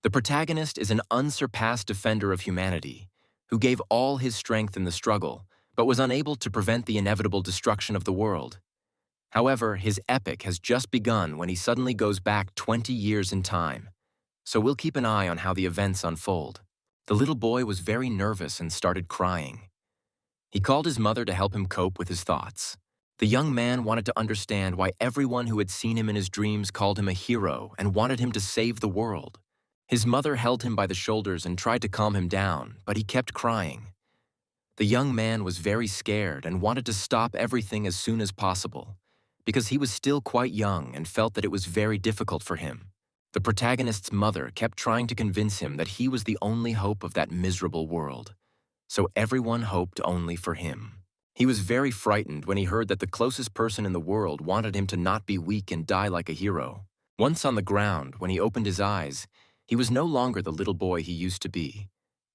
The protagonist is an unsurpassed defender of humanity, who gave all his strength in the struggle, but was unable to prevent the inevitable destruction of the world. However, his epic has just begun when he suddenly goes back 20 years in time. So we'll keep an eye on how the events unfold. The little boy was very nervous and started crying. He called his mother to help him cope with his thoughts. The young man wanted to understand why everyone who had seen him in his dreams called him a hero and wanted him to save the world. His mother held him by the shoulders and tried to calm him down, but he kept crying. The young man was very scared and wanted to stop everything as soon as possible, because he was still quite young and felt that it was very difficult for him. The protagonist's mother kept trying to convince him that he was the only hope of that miserable world, so everyone hoped only for him. He was very frightened when he heard that the closest person in the world wanted him to not be weak and die like a hero. Once on the ground, when he opened his eyes, he was no longer the little boy he used to be,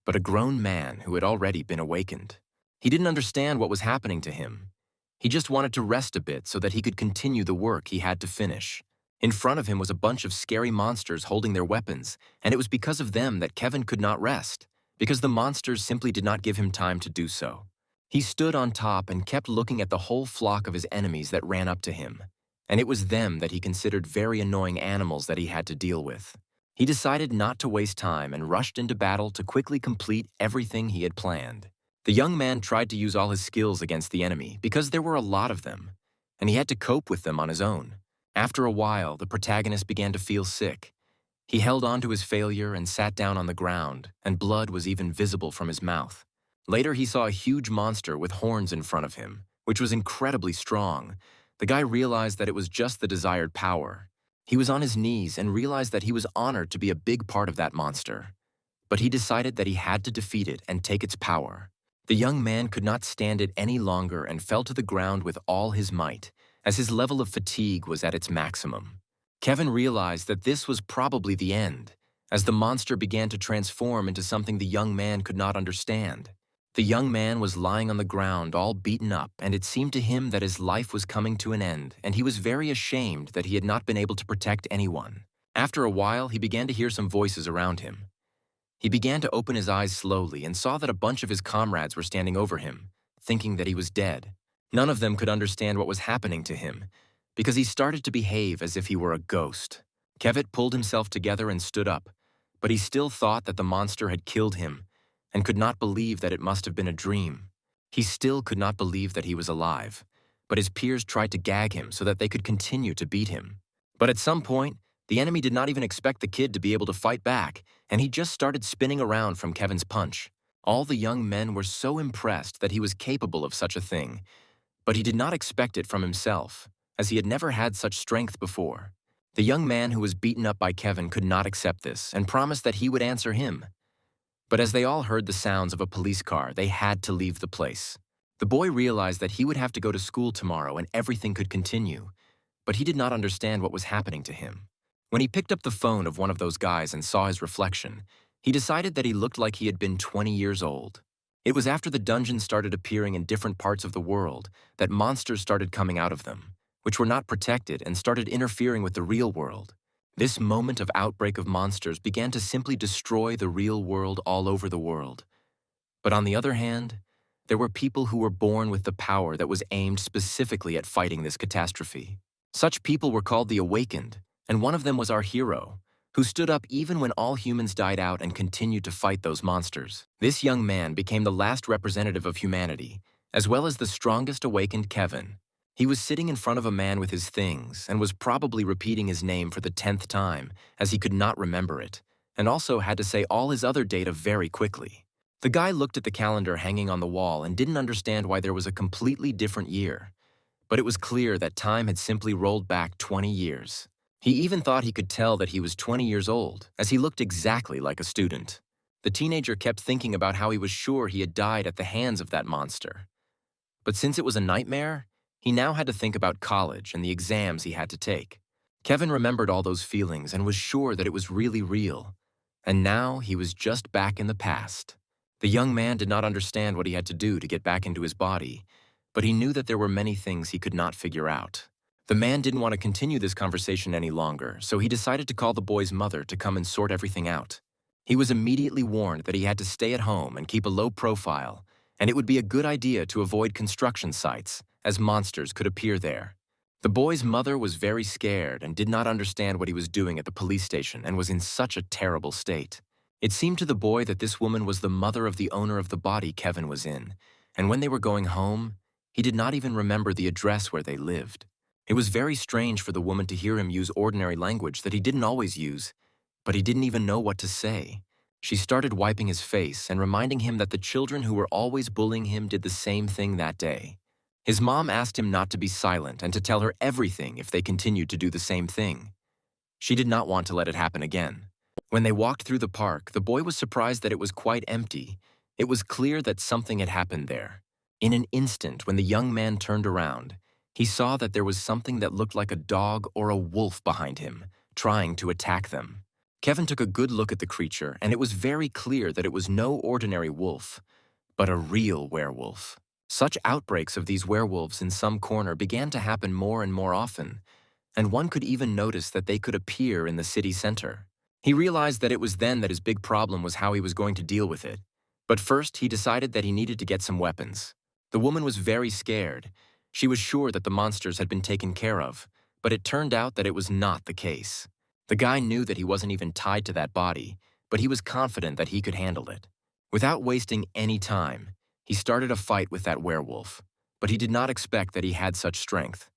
but a grown man who had already been awakened. He didn't understand what was happening to him. He just wanted to rest a bit so that he could continue the work he had to finish. In front of him was a bunch of scary monsters holding their weapons, and it was because of them that Kevin could not rest, because the monsters simply did not give him time to do so. He stood on top and kept looking at the whole flock of his enemies that ran up to him, and it was them that he considered very annoying animals that he had to deal with. He decided not to waste time and rushed into battle to quickly complete everything he had planned. The young man tried to use all his skills against the enemy because there were a lot of them, and he had to cope with them on his own. After a while, the protagonist began to feel sick. He held on to his failure and sat down on the ground, and blood was even visible from his mouth. Later, he saw a huge monster with horns in front of him, which was incredibly strong. The guy realized that it was just the desired power. He was on his knees and realized that he was honored to be a big part of that monster. But he decided that he had to defeat it and take its power. The young man could not stand it any longer and fell to the ground with all his might, as his level of fatigue was at its maximum. Kevin realized that this was probably the end, as the monster began to transform into something the young man could not understand. The young man was lying on the ground all beaten up, and it seemed to him that his life was coming to an end, and he was very ashamed that he had not been able to protect anyone. After a while, he began to hear some voices around him. He began to open his eyes slowly and saw that a bunch of his comrades were standing over him, thinking that he was dead. None of them could understand what was happening to him, because he started to behave as if he were a ghost. Kevin pulled himself together and stood up, but he still thought that the monster had killed him, and could not believe that it must have been a dream. He still could not believe that he was alive, but his peers tried to gag him so that they could continue to beat him. But at some point, the enemy did not even expect the kid to be able to fight back, and he just started spinning around from Kevin's punch. All the young men were so impressed that he was capable of such a thing, but he did not expect it from himself, as he had never had such strength before. The young man who was beaten up by Kevin could not accept this and promised that he would answer him. But as they all heard the sounds of a police car, they had to leave the place. The boy realized that he would have to go to school tomorrow and everything could continue, but he did not understand what was happening to him. When he picked up the phone of one of those guys and saw his reflection, he decided that he looked like he had been 20 years old. It was after the dungeons started appearing in different parts of the world that monsters started coming out of them, which were not protected and started interfering with the real world. This moment of outbreak of monsters began to simply destroy the real world all over the world. But on the other hand, there were people who were born with the power that was aimed specifically at fighting this catastrophe. Such people were called the Awakened, and one of them was our hero, who stood up even when all humans died out and continued to fight those monsters. This young man became the last representative of humanity, as well as the strongest awakened Kevin. He was sitting in front of a man with his things and was probably repeating his name for the 10th time, as he could not remember it, and also had to say all his other data very quickly. The guy looked at the calendar hanging on the wall and didn't understand why there was a completely different year, but it was clear that time had simply rolled back 20 years. He even thought he could tell that he was 20 years old, as he looked exactly like a student. The teenager kept thinking about how he was sure he had died at the hands of that monster. But since it was a nightmare, he now had to think about college and the exams he had to take. Kevin remembered all those feelings and was sure that it was really real. And now he was just back in the past. The young man did not understand what he had to do to get back into his body, but he knew that there were many things he could not figure out. The man didn't want to continue this conversation any longer, so he decided to call the boy's mother to come and sort everything out. He was immediately warned that he had to stay at home and keep a low profile, and it would be a good idea to avoid construction sites, as monsters could appear there. The boy's mother was very scared and did not understand what he was doing at the police station and was in such a terrible state. It seemed to the boy that this woman was the mother of the owner of the body Kevin was in, and when they were going home, he did not even remember the address where they lived. It was very strange for the woman to hear him use ordinary language that he didn't always use, but he didn't even know what to say. She started wiping his face and reminding him that the children who were always bullying him did the same thing that day. His mom asked him not to be silent and to tell her everything if they continued to do the same thing. She did not want to let it happen again. When they walked through the park, the boy was surprised that it was quite empty. It was clear that something had happened there. In an instant, when the young man turned around, he saw that there was something that looked like a dog or a wolf behind him, trying to attack them. Kevin took a good look at the creature, and it was very clear that it was no ordinary wolf, but a real werewolf. Such outbreaks of these werewolves in some corner began to happen more and more often, and one could even notice that they could appear in the city center. He realized that it was then that his big problem was how he was going to deal with it. But first, he decided that he needed to get some weapons. The woman was very scared. She was sure that the monsters had been taken care of, but it turned out that it was not the case. The guy knew that he wasn't even tied to that body, but he was confident that he could handle it. Without wasting any time, he started a fight with that werewolf, but he did not expect that he had such strength.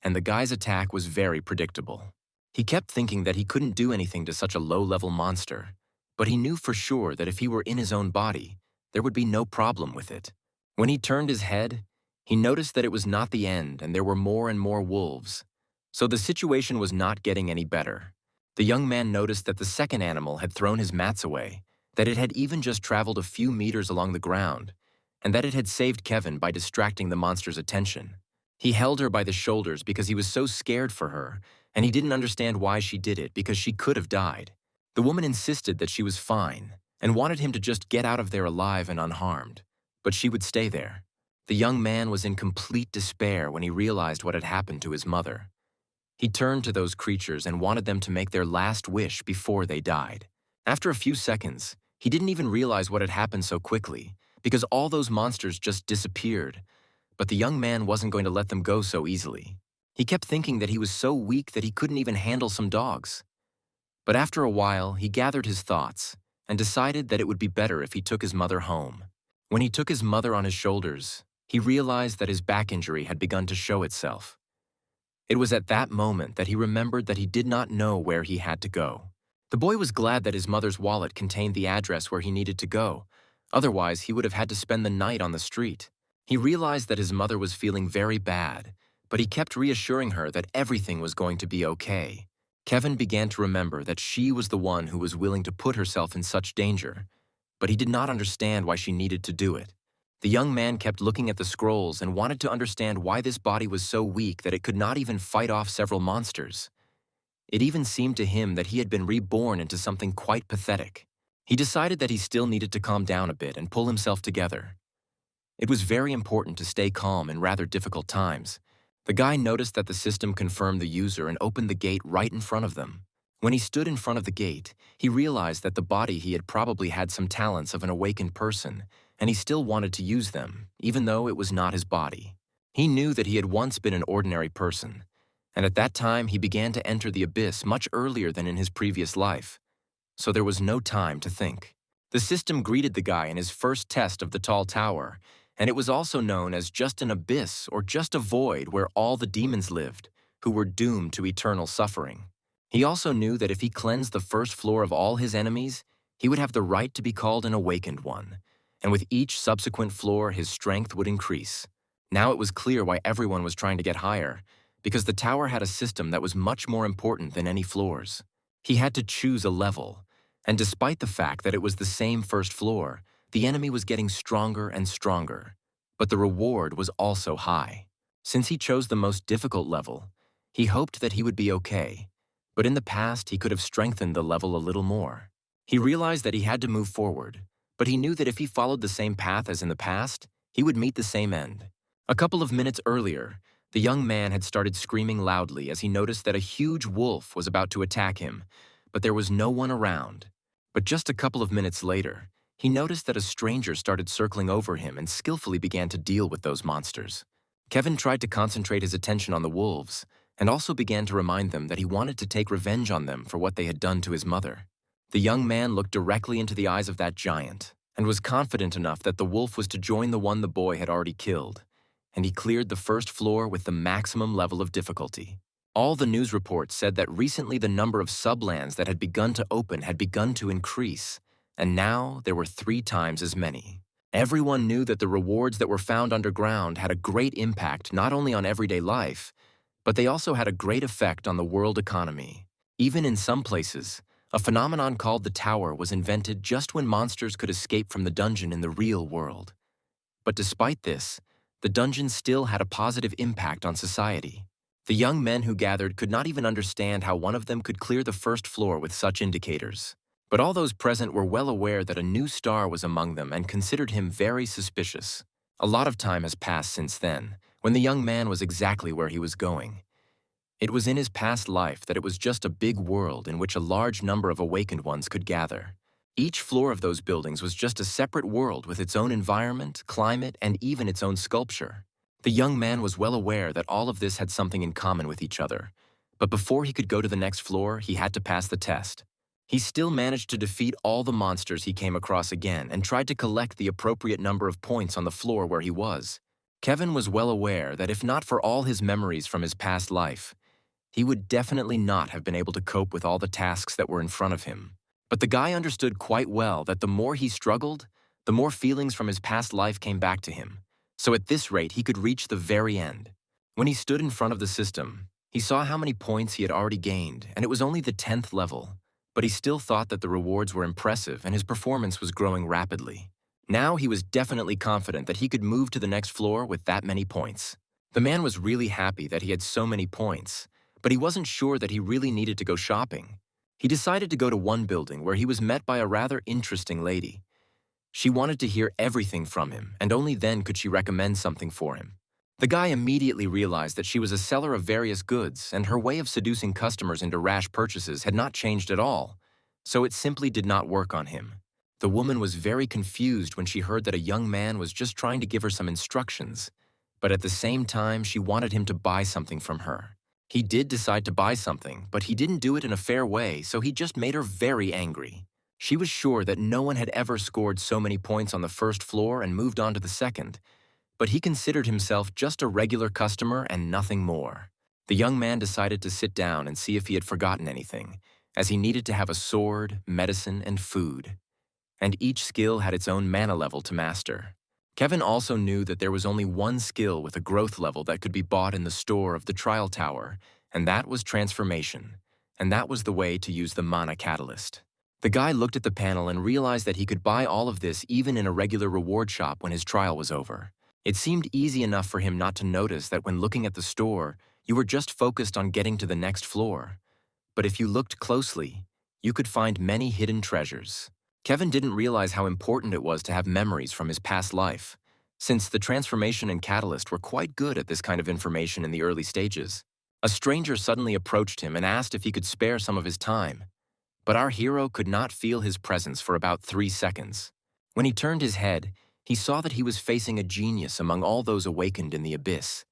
And the guy's attack was very predictable. He kept thinking that he couldn't do anything to such a low-level monster, but he knew for sure that if he were in his own body, there would be no problem with it. When he turned his head, he noticed that it was not the end and there were more and more wolves. So the situation was not getting any better. The young man noticed that the second animal had thrown his mats away, that it had even just traveled a few meters along the ground, and that it had saved Kevin by distracting the monster's attention. He held her by the shoulders because he was so scared for her, and he didn't understand why she did it because she could have died. The woman insisted that she was fine and wanted him to just get out of there alive and unharmed, but she would stay there. The young man was in complete despair when he realized what had happened to his mother. He turned to those creatures and wanted them to make their last wish before they died. After a few seconds, he didn't even realize what had happened so quickly, because all those monsters just disappeared. But the young man wasn't going to let them go so easily. He kept thinking that he was so weak that he couldn't even handle some dogs. But after a while, he gathered his thoughts and decided that it would be better if he took his mother home. When he took his mother on his shoulders, he realized that his back injury had begun to show itself. It was at that moment that he remembered that he did not know where he had to go. The boy was glad that his mother's wallet contained the address where he needed to go. Otherwise, he would have had to spend the night on the street. He realized that his mother was feeling very bad, but he kept reassuring her that everything was going to be okay. Kevin began to remember that she was the one who was willing to put herself in such danger, but he did not understand why she needed to do it. The young man kept looking at the scrolls and wanted to understand why this body was so weak that it could not even fight off several monsters. It even seemed to him that he had been reborn into something quite pathetic. He decided that he still needed to calm down a bit and pull himself together. It was very important to stay calm in rather difficult times. The guy noticed that the system confirmed the user and opened the gate right in front of them. When he stood in front of the gate, he realized that the body he had probably had some talents of an awakened person, and he still wanted to use them, even though it was not his body. He knew that he had once been an ordinary person, and at that time he began to enter the abyss much earlier than in his previous life. So there was no time to think. The system greeted the guy in his first test of the tall tower, and it was also known as just an abyss or just a void where all the demons lived, who were doomed to eternal suffering. He also knew that if he cleansed the first floor of all his enemies, he would have the right to be called an awakened one, and with each subsequent floor his strength would increase. Now it was clear why everyone was trying to get higher, because the tower had a system that was much more important than any floors. He had to choose a level, and despite the fact that it was the same first floor, the enemy was getting stronger and stronger, but the reward was also high. Since he chose the most difficult level, he hoped that he would be okay, but in the past he could have strengthened the level a little more. He realized that he had to move forward, but he knew that if he followed the same path as in the past, he would meet the same end. A couple of minutes earlier, The young man had started screaming loudly as he noticed that a huge wolf was about to attack him, but there was no one around. But just a couple of minutes later, he noticed that a stranger started circling over him and skillfully began to deal with those monsters. Kevin tried to concentrate his attention on the wolves, and also began to remind them that he wanted to take revenge on them for what they had done to his mother. The young man looked directly into the eyes of that giant, and was confident enough that the wolf was to join the one the boy had already killed, and he cleared the first floor with the maximum level of difficulty. All the news reports said that recently the number of sublands that had begun to open had begun to increase, and now there were 3 times as many. Everyone knew that the rewards that were found underground had a great impact not only on everyday life, but they also had a great effect on the world economy. Even in some places, a phenomenon called the Tower was invented just when monsters could escape from the dungeon in the real world. But despite this, the dungeon still had a positive impact on society. The young men who gathered could not even understand how one of them could clear the first floor with such indicators. But all those present were well aware that a new star was among them and considered him very suspicious. A lot of time has passed since then, when the young man was exactly where he was going. It was in his past life that it was just a big world in which a large number of awakened ones could gather. Each floor of those buildings was just a separate world with its own environment, climate, and even its own sculpture. The young man was well aware that all of this had something in common with each other, but before he could go to the next floor, he had to pass the test. He still managed to defeat all the monsters he came across again and tried to collect the appropriate number of points on the floor where he was. Kevin was well aware that if not for all his memories from his past life, he would definitely not have been able to cope with all the tasks that were in front of him. But the guy understood quite well that the more he struggled, the more feelings from his past life came back to him. So at this rate, he could reach the very end. When he stood in front of the system, he saw how many points he had already gained, and it was only the 10th level. But he still thought that the rewards were impressive and his performance was growing rapidly. Now he was definitely confident that he could move to the next floor with that many points. The man was really happy that he had so many points, but he wasn't sure that he really needed to go shopping. He decided to go to one building where he was met by a rather interesting lady. She wanted to hear everything from him, and only then could she recommend something for him. The guy immediately realized that she was a seller of various goods, and her way of seducing customers into rash purchases had not changed at all, so it simply did not work on him. The woman was very confused when she heard that a young man was just trying to give her some instructions, but at the same time she wanted him to buy something from her. He did decide to buy something, but he didn't do it in a fair way, so he just made her very angry. She was sure that no one had ever scored so many points on the first floor and moved on to the second, but he considered himself just a regular customer and nothing more. The young man decided to sit down and see if he had forgotten anything, as he needed to have a sword, medicine, and food. And each skill had its own mana level to master. Kevin also knew that there was only one skill with a growth level that could be bought in the store of the Trial Tower, and that was transformation, and that was the way to use the mana catalyst. The guy looked at the panel and realized that he could buy all of this even in a regular reward shop when his trial was over. It seemed easy enough for him not to notice that when looking at the store, you were just focused on getting to the next floor. But if you looked closely, you could find many hidden treasures. Kevin didn't realize how important it was to have memories from his past life, since the transformation and catalyst were quite good at this kind of information in the early stages. A stranger suddenly approached him and asked if he could spare some of his time, but our hero could not feel his presence for about 3 seconds. When he turned his head, he saw that he was facing a genius among all those awakened in the abyss.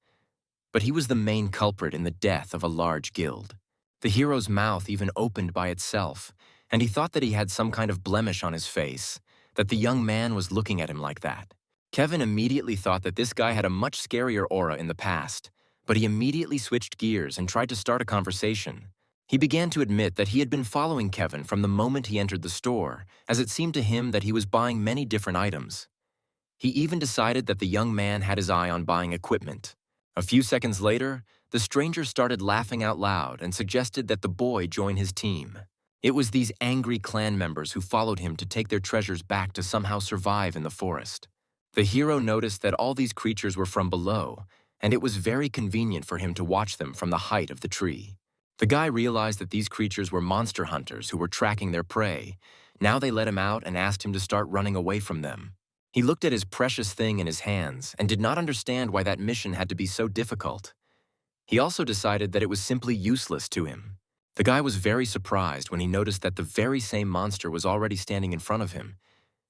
But he was the main culprit in the death of a large guild. The hero's mouth even opened by itself, and he thought that he had some kind of blemish on his face, that the young man was looking at him like that. Kevin immediately thought that this guy had a much scarier aura in the past, but he immediately switched gears and tried to start a conversation. He began to admit that he had been following Kevin from the moment he entered the store, as it seemed to him that he was buying many different items. He even decided that the young man had his eye on buying equipment. A few seconds later, the stranger started laughing out loud and suggested that the boy join his team. It was these angry clan members who followed him to take their treasures back to somehow survive in the forest. The hero noticed that all these creatures were from below, and it was very convenient for him to watch them from the height of the tree. The guy realized that these creatures were monster hunters who were tracking their prey. Now they let him out and asked him to start running away from them. He looked at his precious thing in his hands and did not understand why that mission had to be so difficult. He also decided that it was simply useless to him. The guy was very surprised when he noticed that the very same monster was already standing in front of him,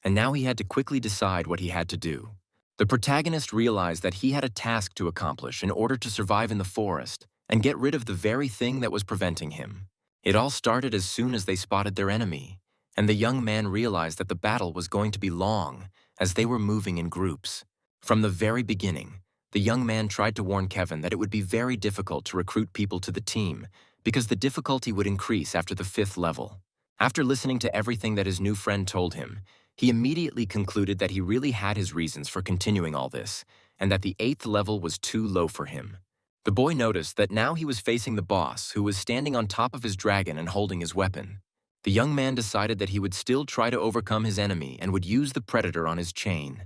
and now he had to quickly decide what he had to do. The protagonist realized that he had a task to accomplish in order to survive in the forest and get rid of the very thing that was preventing him. It all started as soon as they spotted their enemy, and the young man realized that the battle was going to be long as they were moving in groups. From the very beginning, the young man tried to warn Kevin that it would be very difficult to recruit people to the team because the difficulty would increase after the 5th level. After listening to everything that his new friend told him, he immediately concluded that he really had his reasons for continuing all this, and that the 8th level was too low for him. The boy noticed that now he was facing the boss, who was standing on top of his dragon and holding his weapon. The young man decided that he would still try to overcome his enemy and would use the predator on his chain.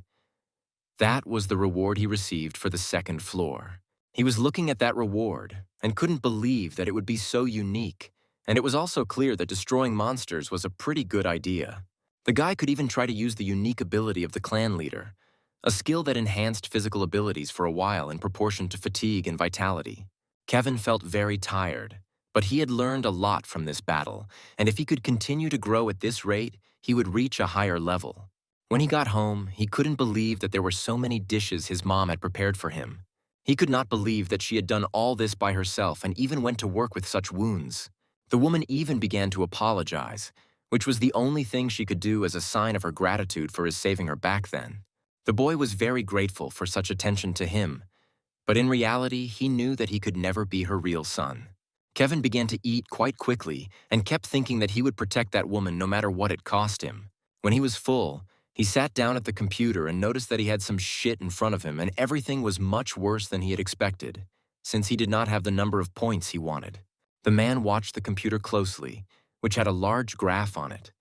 That was the reward he received for the 2nd floor. He was looking at that reward and couldn't believe that it would be so unique, and it was also clear that destroying monsters was a pretty good idea. The guy could even try to use the unique ability of the clan leader, a skill that enhanced physical abilities for a while in proportion to fatigue and vitality. Kevin felt very tired, but he had learned a lot from this battle, and if he could continue to grow at this rate, he would reach a higher level. When he got home, he couldn't believe that there were so many dishes his mom had prepared for him. He could not believe that she had done all this by herself and even went to work with such wounds. The woman even began to apologize, which was the only thing she could do as a sign of her gratitude for his saving her back then. The boy was very grateful for such attention to him, but in reality, he knew that he could never be her real son. Kevin began to eat quite quickly and kept thinking that he would protect that woman no matter what it cost him. When he was full, he sat down at the computer and noticed that he had some shit in front of him and everything was much worse than he had expected, since he did not have the number of points he wanted. The man watched the computer closely, which had a large graph on it,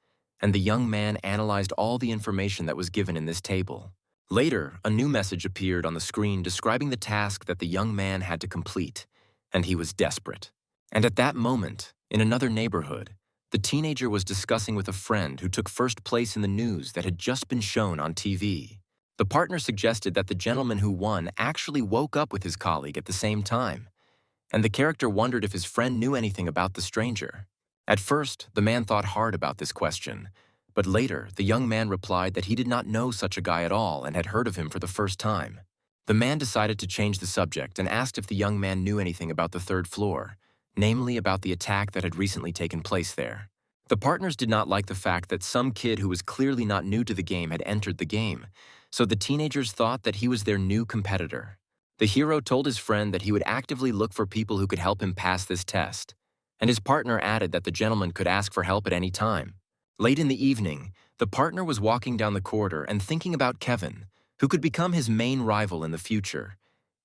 and the young man analyzed all the information that was given in this table. Later, a new message appeared on the screen describing the task that the young man had to complete, and he was desperate. And at that moment, in another neighborhood, the teenager was discussing with a friend who took first place in the news that had just been shown on TV. The partner suggested that the gentleman who won actually woke up with his colleague at the same time, and the character wondered if his friend knew anything about the stranger. At first, the man thought hard about this question, but later, the young man replied that he did not know such a guy at all and had heard of him for the first time. The man decided to change the subject and asked if the young man knew anything about the 3rd floor, namely about the attack that had recently taken place there. The partners did not like the fact that some kid who was clearly not new to the game had entered the game, so the teenagers thought that he was their new competitor. The hero told his friend that he would actively look for people who could help him pass this test, and his partner added that the gentleman could ask for help at any time. Late in the evening, the partner was walking down the corridor and thinking about Kevin, who could become his main rival in the future,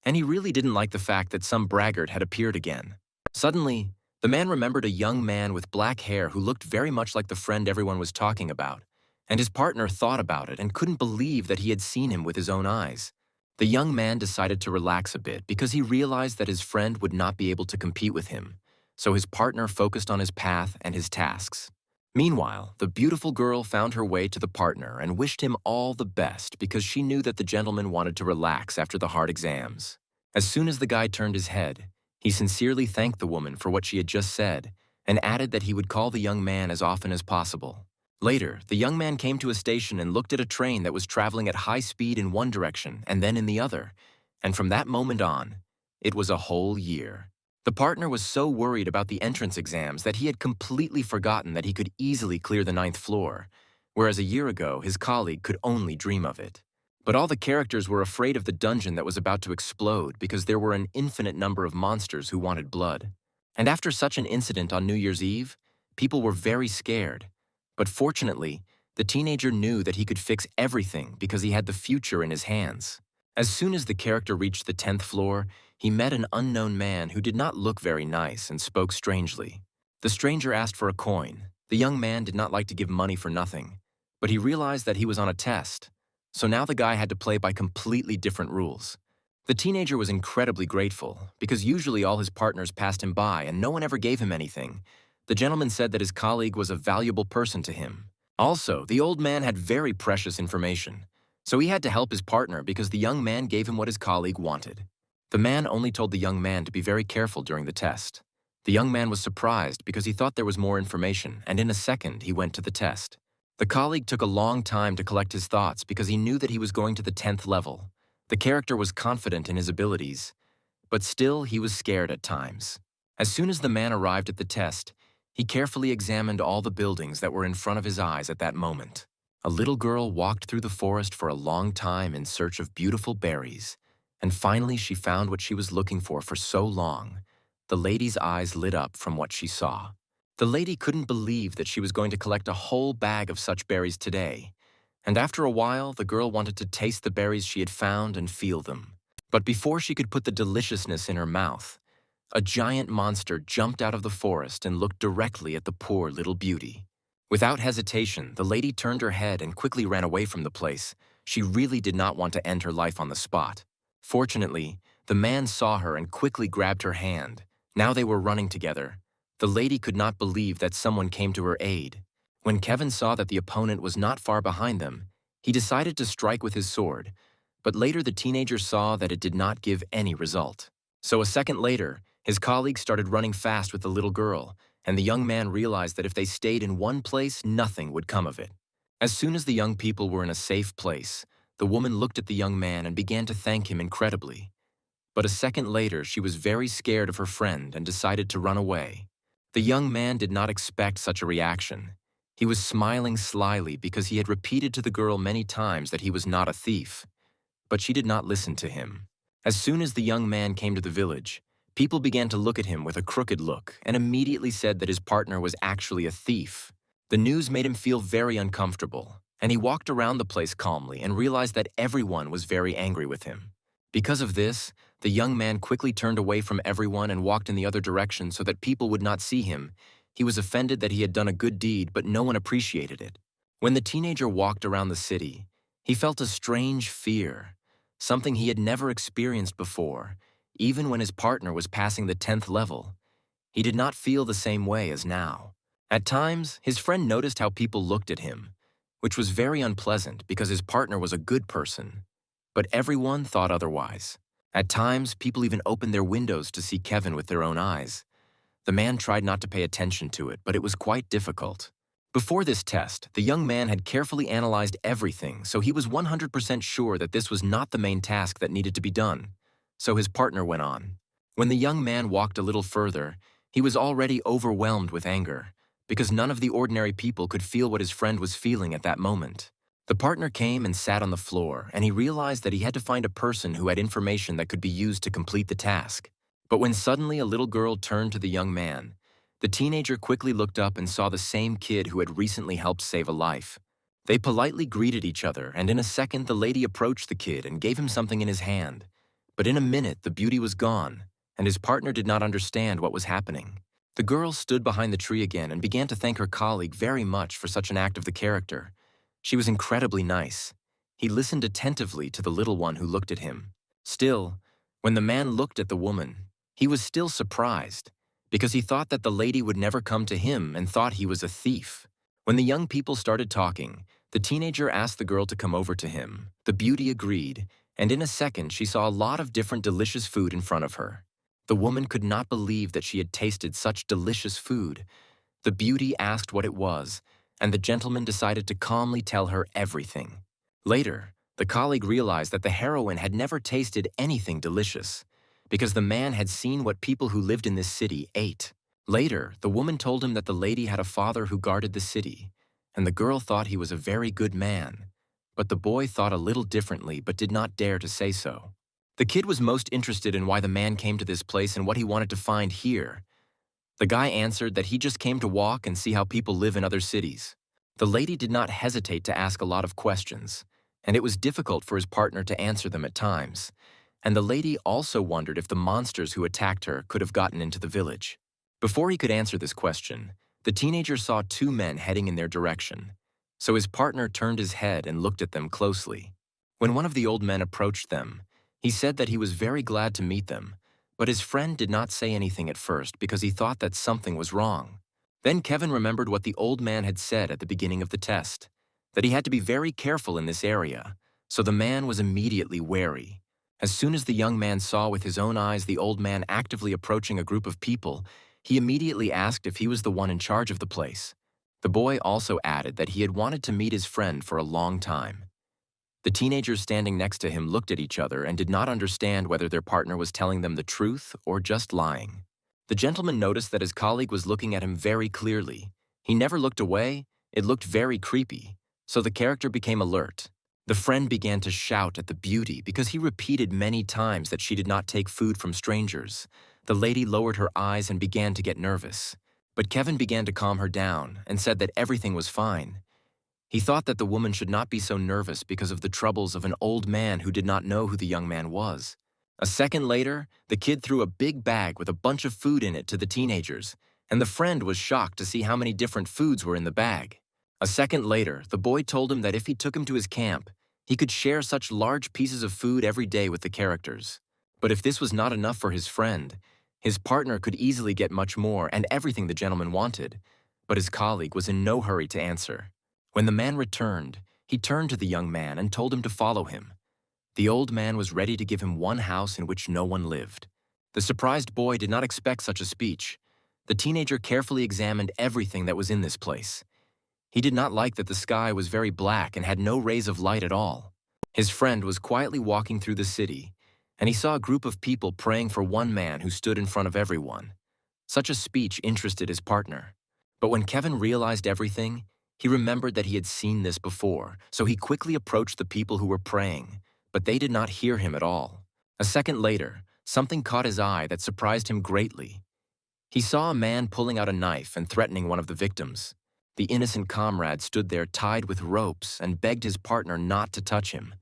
and he really didn't like the fact that some braggart had appeared again. Suddenly, the man remembered a young man with black hair who looked very much like the friend everyone was talking about, and his partner thought about it and couldn't believe that he had seen him with his own eyes. The young man decided to relax a bit because he realized that his friend would not be able to compete with him, so his partner focused on his path and his tasks. Meanwhile, the beautiful girl found her way to the partner and wished him all the best because she knew that the gentleman wanted to relax after the hard exams. As soon as the guy turned his head, he sincerely thanked the woman for what she had just said and added that he would call the young man as often as possible. Later, the young man came to a station and looked at a train that was traveling at high speed in one direction and then in the other, and from that moment on, it was a whole year. The partner was so worried about the entrance exams that he had completely forgotten that he could easily clear the 9th floor, whereas a year ago his colleague could only dream of it. But all the characters were afraid of the dungeon that was about to explode because there were an infinite number of monsters who wanted blood. And after such an incident on New Year's Eve, people were very scared. But fortunately, the teenager knew that he could fix everything because he had the future in his hands. As soon as the character reached the 10th floor, he met an unknown man who did not look very nice and spoke strangely. The stranger asked for a coin. The young man did not like to give money for nothing, but he realized that he was on a test, so now the guy had to play by completely different rules. The teenager was incredibly grateful because usually all his partners passed him by and no one ever gave him anything. The gentleman said that his colleague was a valuable person to him. Also, the old man had very precious information, so he had to help his partner because the young man gave him what his colleague wanted. The man only told the young man to be very careful during the test. The young man was surprised because he thought there was more information, and in a second he went to the test. The colleague took a long time to collect his thoughts because he knew that he was going to the 10th level. The character was confident in his abilities, but still he was scared at times. As soon as the man arrived at the test, he carefully examined all the buildings that were in front of his eyes at that moment. A little girl walked through the forest for a long time in search of beautiful berries, and finally she found what she was looking for so long. The lady's eyes lit up from what she saw. The lady couldn't believe that she was going to collect a whole bag of such berries today, and after a while the girl wanted to taste the berries she had found and feel them. But before she could put the deliciousness in her mouth, a giant monster jumped out of the forest and looked directly at the poor little beauty. Without hesitation, the lady turned her head and quickly ran away from the place. She really did not want to end her life on the spot. Fortunately, the man saw her and quickly grabbed her hand. Now they were running together. The lady could not believe that someone came to her aid. When Kevin saw that the opponent was not far behind them, he decided to strike with his sword, but later the teenager saw that it did not give any result. So a second later, his colleague started running fast with the little girl, and the young man realized that if they stayed in one place, nothing would come of it. As soon as the young people were in a safe place, the woman looked at the young man and began to thank him incredibly. But a second later, she was very scared of her friend and decided to run away. The young man did not expect such a reaction. He was smiling slyly because he had repeated to the girl many times that he was not a thief. But she did not listen to him. As soon as the young man came to the village, people began to look at him with a crooked look and immediately said that his partner was actually a thief. The news made him feel very uncomfortable, and he walked around the place calmly and realized that everyone was very angry with him. Because of this, the young man quickly turned away from everyone and walked in the other direction so that people would not see him. He was offended that he had done a good deed, but no one appreciated it. When the teenager walked around the city, he felt a strange fear, something he had never experienced before. Even when his partner was passing the 10th level, he did not feel the same way as now. At times, his friend noticed how people looked at him, which was very unpleasant because his partner was a good person. But everyone thought otherwise. At times, people even opened their windows to see Kevin with their own eyes. The man tried not to pay attention to it, but it was quite difficult. Before this test, the young man had carefully analyzed everything, so he was 100% sure that this was not the main task that needed to be done. So his partner went on. When the young man walked a little further, he was already overwhelmed with anger, because none of the ordinary people could feel what his friend was feeling at that moment. The partner came and sat on the floor, and he realized that he had to find a person who had information that could be used to complete the task. But when suddenly a little girl turned to the young man, the teenager quickly looked up and saw the same kid who had recently helped save a life. They politely greeted each other, and in a second the lady approached the kid and gave him something in his hand. But in a minute the beauty was gone, and his partner did not understand what was happening. The girl stood behind the tree again and began to thank her colleague very much for such an act of the character. She was incredibly nice. He listened attentively to the little one who looked at him. Still, when the man looked at the woman, he was still surprised, because he thought that the lady would never come to him and thought he was a thief. When the young people started talking, the teenager asked the girl to come over to him. The beauty agreed, and in a second she saw a lot of different delicious food in front of her. The woman could not believe that she had tasted such delicious food. The beauty asked what it was, and the gentleman decided to calmly tell her everything. Later, the colleague realized that the heroine had never tasted anything delicious, because the man had seen what people who lived in this city ate. Later, the woman told him that the lady had a father who guarded the city, and the girl thought he was a very good man. But the boy thought a little differently but did not dare to say so. The kid was most interested in why the man came to this place and what he wanted to find here. The guy answered that he just came to walk and see how people live in other cities. The lady did not hesitate to ask a lot of questions, and it was difficult for his partner to answer them at times. And the lady also wondered if the monsters who attacked her could have gotten into the village. Before he could answer this question, the teenager saw two men heading in their direction, so his partner turned his head and looked at them closely. When one of the old men approached them, he said that he was very glad to meet them, but his friend did not say anything at first because he thought that something was wrong. Then Kevin remembered what the old man had said at the beginning of the test, that he had to be very careful in this area, so the man was immediately wary. As soon as the young man saw with his own eyes the old man actively approaching a group of people, he immediately asked if he was the one in charge of the place. The boy also added that he had wanted to meet his friend for a long time. The teenagers standing next to him looked at each other and did not understand whether their partner was telling them the truth or just lying. The gentleman noticed that his colleague was looking at him very clearly. He never looked away. It looked very creepy, so the character became alert. The friend began to shout at the beauty because he repeated many times that she did not take food from strangers. The lady lowered her eyes and began to get nervous. But Kevin began to calm her down and said that everything was fine. He thought that the woman should not be so nervous because of the troubles of an old man who did not know who the young man was. A second later, the kid threw a big bag with a bunch of food in it to the teenagers, and the friend was shocked to see how many different foods were in the bag. A second later, the boy told him that if he took him to his camp, he could share such large pieces of food every day with the characters. But if this was not enough for his friend, his partner could easily get much more and everything the gentleman wanted. But his colleague was in no hurry to answer. When the man returned, he turned to the young man and told him to follow him. The old man was ready to give him one house in which no one lived. The surprised boy did not expect such a speech. The teenager carefully examined everything that was in this place. He did not like that the sky was very black and had no rays of light at all. His friend was quietly walking through the city, and he saw a group of people praying for one man who stood in front of everyone. Such a speech interested his partner. But when Kevin realized everything, he remembered that he had seen this before, so he quickly approached the people who were praying, but they did not hear him at all. A second later, something caught his eye that surprised him greatly. He saw a man pulling out a knife and threatening one of the victims. The innocent comrade stood there tied with ropes and begged his partner not to touch him.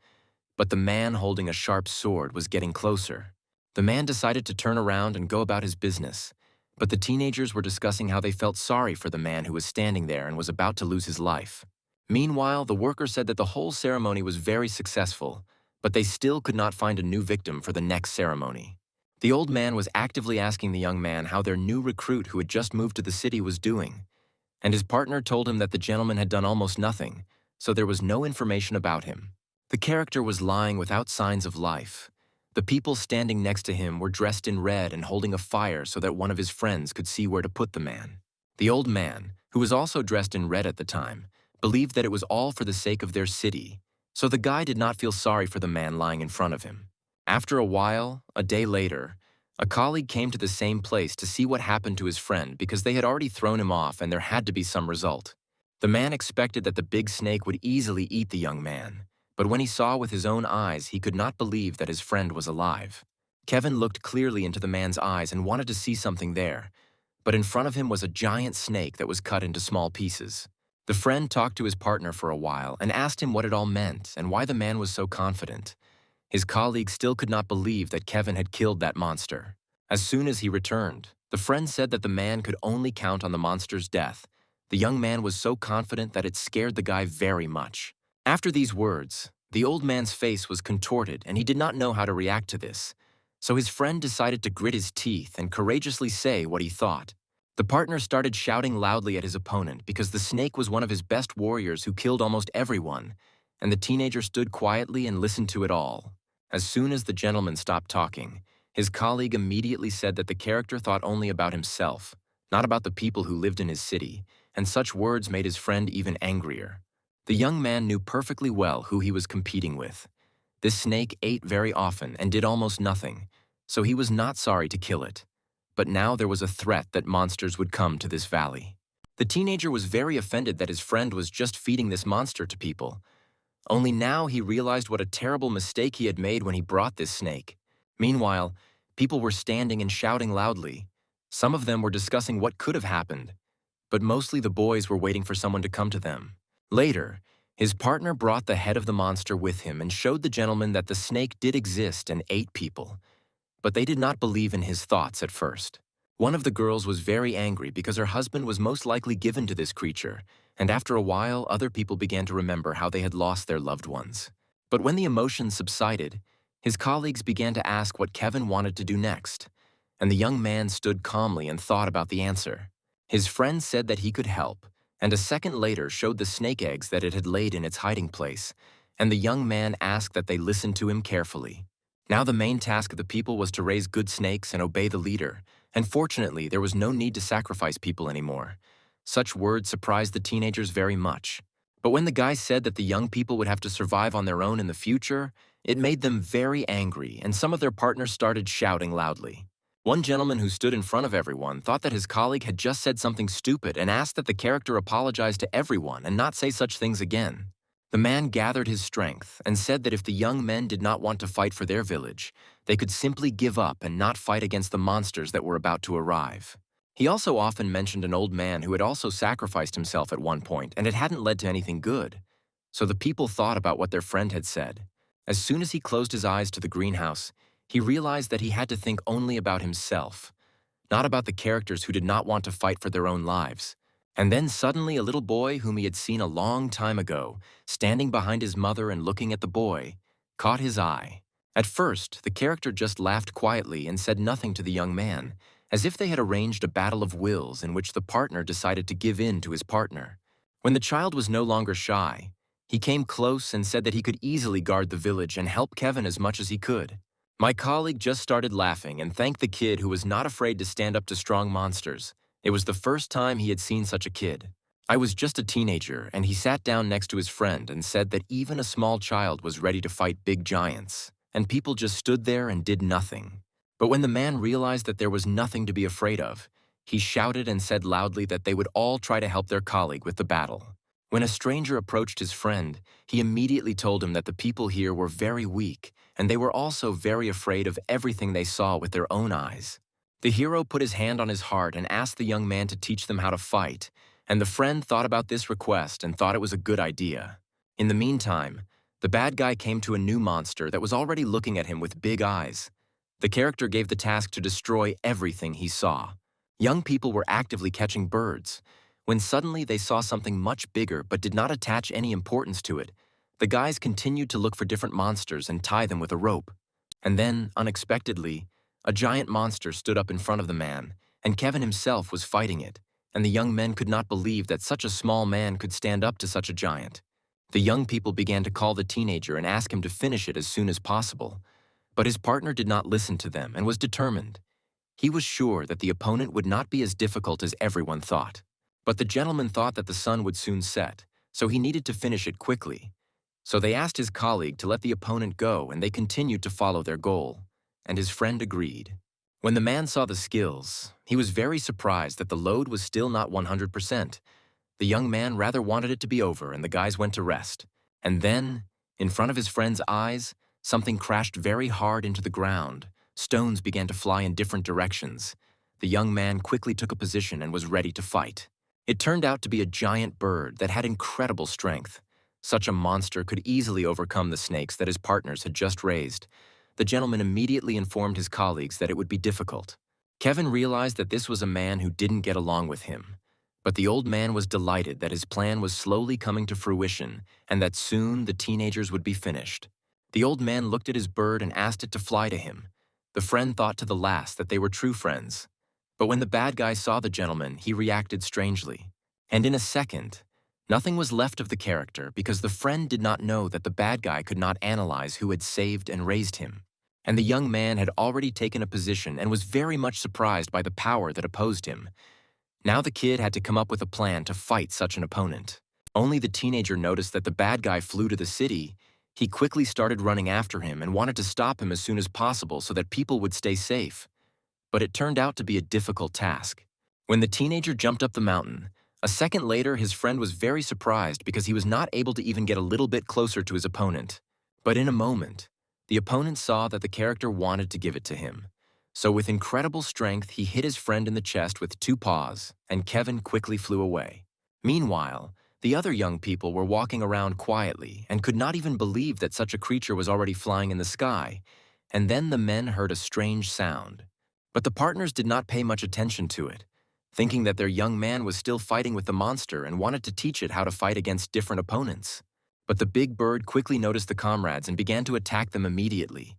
But the man holding a sharp sword was getting closer. The man decided to turn around and go about his business, but the teenagers were discussing how they felt sorry for the man who was standing there and was about to lose his life. Meanwhile, the worker said that the whole ceremony was very successful, but they still could not find a new victim for the next ceremony. The old man was actively asking the young man how their new recruit who had just moved to the city was doing, and his partner told him that the gentleman had done almost nothing, so there was no information about him. The character was lying without signs of life. The people standing next to him were dressed in red and holding a fire so that one of his friends could see where to put the man. The old man, who was also dressed in red at the time, believed that it was all for the sake of their city, so the guy did not feel sorry for the man lying in front of him. After a while, a day later, a colleague came to the same place to see what happened to his friend because they had already thrown him off and there had to be some result. The man expected that the big snake would easily eat the young man, but when he saw with his own eyes, he could not believe that his friend was alive. Kevin looked clearly into the man's eyes and wanted to see something there, but in front of him was a giant snake that was cut into small pieces. The friend talked to his partner for a while and asked him what it all meant and why the man was so confident. His colleague still could not believe that Kevin had killed that monster. As soon as he returned, the friend said that the man could only count on the monster's death. The young man was so confident that it scared the guy very much. After these words, the old man's face was contorted and he did not know how to react to this. So his friend decided to grit his teeth and courageously say what he thought. The partner started shouting loudly at his opponent because the snake was one of his best warriors who killed almost everyone, and the teenager stood quietly and listened to it all. As soon as the gentleman stopped talking, his colleague immediately said that the character thought only about himself, not about the people who lived in his city, and such words made his friend even angrier. The young man knew perfectly well who he was competing with. This snake ate very often and did almost nothing, so he was not sorry to kill it. But now there was a threat that monsters would come to this valley. The teenager was very offended that his friend was just feeding this monster to people. Only now he realized what a terrible mistake he had made when he brought this snake. Meanwhile, people were standing and shouting loudly. Some of them were discussing what could have happened, but mostly the boys were waiting for someone to come to them. Later, his partner brought the head of the monster with him and showed the gentleman that the snake did exist and ate people. But they did not believe in his thoughts at first. One of the girls was very angry because her husband was most likely given to this creature, and after a while, other people began to remember how they had lost their loved ones. But when the emotions subsided, his colleagues began to ask what Kevin wanted to do next, and the young man stood calmly and thought about the answer. His friend said that he could help, and a second later showed the snake eggs that it had laid in its hiding place, and the young man asked that they listen to him carefully. Now the main task of the people was to raise good snakes and obey the leader, and fortunately there was no need to sacrifice people anymore. Such words surprised the teenagers very much. But when the guy said that the young people would have to survive on their own in the future, it made them very angry, and some of their partners started shouting loudly. One gentleman who stood in front of everyone thought that his colleague had just said something stupid and asked that the character apologize to everyone and not say such things again. The man gathered his strength and said that if the young men did not want to fight for their village, they could simply give up and not fight against the monsters that were about to arrive. He also often mentioned an old man who had also sacrificed himself at one point, and it hadn't led to anything good. So the people thought about what their friend had said. As soon as he closed his eyes to the greenhouse, he realized that he had to think only about himself, not about the characters who did not want to fight for their own lives. And then suddenly a little boy whom he had seen a long time ago, standing behind his mother and looking at the boy, caught his eye. At first, the character just laughed quietly and said nothing to the young man, as if they had arranged a battle of wills in which the partner decided to give in to his partner. When the child was no longer shy, he came close and said that he could easily guard the village and help Kevin as much as he could. My colleague just started laughing and thanked the kid who was not afraid to stand up to strong monsters. It was the first time he had seen such a kid. I was just a teenager, and he sat down next to his friend and said that even a small child was ready to fight big giants, and people just stood there and did nothing. But when the man realized that there was nothing to be afraid of, he shouted and said loudly that they would all try to help their colleague with the battle. When a stranger approached his friend, he immediately told him that the people here were very weak, and they were also very afraid of everything they saw with their own eyes. The hero put his hand on his heart and asked the young man to teach them how to fight, and the friend thought about this request and thought it was a good idea. In the meantime, the bad guy came to a new monster that was already looking at him with big eyes. The character gave the task to destroy everything he saw. Young people were actively catching birds, when suddenly they saw something much bigger but did not attach any importance to it. The guys continued to look for different monsters and tie them with a rope. And then, unexpectedly, a giant monster stood up in front of the man, and Kevin himself was fighting it, and the young men could not believe that such a small man could stand up to such a giant. The young people began to call the teenager and ask him to finish it as soon as possible, but his partner did not listen to them and was determined. He was sure that the opponent would not be as difficult as everyone thought. But the gentleman thought that the sun would soon set, so he needed to finish it quickly. So they asked his colleague to let the opponent go, and they continued to follow their goal. And his friend agreed. When the man saw the skills, he was very surprised that the load was still not 100%. The young man rather wanted it to be over, and the guys went to rest. And then, in front of his friend's eyes, something crashed very hard into the ground. Stones began to fly in different directions. The young man quickly took a position and was ready to fight. It turned out to be a giant bird that had incredible strength. Such a monster could easily overcome the snakes that his partners had just raised. The gentleman immediately informed his colleagues that it would be difficult. Kevin realized that this was a man who didn't get along with him. But the old man was delighted that his plan was slowly coming to fruition and that soon the teenagers would be finished. The old man looked at his bird and asked it to fly to him. The friend thought to the last that they were true friends. But when the bad guy saw the gentleman, he reacted strangely. And in a second, nothing was left of the character because the friend did not know that the bad guy could not analyze who had saved and raised him. And the young man had already taken a position and was very much surprised by the power that opposed him. Now the kid had to come up with a plan to fight such an opponent. Only the teenager noticed that the bad guy flew to the city. He quickly started running after him and wanted to stop him as soon as possible so that people would stay safe. But it turned out to be a difficult task. When the teenager jumped up the mountain, a second later his friend was very surprised because he was not able to even get a little bit closer to his opponent. But in a moment, the opponent saw that the character wanted to give it to him. So with incredible strength, he hit his friend in the chest with 2 paws, and Kevin quickly flew away. Meanwhile, the other young people were walking around quietly and could not even believe that such a creature was already flying in the sky. And then the men heard a strange sound. But the partners did not pay much attention to it, thinking that their young man was still fighting with the monster and wanted to teach it how to fight against different opponents. But the big bird quickly noticed the comrades and began to attack them immediately.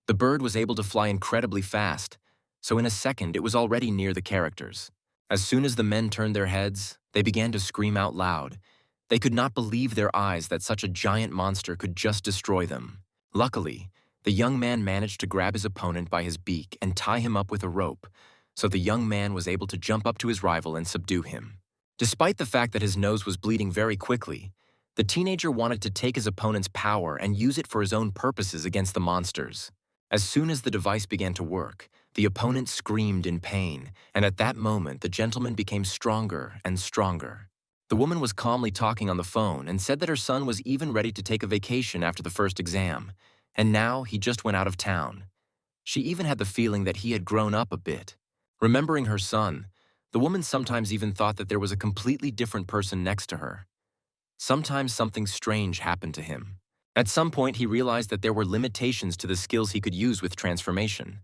The bird was able to fly incredibly fast, so in a second it was already near the characters. As soon as the men turned their heads, they began to scream out loud. They could not believe their eyes that such a giant monster could just destroy them. Luckily, The young man managed to grab his opponent by his beak and tie him up with a rope, so the young man was able to jump up to his rival and subdue him. Despite the fact that his nose was bleeding very quickly, the teenager wanted to take his opponent's power and use it for his own purposes against the monsters. As soon as the device began to work, the opponent screamed in pain, and at that moment the gentleman became stronger and stronger. The woman was calmly talking on the phone and said that her son was even ready to take a vacation after the first exam, and now he just went out of town. She even had the feeling that he had grown up a bit. Remembering her son, the woman sometimes even thought that there was a completely different person next to her. Sometimes something strange happened to him. At some point, he realized that there were limitations to the skills he could use with transformation.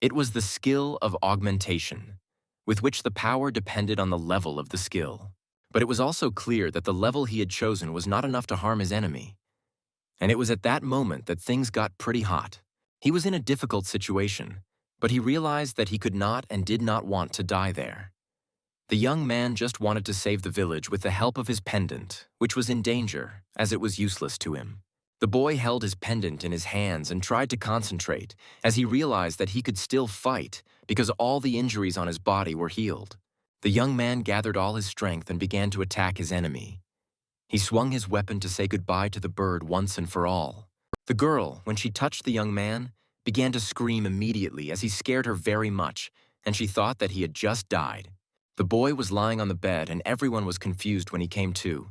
It was the skill of augmentation, with which the power depended on the level of the skill. But it was also clear that the level he had chosen was not enough to harm his enemy. And it was at that moment that things got pretty hot. He was in a difficult situation, but he realized that he could not and did not want to die there. The young man just wanted to save the village with the help of his pendant, which was in danger, as it was useless to him. The boy held his pendant in his hands and tried to concentrate, as he realized that he could still fight because all the injuries on his body were healed. The young man gathered all his strength and began to attack his enemy. He swung his weapon to say goodbye to the bird once and for all. The girl, when she touched the young man, began to scream immediately as he scared her very much, and she thought that he had just died. The boy was lying on the bed and everyone was confused when he came to.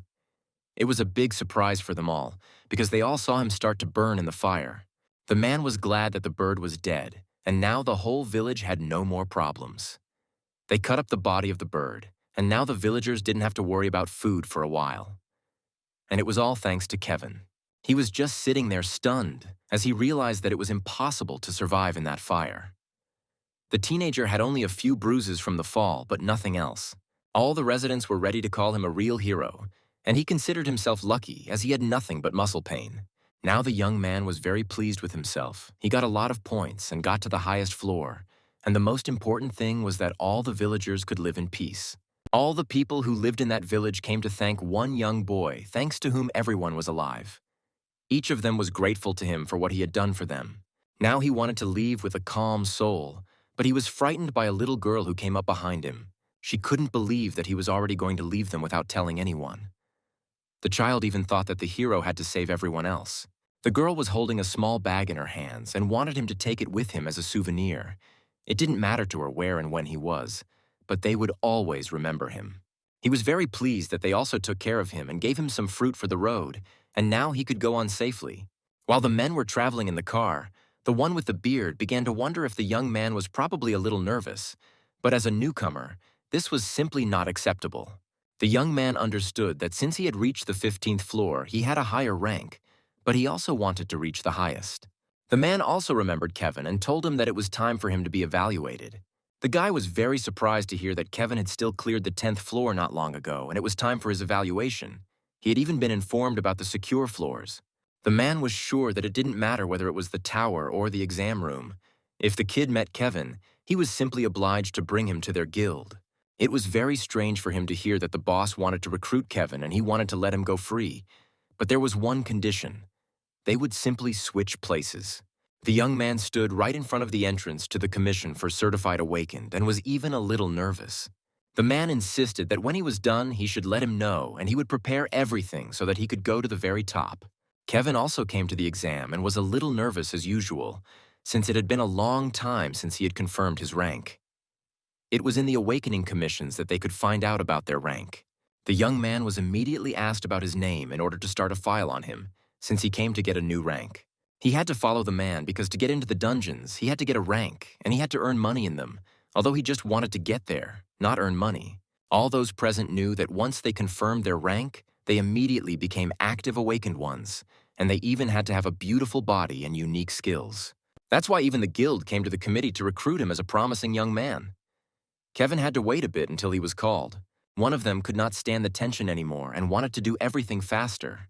It was a big surprise for them all, because they all saw him start to burn in the fire. The man was glad that the bird was dead, and now the whole village had no more problems. They cut up the body of the bird, and now the villagers didn't have to worry about food for a while. And it was all thanks to Kevin. He was just sitting there stunned as he realized that it was impossible to survive in that fire. The teenager had only a few bruises from the fall, but nothing else. All the residents were ready to call him a real hero, and he considered himself lucky as he had nothing but muscle pain. Now the young man was very pleased with himself. He got a lot of points and got to the highest floor, and the most important thing was that all the villagers could live in peace. All the people who lived in that village came to thank one young boy, thanks to whom everyone was alive. Each of them was grateful to him for what he had done for them. Now he wanted to leave with a calm soul, but he was frightened by a little girl who came up behind him. She couldn't believe that he was already going to leave them without telling anyone. The child even thought that the hero had to save everyone else. The girl was holding a small bag in her hands and wanted him to take it with him as a souvenir. It didn't matter to her where and when he was, but they would always remember him. He was very pleased that they also took care of him and gave him some fruit for the road, and now he could go on safely. While the men were traveling in the car, the one with the beard began to wonder if the young man was probably a little nervous, but as a newcomer, this was simply not acceptable. The young man understood that since he had reached the 15th floor, he had a higher rank, but he also wanted to reach the highest. The man also remembered Kevin and told him that it was time for him to be evaluated. The guy was very surprised to hear that Kevin had still cleared the 10th floor not long ago, and it was time for his evaluation. He had even been informed about the secure floors. The man was sure that it didn't matter whether it was the tower or the exam room. If the kid met Kevin, he was simply obliged to bring him to their guild. It was very strange for him to hear that the boss wanted to recruit Kevin and he wanted to let him go free. But there was one condition. They would simply switch places. The young man stood right in front of the entrance to the commission for Certified Awakened and was even a little nervous. The man insisted that when he was done, he should let him know and he would prepare everything so that he could go to the very top. Kevin also came to the exam and was a little nervous as usual, since it had been a long time since he had confirmed his rank. It was in the awakening commissions that they could find out about their rank. The young man was immediately asked about his name in order to start a file on him, since he came to get a new rank. He had to follow the man because to get into the dungeons, he had to get a rank, and he had to earn money in them, although he just wanted to get there, not earn money. All those present knew that once they confirmed their rank, they immediately became active awakened ones, and they even had to have a beautiful body and unique skills. That's why even the guild came to the committee to recruit him as a promising young man. Kevin had to wait a bit until he was called. One of them could not stand the tension anymore and wanted to do everything faster.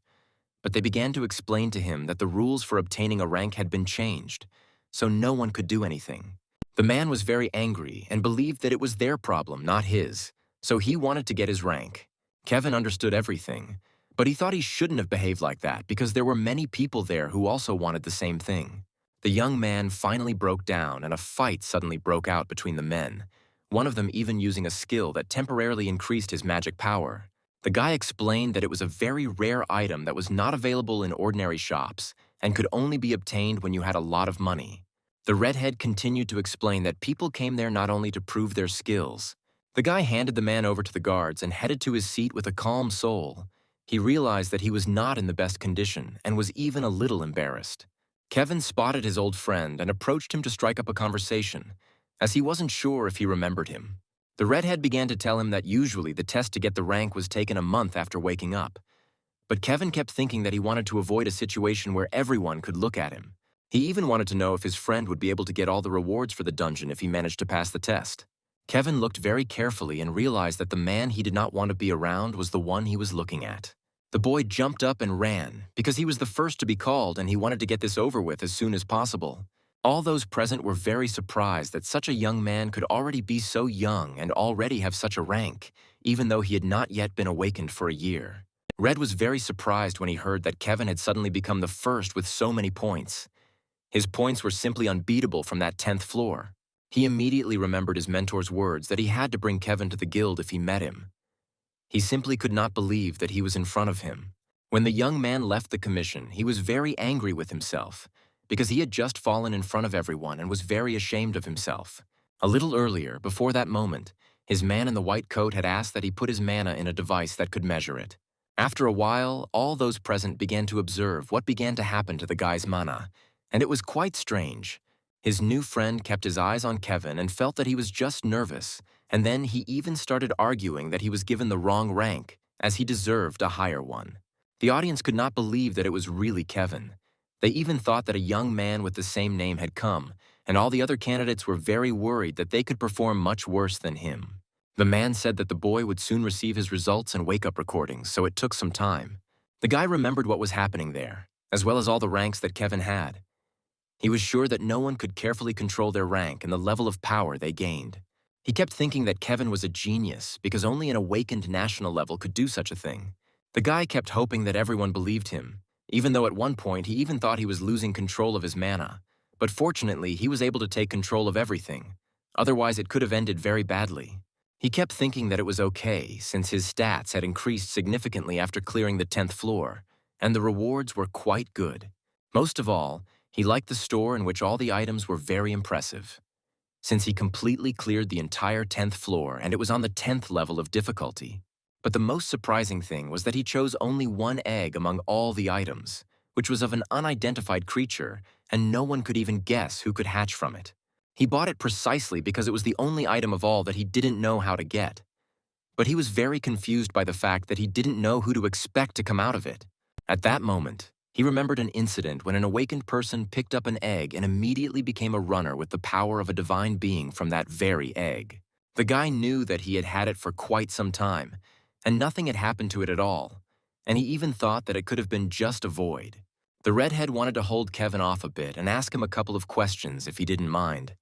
But they began to explain to him that the rules for obtaining a rank had been changed, so no one could do anything. The man was very angry and believed that it was their problem, not his, so he wanted to get his rank. Kevin understood everything, but he thought he shouldn't have behaved like that because there were many people there who also wanted the same thing. The young man finally broke down and a fight suddenly broke out between the men, one of them even using a skill that temporarily increased his magic power. The guy explained that it was a very rare item that was not available in ordinary shops and could only be obtained when you had a lot of money. The redhead continued to explain that people came there not only to prove their skills. The guy handed the man over to the guards and headed to his seat with a calm soul. He realized that he was not in the best condition and was even a little embarrassed. Kevin spotted his old friend and approached him to strike up a conversation, as he wasn't sure if he remembered him. The redhead began to tell him that usually the test to get the rank was taken a month after waking up. But Kevin kept thinking that he wanted to avoid a situation where everyone could look at him. He even wanted to know if his friend would be able to get all the rewards for the dungeon if he managed to pass the test. Kevin looked very carefully and realized that the man he did not want to be around was the one he was looking at. The boy jumped up and ran, because he was the first to be called and he wanted to get this over with as soon as possible. All those present were very surprised that such a young man could already be so young and already have such a rank, even though he had not yet been awakened for a year. Red was very surprised when he heard that Kevin had suddenly become the first with so many points. His points were simply unbeatable from that 10th floor. He immediately remembered his mentor's words that he had to bring Kevin to the guild if he met him. He simply could not believe that he was in front of him. When the young man left the commission, he was very angry with himself, because he had just fallen in front of everyone and was very ashamed of himself. A little earlier, before that moment, his man in the white coat had asked that he put his mana in a device that could measure it. After a while, all those present began to observe what began to happen to the guy's mana, and it was quite strange. His new friend kept his eyes on Kevin and felt that he was just nervous, and then he even started arguing that he was given the wrong rank, as he deserved a higher one. The audience could not believe that it was really Kevin. They even thought that a young man with the same name had come, and all the other candidates were very worried that they could perform much worse than him. The man said that the boy would soon receive his results and wake-up recordings, so it took some time. The guy remembered what was happening there, as well as all the ranks that Kevin had. He was sure that no one could carefully control their rank and the level of power they gained. He kept thinking that Kevin was a genius because only an awakened national level could do such a thing. The guy kept hoping that everyone believed him, even though at one point he even thought he was losing control of his mana. But fortunately, he was able to take control of everything. Otherwise, it could have ended very badly. He kept thinking that it was okay since his stats had increased significantly after clearing the 10th floor, and the rewards were quite good. Most of all, he liked the store in which all the items were very impressive. Since he completely cleared the entire 10th floor and it was on the 10th level of difficulty. But the most surprising thing was that he chose only one egg among all the items, which was of an unidentified creature, and no one could even guess who could hatch from it. He bought it precisely because it was the only item of all that he didn't know how to get. But he was very confused by the fact that he didn't know who to expect to come out of it. At that moment, he remembered an incident when an awakened person picked up an egg and immediately became a runner with the power of a divine being from that very egg. The guy knew that he had had it for quite some time, and nothing had happened to it at all, and he even thought that it could have been just a void. The redhead wanted to hold Kevin off a bit and ask him a couple of questions if he didn't mind.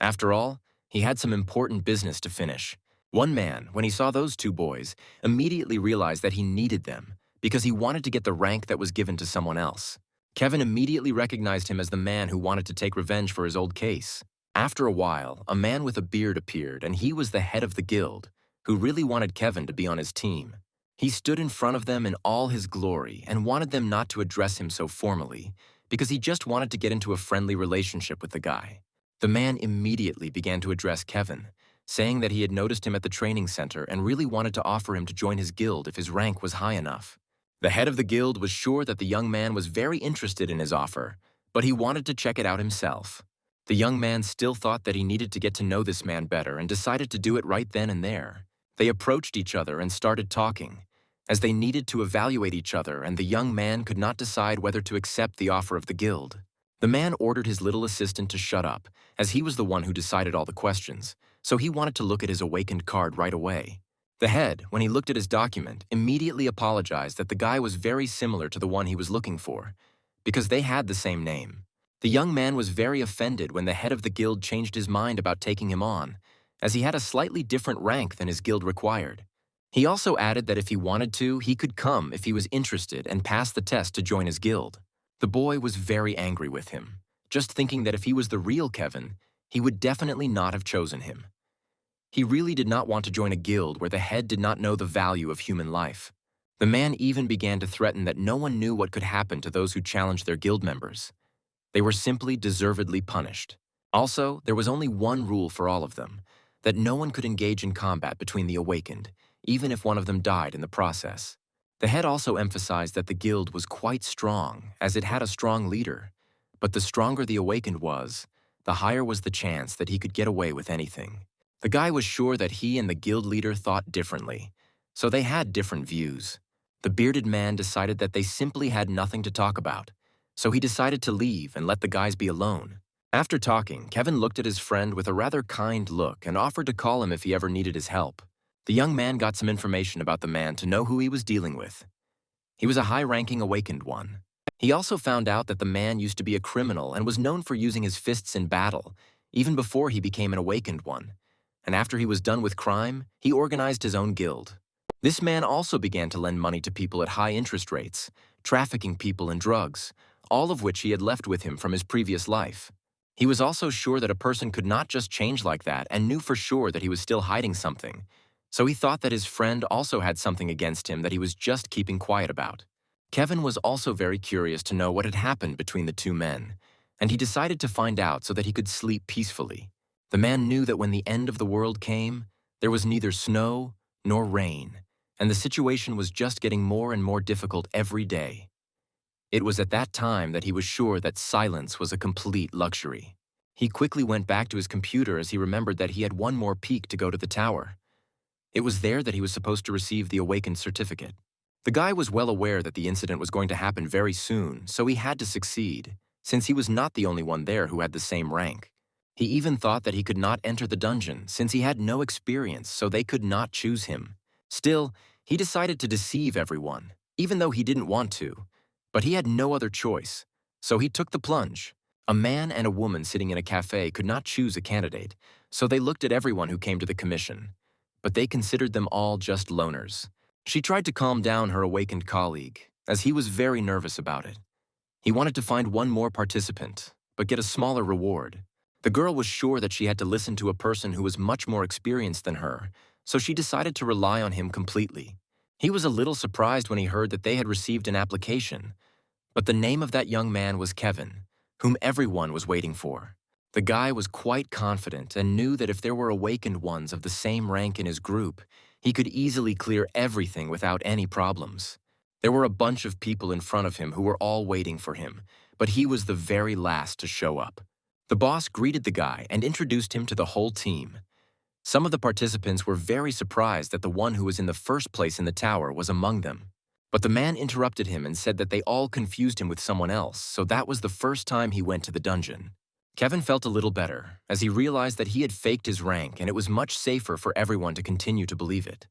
After all, he had some important business to finish. One man, when he saw those two boys, immediately realized that he needed them because he wanted to get the rank that was given to someone else. Kevin immediately recognized him as the man who wanted to take revenge for his old case. After a while, a man with a beard appeared, and he was the head of the guild, who really wanted Kevin to be on his team. He stood in front of them in all his glory and wanted them not to address him so formally, because he just wanted to get into a friendly relationship with the guy. The man immediately began to address Kevin, saying that he had noticed him at the training center and really wanted to offer him to join his guild if his rank was high enough. The head of the guild was sure that the young man was very interested in his offer, but he wanted to check it out himself. The young man still thought that he needed to get to know this man better and decided to do it right then and there. They approached each other and started talking, as they needed to evaluate each other, and the young man could not decide whether to accept the offer of the guild. The man ordered his little assistant to shut up, as he was the one who decided all the questions, so he wanted to look at his awakened card right away. The head, when he looked at his document, immediately apologized that the guy was very similar to the one he was looking for, because they had the same name. The young man was very offended when the head of the guild changed his mind about taking him on, as he had a slightly different rank than his guild required. He also added that if he wanted to, he could come if he was interested and pass the test to join his guild. The boy was very angry with him. just thinking that if he was the real Kevin, he would definitely not have chosen him. He really did not want to join a guild where the head did not know the value of human life. The man even began to threaten that no one knew what could happen to those who challenged their guild members. They were simply deservedly punished. Also, there was only one rule for all of them, that no one could engage in combat between the awakened, even if one of them died in the process. The head also emphasized that the guild was quite strong, as it had a strong leader. But the stronger the awakened was, the higher was the chance that he could get away with anything. The guy was sure that he and the guild leader thought differently, so they had different views. The bearded man decided that they simply had nothing to talk about, so he decided to leave and let the guys be alone. After talking, Kevin looked at his friend with a rather kind look and offered to call him if he ever needed his help. The young man got some information about the man to know who he was dealing with. He was a high-ranking awakened one. He also found out that the man used to be a criminal and was known for using his fists in battle, even before he became an awakened one. And after he was done with crime, he organized his own guild. This man also began to lend money to people at high interest rates, trafficking people in drugs, all of which he had left with him from his previous life. He was also sure that a person could not just change like that and knew for sure that he was still hiding something. So he thought that his friend also had something against him that he was just keeping quiet about. Kevin was also very curious to know what had happened between the two men, and he decided to find out so that he could sleep peacefully. The man knew that when the end of the world came, there was neither snow nor rain, and the situation was just getting more and more difficult every day. It was at that time that he was sure that silence was a complete luxury. He quickly went back to his computer as he remembered that he had one more peak to go to the tower. It was there that he was supposed to receive the awakened certificate. The guy was well aware that the incident was going to happen very soon, so he had to succeed, since he was not the only one there who had the same rank. He even thought that he could not enter the dungeon since he had no experience, so they could not choose him. Still, he decided to deceive everyone, even though he didn't want to. But he had no other choice, so he took the plunge. A man and a woman sitting in a cafe could not choose a candidate, so they looked at everyone who came to the commission. But they considered them all just loners. She tried to calm down her awakened colleague, as he was very nervous about it. He wanted to find one more participant, but get a smaller reward. The girl was sure that she had to listen to a person who was much more experienced than her, so she decided to rely on him completely. He was a little surprised when he heard that they had received an application, but the name of that young man was Kevin, whom everyone was waiting for. The guy was quite confident and knew that if there were awakened ones of the same rank in his group, he could easily clear everything without any problems. There were a bunch of people in front of him who were all waiting for him, but he was the very last to show up. The boss greeted the guy and introduced him to the whole team. Some of the participants were very surprised that the one who was in the first place in the tower was among them. But the man interrupted him and said that they all confused him with someone else, so that was the first time he went to the dungeon. Kevin felt a little better, as he realized that he had faked his rank and it was much safer for everyone to continue to believe it.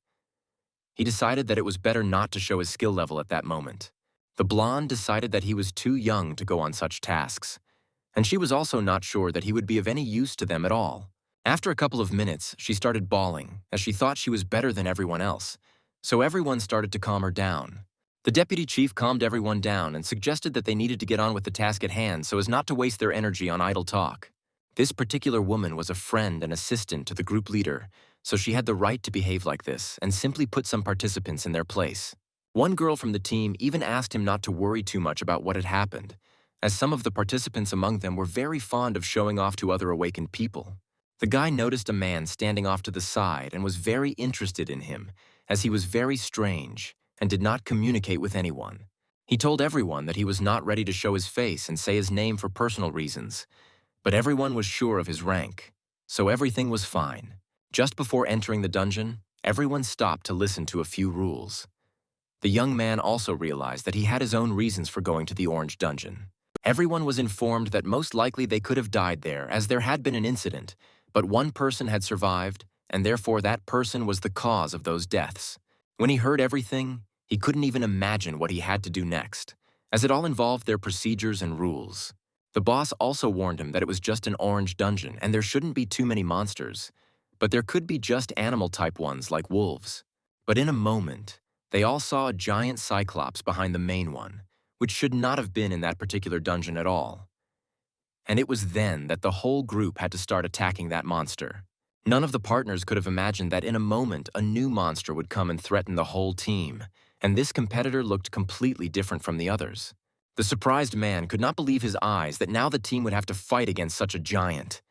He decided that it was better not to show his skill level at that moment. The blonde decided that he was too young to go on such tasks, and she was also not sure that he would be of any use to them at all. After a couple of minutes, she started bawling, as she thought she was better than everyone else, so everyone started to calm her down. The deputy chief calmed everyone down and suggested that they needed to get on with the task at hand so as not to waste their energy on idle talk. This particular woman was a friend and assistant to the group leader, so she had the right to behave like this and simply put some participants in their place. One girl from the team even asked him not to worry too much about what had happened, as some of the participants among them were very fond of showing off to other awakened people. The guy noticed a man standing off to the side and was very interested in him, as he was very strange and did not communicate with anyone. He told everyone that he was not ready to show his face and say his name for personal reasons, but everyone was sure of his rank, so everything was fine. Just before entering the dungeon, everyone stopped to listen to a few rules. The young man also realized that he had his own reasons for going to the Orange Dungeon. Everyone was informed that most likely they could have died there, as there had been an incident, but one person had survived, and therefore that person was the cause of those deaths. When he heard everything, he couldn't even imagine what he had to do next, as it all involved their procedures and rules. The boss also warned him that it was just an orange dungeon and there shouldn't be too many monsters, but there could be just animal-type ones like wolves. But in a moment, they all saw a giant cyclops behind the main one, which should not have been in that particular dungeon at all. and it was then that the whole group had to start attacking that monster. None of the partners could have imagined that in a moment a new monster would come and threaten the whole team, and this competitor looked completely different from the others. The surprised man could not believe his eyes that now the team would have to fight against such a giant.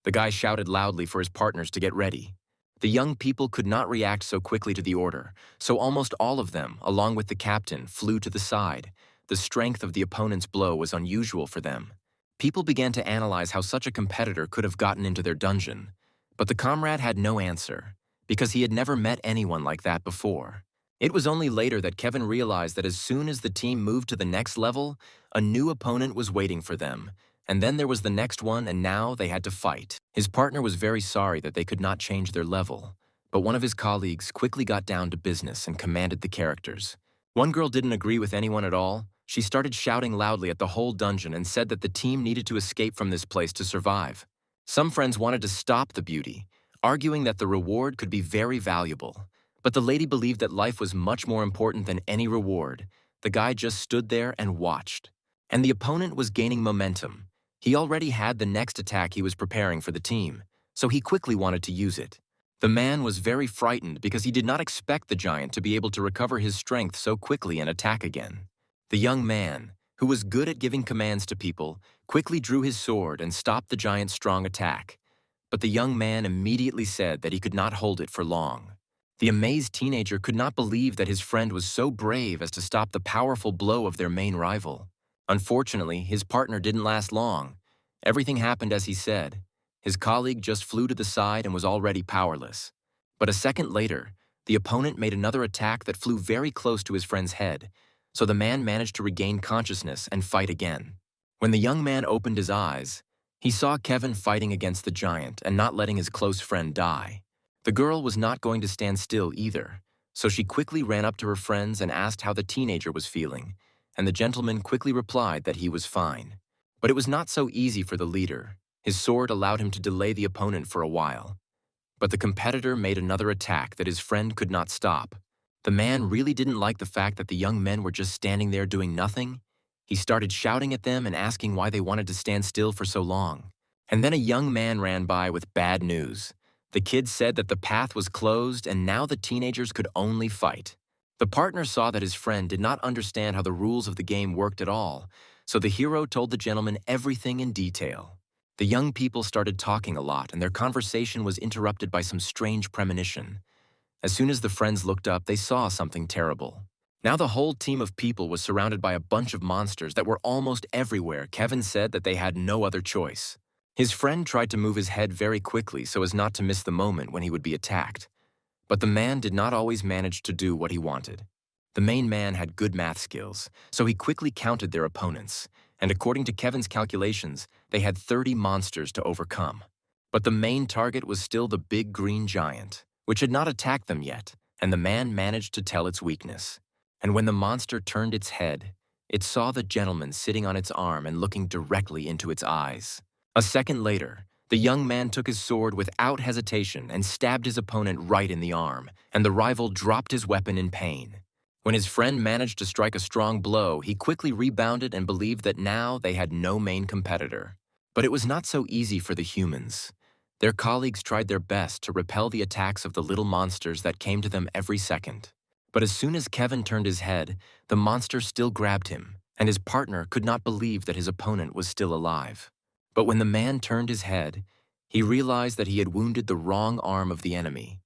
The guy shouted loudly for his partners to get ready. The young people could not react so quickly to the order, so almost all of them, along with the captain, flew to the side. The strength of the opponent's blow was unusual for them. People began to analyze how such a competitor could have gotten into their dungeon. But the comrade had no answer, because he had never met anyone like that before. It was only later that Kevin realized that as soon as the team moved to the next level, a new opponent was waiting for them, and then there was the next one, and now they had to fight. His partner was very sorry that they could not change their level, but one of his colleagues quickly got down to business and commanded the characters. One girl didn't agree with anyone at all. She started shouting loudly at the whole dungeon and said that the team needed to escape from this place to survive. Some friends wanted to stop the beauty, arguing that the reward could be very valuable. But the lady believed that life was much more important than any reward. The guy just stood there and watched. And the opponent was gaining momentum. He already had the next attack he was preparing for the team, so he quickly wanted to use it. The man was very frightened because he did not expect the giant to be able to recover his strength so quickly and attack again. The young man, who was good at giving commands to people, quickly drew his sword and stopped the giant's strong attack. But the young man immediately said that he could not hold it for long. The amazed teenager could not believe that his friend was so brave as to stop the powerful blow of their main rival. Unfortunately, his partner didn't last long. Everything happened as he said. His colleague just flew to the side and was already powerless. But a second later, the opponent made another attack that flew very close to his friend's head, so the man managed to regain consciousness and fight again. When the young man opened his eyes, he saw Kevin fighting against the giant and not letting his close friend die. The girl was not going to stand still either, so she quickly ran up to her friends and asked how the teenager was feeling, and the gentleman quickly replied that he was fine. But it was not so easy for the leader. His sword allowed him to delay the opponent for a while. But the competitor made another attack that his friend could not stop. The man really didn't like the fact that the young men were just standing there doing nothing. He started shouting at them and asking why they wanted to stand still for so long. And then a young man ran by with bad news. The kid said that the path was closed and now the teenagers could only fight. The partner saw that his friend did not understand how the rules of the game worked at all, so the hero told the gentleman everything in detail. The young people started talking a lot and their conversation was interrupted by some strange premonition. As soon as the friends looked up, they saw something terrible. Now the whole team of people was surrounded by a bunch of monsters that were almost everywhere. Kevin said that they had no other choice. His friend tried to move his head very quickly so as not to miss the moment when he would be attacked. But the man did not always manage to do what he wanted. The main man had good math skills, so he quickly counted their opponents, and according to Kevin's calculations, they had 30 monsters to overcome. But the main target was still the big green giant, which had not attacked them yet, and the man managed to tell its weakness. And when the monster turned its head, it saw the gentleman sitting on its arm and looking directly into its eyes. A second later, the young man took his sword without hesitation and stabbed his opponent right in the arm, and the rival dropped his weapon in pain. When his friend managed to strike a strong blow, he quickly rebounded and believed that now they had no main competitor. But it was not so easy for the humans. Their colleagues tried their best to repel the attacks of the little monsters that came to them every second. But as soon as Kevin turned his head, the monster still grabbed him, and his partner could not believe that his opponent was still alive. But when the man turned his head, he realized that he had wounded the wrong arm of the enemy,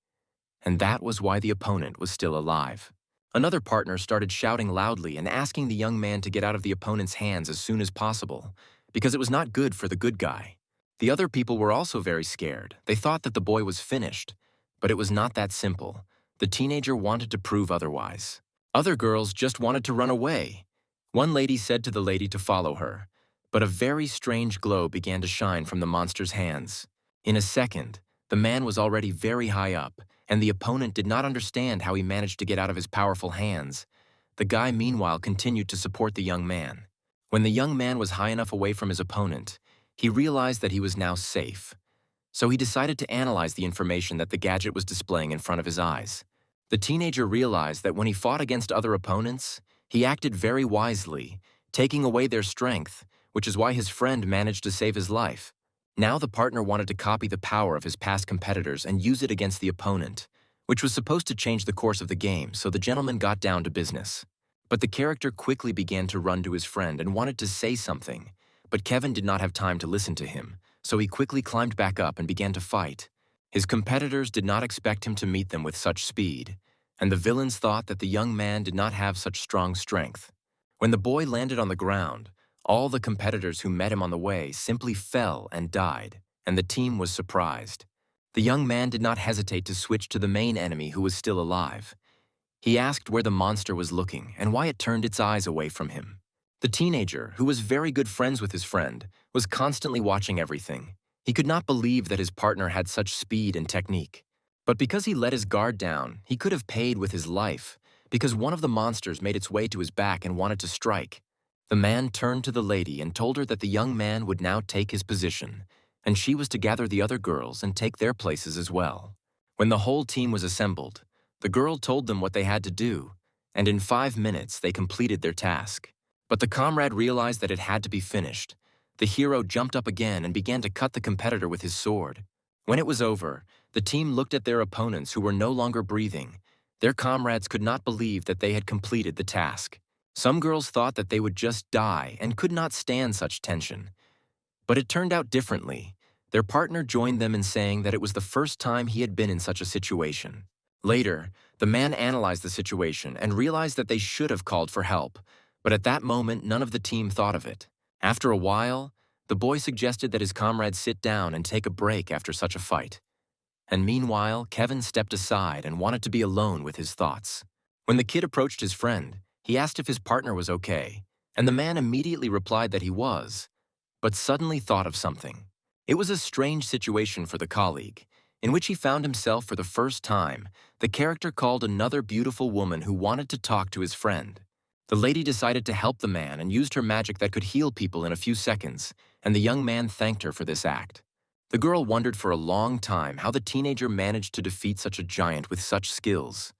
and that was why the opponent was still alive. Another partner started shouting loudly and asking the young man to get out of the opponent's hands as soon as possible, because it was not good for the good guy. The other people were also very scared. They thought that the boy was finished, but it was not that simple. The teenager wanted to prove otherwise. Other girls just wanted to run away. One lady said to the lady to follow her, but a very strange glow began to shine from the monster's hands. In a second, the man was already very high up, and the opponent did not understand how he managed to get out of his powerful hands. The guy, meanwhile, continued to support the young man. When the young man was high enough away from his opponent, he realized that he was now safe. So he decided to analyze the information that the gadget was displaying in front of his eyes. The teenager realized that when he fought against other opponents, he acted very wisely, taking away their strength, which is why his friend managed to save his life. Now the partner wanted to copy the power of his past competitors and use it against the opponent, which was supposed to change the course of the game, so the gentleman got down to business. But the character quickly began to run to his friend and wanted to say something, but Kevin did not have time to listen to him, so he quickly climbed back up and began to fight. His competitors did not expect him to meet them with such speed, and the villains thought that the young man did not have such strong strength. When the boy landed on the ground, all the competitors who met him on the way simply fell and died, and the team was surprised. The young man did not hesitate to switch to the main enemy who was still alive. He asked where the monster was looking and why it turned its eyes away from him. The teenager, who was very good friends with his friend, was constantly watching everything. He could not believe that his partner had such speed and technique. But because he let his guard down, he could have paid with his life, because one of the monsters made its way to his back and wanted to strike. The man turned to the lady and told her that the young man would now take his position, and she was to gather the other girls and take their places as well. When the whole team was assembled, the girl told them what they had to do, and in 5 minutes they completed their task. But the comrade realized that it had to be finished. The hero jumped up again and began to cut the competitor with his sword. When it was over, the team looked at their opponents who were no longer breathing. Their comrades could not believe that they had completed the task. Some girls thought that they would just die and could not stand such tension. But it turned out differently. Their partner joined them in saying that it was the first time he had been in such a situation. Later, the man analyzed the situation and realized that they should have called for help, but at that moment none of the team thought of it. After a while, the boy suggested that his comrades sit down and take a break after such a fight. And meanwhile, Kevin stepped aside and wanted to be alone with his thoughts. When the kid approached his friend, he asked if his partner was okay, and the man immediately replied that he was, but suddenly thought of something. It was a strange situation for the colleague, in which he found himself for the first time. The character called another beautiful woman who wanted to talk to his friend. The lady decided to help the man and used her magic that could heal people in a few seconds, and the young man thanked her for this act. The girl wondered for a long time how the teenager managed to defeat such a giant with such skills,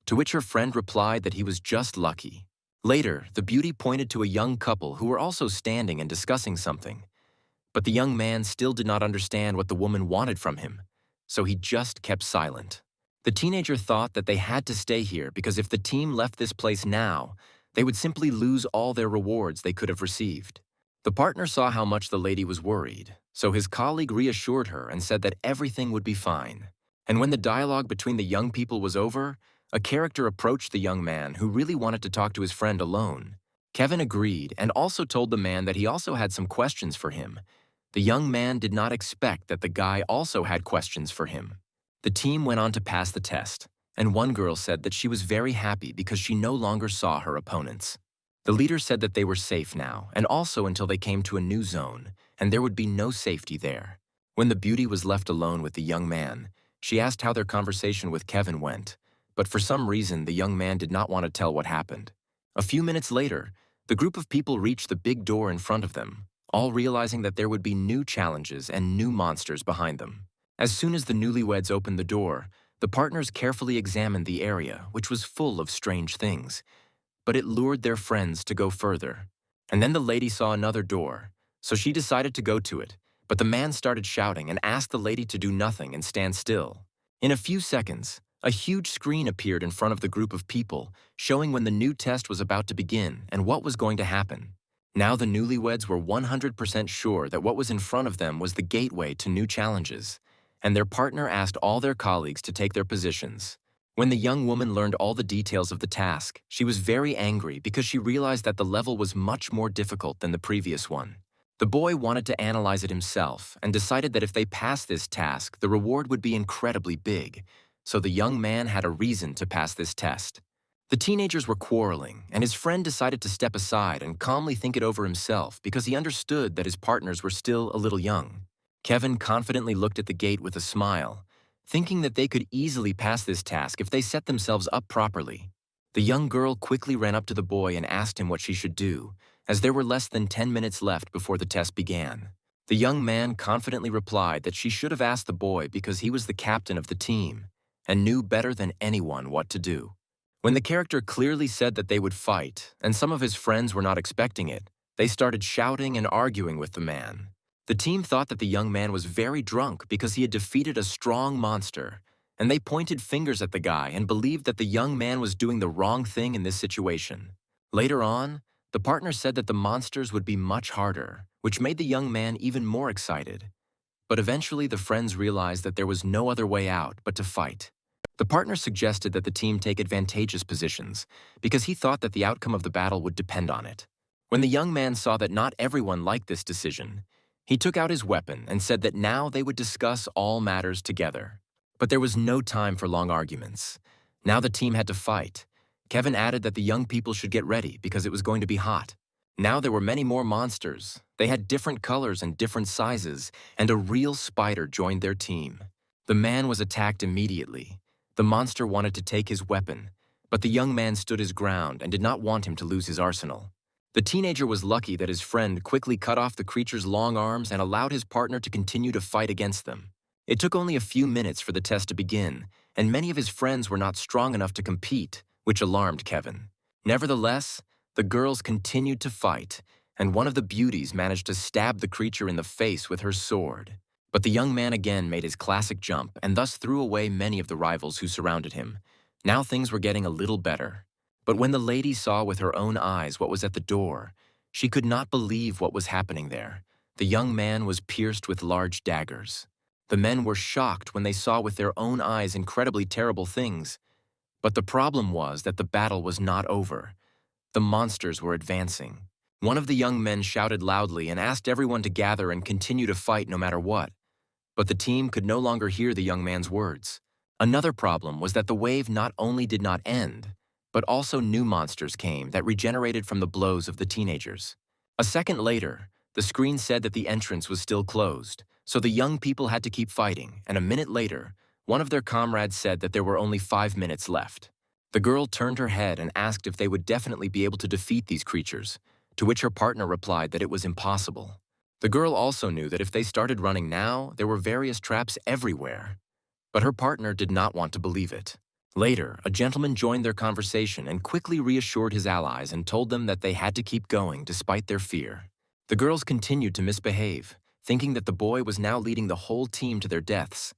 to which her friend replied that he was just lucky. Later, the beauty pointed to a young couple who were also standing and discussing something, but the young man still did not understand what the woman wanted from him, so he just kept silent. The teenager thought that they had to stay here because if the team left this place now, they would simply lose all their rewards they could have received. The partner saw how much the lady was worried, so his colleague reassured her and said that everything would be fine. And when the dialogue between the young people was over, a character approached the young man who really wanted to talk to his friend alone. Kevin agreed and also told the man that he also had some questions for him. The young man did not expect that the guy also had questions for him. The team went on to pass the test, and one girl said that she was very happy because she no longer saw her opponents. The leader said that they were safe now, and also until they came to a new zone, and there would be no safety there. When the beauty was left alone with the young man, she asked how their conversation with Kevin went, but for some reason the young man did not want to tell what happened. A few minutes later, the group of people reached the big door in front of them, all realizing that there would be new challenges and new monsters behind them. As soon as the newlyweds opened the door, the partners carefully examined the area, which was full of strange things, but it lured their friends to go further. And then the lady saw another door, so she decided to go to it, but the man started shouting and asked the lady to do nothing and stand still. In a few seconds, a huge screen appeared in front of the group of people, showing when the new test was about to begin and what was going to happen. Now the newlyweds were 100% sure that what was in front of them was the gateway to new challenges, and their partner asked all their colleagues to take their positions. When the young woman learned all the details of the task, she was very angry because she realized that the level was much more difficult than the previous one. The boy wanted to analyze it himself and decided that if they passed this task, the reward would be incredibly big, so the young man had a reason to pass this test. The teenagers were quarreling, and his friend decided to step aside and calmly think it over himself because he understood that his partners were still a little young. Kevin confidently looked at the gate with a smile, thinking that they could easily pass this task if they set themselves up properly. The young girl quickly ran up to the boy and asked him what she should do, as there were less than 10 minutes left before the test began. The young man confidently replied that she should have asked the boy because he was the captain of the team and knew better than anyone what to do. When the character clearly said that they would fight, and some of his friends were not expecting it, They started shouting and arguing with the man. The team thought that the young man was very drunk because he had defeated a strong monster, and they pointed fingers at the guy and believed that the young man was doing the wrong thing in this situation. Later on, the partner said that the monsters would be much harder, which made the young man even more excited. But eventually the friends realized that there was no other way out but to fight. The partner suggested that the team take advantageous positions because he thought that the outcome of the battle would depend on it. When the young man saw that not everyone liked this decision, he took out his weapon and said that now they would discuss all matters together. But there was no time for long arguments. Now the team had to fight. Kevin added that the young people should get ready because it was going to be hot. Now there were many more monsters. They had different colors and different sizes, and a real spider joined their team. The man was attacked immediately. The monster wanted to take his weapon, but the young man stood his ground and did not want him to lose his arsenal. The teenager was lucky that his friend quickly cut off the creature's long arms and allowed his partner to continue to fight against them. It took only a few minutes for the test to begin, and many of his friends were not strong enough to compete, which alarmed Kevin. Nevertheless, the girls continued to fight, and one of the beauties managed to stab the creature in the face with her sword. But the young man again made his classic jump and thus threw away many of the rivals who surrounded him. Now things were getting a little better. But when the lady saw with her own eyes what was at the door, she could not believe what was happening there. The young man was pierced with large daggers. The men were shocked when they saw with their own eyes incredibly terrible things. But the problem was that the battle was not over. The monsters were advancing. One of the young men shouted loudly and asked everyone to gather and continue to fight no matter what. But the team could no longer hear the young man's words. Another problem was that the wave not only did not end, but also new monsters came that regenerated from the blows of the teenagers. A second later, the screen said that the entrance was still closed, so the young people had to keep fighting, and a minute later, one of their comrades said that there were only 5 minutes left. The girl turned her head and asked if they would definitely be able to defeat these creatures, to which her partner replied that it was impossible. The girl also knew that if they started running now, there were various traps everywhere. But her partner did not want to believe it. Later, a gentleman joined their conversation and quickly reassured his allies and told them that they had to keep going despite their fear. The girls continued to misbehave, thinking that the boy was now leading the whole team to their deaths.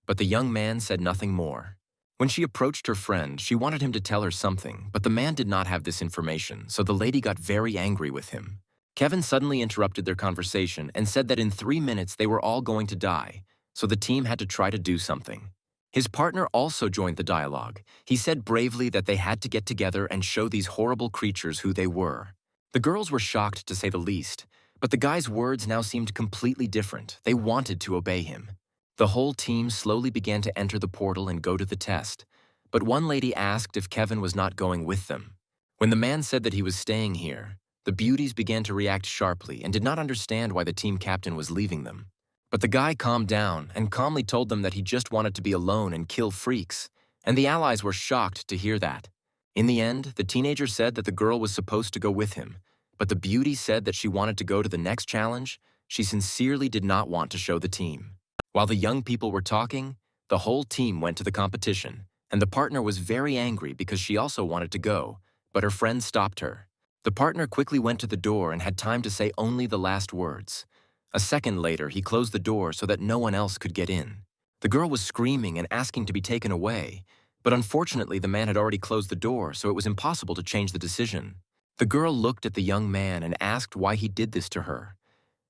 But the young man said nothing more. When she approached her friend, she wanted him to tell her something, but the man did not have this information, so the lady got very angry with him. Kevin suddenly interrupted their conversation and said that in 3 minutes they were all going to die, so the team had to try to do something. His partner also joined the dialogue. He said bravely that they had to get together and show these horrible creatures who they were. The girls were shocked, to say the least, but the guy's words now seemed completely different. They wanted to obey him. The whole team slowly began to enter the portal and go to the test, but one lady asked if Kevin was not going with them. When the man said that he was staying here, the beauties began to react sharply and did not understand why the team captain was leaving them. But the guy calmed down and calmly told them that he just wanted to be alone and kill freaks, and the allies were shocked to hear that. In the end, the teenager said that the girl was supposed to go with him, but the beauty said that she wanted to go to the next challenge. She sincerely did not want to show the team. While the young people were talking, the whole team went to the competition, and the partner was very angry because she also wanted to go, but her friend stopped her. The partner quickly went to the door and had time to say only the last words. A second later, he closed the door so that no one else could get in. The girl was screaming and asking to be taken away, but unfortunately the man had already closed the door, so it was impossible to change the decision. The girl looked at the young man and asked why he did this to her,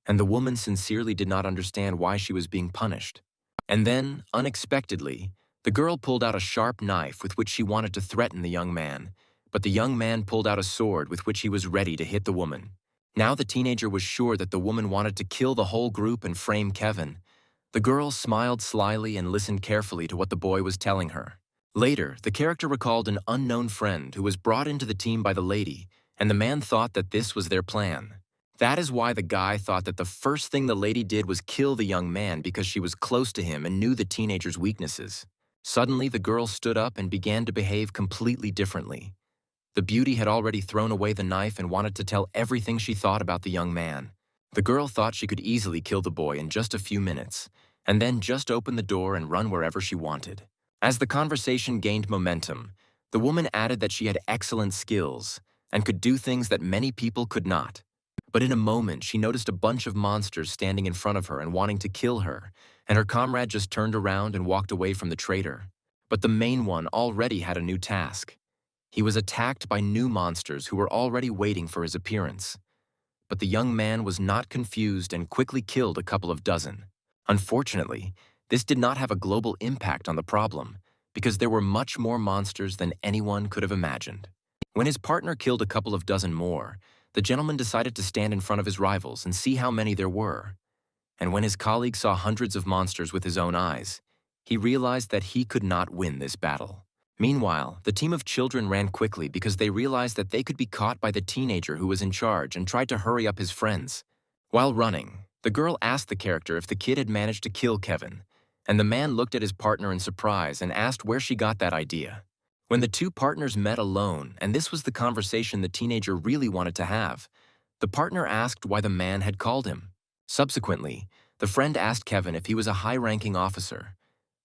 and the woman sincerely did not understand why she was being punished. And then, unexpectedly, the girl pulled out a sharp knife with which she wanted to threaten the young man, but the young man pulled out a sword with which he was ready to hit the woman. Now the teenager was sure that the woman wanted to kill the whole group and frame Kevin. The girl smiled slyly and listened carefully to what the boy was telling her. Later, the character recalled an unknown friend who was brought into the team by the lady, and the man thought that this was their plan. That is why the guy thought that the first thing the lady did was kill the young man because she was close to him and knew the teenager's weaknesses. Suddenly, the girl stood up and began to behave completely differently. The beauty had already thrown away the knife and wanted to tell everything she thought about the young man. The girl thought she could easily kill the boy in just a few minutes, and then just open the door and run wherever she wanted. As the conversation gained momentum, the woman added that she had excellent skills and could do things that many people could not. But in a moment, she noticed a bunch of monsters standing in front of her and wanting to kill her, and her comrade just turned around and walked away from the traitor. But the main one already had a new task. He was attacked by new monsters who were already waiting for his appearance. But the young man was not confused and quickly killed a couple of dozen. Unfortunately, this did not have a global impact on the problem, because there were much more monsters than anyone could have imagined. When his partner killed a couple of dozen more, the gentleman decided to stand in front of his rivals and see how many there were. And when his colleague saw hundreds of monsters with his own eyes, he realized that he could not win this battle. Meanwhile, the team of children ran quickly because they realized that they could be caught by the teenager who was in charge and tried to hurry up his friends. While running, the girl asked the character if the kid had managed to kill Kevin, and the man looked at his partner in surprise and asked where she got that idea. When the two partners met alone, and this was the conversation the teenager really wanted to have, the partner asked why the man had called him. Subsequently, the friend asked Kevin if he was a high-ranking officer.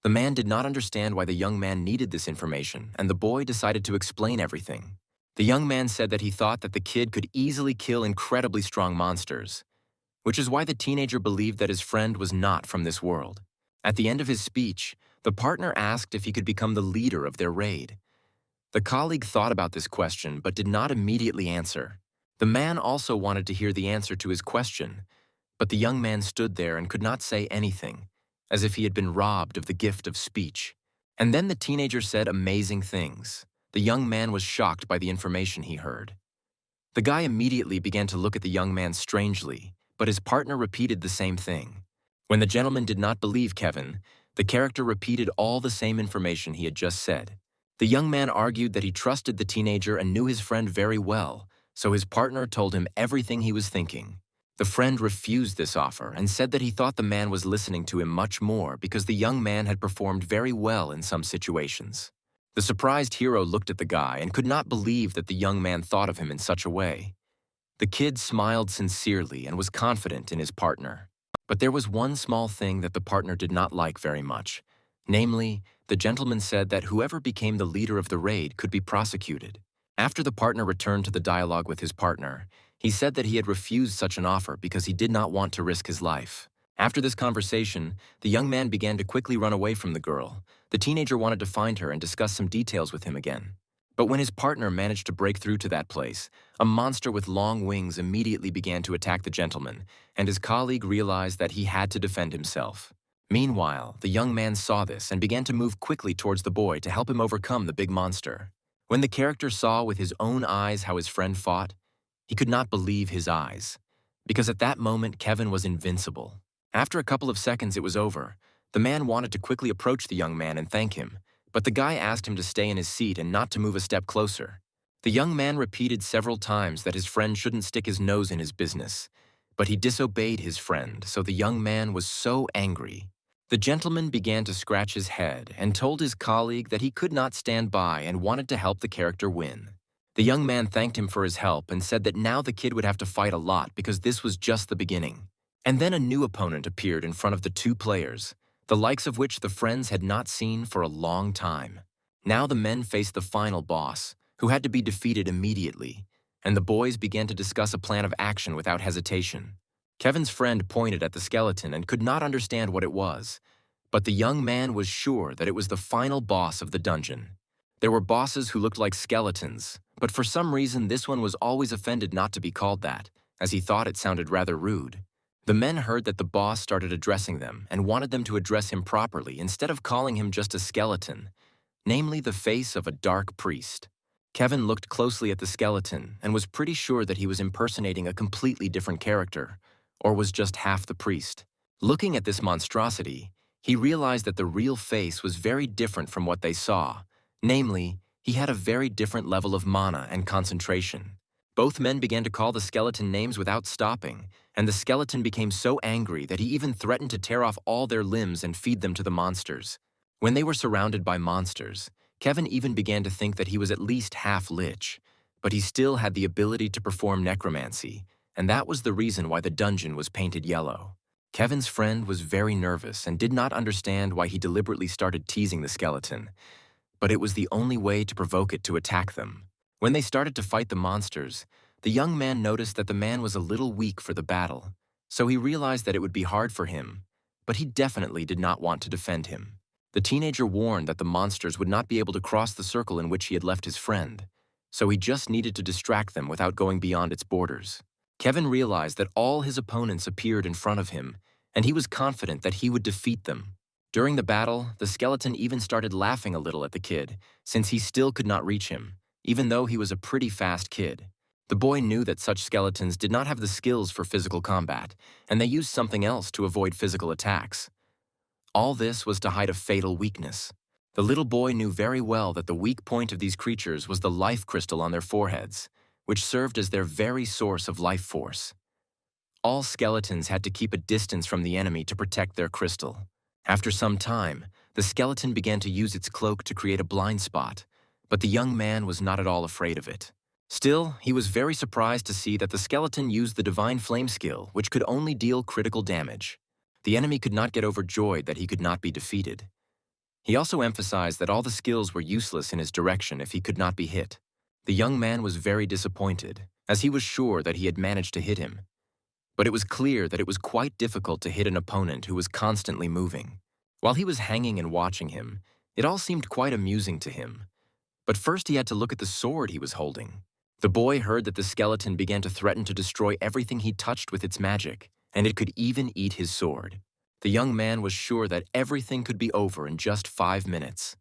The man did not understand why the young man needed this information, and the boy decided to explain everything. The young man said that he thought that the kid could easily kill incredibly strong monsters, which is why the teenager believed that his friend was not from this world. At the end of his speech, the partner asked if he could become the leader of their raid. The colleague thought about this question but did not immediately answer. The man also wanted to hear the answer to his question, but the young man stood there and could not say anything, as if he had been robbed of the gift of speech. And then the teenager said amazing things. The young man was shocked by the information he heard. The guy immediately began to look at the young man strangely, but his partner repeated the same thing. When the gentleman did not believe Kevin, the character repeated all the same information he had just said. The young man argued that he trusted the teenager and knew his friend very well, so his partner told him everything he was thinking. The friend refused this offer and said that he thought the man was listening to him much more because the young man had performed very well in some situations. The surprised hero looked at the guy and could not believe that the young man thought of him in such a way. The kid smiled sincerely and was confident in his partner. But there was one small thing that the partner did not like very much. Namely, the gentleman said that whoever became the leader of the raid could be prosecuted. After the partner returned to the dialogue with his partner, he said that he had refused such an offer because he did not want to risk his life. After this conversation, the young man began to quickly run away from the girl. The teenager wanted to find her and discuss some details with him again. But when his partner managed to break through to that place, a monster with long wings immediately began to attack the gentleman, and his colleague realized that he had to defend himself. Meanwhile, the young man saw this and began to move quickly towards the boy to help him overcome the big monster. When the character saw with his own eyes how his friend fought, he could not believe his eyes, because at that moment Kevin was invincible. After a couple of seconds it was over. The man wanted to quickly approach the young man and thank him, but the guy asked him to stay in his seat and not to move a step closer. The young man repeated several times that his friend shouldn't stick his nose in his business, but he disobeyed his friend, so the young man was so angry. The gentleman began to scratch his head and told his colleague that he could not stand by and wanted to help the character win. The young man thanked him for his help and said that now the kid would have to fight a lot because this was just the beginning. And then a new opponent appeared in front of the two players, the likes of which the friends had not seen for a long time. Now the men faced the final boss, who had to be defeated immediately, and the boys began to discuss a plan of action without hesitation. Kevin's friend pointed at the skeleton and could not understand what it was, but the young man was sure that it was the final boss of the dungeon. There were bosses who looked like skeletons, but for some reason this one was always offended not to be called that, as he thought it sounded rather rude. The men heard that the boss started addressing them and wanted them to address him properly instead of calling him just a skeleton, namely the face of a dark priest. Kevin looked closely at the skeleton and was pretty sure that he was impersonating a completely different character, or was just half the priest. Looking at this monstrosity, he realized that the real face was very different from what they saw. Namely, he had a very different level of mana and concentration. Both men began to call the skeleton names without stopping, and the skeleton became so angry that he even threatened to tear off all their limbs and feed them to the monsters. When they were surrounded by monsters, Kevin even began to think that he was at least half lich, but he still had the ability to perform necromancy, and that was the reason why the dungeon was painted yellow. Kevin's friend was very nervous and did not understand why he deliberately started teasing the skeleton, but it was the only way to provoke it to attack them. When they started to fight the monsters, The young man noticed that the man was a little weak for the battle, so he realized that it would be hard for him, but he definitely did not want to defend him. The teenager warned that the monsters would not be able to cross the circle in which he had left his friend, so he just needed to distract them without going beyond its borders. Kevin realized that all his opponents appeared in front of him, and he was confident that he would defeat them. During the battle, the skeleton even started laughing a little at the kid, since he still could not reach him, even though he was a pretty fast kid. The boy knew that such skeletons did not have the skills for physical combat, and they used something else to avoid physical attacks. All this was to hide a fatal weakness. The little boy knew very well that the weak point of these creatures was the life crystal on their foreheads, which served as their very source of life force. All skeletons had to keep a distance from the enemy to protect their crystal. After some time, the skeleton began to use its cloak to create a blind spot, but the young man was not at all afraid of it. Still, he was very surprised to see that the skeleton used the Divine Flame skill, which could only deal critical damage. The enemy could not get overjoyed that he could not be defeated. He also emphasized that all the skills were useless in his direction if he could not be hit. The young man was very disappointed, as he was sure that he had managed to hit him. But it was clear that it was quite difficult to hit an opponent who was constantly moving. While he was hanging and watching him, it all seemed quite amusing to him. But first he had to look at the sword he was holding. The boy heard that the skeleton began to threaten to destroy everything he touched with its magic, and it could even eat his sword. The young man was sure that everything could be over in just 5 minutes.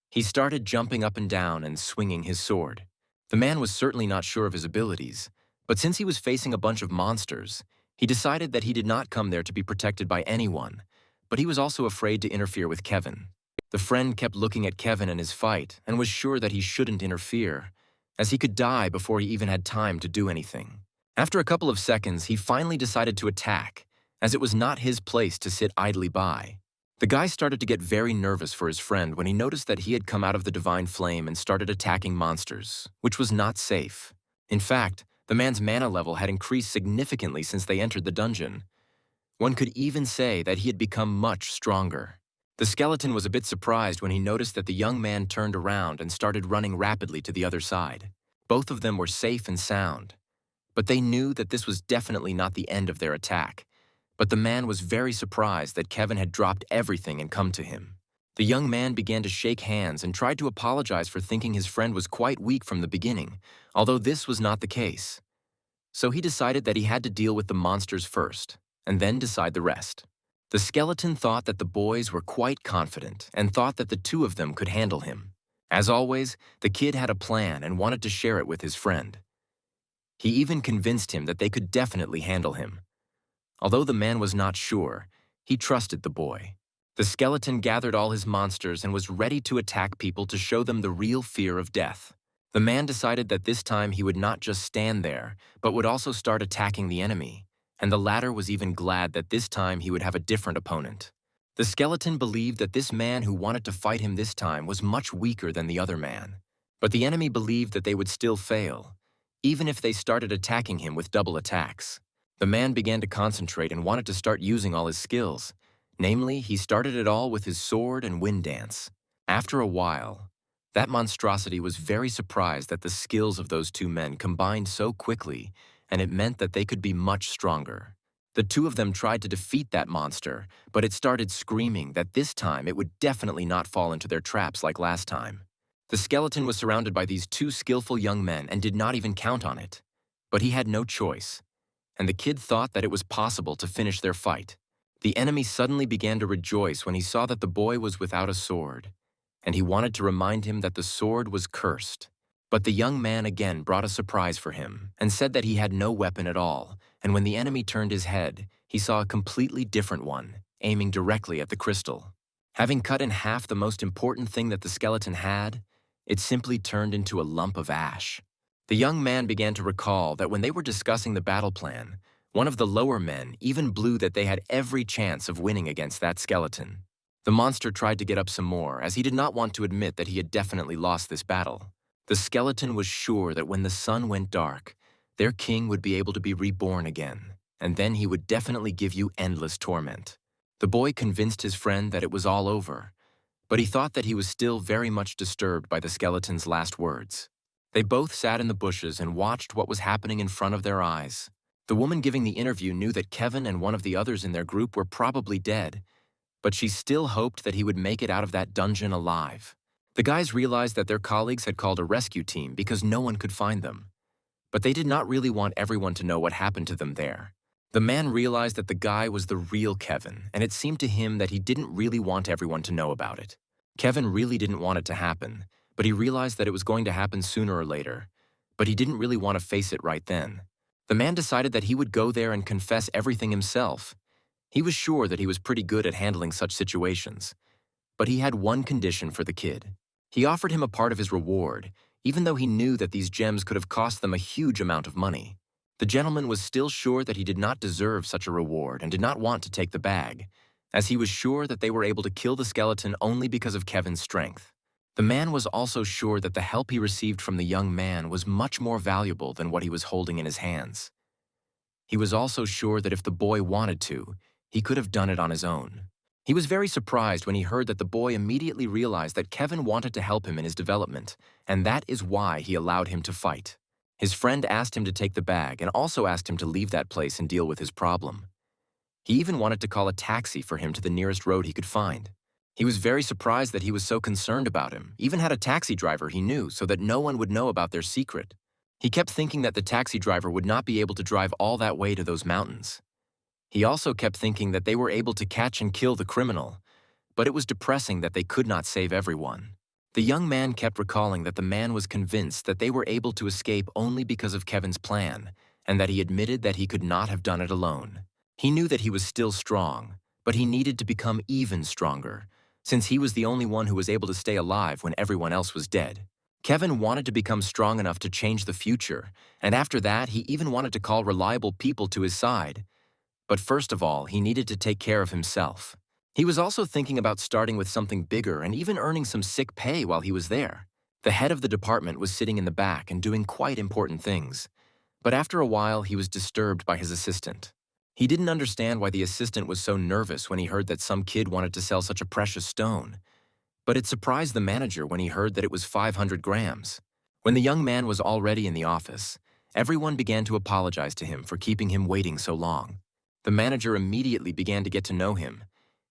He started jumping up and down and swinging his sword. The man was certainly not sure of his abilities, but since he was facing a bunch of monsters, he decided that he did not come there to be protected by anyone, but he was also afraid to interfere with Kevin. The friend kept looking at Kevin and his fight and was sure that he shouldn't interfere, as he could die before he even had time to do anything. After a couple of seconds, he finally decided to attack, as it was not his place to sit idly by. The guy started to get very nervous for his friend when he noticed that he had come out of the Divine Flame and started attacking monsters, which was not safe. In fact, the man's mana level had increased significantly since they entered the dungeon. One could even say that he had become much stronger. The skeleton was a bit surprised when he noticed that the young man turned around and started running rapidly to the other side. Both of them were safe and sound, but they knew that this was definitely not the end of their attack. But the man was very surprised that Kevin had dropped everything and come to him. The young man began to shake hands and tried to apologize for thinking his friend was quite weak from the beginning, although this was not the case. So he decided that he had to deal with the monsters first, and then decide the rest. The skeleton thought that the boys were quite confident and thought that the two of them could handle him. As always, the kid had a plan and wanted to share it with his friend. He even convinced him that they could definitely handle him. Although the man was not sure, he trusted the boy. The skeleton gathered all his monsters and was ready to attack people to show them the real fear of death. The man decided that this time he would not just stand there, but would also start attacking the enemy, and the latter was even glad that this time he would have a different opponent. The skeleton believed that this man who wanted to fight him this time was much weaker than the other man, but the enemy believed that they would still fail, even if they started attacking him with double attacks. The man began to concentrate and wanted to start using all his skills. Namely, he started it all with his sword and wind dance. After a while, that monstrosity was very surprised that the skills of those two men combined so quickly, and it meant that they could be much stronger. The two of them tried to defeat that monster, but it started screaming that this time it would definitely not fall into their traps like last time. The skeleton was surrounded by these two skillful young men and did not even count on it. But he had no choice, and the kid thought that it was possible to finish their fight. The enemy suddenly began to rejoice when he saw that the boy was without a sword, and he wanted to remind him that the sword was cursed. But the young man again brought a surprise for him and said that he had no weapon at all, and when the enemy turned his head, he saw a completely different one, aiming directly at the crystal. Having cut in half the most important thing that the skeleton had, it simply turned into a lump of ash. The young man began to recall that when they were discussing the battle plan, one of the lower men even blew that they had every chance of winning against that skeleton. The monster tried to get up some more, as he did not want to admit that he had definitely lost this battle. The skeleton was sure that when the sun went dark, their king would be able to be reborn again, and then he would definitely give you endless torment. The boy convinced his friend that it was all over, but he thought that he was still very much disturbed by the skeleton's last words. They both sat in the bushes and watched what was happening in front of their eyes. The woman giving the interview knew that Kevin and one of the others in their group were probably dead, but she still hoped that he would make it out of that dungeon alive. The guys realized that their colleagues had called a rescue team because no one could find them. But they did not really want everyone to know what happened to them there. The man realized that the guy was the real Kevin, and it seemed to him that he didn't really want everyone to know about it. Kevin really didn't want it to happen, but he realized that it was going to happen sooner or later, but he didn't really want to face it right then. The man decided that he would go there and confess everything himself. He was sure that he was pretty good at handling such situations, but he had one condition for the kid. He offered him a part of his reward, even though he knew that these gems could have cost them a huge amount of money. The gentleman was still sure that he did not deserve such a reward and did not want to take the bag, as he was sure that they were able to kill the skeleton only because of Kevin's strength. The man was also sure that the help he received from the young man was much more valuable than what he was holding in his hands. He was also sure that if the boy wanted to, he could have done it on his own. He was very surprised when he heard that the boy immediately realized that Kevin wanted to help him in his development, and that is why he allowed him to fight. His friend asked him to take the bag and also asked him to leave that place and deal with his problem. He even wanted to call a taxi for him to the nearest road he could find. He was very surprised that he was so concerned about him, even had a taxi driver he knew so that no one would know about their secret. He kept thinking that the taxi driver would not be able to drive all that way to those mountains. He also kept thinking that they were able to catch and kill the criminal, but it was depressing that they could not save everyone. The young man kept recalling that the man was convinced that they were able to escape only because of Kevin's plan, and that he admitted that he could not have done it alone. He knew that he was still strong, but he needed to become even stronger, since he was the only one who was able to stay alive when everyone else was dead. Kevin wanted to become strong enough to change the future, and after that he even wanted to call reliable people to his side. But first of all, he needed to take care of himself. He was also thinking about starting with something bigger and even earning some sick pay while he was there. The head of the department was sitting in the back and doing quite important things. But after a while, he was disturbed by his assistant. He didn't understand why the assistant was so nervous when he heard that some kid wanted to sell such a precious stone. But it surprised the manager when he heard that it was 500 grams. When the young man was already in the office, everyone began to apologize to him for keeping him waiting so long. The manager immediately began to get to know him.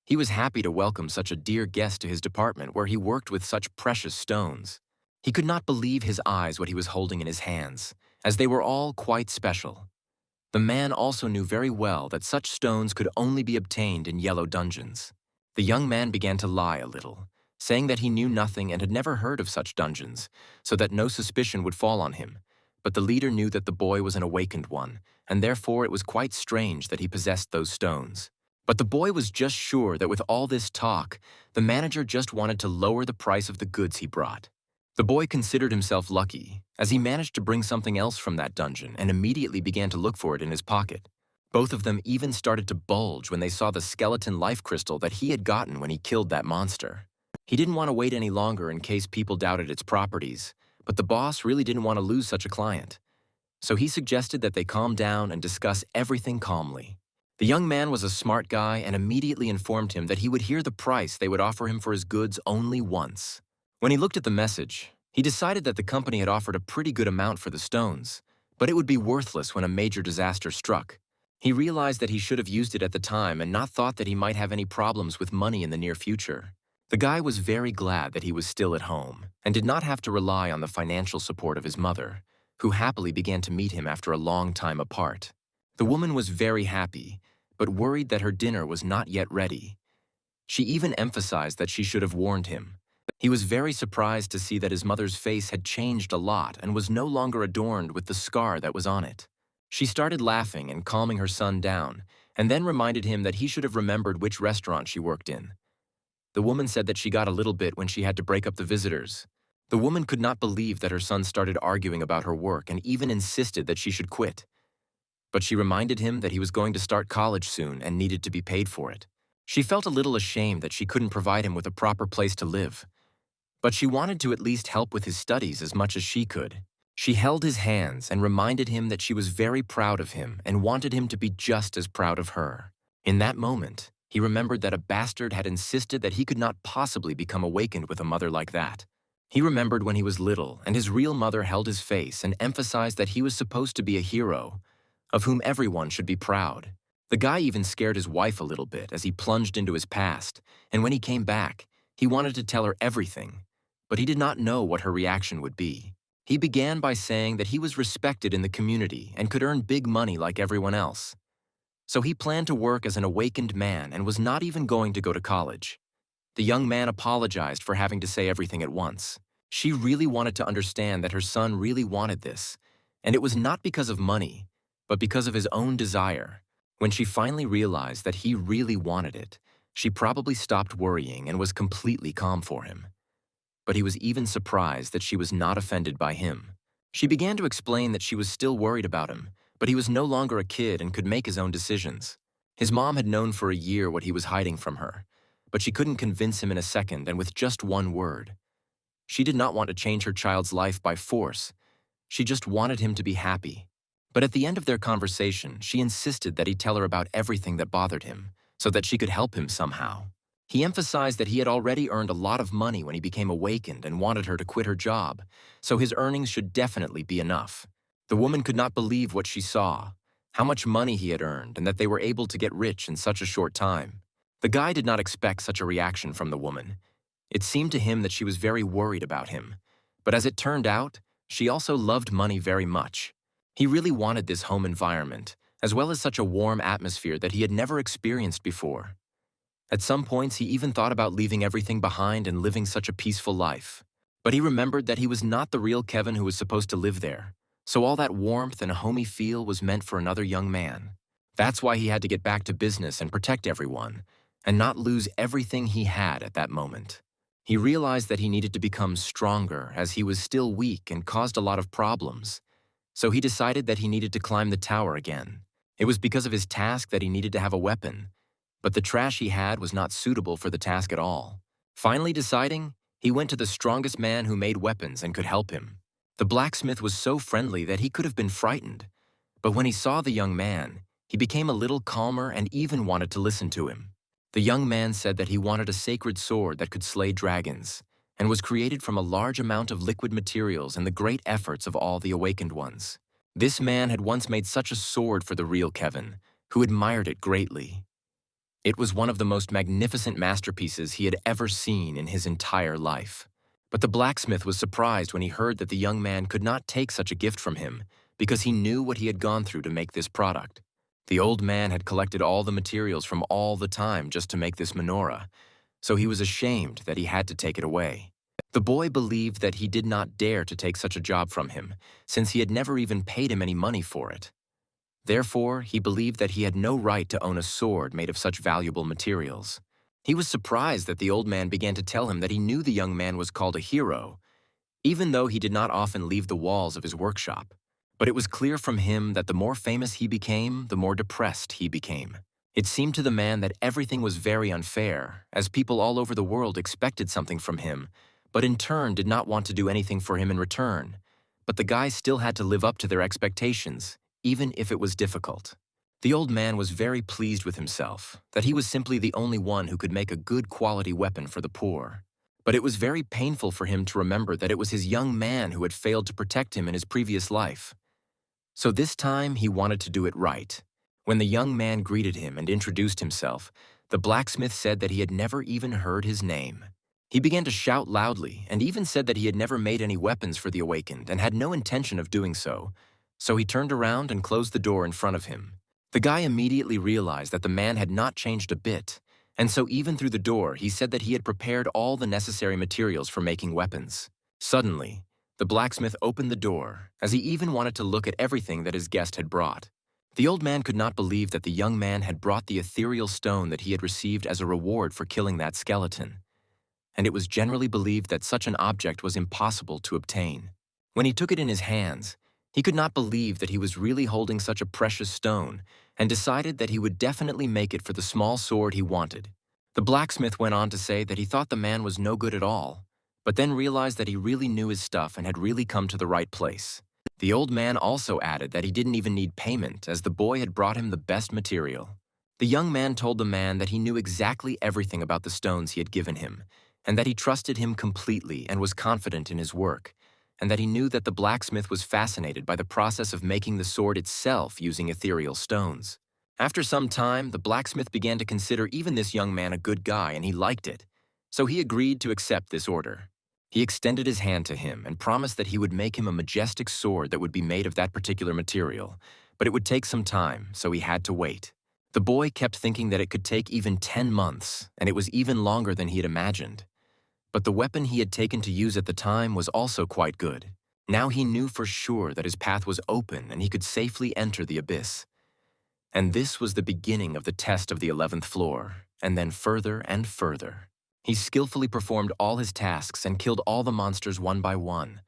He was happy to welcome such a dear guest to his department where he worked with such precious stones. He could not believe his eyes what he was holding in his hands, as they were all quite special. The man also knew very well that such stones could only be obtained in yellow dungeons. The young man began to lie a little, saying that he knew nothing and had never heard of such dungeons, so that no suspicion would fall on him. But the leader knew that the boy was an awakened one, and therefore it was quite strange that he possessed those stones. But the boy was just sure that with all this talk, the manager just wanted to lower the price of the goods he brought. The boy considered himself lucky, as he managed to bring something else from that dungeon and immediately began to look for it in his pocket. Both of them even started to bulge when they saw the skeleton life crystal that he had gotten when he killed that monster. He didn't want to wait any longer in case people doubted its properties, but the boss really didn't want to lose such a client. So he suggested that they calm down and discuss everything calmly. The young man was a smart guy and immediately informed him that he would hear the price they would offer him for his goods only once. When he looked at the message, he decided that the company had offered a pretty good amount for the stones, but it would be worthless when a major disaster struck. He realized that he should have used it at the time and not thought that he might have any problems with money in the near future. The guy was very glad that he was still at home and did not have to rely on the financial support of his mother, who happily began to meet him after a long time apart. The woman was very happy, but worried that her dinner was not yet ready. She even emphasized that she should have warned him. He was very surprised to see that his mother's face had changed a lot and was no longer adorned with the scar that was on it. She started laughing and calming her son down, and then reminded him that he should have remembered which restaurant she worked in. The woman said that she got a little bit when she had to break up the visitors. The woman could not believe that her son started arguing about her work and even insisted that she should quit. But she reminded him that he was going to start college soon and needed to be paid for it. She felt a little ashamed that she couldn't provide him with a proper place to live. But she wanted to at least help with his studies as much as she could. She held his hands and reminded him that she was very proud of him and wanted him to be just as proud of her. In that moment, he remembered that a bastard had insisted that he could not possibly become awakened with a mother like that. He remembered when he was little and his real mother held his face and emphasized that he was supposed to be a hero, of whom everyone should be proud. The guy even scared his wife a little bit as he plunged into his past, and when he came back, he wanted to tell her everything, but he did not know what her reaction would be. He began by saying that he was respected in the community and could earn big money like everyone else. So he planned to work as an awakened man and was not even going to go to college. The young man apologized for having to say everything at once. She really wanted to understand that her son really wanted this, and it was not because of money, but because of his own desire. When she finally realized that he really wanted it, she probably stopped worrying and was completely calm for him. But he was even surprised that she was not offended by him. She began to explain that she was still worried about him, but he was no longer a kid and could make his own decisions. His mom had known for a year what he was hiding from her, but she couldn't convince him in a second and with just one word. She did not want to change her child's life by force. She just wanted him to be happy. But at the end of their conversation, she insisted that he tell her about everything that bothered him, so that she could help him somehow. He emphasized that he had already earned a lot of money when he became awakened and wanted her to quit her job, so his earnings should definitely be enough. The woman could not believe what she saw, how much money he had earned, and that they were able to get rich in such a short time. The guy did not expect such a reaction from the woman. It seemed to him that she was very worried about him, but as it turned out, she also loved money very much. He really wanted this home environment, as well as such a warm atmosphere that he had never experienced before. At some points, he even thought about leaving everything behind and living such a peaceful life. But he remembered that he was not the real Kevin who was supposed to live there, so all that warmth and homey feel was meant for another young man. That's why he had to get back to business and protect everyone, and not lose everything he had at that moment. He realized that he needed to become stronger as he was still weak and caused a lot of problems. So he decided that he needed to climb the tower again. It was because of his task that he needed to have a weapon, but the trash he had was not suitable for the task at all. Finally deciding, he went to the strongest man who made weapons and could help him. The blacksmith was so friendly that he could have been frightened, but when he saw the young man, he became a little calmer and even wanted to listen to him. The young man said that he wanted a sacred sword that could slay dragons, and was created from a large amount of liquid materials and the great efforts of all the awakened ones. This man had once made such a sword for the real Kevin, who admired it greatly. It was one of the most magnificent masterpieces he had ever seen in his entire life. But the blacksmith was surprised when he heard that the young man could not take such a gift from him because he knew what he had gone through to make this product. The old man had collected all the materials from all the time just to make this menorah, so he was ashamed that he had to take it away. The boy believed that he did not dare to take such a job from him, since he had never even paid him any money for it. Therefore, he believed that he had no right to own a sword made of such valuable materials. He was surprised that the old man began to tell him that he knew the young man was called a hero, even though he did not often leave the walls of his workshop. But it was clear from him that the more famous he became, the more depressed he became. It seemed to the man that everything was very unfair, as people all over the world expected something from him, but in turn did not want to do anything for him in return. But the guy still had to live up to their expectations, even if it was difficult. The old man was very pleased with himself, that he was simply the only one who could make a good quality weapon for the poor. But it was very painful for him to remember that it was his young man who had failed to protect him in his previous life. So this time he wanted to do it right. When the young man greeted him and introduced himself, the blacksmith said that he had never even heard his name. He began to shout loudly and even said that he had never made any weapons for the awakened and had no intention of doing so. So he turned around and closed the door in front of him. The guy immediately realized that the man had not changed a bit, and so even through the door he said that he had prepared all the necessary materials for making weapons. Suddenly, the blacksmith opened the door, as he even wanted to look at everything that his guest had brought. The old man could not believe that the young man had brought the ethereal stone that he had received as a reward for killing that skeleton, and it was generally believed that such an object was impossible to obtain. When he took it in his hands, he could not believe that he was really holding such a precious stone and decided that he would definitely make it for the small sword he wanted. The blacksmith went on to say that he thought the man was no good at all, but then realized that he really knew his stuff and had really come to the right place. The old man also added that he didn't even need payment as the boy had brought him the best material. The young man told the man that he knew exactly everything about the stones he had given him, and that he trusted him completely and was confident in his work, and that he knew that the blacksmith was fascinated by the process of making the sword itself using ethereal stones. After some time, the blacksmith began to consider even this young man a good guy, and he liked it, so he agreed to accept this order. He extended his hand to him and promised that he would make him a majestic sword that would be made of that particular material, but it would take some time, so he had to wait. The boy kept thinking that it could take even 10 months, and it was even longer than he had imagined. But the weapon he had taken to use at the time was also quite good. Now he knew for sure that his path was open and he could safely enter the abyss. And this was the beginning of the test of the 11th floor, and then further and further. He skillfully performed all his tasks and killed all the monsters one by one,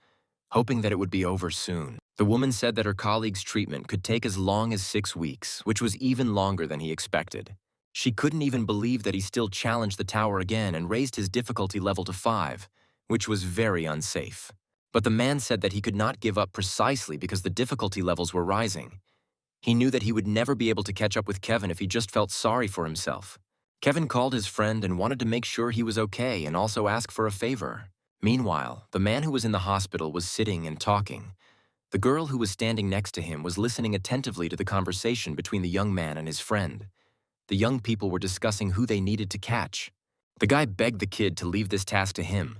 hoping that it would be over soon. The woman said that her colleague's treatment could take as long as 6 weeks, which was even longer than he expected. She couldn't even believe that he still challenged the tower again and raised his difficulty level to 5, which was very unsafe. But the man said that he could not give up precisely because the difficulty levels were rising. He knew that he would never be able to catch up with Kevin if he just felt sorry for himself. Kevin called his friend and wanted to make sure he was okay and also ask for a favor. Meanwhile, the man who was in the hospital was sitting and talking. The girl who was standing next to him was listening attentively to the conversation between the young man and his friend. The young people were discussing who they needed to catch. The guy begged the kid to leave this task to him.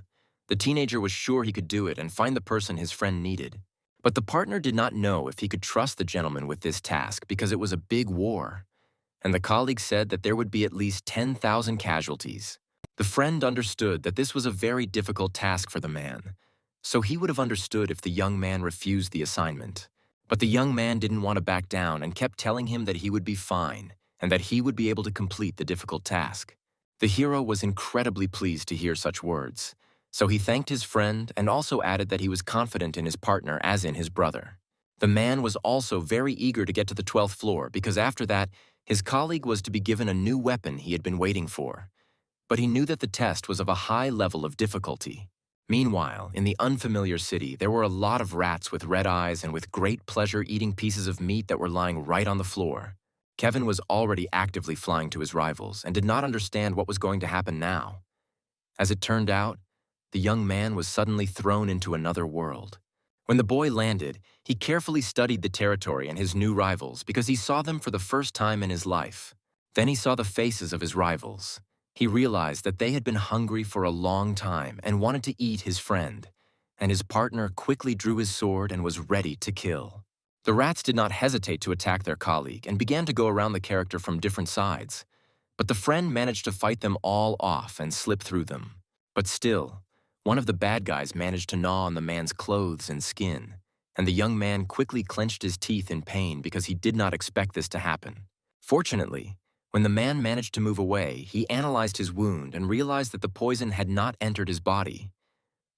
The teenager was sure he could do it and find the person his friend needed. But the partner did not know if he could trust the gentleman with this task because it was a big war. And the colleague said that there would be at least 10,000 casualties. The friend understood that this was a very difficult task for the man, so he would have understood if the young man refused the assignment. But the young man didn't want to back down and kept telling him that he would be fine and that he would be able to complete the difficult task. The hero was incredibly pleased to hear such words, so he thanked his friend and also added that he was confident in his partner as in his brother. The man was also very eager to get to the 12th floor because after that, his colleague was to be given a new weapon he had been waiting for. But he knew that the test was of a high level of difficulty. Meanwhile, in the unfamiliar city, there were a lot of rats with red eyes and with great pleasure eating pieces of meat that were lying right on the floor. Kevin was already actively flying to his rivals and did not understand what was going to happen now. As it turned out, the young man was suddenly thrown into another world. When the boy landed, he carefully studied the territory and his new rivals because he saw them for the first time in his life. Then he saw the faces of his rivals. He realized that they had been hungry for a long time and wanted to eat his friend, and his partner quickly drew his sword and was ready to kill. The rats did not hesitate to attack their colleague and began to go around the character from different sides. But the friend managed to fight them all off and slip through them. But still, one of the bad guys managed to gnaw on the man's clothes and skin, and the young man quickly clenched his teeth in pain because he did not expect this to happen. Fortunately, when the man managed to move away, he analyzed his wound and realized that the poison had not entered his body.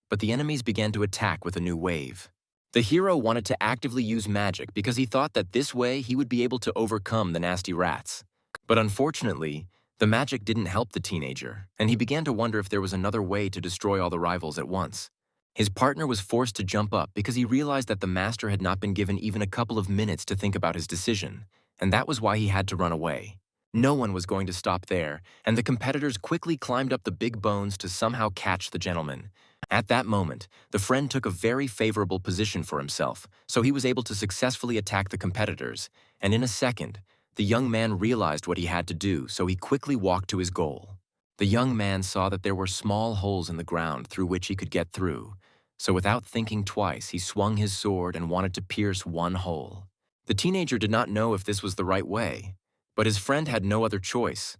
But the enemies began to attack with a new wave. The hero wanted to actively use magic because he thought that this way he would be able to overcome the nasty rats. But unfortunately, the magic didn't help the teenager, and he began to wonder if there was another way to destroy all the rivals at once. His partner was forced to jump up because he realized that the master had not been given even a couple of minutes to think about his decision, and that was why he had to run away. No one was going to stop there, and the competitors quickly climbed up the big bones to somehow catch the gentleman. At that moment, the friend took a very favorable position for himself, so he was able to successfully attack the competitors, and in a second, the young man realized what he had to do, so he quickly walked to his goal. The young man saw that there were small holes in the ground through which he could get through, so without thinking twice, he swung his sword and wanted to pierce one hole. The teenager did not know if this was the right way, but his friend had no other choice.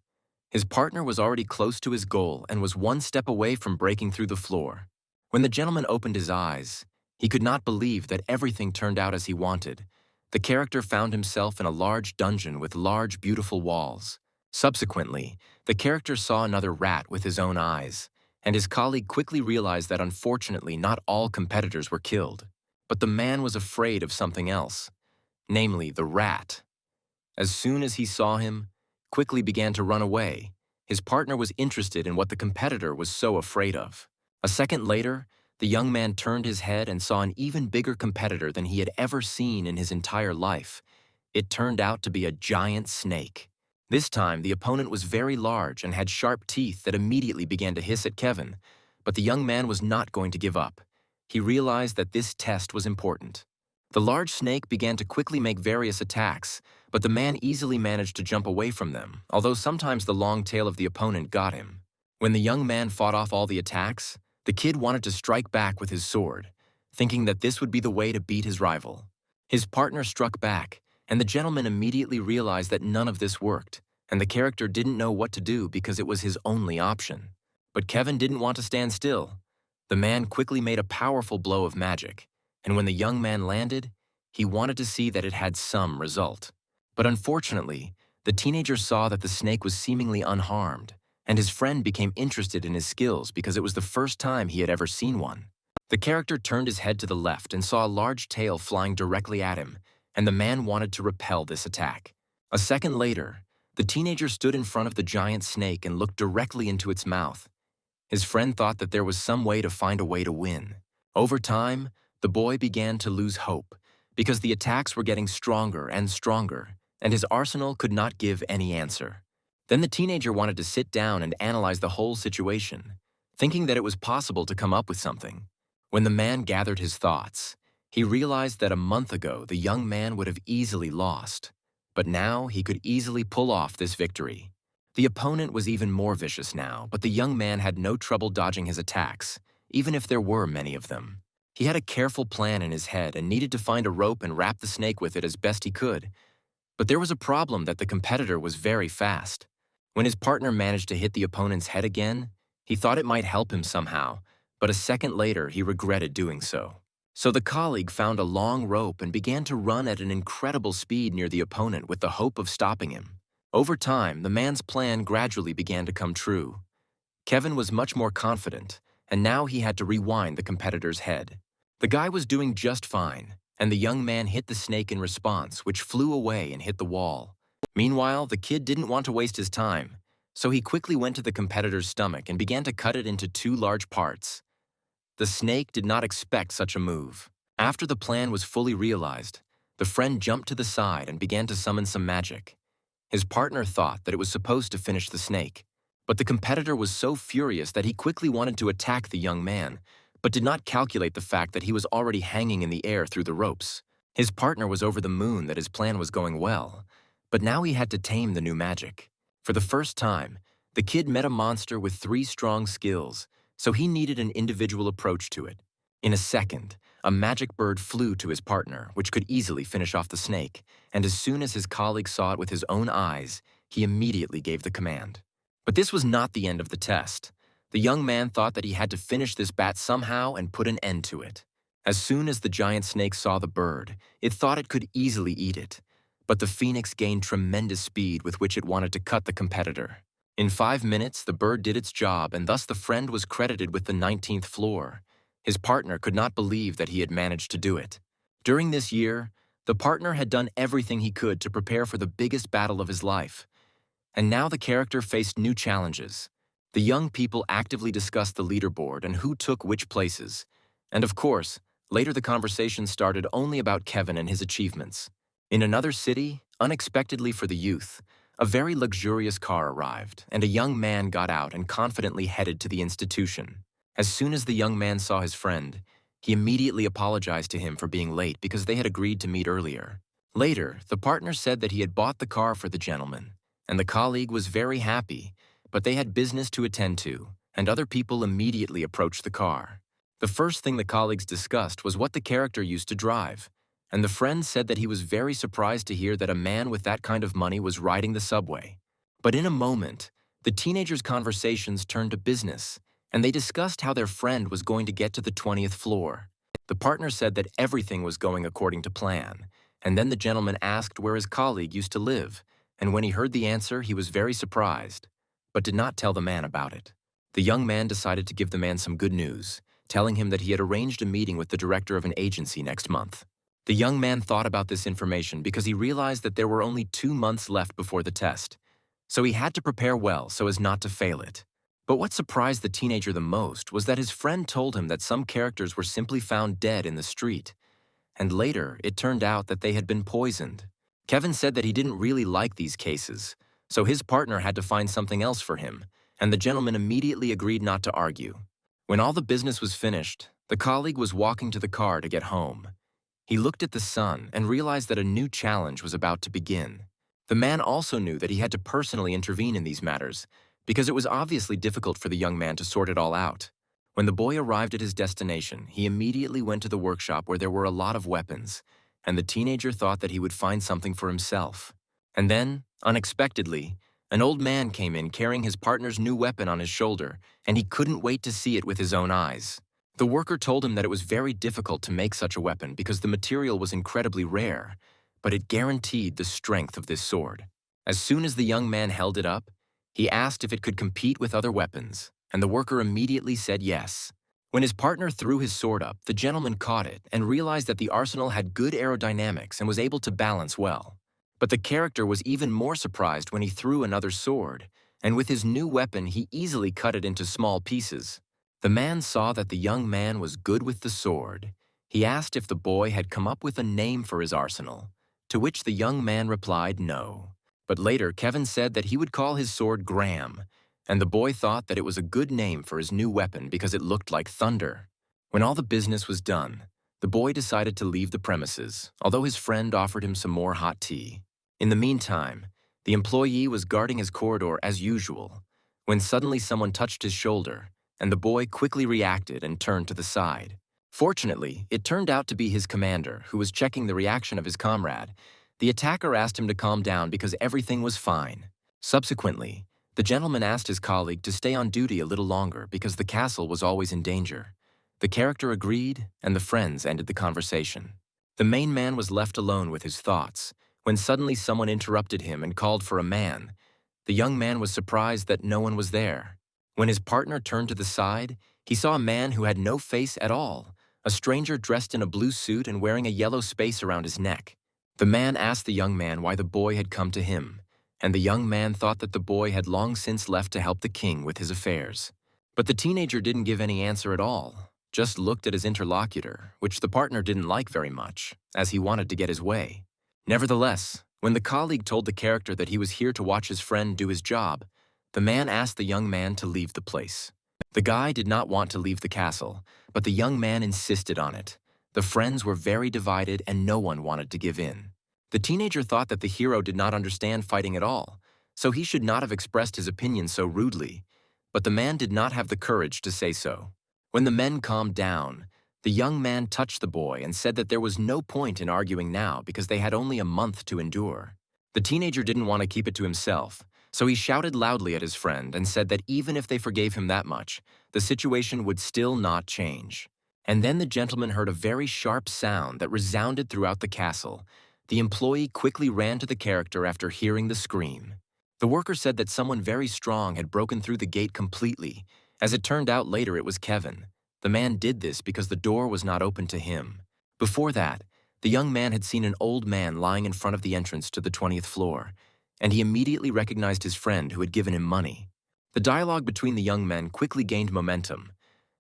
His partner was already close to his goal and was one step away from breaking through the floor. When the gentleman opened his eyes, he could not believe that everything turned out as he wanted. The character found himself in a large dungeon with large, beautiful walls. Subsequently, the character saw another rat with his own eyes, and his colleague quickly realized that unfortunately not all competitors were killed. But the man was afraid of something else, namely the rat. As soon as he saw him, quickly began to run away. His partner was interested in what the competitor was so afraid of. A second later, the young man turned his head and saw an even bigger competitor than he had ever seen in his entire life. It turned out to be a giant snake. This time, the opponent was very large and had sharp teeth that immediately began to hiss at Kevin, but the young man was not going to give up. He realized that this test was important. The large snake began to quickly make various attacks, but the man easily managed to jump away from them, although sometimes the long tail of the opponent got him. When the young man fought off all the attacks, the kid wanted to strike back with his sword, thinking that this would be the way to beat his rival. His partner struck back, and the gentleman immediately realized that none of this worked, and the character didn't know what to do because it was his only option. But Kevin didn't want to stand still. The man quickly made a powerful blow of magic, and when the young man landed, he wanted to see that it had some result. But unfortunately, the teenager saw that the snake was seemingly unharmed, and his friend became interested in his skills because it was the first time he had ever seen one. The character turned his head to the left and saw a large tail flying directly at him, and the man wanted to repel this attack. A second later, the teenager stood in front of the giant snake and looked directly into its mouth. His friend thought that there was some way to find a way to win. Over time, the boy began to lose hope because the attacks were getting stronger and stronger, and his arsenal could not give any answer. Then the teenager wanted to sit down and analyze the whole situation, thinking that it was possible to come up with something. When the man gathered his thoughts, he realized that a month ago the young man would have easily lost, but now he could easily pull off this victory. The opponent was even more vicious now, but the young man had no trouble dodging his attacks, even if there were many of them. He had a careful plan in his head and needed to find a rope and wrap the snake with it as best he could. But there was a problem that the competitor was very fast. When his partner managed to hit the opponent's head again, he thought it might help him somehow, but a second later he regretted doing so. So the colleague found a long rope and began to run at an incredible speed near the opponent with the hope of stopping him. Over time, the man's plan gradually began to come true. Kevin was much more confident, and now he had to rewind the competitor's head. The guy was doing just fine, and the young man hit the snake in response, which flew away and hit the wall. Meanwhile, the kid didn't want to waste his time, so he quickly went to the competitor's stomach and began to cut it into two large parts. The snake did not expect such a move. After the plan was fully realized, the friend jumped to the side and began to summon some magic. His partner thought that it was supposed to finish the snake, but the competitor was so furious that he quickly wanted to attack the young man, but did not calculate the fact that he was already hanging in the air through the ropes. His partner was over the moon that his plan was going well, but now he had to tame the new magic. For the first time, the kid met a monster with 3 strong skills, so he needed an individual approach to it. In a second, a magic bird flew to his partner, which could easily finish off the snake, and as soon as his colleague saw it with his own eyes, he immediately gave the command. But this was not the end of the test. The young man thought that he had to finish this bat somehow and put an end to it. As soon as the giant snake saw the bird, it thought it could easily eat it, but the phoenix gained tremendous speed with which it wanted to cut the competitor. In 5 minutes, the bird did its job, and thus the friend was credited with the 19th floor. His partner could not believe that he had managed to do it. During this year, the partner had done everything he could to prepare for the biggest battle of his life. And now the character faced new challenges. The young people actively discussed the leaderboard and who took which places. And of course, later the conversation started only about Kevin and his achievements. In another city, unexpectedly for the youth, a very luxurious car arrived, and a young man got out and confidently headed to the institution. As soon as the young man saw his friend, he immediately apologized to him for being late because they had agreed to meet earlier. Later, the partner said that he had bought the car for the gentleman, and the colleague was very happy, but they had business to attend to, and other people immediately approached the car. The first thing the colleagues discussed was what the character used to drive, and the friend said that he was very surprised to hear that a man with that kind of money was riding the subway. But in a moment, the teenagers' conversations turned to business, and they discussed how their friend was going to get to the 20th floor. The partner said that everything was going according to plan, and then the gentleman asked where his colleague used to live, and when he heard the answer, he was very surprised, but did not tell the man about it. The young man decided to give the man some good news, telling him that he had arranged a meeting with the director of an agency next month. The young man thought about this information because he realized that there were only 2 months left before the test, so he had to prepare well so as not to fail it. But what surprised the teenager the most was that his friend told him that some characters were simply found dead in the street, and later it turned out that they had been poisoned. Kevin said that he didn't really like these cases, so his partner had to find something else for him, and the gentleman immediately agreed not to argue. When all the business was finished, the colleague was walking to the car to get home. He looked at the sun and realized that a new challenge was about to begin. The man also knew that he had to personally intervene in these matters, because it was obviously difficult for the young man to sort it all out. When the boy arrived at his destination, he immediately went to the workshop where there were a lot of weapons, and the teenager thought that he would find something for himself. And then, unexpectedly, an old man came in carrying his partner's new weapon on his shoulder, and he couldn't wait to see it with his own eyes. The worker told him that it was very difficult to make such a weapon because the material was incredibly rare, but it guaranteed the strength of this sword. As soon as the young man held it up, he asked if it could compete with other weapons, and the worker immediately said yes. When his partner threw his sword up, the gentleman caught it and realized that the arsenal had good aerodynamics and was able to balance well. But the character was even more surprised when he threw another sword, and with his new weapon he easily cut it into small pieces. The man saw that the young man was good with the sword. He asked if the boy had come up with a name for his arsenal, to which the young man replied no. But later, Kevin said that he would call his sword Graham, and the boy thought that it was a good name for his new weapon because it looked like thunder. When all the business was done, the boy decided to leave the premises, although his friend offered him some more hot tea. In the meantime, the employee was guarding his corridor as usual, when suddenly someone touched his shoulder, and the boy quickly reacted and turned to the side. Fortunately, it turned out to be his commander, who was checking the reaction of his comrade. The attacker asked him to calm down because everything was fine. Subsequently, the gentleman asked his colleague to stay on duty a little longer because the castle was always in danger. The character agreed, and the friends ended the conversation. The main man was left alone with his thoughts, when suddenly someone interrupted him and called for a man. The young man was surprised that no one was there. When his partner turned to the side, he saw a man who had no face at all, a stranger dressed in a blue suit and wearing a yellow space around his neck. The man asked the young man why the boy had come to him, and the young man thought that the boy had long since left to help the king with his affairs. But the teenager didn't give any answer at all, just looked at his interlocutor, which the partner didn't like very much, as he wanted to get his way. Nevertheless, when the colleague told the character that he was here to watch his friend do his job, the man asked the young man to leave the place. The guy did not want to leave the castle, but the young man insisted on it. The friends were very divided and no one wanted to give in. The teenager thought that the hero did not understand fighting at all, so he should not have expressed his opinion so rudely, but the man did not have the courage to say so. When the men calmed down, the young man touched the boy and said that there was no point in arguing now because they had only a month to endure. The teenager didn't want to keep it to himself, so he shouted loudly at his friend and said that even if they forgave him that much, the situation would still not change. And then the gentleman heard a very sharp sound that resounded throughout the castle. The employee quickly ran to the character after hearing the scream. The worker said that someone very strong had broken through the gate completely. As it turned out later, it was Kevin. The man did this because the door was not open to him. Before that, the young man had seen an old man lying in front of the entrance to the 20th floor, and he immediately recognized his friend who had given him money. The dialogue between the young men quickly gained momentum.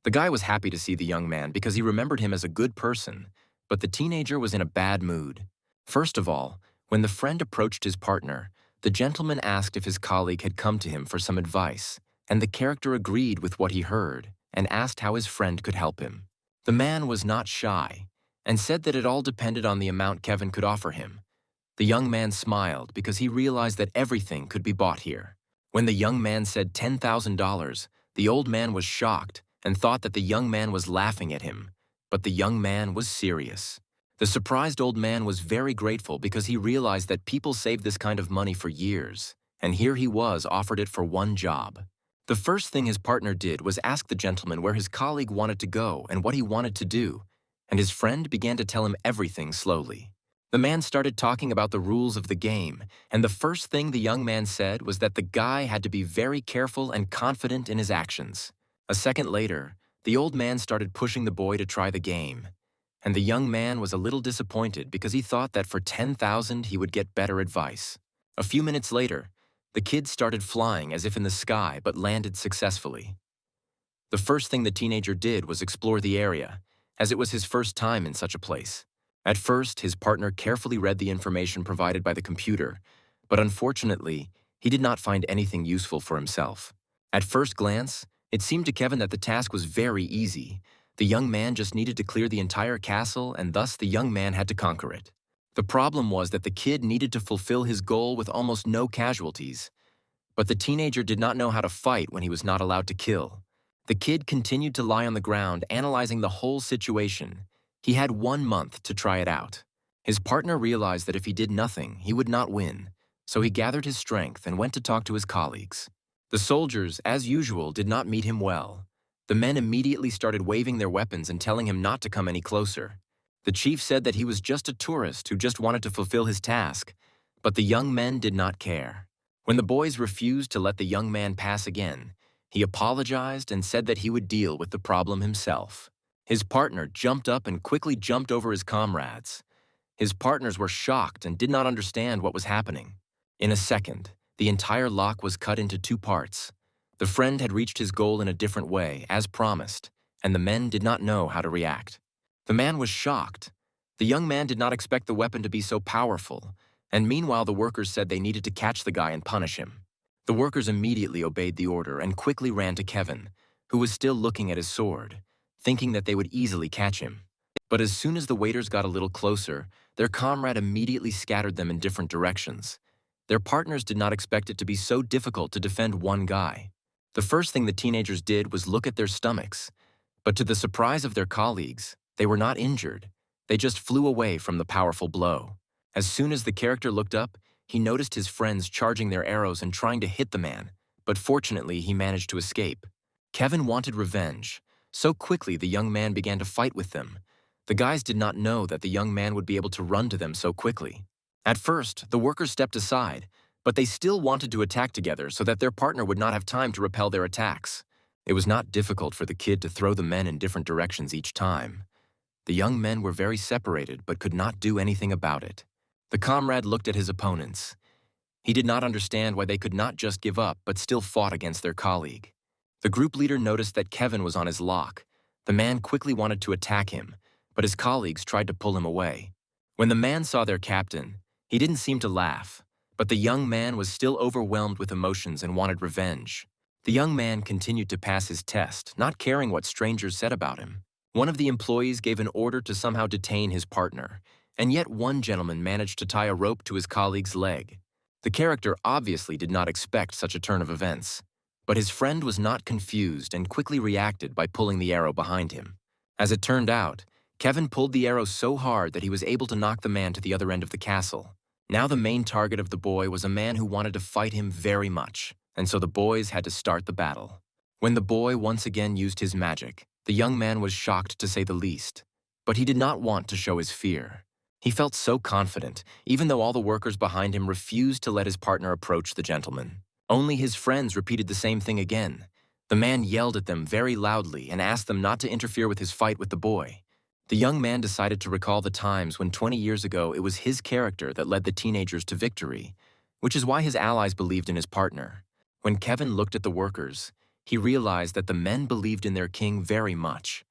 The guy was happy to see the young man because he remembered him as a good person, but the teenager was in a bad mood. First of all, when the friend approached his partner, the gentleman asked if his colleague had come to him for some advice, and the character agreed with what he heard and asked how his friend could help him. The man was not shy and said that it all depended on the amount Kevin could offer him. The young man smiled because he realized that everything could be bought here. When the young man said $10,000, the old man was shocked and thought that the young man was laughing at him, but the young man was serious. The surprised old man was very grateful because he realized that people saved this kind of money for years, and here he was offered it for one job. The first thing his partner did was ask the gentleman where his colleague wanted to go and what he wanted to do, and his friend began to tell him everything slowly. The man started talking about the rules of the game, and the first thing the young man said was that the guy had to be very careful and confident in his actions. A second later, the old man started pushing the boy to try the game, and the young man was a little disappointed because he thought that for $10,000 he would get better advice. A few minutes later, the kid started flying as if in the sky but landed successfully. The first thing the teenager did was explore the area, as it was his first time in such a place. At first, his partner carefully read the information provided by the computer, but unfortunately, he did not find anything useful for himself. At first glance, it seemed to Kevin that the task was very easy. The young man just needed to clear the entire castle, and thus the young man had to conquer it. The problem was that the kid needed to fulfill his goal with almost no casualties. But the teenager did not know how to fight when he was not allowed to kill. The kid continued to lie on the ground, analyzing the whole situation. He had 1 month to try it out. His partner realized that if he did nothing, he would not win, so he gathered his strength and went to talk to his colleagues. The soldiers, as usual, did not meet him well. The men immediately started waving their weapons and telling him not to come any closer. The chief said that he was just a tourist who just wanted to fulfill his task, but the young men did not care. When the boys refused to let the young man pass again, he apologized and said that he would deal with the problem himself. His partner jumped up and quickly jumped over his comrades. His partners were shocked and did not understand what was happening. In a second, the entire lock was cut into 2 parts. The friend had reached his goal in a different way, as promised, and the men did not know how to react. The man was shocked. The young man did not expect the weapon to be so powerful, and meanwhile the workers said they needed to catch the guy and punish him. The workers immediately obeyed the order and quickly ran to Kevin, who was still looking at his sword, thinking that they would easily catch him. But as soon as the waiters got a little closer, their comrade immediately scattered them in different directions. Their partners did not expect it to be so difficult to defend one guy. The first thing the teenagers did was look at their stomachs, but to the surprise of their colleagues, they were not injured. They just flew away from the powerful blow. As soon as the character looked up, he noticed his friends charging their arrows and trying to hit the man, but fortunately he managed to escape. Kevin wanted revenge. So quickly the young man began to fight with them. The guys did not know that the young man would be able to run to them so quickly. At first, the workers stepped aside, but they still wanted to attack together so that their partner would not have time to repel their attacks. It was not difficult for the kid to throw the men in different directions each time. The young men were very separated but could not do anything about it. The comrade looked at his opponents. He did not understand why they could not just give up but still fought against their colleague. The group leader noticed that Kevin was on his lock. The man quickly wanted to attack him, but his colleagues tried to pull him away. When the man saw their captain, he didn't seem to laugh, but the young man was still overwhelmed with emotions and wanted revenge. The young man continued to pass his test, not caring what strangers said about him. One of the employees gave an order to somehow detain his partner, and yet one gentleman managed to tie a rope to his colleague's leg. The character obviously did not expect such a turn of events, but his friend was not confused and quickly reacted by pulling the arrow behind him. As it turned out, Kevin pulled the arrow so hard that he was able to knock the man to the other end of the castle. Now the main target of the boy was a man who wanted to fight him very much, and so the boys had to start the battle. When the boy once again used his magic, the young man was shocked to say the least, but he did not want to show his fear. He felt so confident, even though all the workers behind him refused to let his partner approach the gentleman. Only his friends repeated the same thing again. The man yelled at them very loudly and asked them not to interfere with his fight with the boy. The young man decided to recall the times when 20 years ago it was his character that led the teenagers to victory, which is why his allies believed in his partner. When Kevin looked at the workers, he realized that the men believed in their king very much,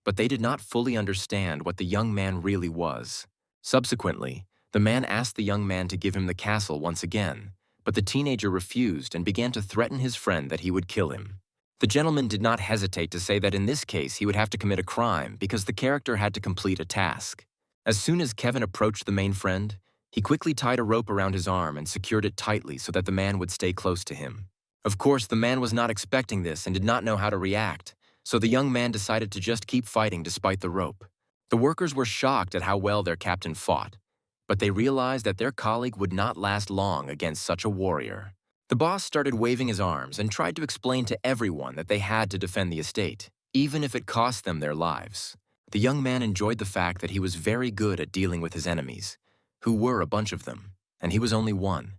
but they did not fully understand what the young man really was. Subsequently, the man asked the young man to give him the castle once again, but the teenager refused and began to threaten his friend that he would kill him. The gentleman did not hesitate to say that in this case he would have to commit a crime because the character had to complete a task. As soon as Kevin approached the main friend, he quickly tied a rope around his arm and secured it tightly so that the man would stay close to him. Of course, the man was not expecting this and did not know how to react, so the young man decided to just keep fighting despite the rope. The workers were shocked at how well their captain fought, but they realized that their colleague would not last long against such a warrior. The boss started waving his arms and tried to explain to everyone that they had to defend the estate, even if it cost them their lives. The young man enjoyed the fact that he was very good at dealing with his enemies, who were a bunch of them, and he was only one.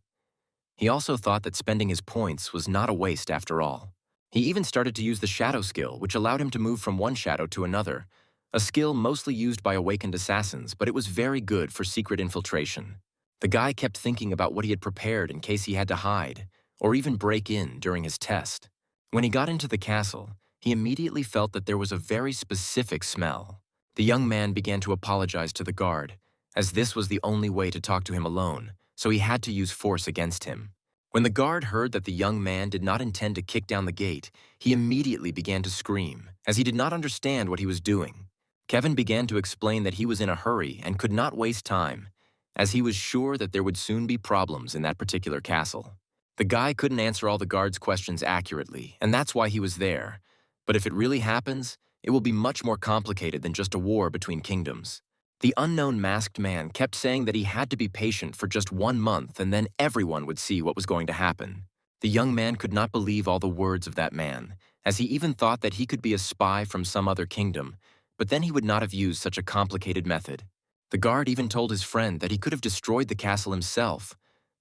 He also thought that spending his points was not a waste after all. He even started to use the shadow skill, which allowed him to move from one shadow to another, a skill mostly used by awakened assassins, but it was very good for secret infiltration. The guy kept thinking about what he had prepared in case he had to hide, or even break in during his test. When he got into the castle, he immediately felt that there was a very specific smell. The young man began to apologize to the guard, as this was the only way to talk to him alone, so he had to use force against him. When the guard heard that the young man did not intend to kick down the gate, he immediately began to scream, as he did not understand what he was doing. Kevin began to explain that he was in a hurry and could not waste time, as he was sure that there would soon be problems in that particular castle. The guy couldn't answer all the guard's questions accurately, and that's why he was there. But if it really happens, it will be much more complicated than just a war between kingdoms. The unknown masked man kept saying that he had to be patient for just 1 month and then everyone would see what was going to happen. The young man could not believe all the words of that man, as he even thought that he could be a spy from some other kingdom, but then he would not have used such a complicated method. The guard even told his friend that he could have destroyed the castle himself,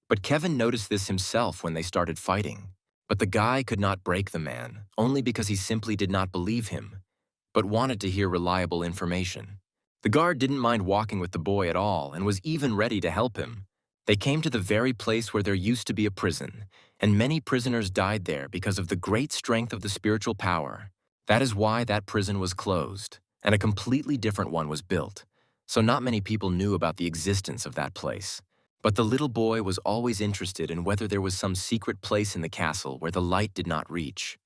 but Kevin noticed this himself when they started fighting. But the guy could not break the man, only because he simply did not believe him, but wanted to hear reliable information. The guard didn't mind walking with the boy at all and was even ready to help him. They came to the very place where there used to be a prison, and many prisoners died there because of the great strength of the spiritual power. That is why that prison was closed, and a completely different one was built, so not many people knew about the existence of that place. But the little boy was always interested in whether there was some secret place in the castle where the light did not reach.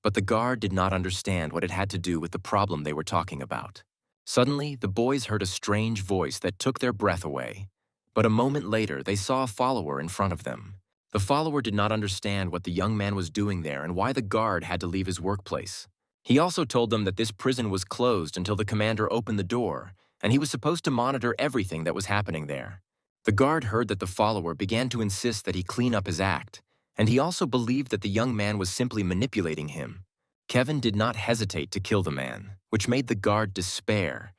But the guard did not understand what it had to do with the problem they were talking about. Suddenly, the boys heard a strange voice that took their breath away. But a moment later, they saw a follower in front of them. The follower did not understand what the young man was doing there and why the guard had to leave his workplace. He also told them that this prison was closed until the commander opened the door, and he was supposed to monitor everything that was happening there. The guard heard that the follower began to insist that he clean up his act, and he also believed that the young man was simply manipulating him. Kevin did not hesitate to kill the man, which made the guard despair,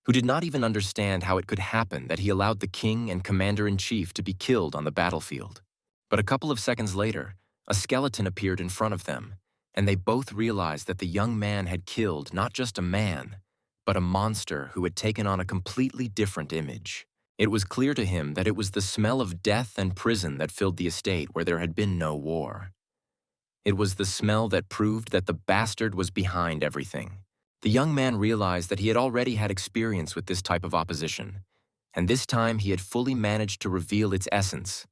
who did not even understand how it could happen that he allowed the king and commander-in-chief to be killed on the battlefield. But a couple of seconds later, a skeleton appeared in front of them, and they both realized that the young man had killed not just a man, but a monster who had taken on a completely different image. It was clear to him that it was the smell of death and prison that filled the estate where there had been no war. It was the smell that proved that the bastard was behind everything. The young man realized that he had already had experience with this type of opposition, and this time he had fully managed to reveal its essence,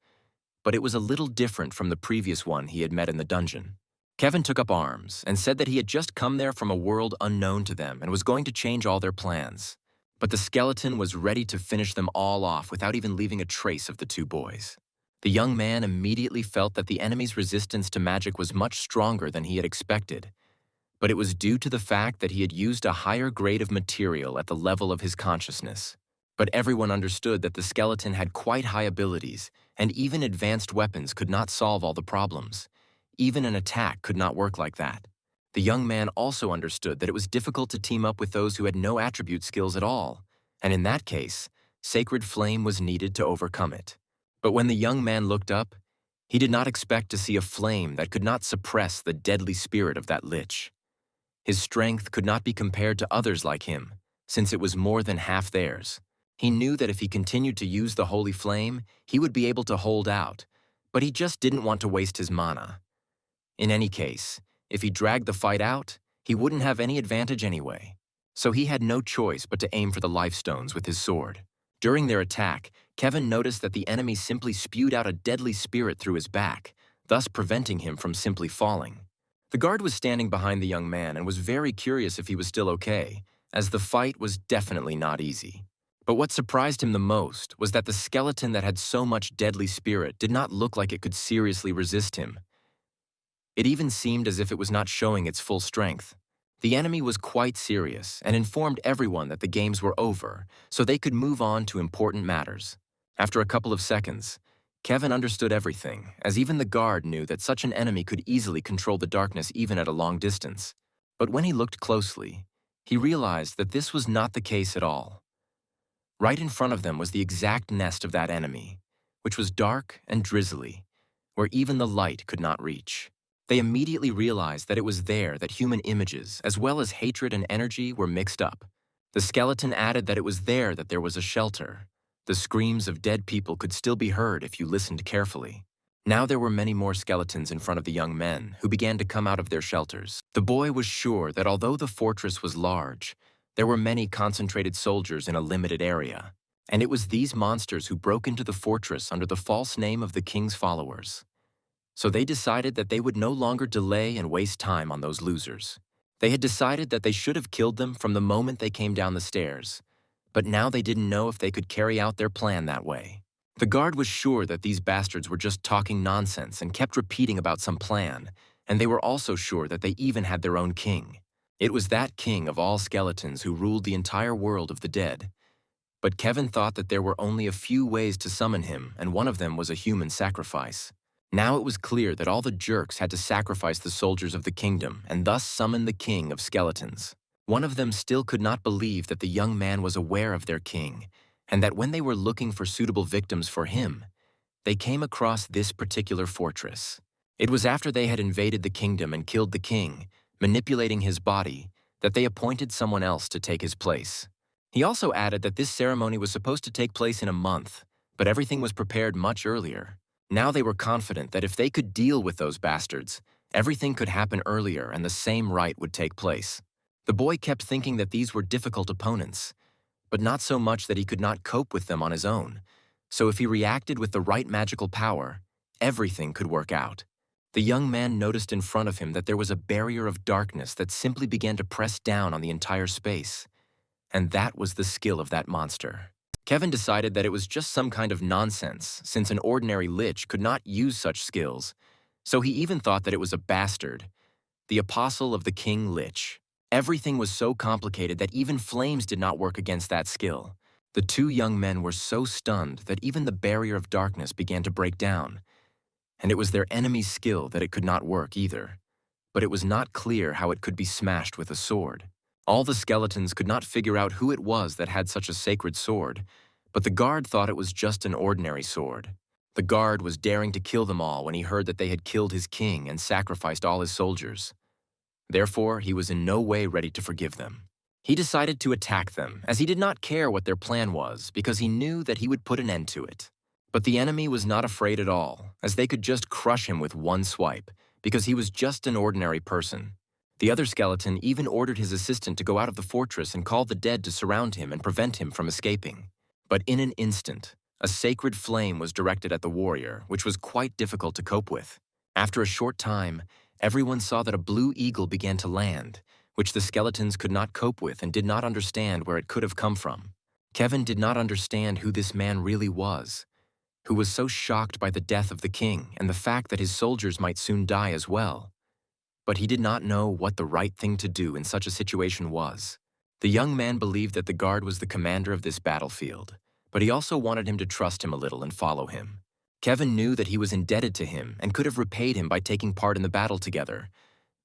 but it was a little different from the previous one he had met in the dungeon. Kevin took up arms and said that he had just come there from a world unknown to them and was going to change all their plans. But the skeleton was ready to finish them all off without even leaving a trace of the two boys. The young man immediately felt that the enemy's resistance to magic was much stronger than he had expected, but it was due to the fact that he had used a higher grade of material at the level of his consciousness. But everyone understood that the skeleton had quite high abilities, and even advanced weapons could not solve all the problems. Even an attack could not work like that. The young man also understood that it was difficult to team up with those who had no attribute skills at all, and in that case, Sacred Flame was needed to overcome it. But when the young man looked up, he did not expect to see a flame that could not suppress the deadly spirit of that lich. His strength could not be compared to others like him, since it was more than half theirs. He knew that if he continued to use the holy flame, he would be able to hold out, but he just didn't want to waste his mana. In any case, if he dragged the fight out, he wouldn't have any advantage anyway. So he had no choice but to aim for the life stones with his sword. During their attack, Kevin noticed that the enemy simply spewed out a deadly spirit through his back, thus preventing him from simply falling. The guard was standing behind the young man and was very curious if he was still okay, as the fight was definitely not easy. But what surprised him the most was that the skeleton that had so much deadly spirit did not look like it could seriously resist him. It even seemed as if it was not showing its full strength. The enemy was quite serious and informed everyone that the games were over, so they could move on to important matters. After a couple of seconds, Kevin understood everything, as even the guard knew that such an enemy could easily control the darkness even at a long distance. But when he looked closely, he realized that this was not the case at all. Right in front of them was the exact nest of that enemy, which was dark and drizzly, where even the light could not reach. They immediately realized that it was there that human images, as well as hatred and energy, were mixed up. The skeleton added that it was there that there was a shelter. The screams of dead people could still be heard if you listened carefully. Now there were many more skeletons in front of the young men, who began to come out of their shelters. The boy was sure that although the fortress was large, there were many concentrated soldiers in a limited area, and it was these monsters who broke into the fortress under the false name of the king's followers. So they decided that they would no longer delay and waste time on those losers. They had decided that they should have killed them from the moment they came down the stairs, but now they didn't know if they could carry out their plan that way. The guard was sure that these bastards were just talking nonsense and kept repeating about some plan, and they were also sure that they even had their own king. It was that king of all skeletons who ruled the entire world of the dead. But Kevin thought that there were only a few ways to summon him, and one of them was a human sacrifice. Now it was clear that all the jerks had to sacrifice the soldiers of the kingdom and thus summon the king of skeletons. One of them still could not believe that the young man was aware of their king, and that when they were looking for suitable victims for him, they came across this particular fortress. It was after they had invaded the kingdom and killed the king, manipulating his body, that they appointed someone else to take his place. He also added that this ceremony was supposed to take place in a month, but everything was prepared much earlier. Now they were confident that if they could deal with those bastards, everything could happen earlier and the same rite would take place. The boy kept thinking that these were difficult opponents, but not so much that he could not cope with them on his own. So if he reacted with the right magical power, everything could work out. The young man noticed in front of him that there was a barrier of darkness that simply began to press down on the entire space. And that was the skill of that monster. Kevin decided that it was just some kind of nonsense, since an ordinary lich could not use such skills, so he even thought that it was a bastard, the apostle of the king lich. Everything was so complicated that even flames did not work against that skill. The two young men were so stunned that even the barrier of darkness began to break down, and it was their enemy's skill that it could not work either. But it was not clear how it could be smashed with a sword. All the skeletons could not figure out who it was that had such a sacred sword, but the guard thought it was just an ordinary sword. The guard was daring to kill them all when he heard that they had killed his king and sacrificed all his soldiers. Therefore, he was in no way ready to forgive them. He decided to attack them, as he did not care what their plan was, because he knew that he would put an end to it. But the enemy was not afraid at all, as they could just crush him with one swipe, because he was just an ordinary person. The other skeleton even ordered his assistant to go out of the fortress and call the dead to surround him and prevent him from escaping. But in an instant, a sacred flame was directed at the warrior, which was quite difficult to cope with. After a short time, everyone saw that a blue eagle began to land, which the skeletons could not cope with and did not understand where it could have come from. Kevin did not understand who this man really was, who was so shocked by the death of the king and the fact that his soldiers might soon die as well. But he did not know what the right thing to do in such a situation was. The young man believed that the guard was the commander of this battlefield, but he also wanted him to trust him a little and follow him. Kevin knew that he was indebted to him and could have repaid him by taking part in the battle together,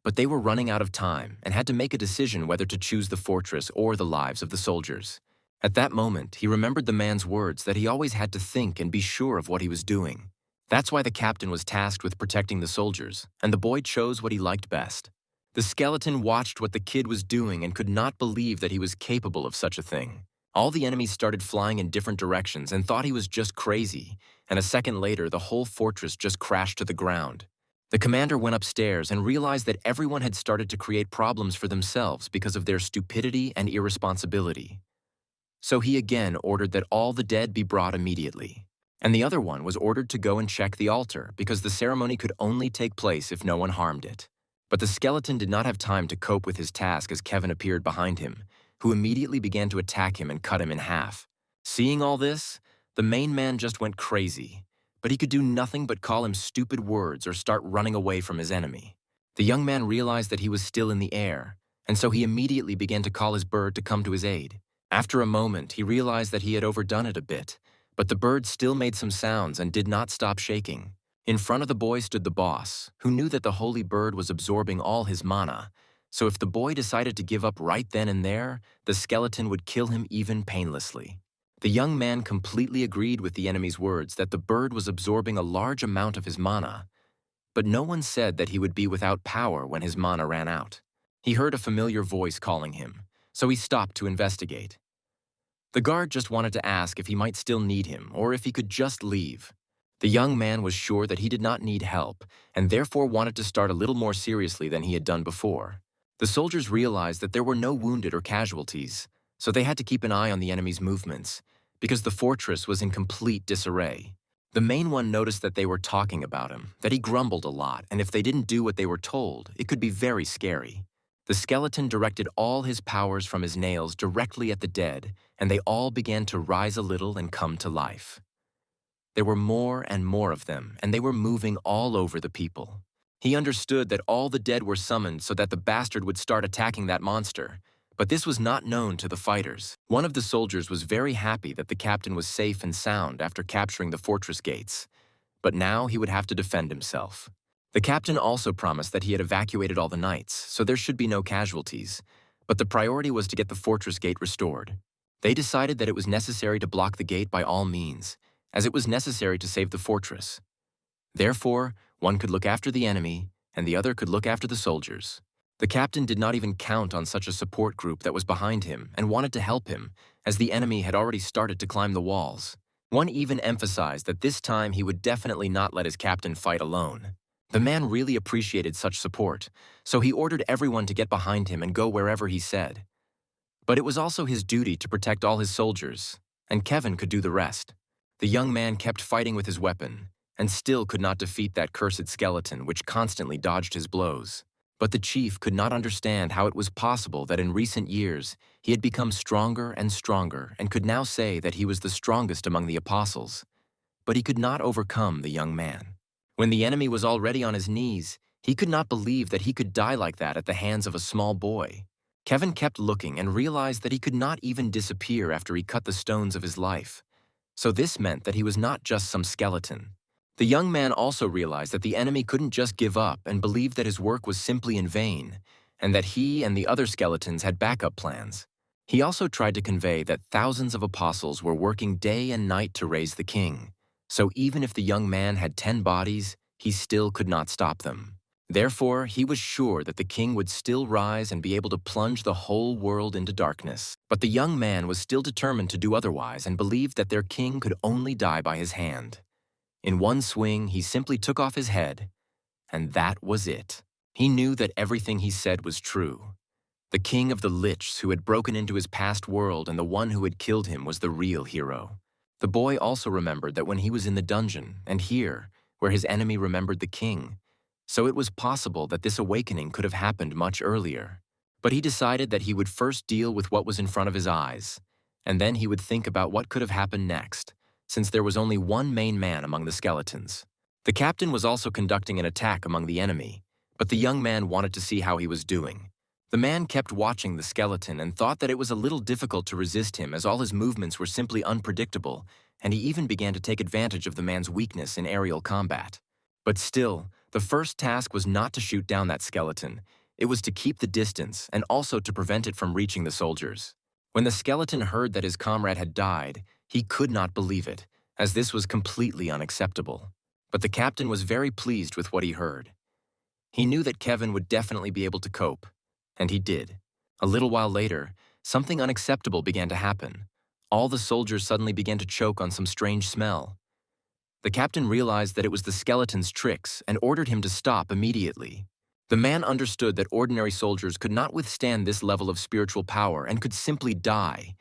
but they were running out of time and had to make a decision whether to choose the fortress or the lives of the soldiers. At that moment, he remembered the man's words that he always had to think and be sure of what he was doing. That's why the captain was tasked with protecting the soldiers, and the boy chose what he liked best. The skeleton watched what the kid was doing and could not believe that he was capable of such a thing. All the enemies started flying in different directions and thought he was just crazy, and a second later, the whole fortress just crashed to the ground. The commander went upstairs and realized that everyone had started to create problems for themselves because of their stupidity and irresponsibility. So he again ordered that all the dead be brought immediately. And the other one was ordered to go and check the altar because the ceremony could only take place if no one harmed it. But the skeleton did not have time to cope with his task as Kevin appeared behind him, who immediately began to attack him and cut him in half. Seeing all this, the main man just went crazy, but he could do nothing but call him stupid words or start running away from his enemy. The young man realized that he was still in the air, and so he immediately began to call his bird to come to his aid. After a moment, he realized that he had overdone it a bit, but the bird still made some sounds and did not stop shaking. In front of the boy stood the boss, who knew that the holy bird was absorbing all his mana, so if the boy decided to give up right then and there, the skeleton would kill him even painlessly. The young man completely agreed with the enemy's words that the bird was absorbing a large amount of his mana, but no one said that he would be without power when his mana ran out. He heard a familiar voice calling him, so he stopped to investigate. The guard just wanted to ask if he might still need him or if he could just leave. The young man was sure that he did not need help and therefore wanted to start a little more seriously than he had done before. The soldiers realized that there were no wounded or casualties, so they had to keep an eye on the enemy's movements because the fortress was in complete disarray. The main one noticed that they were talking about him, that he grumbled a lot, and if they didn't do what they were told, it could be very scary. The skeleton directed all his powers from his nails directly at the dead, and they all began to rise a little and come to life. There were more and more of them, and they were moving all over the people. He understood that all the dead were summoned so that the bastard would start attacking that monster, but this was not known to the fighters. One of the soldiers was very happy that the captain was safe and sound after capturing the fortress gates, but now he would have to defend himself. The captain also promised that he had evacuated all the knights, so there should be no casualties, but the priority was to get the fortress gate restored. They decided that it was necessary to block the gate by all means, as it was necessary to save the fortress. Therefore, one could look after the enemy, and the other could look after the soldiers. The captain did not even count on such a support group that was behind him and wanted to help him, as the enemy had already started to climb the walls. One even emphasized that this time he would definitely not let his captain fight alone. The man really appreciated such support, so he ordered everyone to get behind him and go wherever he said. But it was also his duty to protect all his soldiers, and Kevin could do the rest. The young man kept fighting with his weapon, and still could not defeat that cursed skeleton which constantly dodged his blows. But the chief could not understand how it was possible that in recent years he had become stronger and stronger and could now say that he was the strongest among the apostles. But he could not overcome the young man. When the enemy was already on his knees, he could not believe that he could die like that at the hands of a small boy. Kevin kept looking and realized that he could not even disappear after he cut the stones of his life. So this meant that he was not just some skeleton. The young man also realized that the enemy couldn't just give up and believe that his work was simply in vain, and that he and the other skeletons had backup plans. He also tried to convey that thousands of apostles were working day and night to raise the king, so even if the young man had 10 bodies, he still could not stop them. Therefore, he was sure that the king would still rise and be able to plunge the whole world into darkness. But the young man was still determined to do otherwise and believed that their king could only die by his hand. In one swing, he simply took off his head, and that was it. He knew that everything he said was true. The king of the Lichs who had broken into his past world and the one who had killed him was the real hero. The boy also remembered that when he was in the dungeon, and here, where his enemy remembered the king, so it was possible that this awakening could have happened much earlier. But he decided that he would first deal with what was in front of his eyes, and then he would think about what could have happened next, since there was only one main man among the skeletons. The captain was also conducting an attack among the enemy, but the young man wanted to see how he was doing. The man kept watching the skeleton and thought that it was a little difficult to resist him as all his movements were simply unpredictable, and he even began to take advantage of the man's weakness in aerial combat. But still, the first task was not to shoot down that skeleton. It was to keep the distance and also to prevent it from reaching the soldiers. When the skeleton heard that his comrade had died, he could not believe it, as this was completely unacceptable. But the captain was very pleased with what he heard. He knew that Kevin would definitely be able to cope, and he did. A little while later, something unacceptable began to happen. All the soldiers suddenly began to choke on some strange smell. The captain realized that it was the skeleton's tricks and ordered him to stop immediately. The man understood that ordinary soldiers could not withstand this level of spiritual power and could simply die.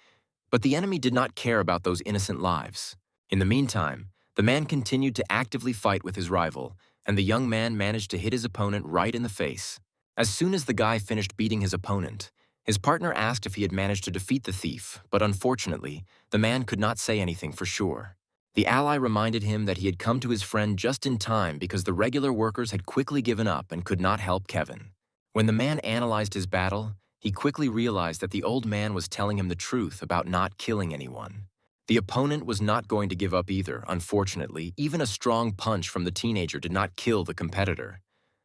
But the enemy did not care about those innocent lives. In the meantime, the man continued to actively fight with his rival, and the young man managed to hit his opponent right in the face. As soon as the guy finished beating his opponent, his partner asked if he had managed to defeat the thief, but unfortunately, the man could not say anything for sure. The ally reminded him that he had come to his friend just in time because the regular workers had quickly given up and could not help Kevin. When the man analyzed his battle, he quickly realized that the old man was telling him the truth about not killing anyone. The opponent was not going to give up either, unfortunately. Even a strong punch from the teenager did not kill the competitor.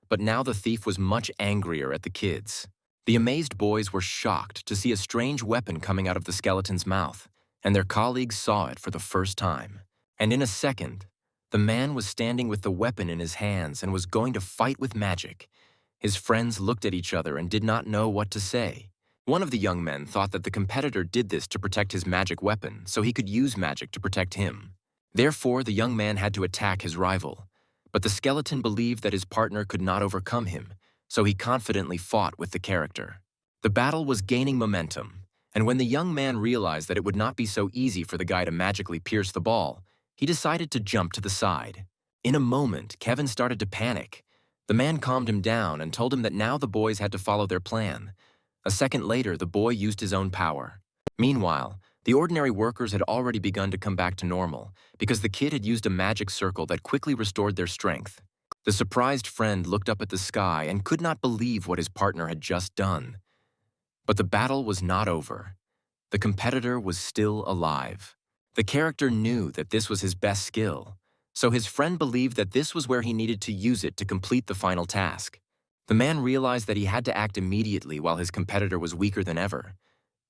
But now the thief was much angrier at the kids. The amazed boys were shocked to see a strange weapon coming out of the skeleton's mouth, and their colleagues saw it for the first time. And in a second, the man was standing with the weapon in his hands and was going to fight with magic. His friends looked at each other and did not know what to say. One of the young men thought that the competitor did this to protect his magic weapon, so he could use magic to protect him. Therefore, the young man had to attack his rival. But the skeleton believed that his partner could not overcome him, so he confidently fought with the character. The battle was gaining momentum, and when the young man realized that it would not be so easy for the guy to magically pierce the ball, he decided to jump to the side. In a moment, Kevin started to panic. The man calmed him down and told him that now the boys had to follow their plan. A second later, the boy used his own power. Meanwhile, the ordinary workers had already begun to come back to normal because the kid had used a magic circle that quickly restored their strength. The surprised friend looked up at the sky and could not believe what his partner had just done. But the battle was not over. The competitor was still alive. The character knew that this was his best skill, so his friend believed that this was where he needed to use it to complete the final task. The man realized that he had to act immediately while his competitor was weaker than ever,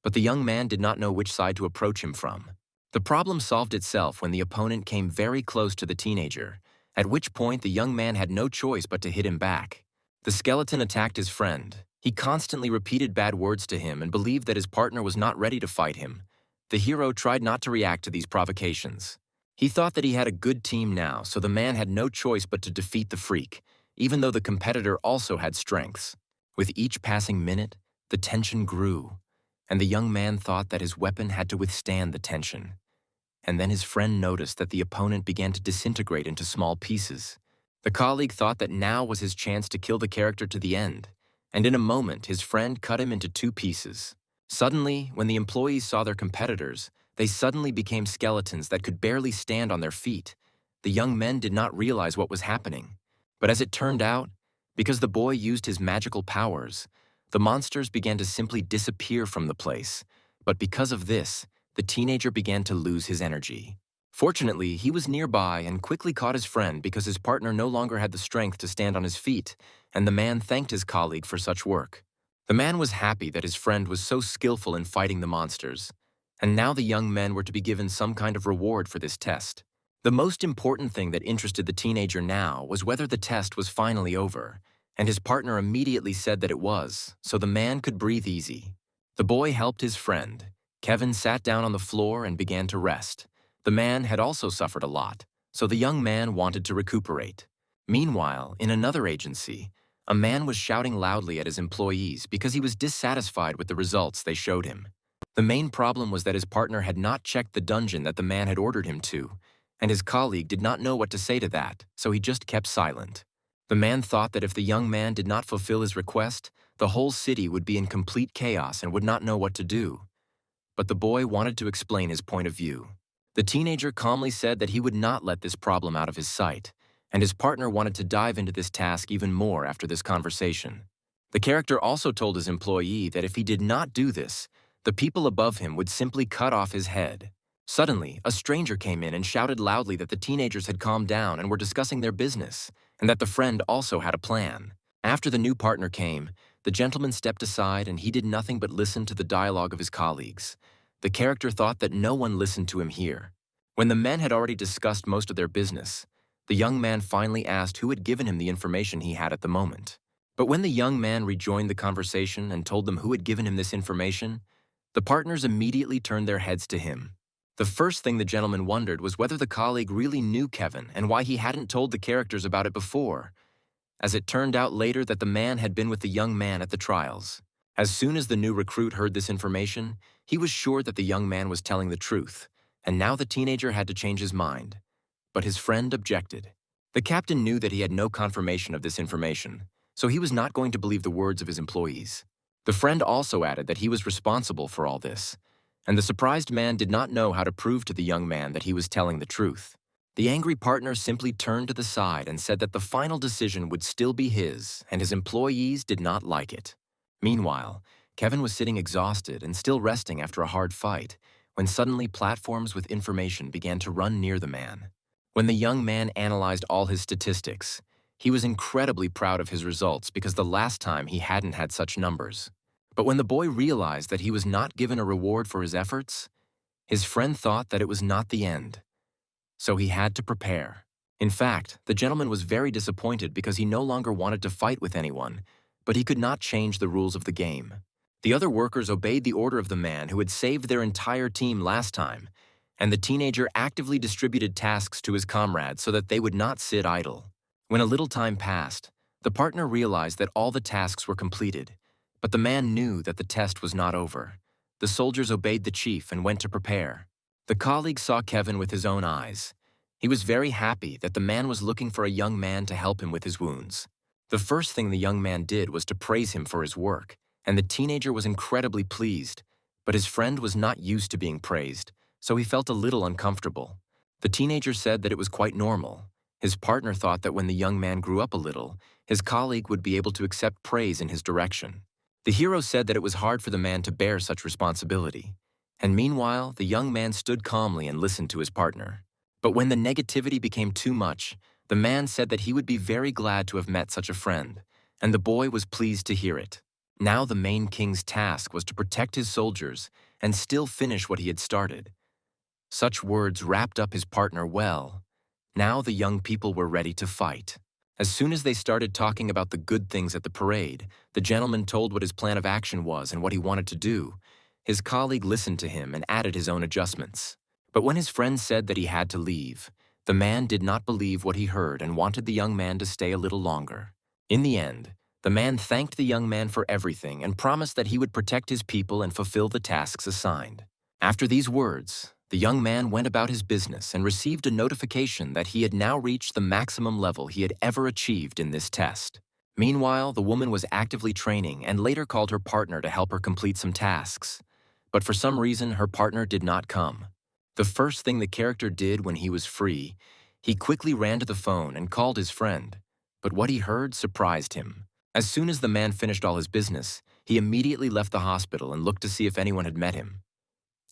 but the young man did not know which side to approach him from. The problem solved itself when the opponent came very close to the teenager, at which point the young man had no choice but to hit him back. The skeleton attacked his friend. He constantly repeated bad words to him and believed that his partner was not ready to fight him. The hero tried not to react to these provocations. He thought that he had a good team now, so the man had no choice but to defeat the freak, even though the competitor also had strengths. With each passing minute, the tension grew, and the young man thought that his weapon had to withstand the tension. And then his friend noticed that the opponent began to disintegrate into small pieces. The colleague thought that now was his chance to kill the character to the end, and in a moment his friend cut him into 2 pieces. Suddenly, when the employees saw their competitors, they suddenly became skeletons that could barely stand on their feet. The young men did not realize what was happening. But as it turned out, because the boy used his magical powers, the monsters began to simply disappear from the place. But because of this, the teenager began to lose his energy. Fortunately, he was nearby and quickly caught his friend because his partner no longer had the strength to stand on his feet, and the man thanked his colleague for such work. The man was happy that his friend was so skillful in fighting the monsters, and now the young men were to be given some kind of reward for this test. The most important thing that interested the teenager now was whether the test was finally over, and his partner immediately said that it was, so the man could breathe easy. The boy helped his friend. Kevin sat down on the floor and began to rest. The man had also suffered a lot, so the young man wanted to recuperate. Meanwhile, in another agency, a man was shouting loudly at his employees because he was dissatisfied with the results they showed him. The main problem was that his partner had not checked the dungeon that the man had ordered him to, and his colleague did not know what to say to that, so he just kept silent. The man thought that if the young man did not fulfill his request, the whole city would be in complete chaos and would not know what to do. But the boy wanted to explain his point of view. The teenager calmly said that he would not let this problem out of his sight, and his partner wanted to dive into this task even more after this conversation. The character also told his employee that if he did not do this, the people above him would simply cut off his head. Suddenly, a stranger came in and shouted loudly that the teenagers had calmed down and were discussing their business, and that the friend also had a plan. After the new partner came, the gentleman stepped aside and he did nothing but listen to the dialogue of his colleagues. The character thought that no one listened to him here. When the men had already discussed most of their business, the young man finally asked who had given him the information he had at the moment. But when the young man rejoined the conversation and told them who had given him this information, the partners immediately turned their heads to him. The first thing the gentleman wondered was whether the colleague really knew Kevin and why he hadn't told the characters about it before, as it turned out later that the man had been with the young man at the trials. As soon as the new recruit heard this information, he was sure that the young man was telling the truth, and now the teenager had to change his mind. But his friend objected. The captain knew that he had no confirmation of this information, so he was not going to believe the words of his employees. The friend also added that he was responsible for all this, and the surprised man did not know how to prove to the young man that he was telling the truth. The angry partner simply turned to the side and said that the final decision would still be his, and his employees did not like it. Meanwhile, Kevin was sitting exhausted and still resting after a hard fight, when suddenly platforms with information began to run near the man. When the young man analyzed all his statistics, he was incredibly proud of his results because the last time he hadn't had such numbers. But when the boy realized that he was not given a reward for his efforts, his friend thought that it was not the end. So he had to prepare. In fact, the gentleman was very disappointed because he no longer wanted to fight with anyone, but he could not change the rules of the game. The other workers obeyed the order of the man who had saved their entire team last time, and the teenager actively distributed tasks to his comrades so that they would not sit idle. When a little time passed, the partner realized that all the tasks were completed, but the man knew that the test was not over. The soldiers obeyed the chief and went to prepare. The colleague saw Kevin with his own eyes. He was very happy that the man was looking for a young man to help him with his wounds. The first thing the young man did was to praise him for his work, and the teenager was incredibly pleased. But his friend was not used to being praised, so he felt a little uncomfortable. The teenager said that it was quite normal. His partner thought that when the young man grew up a little, his colleague would be able to accept praise in his direction. The hero said that it was hard for the man to bear such responsibility. And meanwhile, the young man stood calmly and listened to his partner. But when the negativity became too much, the man said that he would be very glad to have met such a friend, and the boy was pleased to hear it. Now the main king's task was to protect his soldiers and still finish what he had started. Such words wrapped up his partner well. Now the young people were ready to fight. As soon as they started talking about the good things at the parade, the gentleman told what his plan of action was and what he wanted to do. His colleague listened to him and added his own adjustments. But when his friend said that he had to leave, the man did not believe what he heard and wanted the young man to stay a little longer. In the end, the man thanked the young man for everything and promised that he would protect his people and fulfill the tasks assigned. After these words, the young man went about his business and received a notification that he had now reached the maximum level he had ever achieved in this test. Meanwhile, the woman was actively training and later called her partner to help her complete some tasks. But for some reason, her partner did not come. The first thing the character did when he was free, he quickly ran to the phone and called his friend. But what he heard surprised him. As soon as the man finished all his business, he immediately left the hospital and looked to see if anyone had met him.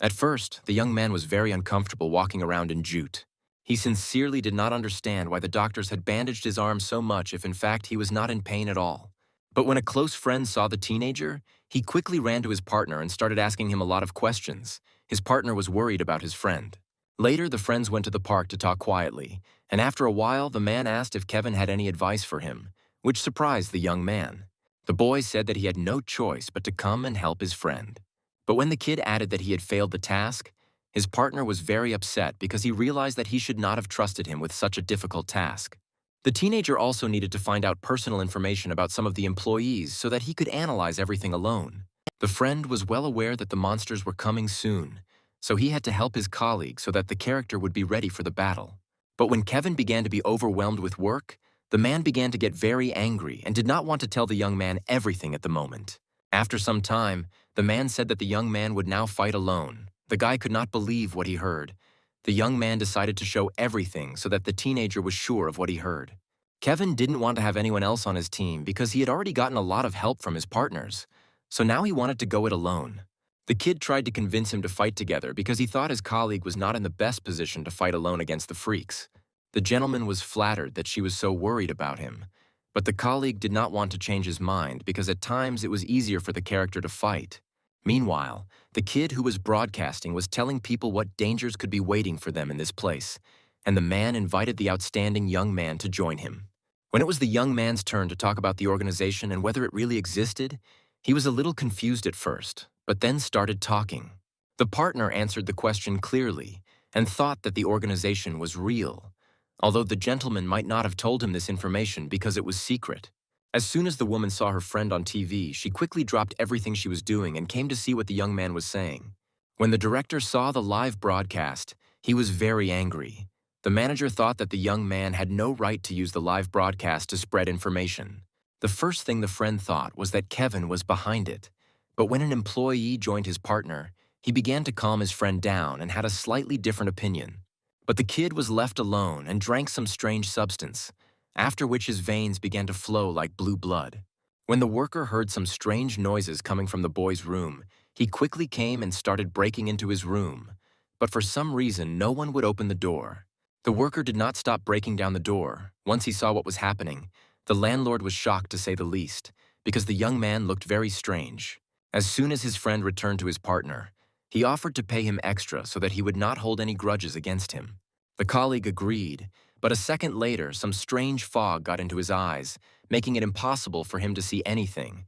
At first, the young man was very uncomfortable walking around in jute. He sincerely did not understand why the doctors had bandaged his arm so much if in fact he was not in pain at all. But when a close friend saw the teenager, he quickly ran to his partner and started asking him a lot of questions. His partner was worried about his friend. Later, the friends went to the park to talk quietly, and after a while, the man asked if Kevin had any advice for him, which surprised the young man. The boy said that he had no choice but to come and help his friend. But when the kid added that he had failed the task, his partner was very upset because he realized that he should not have trusted him with such a difficult task. The teenager also needed to find out personal information about some of the employees so that he could analyze everything alone. The friend was well aware that the monsters were coming soon, so he had to help his colleague so that the character would be ready for the battle. But when Kevin began to be overwhelmed with work, the man began to get very angry and did not want to tell the young man everything at the moment. After some time, the man said that the young man would now fight alone. The guy could not believe what he heard. The young man decided to show everything so that the teenager was sure of what he heard. Kevin didn't want to have anyone else on his team because he had already gotten a lot of help from his partners, so now he wanted to go it alone. The kid tried to convince him to fight together because he thought his colleague was not in the best position to fight alone against the freaks. The gentleman was flattered that she was so worried about him, but the colleague did not want to change his mind because at times it was easier for the character to fight. Meanwhile, the kid who was broadcasting was telling people what dangers could be waiting for them in this place, and the man invited the outstanding young man to join him. When it was the young man's turn to talk about the organization and whether it really existed, he was a little confused at first, but then started talking. The partner answered the question clearly and thought that the organization was real, although the gentleman might not have told him this information because it was secret. As soon as the woman saw her friend on TV, she quickly dropped everything she was doing and came to see what the young man was saying. When the director saw the live broadcast, he was very angry. The manager thought that the young man had no right to use the live broadcast to spread information. The first thing the friend thought was that Kevin was behind it. But when an employee joined his partner, he began to calm his friend down and had a slightly different opinion. But the kid was left alone and drank some strange substance, after which his veins began to flow like blue blood. When the worker heard some strange noises coming from the boy's room, he quickly came and started breaking into his room. But for some reason, no one would open the door. The worker did not stop breaking down the door. Once he saw what was happening, the landlord was shocked to say the least, because the young man looked very strange. As soon as his friend returned to his partner, he offered to pay him extra so that he would not hold any grudges against him. The colleague agreed, but a second later, some strange fog got into his eyes, making it impossible for him to see anything.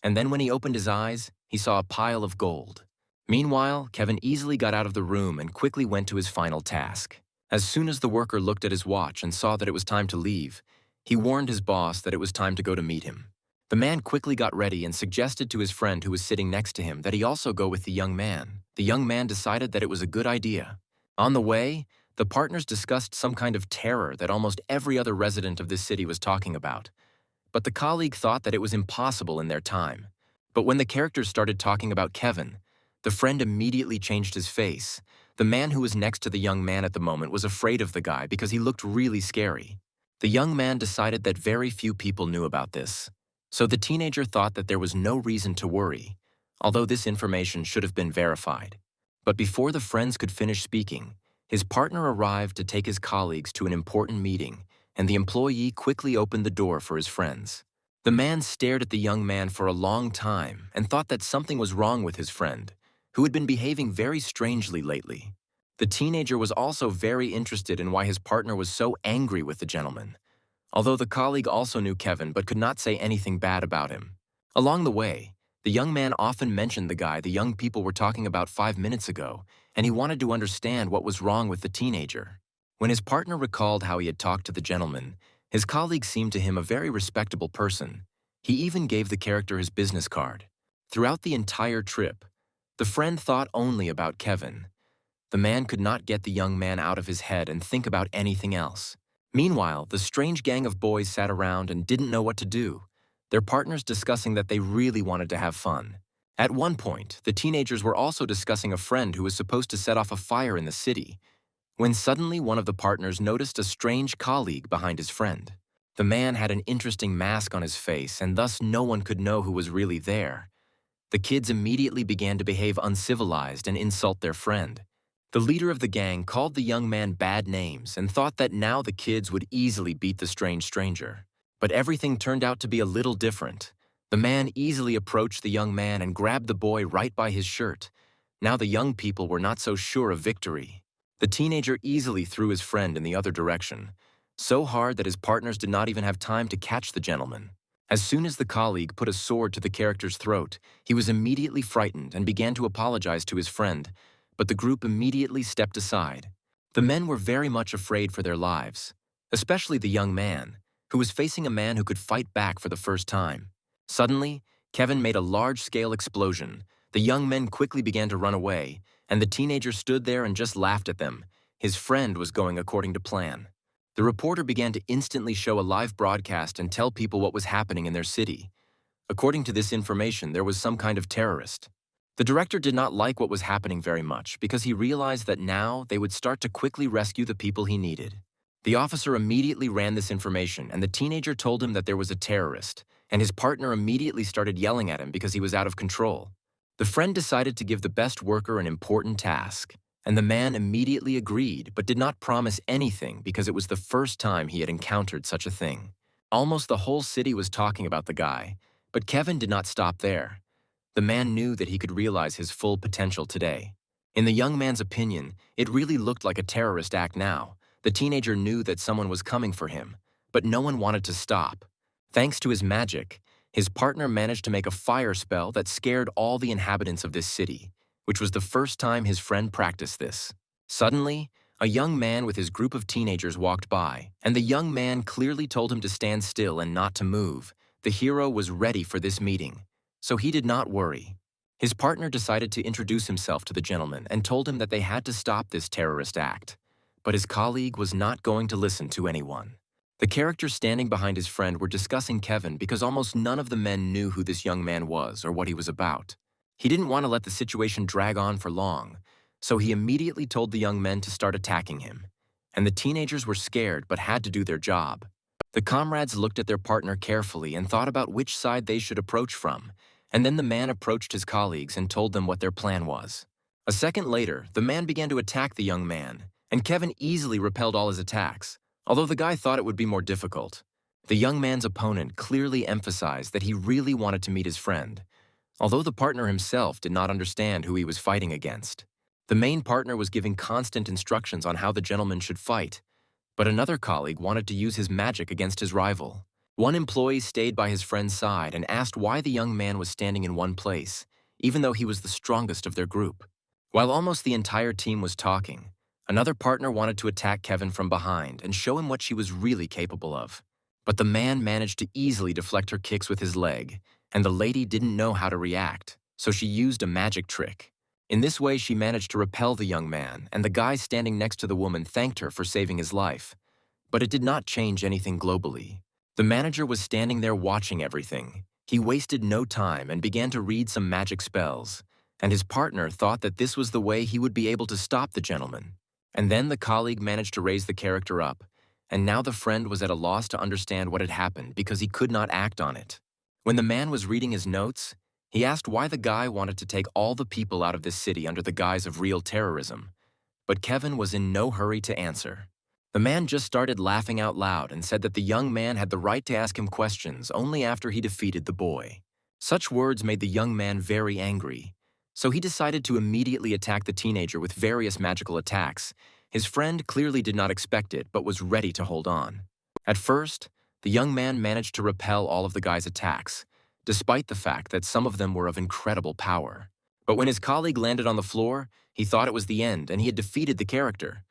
And then when he opened his eyes, he saw a pile of gold. Meanwhile, Kevin easily got out of the room and quickly went to his final task. As soon as the worker looked at his watch and saw that it was time to leave, he warned his boss that it was time to go to meet him. The man quickly got ready and suggested to his friend who was sitting next to him that he also go with the young man. The young man decided that it was a good idea. On the way, the partners discussed some kind of terror that almost every other resident of this city was talking about. But the colleague thought that it was impossible in their time. But when the characters started talking about Kevin, the friend immediately changed his face. The man who was next to the young man at the moment was afraid of the guy because he looked really scary. The young man decided that very few people knew about this. So the teenager thought that there was no reason to worry, although this information should have been verified. But before the friends could finish speaking, his partner arrived to take his colleagues to an important meeting, and the employee quickly opened the door for his friends. The man stared at the young man for a long time and thought that something was wrong with his friend, who had been behaving very strangely lately. The teenager was also very interested in why his partner was so angry with the gentleman, although the colleague also knew Kevin but could not say anything bad about him. Along the way, the young man often mentioned the guy the young people were talking about 5 minutes ago, and he wanted to understand what was wrong with the teenager. When his partner recalled how he had talked to the gentleman, his colleague seemed to him a very respectable person. He even gave the character his business card. Throughout the entire trip, the friend thought only about Kevin. The man could not get the young man out of his head and think about anything else. Meanwhile, the strange gang of boys sat around and didn't know what to do, their partners discussing that they really wanted to have fun. At one point, the teenagers were also discussing a friend who was supposed to set off a fire in the city, when suddenly one of the partners noticed a strange colleague behind his friend. The man had an interesting mask on his face, and thus no one could know who was really there. The kids immediately began to behave uncivilized and insult their friend. The leader of the gang called the young man bad names and thought that now the kids would easily beat the strange stranger. But everything turned out to be a little different. The man easily approached the young man and grabbed the boy right by his shirt. Now the young people were not so sure of victory. The teenager easily threw his friend in the other direction, so hard that his partners did not even have time to catch the gentleman. As soon as the colleague put a sword to the character's throat, he was immediately frightened and began to apologize to his friend, but the group immediately stepped aside. The men were very much afraid for their lives, especially the young man, who was facing a man who could fight back for the first time. Suddenly, Kevin made a large-scale explosion. The young men quickly began to run away, and the teenager stood there and just laughed at them. His friend was going according to plan. The reporter began to instantly show a live broadcast and tell people what was happening in their city. According to this information, there was some kind of terrorist. The director did not like what was happening very much because he realized that now they would start to quickly rescue the people he needed. The officer immediately ran this information, and the teenager told him that there was a terrorist, and his partner immediately started yelling at him because he was out of control. The friend decided to give the best worker an important task, and the man immediately agreed but did not promise anything because it was the first time he had encountered such a thing. Almost the whole city was talking about the guy, but Kevin did not stop there. The man knew that he could realize his full potential today. In the young man's opinion, it really looked like a terrorist act now. The teenager knew that someone was coming for him, but no one wanted to stop. Thanks to his magic, his partner managed to make a fire spell that scared all the inhabitants of this city, which was the first time his friend practiced this. Suddenly, a young man with his group of teenagers walked by, and the young man clearly told him to stand still and not to move. The hero was ready for this meeting, so he did not worry. His partner decided to introduce himself to the gentleman and told him that they had to stop this terrorist act. But his colleague was not going to listen to anyone. The characters standing behind his friend were discussing Kevin because almost none of the men knew who this young man was or what he was about. He didn't want to let the situation drag on for long, so he immediately told the young men to start attacking him. And the teenagers were scared but had to do their job. The comrades looked at their partner carefully and thought about which side they should approach from, and then the man approached his colleagues and told them what their plan was. A second later, the man began to attack the young man, and Kevin easily repelled all his attacks, although the guy thought it would be more difficult. The young man's opponent clearly emphasized that he really wanted to meet his friend, although the partner himself did not understand who he was fighting against. The main partner was giving constant instructions on how the gentleman should fight, but another colleague wanted to use his magic against his rival. One employee stayed by his friend's side and asked why the young man was standing in one place, even though he was the strongest of their group. While almost the entire team was talking, another partner wanted to attack Kevin from behind and show him what she was really capable of. But the man managed to easily deflect her kicks with his leg, and the lady didn't know how to react, so she used a magic trick. In this way, she managed to repel the young man, and the guy standing next to the woman thanked her for saving his life. But it did not change anything globally. The manager was standing there watching everything. He wasted no time and began to read some magic spells, and his partner thought that this was the way he would be able to stop the gentleman. And then the colleague managed to raise the character up, and now the friend was at a loss to understand what had happened because he could not act on it. When the man was reading his notes, he asked why the guy wanted to take all the people out of this city under the guise of real terrorism. But Kevin was in no hurry to answer. The man just started laughing out loud and said that the young man had the right to ask him questions only after he defeated the boy. Such words made the young man very angry, so he decided to immediately attack the teenager with various magical attacks. His friend clearly did not expect it but was ready to hold on. At first, the young man managed to repel all of the guy's attacks, despite the fact that some of them were of incredible power. But when his colleague landed on the floor, he thought it was the end and he had defeated the character.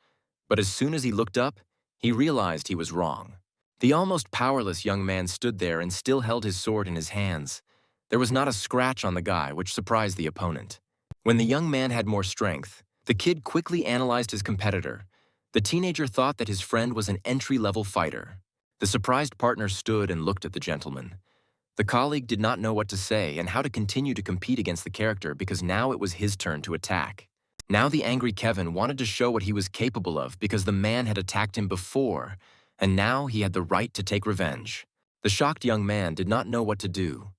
But as soon as he looked up, he realized he was wrong. The almost powerless young man stood there and still held his sword in his hands. There was not a scratch on the guy, which surprised the opponent. When the young man had more strength, the kid quickly analyzed his competitor. The teenager thought that his friend was an entry-level fighter. The surprised partner stood and looked at the gentleman. The colleague did not know what to say and how to continue to compete against the character because now it was his turn to attack. Now the angry Kevin wanted to show what he was capable of because the man had attacked him before, and now he had the right to take revenge. The shocked young man did not know what to do.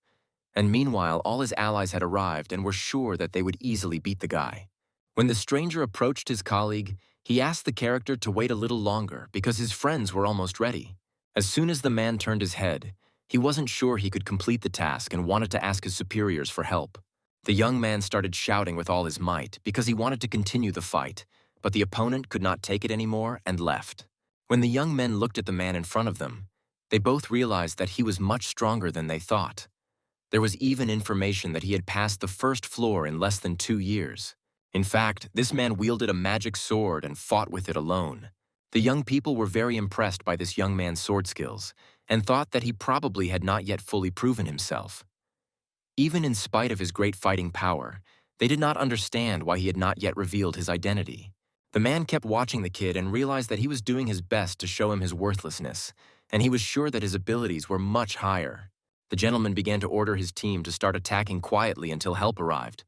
And meanwhile, all his allies had arrived and were sure that they would easily beat the guy. When the stranger approached his colleague, he asked the character to wait a little longer because his friends were almost ready. As soon as the man turned his head, he wasn't sure he could complete the task and wanted to ask his superiors for help. The young man started shouting with all his might because he wanted to continue the fight, but the opponent could not take it anymore and left. When the young men looked at the man in front of them, they both realized that he was much stronger than they thought. There was even information that he had passed the first floor in less than 2 years. In fact, this man wielded a magic sword and fought with it alone. The young people were very impressed by this young man's sword skills and thought that he probably had not yet fully proven himself. Even in spite of his great fighting power, they did not understand why he had not yet revealed his identity. The man kept watching the kid and realized that he was doing his best to show him his worthlessness, and he was sure that his abilities were much higher. The gentleman began to order his team to start attacking quietly until help arrived,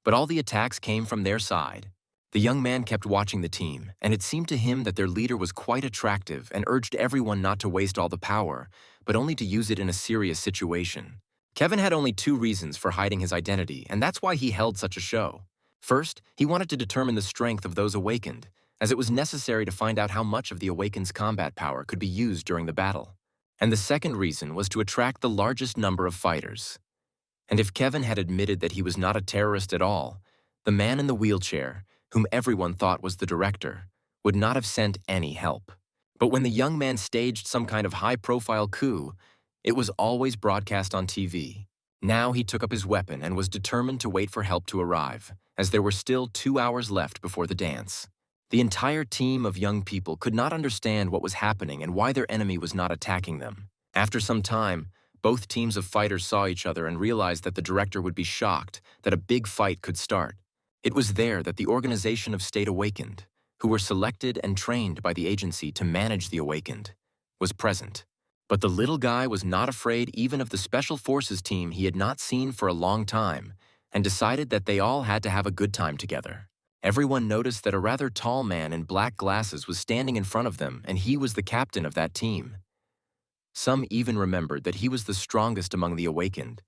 but all the attacks came from their side. The young man kept watching the team, and it seemed to him that their leader was quite attractive and urged everyone not to waste all the power, but only to use it in a serious situation. Kevin had only 2 reasons for hiding his identity, and that's why he held such a show. First, he wanted to determine the strength of those awakened, as it was necessary to find out how much of the awakened's combat power could be used during the battle. And the second reason was to attract the largest number of fighters. And if Kevin had admitted that he was not a terrorist at all, the man in the wheelchair, whom everyone thought was the director, would not have sent any help. But when the young man staged some kind of high-profile coup, it was always broadcast on TV. Now he took up his weapon and was determined to wait for help to arrive, as there were still 2 hours left before the dance. The entire team of young people could not understand what was happening and why their enemy was not attacking them. After some time, both teams of fighters saw each other and realized that the director would be shocked that a big fight could start. It was there that the Organization of State Awakened, who were selected and trained by the agency to manage the awakened, was present. But the little guy was not afraid even of the Special Forces team he had not seen for a long time, and decided that they all had to have a good time together. Everyone noticed that a rather tall man in black glasses was standing in front of them, and he was the captain of that team. Some even remembered that he was the strongest among the awakened,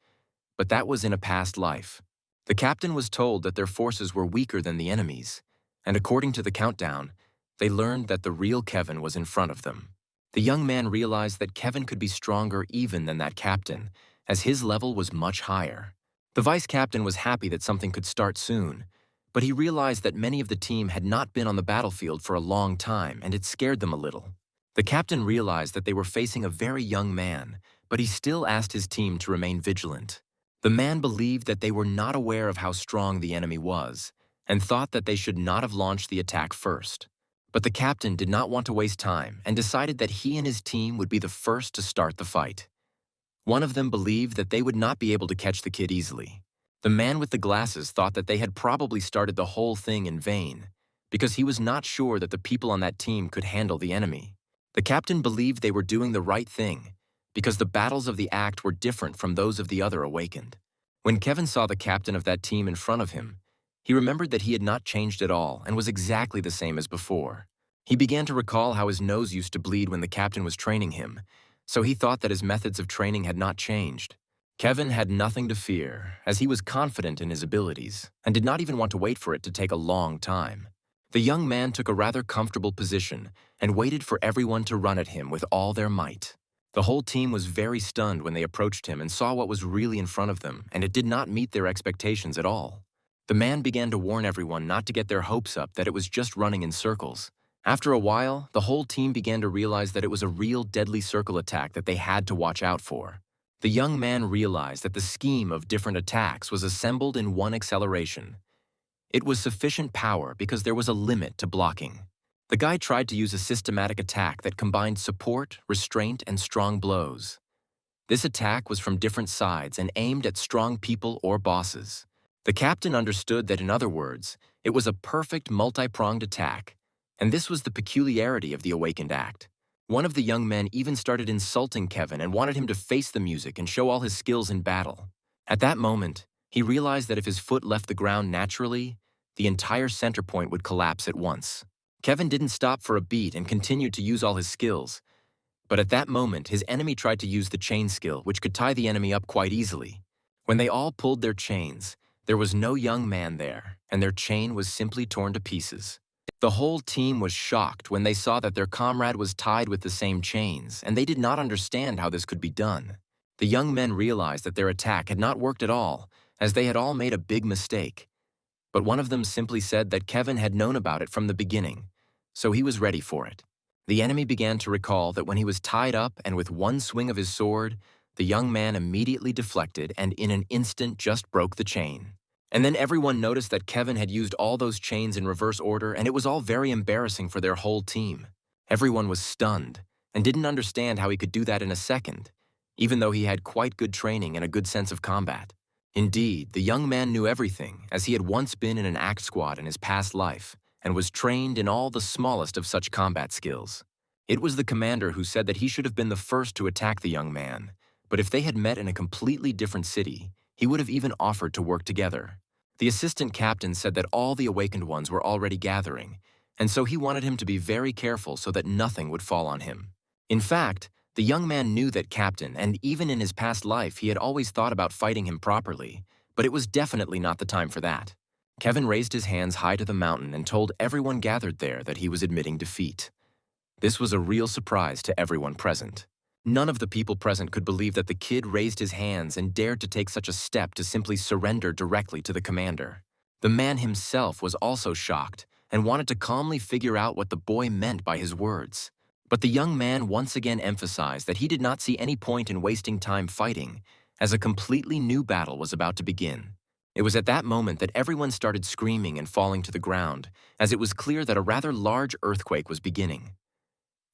but that was in a past life. The captain was told that their forces were weaker than the enemy's, and according to the countdown, they learned that the real Kevin was in front of them. The young man realized that Kevin could be stronger even than that captain, as his level was much higher. The vice captain was happy that something could start soon, but he realized that many of the team had not been on the battlefield for a long time, and it scared them a little. The captain realized that they were facing a very young man, but he still asked his team to remain vigilant. The man believed that they were not aware of how strong the enemy was, and thought that they should not have launched the attack first. But the captain did not want to waste time and decided that he and his team would be the first to start the fight. One of them believed that they would not be able to catch the kid easily. The man with the glasses thought that they had probably started the whole thing in vain, because he was not sure that the people on that team could handle the enemy. The captain believed they were doing the right thing, because the battles of the act were different from those of the other awakened. When Kevin saw the captain of that team in front of him, he remembered that he had not changed at all and was exactly the same as before. He began to recall how his nose used to bleed when the captain was training him, so he thought that his methods of training had not changed. Kevin had nothing to fear, as he was confident in his abilities and did not even want to wait for it to take a long time. The young man took a rather comfortable position and waited for everyone to run at him with all their might. The whole team was very stunned when they approached him and saw what was really in front of them, and it did not meet their expectations at all. The man began to warn everyone not to get their hopes up that it was just running in circles. After a while, the whole team began to realize that it was a real deadly circle attack that they had to watch out for. The young man realized that the scheme of different attacks was assembled in one acceleration. It was sufficient power because there was a limit to blocking. The guy tried to use a systematic attack that combined support, restraint, and strong blows. This attack was from different sides and aimed at strong people or bosses. The captain understood that, in other words, it was a perfect multi-pronged attack, and this was the peculiarity of the Awakened Act. One of the young men even started insulting Kevin and wanted him to face the music and show all his skills in battle. At that moment, he realized that if his foot left the ground naturally, the entire center point would collapse at once. Kevin didn't stop for a beat and continued to use all his skills. But at that moment, his enemy tried to use the chain skill, which could tie the enemy up quite easily. When they all pulled their chains, there was no young man there, and their chain was simply torn to pieces. The whole team was shocked when they saw that their comrade was tied with the same chains, and they did not understand how this could be done. The young men realized that their attack had not worked at all, as they had all made a big mistake. But one of them simply said that Kevin had known about it from the beginning, so he was ready for it. The enemy began to recall that when he was tied up and with one swing of his sword, the young man immediately deflected and in an instant just broke the chain. And then everyone noticed that Kevin had used all those chains in reverse order, and it was all very embarrassing for their whole team. Everyone was stunned and didn't understand how he could do that in a second, even though he had quite good training and a good sense of combat. Indeed, the young man knew everything, as he had once been in an act squad in his past life and was trained in all the smallest of such combat skills. It was the commander who said that he should have been the first to attack the young man, but if they had met in a completely different city, he would have even offered to work together. The assistant captain said that all the awakened ones were already gathering, and so he wanted him to be very careful so that nothing would fall on him. In fact, the young man knew that captain, and even in his past life he had always thought about fighting him properly, but it was definitely not the time for that. Kevin raised his hands high to the mountain and told everyone gathered there that he was admitting defeat. This was a real surprise to everyone present. None of the people present could believe that the kid raised his hands and dared to take such a step to simply surrender directly to the commander. The man himself was also shocked and wanted to calmly figure out what the boy meant by his words. But the young man once again emphasized that he did not see any point in wasting time fighting, as a completely new battle was about to begin. It was at that moment that everyone started screaming and falling to the ground, as it was clear that a rather large earthquake was beginning.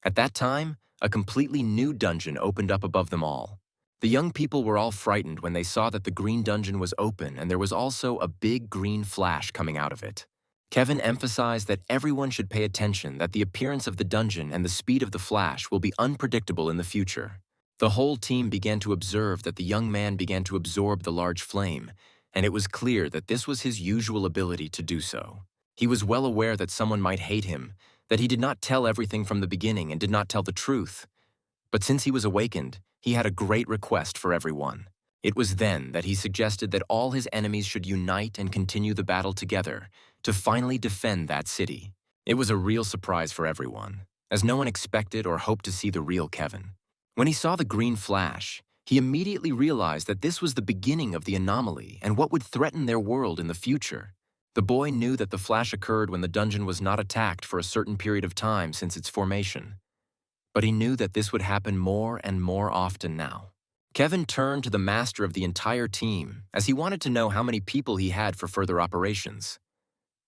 At that time, a completely new dungeon opened up above them all. The young people were all frightened when they saw that the green dungeon was open and there was also a big green flash coming out of it. Kevin emphasized that everyone should pay attention, that the appearance of the dungeon and the speed of the flash will be unpredictable in the future. The whole team began to observe that the young man began to absorb the large flame, and it was clear that this was his usual ability to do so. He was well aware that someone might hate him, that he did not tell everything from the beginning and did not tell the truth. But since he was awakened, he had a great request for everyone. It was then that he suggested that all his enemies should unite and continue the battle together to finally defend that city. It was a real surprise for everyone, as no one expected or hoped to see the real Kevin. When he saw the green flash, he immediately realized that this was the beginning of the anomaly and what would threaten their world in the future. The boy knew that the flash occurred when the dungeon was not attacked for a certain period of time since its formation. But he knew that this would happen more and more often now. Kevin turned to the master of the entire team, as he wanted to know how many people he had for further operations.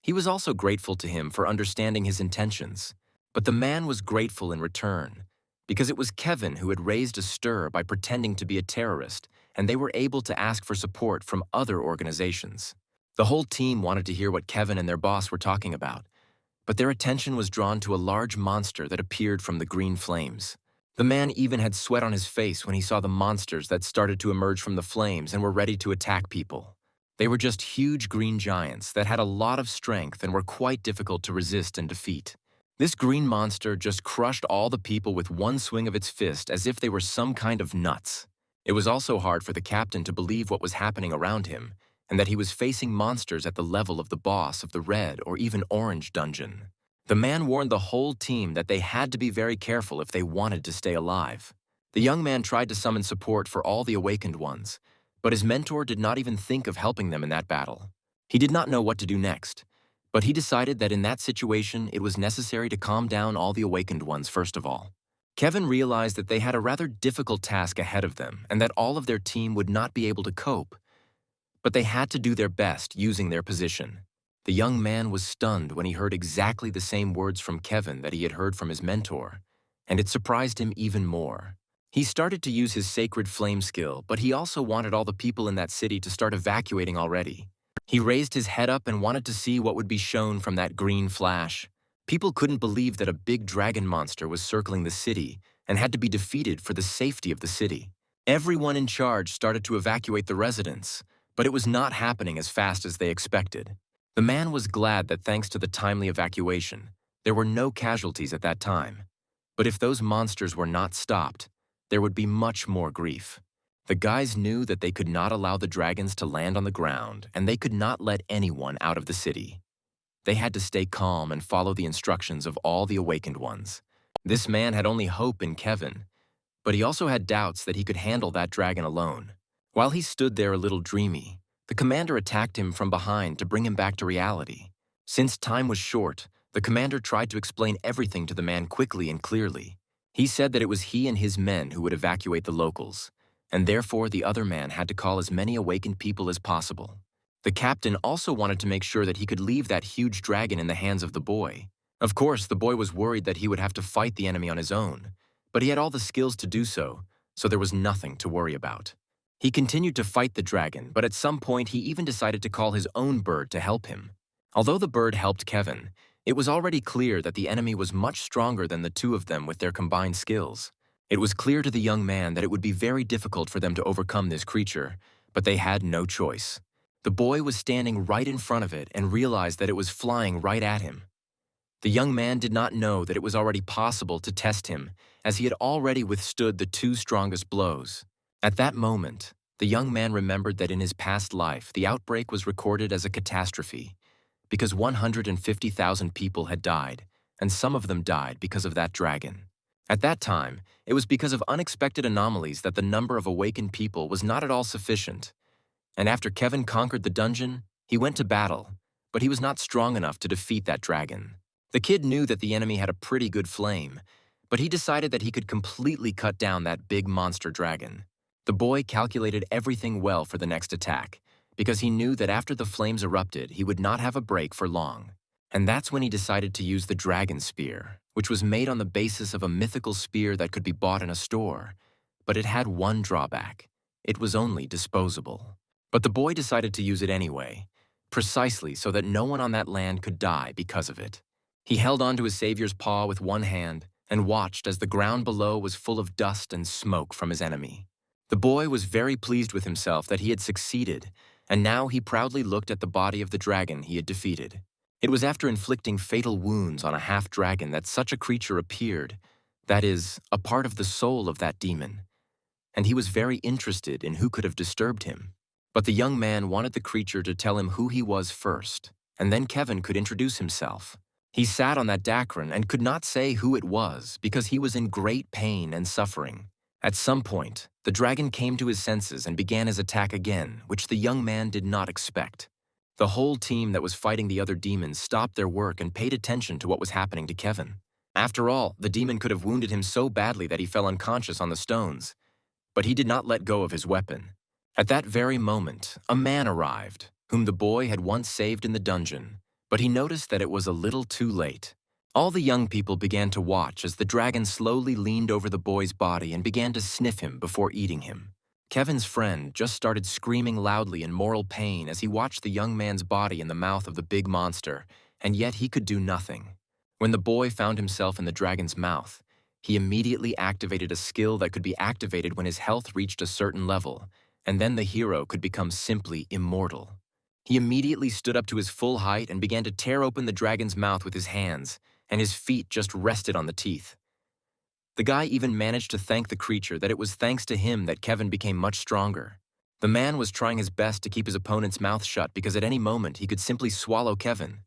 He was also grateful to him for understanding his intentions, but the man was grateful in return, because it was Kevin who had raised a stir by pretending to be a terrorist and they were able to ask for support from other organizations. The whole team wanted to hear what Kevin and their boss were talking about, but their attention was drawn to a large monster that appeared from the green flames. The man even had sweat on his face when he saw the monsters that started to emerge from the flames and were ready to attack people. They were just huge green giants that had a lot of strength and were quite difficult to resist and defeat. This green monster just crushed all the people with one swing of its fist as if they were some kind of nuts. It was also hard for the captain to believe what was happening around him, and that he was facing monsters at the level of the boss of the red or even orange dungeon. The man warned the whole team that they had to be very careful if they wanted to stay alive. The young man tried to summon support for all the awakened ones, but his mentor did not even think of helping them in that battle. He did not know what to do next, but he decided that in that situation it was necessary to calm down all the awakened ones first of all. Kevin realized that they had a rather difficult task ahead of them and that all of their team would not be able to cope, but they had to do their best using their position. The young man was stunned when he heard exactly the same words from Kevin that he had heard from his mentor, and it surprised him even more. He started to use his sacred flame skill, but he also wanted all the people in that city to start evacuating already. He raised his head up and wanted to see what would be shown from that green flash. People couldn't believe that a big dragon monster was circling the city and had to be defeated for the safety of the city. Everyone in charge started to evacuate the residents, but it was not happening as fast as they expected. The man was glad that thanks to the timely evacuation, there were no casualties at that time. But if those monsters were not stopped, there would be much more grief. The guys knew that they could not allow the dragons to land on the ground, and they could not let anyone out of the city. They had to stay calm and follow the instructions of all the awakened ones. This man had only hope in Kevin, but he also had doubts that he could handle that dragon alone. While he stood there a little dreamy, the commander attacked him from behind to bring him back to reality. Since time was short, the commander tried to explain everything to the man quickly and clearly. He said that it was he and his men who would evacuate the locals, and therefore the other man had to call as many awakened people as possible. The captain also wanted to make sure that he could leave that huge dragon in the hands of the boy. Of course, the boy was worried that he would have to fight the enemy on his own, but he had all the skills to do so, so there was nothing to worry about. He continued to fight the dragon, but at some point he even decided to call his own bird to help him. Although the bird helped Kevin, it was already clear that the enemy was much stronger than the two of them with their combined skills. It was clear to the young man that it would be very difficult for them to overcome this creature, but they had no choice. The boy was standing right in front of it and realized that it was flying right at him. The young man did not know that it was already possible to test him, as he had already withstood the two strongest blows. At that moment, the young man remembered that in his past life, the outbreak was recorded as a catastrophe, because 150,000 people had died, and some of them died because of that dragon. At that time, it was because of unexpected anomalies that the number of awakened people was not at all sufficient. And after Kevin conquered the dungeon, he went to battle, but he was not strong enough to defeat that dragon. The kid knew that the enemy had a pretty good flame, but he decided that he could completely cut down that big monster dragon. The boy calculated everything well for the next attack, because he knew that after the flames erupted, he would not have a break for long. And that's when he decided to use the dragon spear, which was made on the basis of a mythical spear that could be bought in a store. But it had one drawback. It was only disposable. But the boy decided to use it anyway, precisely so that no one on that land could die because of it. He held onto his savior's paw with one hand and watched as the ground below was full of dust and smoke from his enemy. The boy was very pleased with himself that he had succeeded, and now he proudly looked at the body of the dragon he had defeated. It was after inflicting fatal wounds on a half-dragon that such a creature appeared, that is, a part of the soul of that demon, and he was very interested in who could have disturbed him. But the young man wanted the creature to tell him who he was first, and then Kevin could introduce himself. He sat on that dacron and could not say who it was because he was in great pain and suffering. At some point, the dragon came to his senses and began his attack again, which the young man did not expect. The whole team that was fighting the other demons stopped their work and paid attention to what was happening to Kevin. After all, the demon could have wounded him so badly that he fell unconscious on the stones, but he did not let go of his weapon. At that very moment, a man arrived, whom the boy had once saved in the dungeon, but he noticed that it was a little too late. All the young people began to watch as the dragon slowly leaned over the boy's body and began to sniff him before eating him. Kevin's friend just started screaming loudly in mortal pain as he watched the young man's body in the mouth of the big monster, and yet he could do nothing. When the boy found himself in the dragon's mouth, he immediately activated a skill that could be activated when his health reached a certain level, and then the hero could become simply immortal. He immediately stood up to his full height and began to tear open the dragon's mouth with his hands, and his feet just rested on the teeth. The guy even managed to thank the creature that it was thanks to him that Kevin became much stronger. The man was trying his best to keep his opponent's mouth shut because at any moment he could simply swallow Kevin.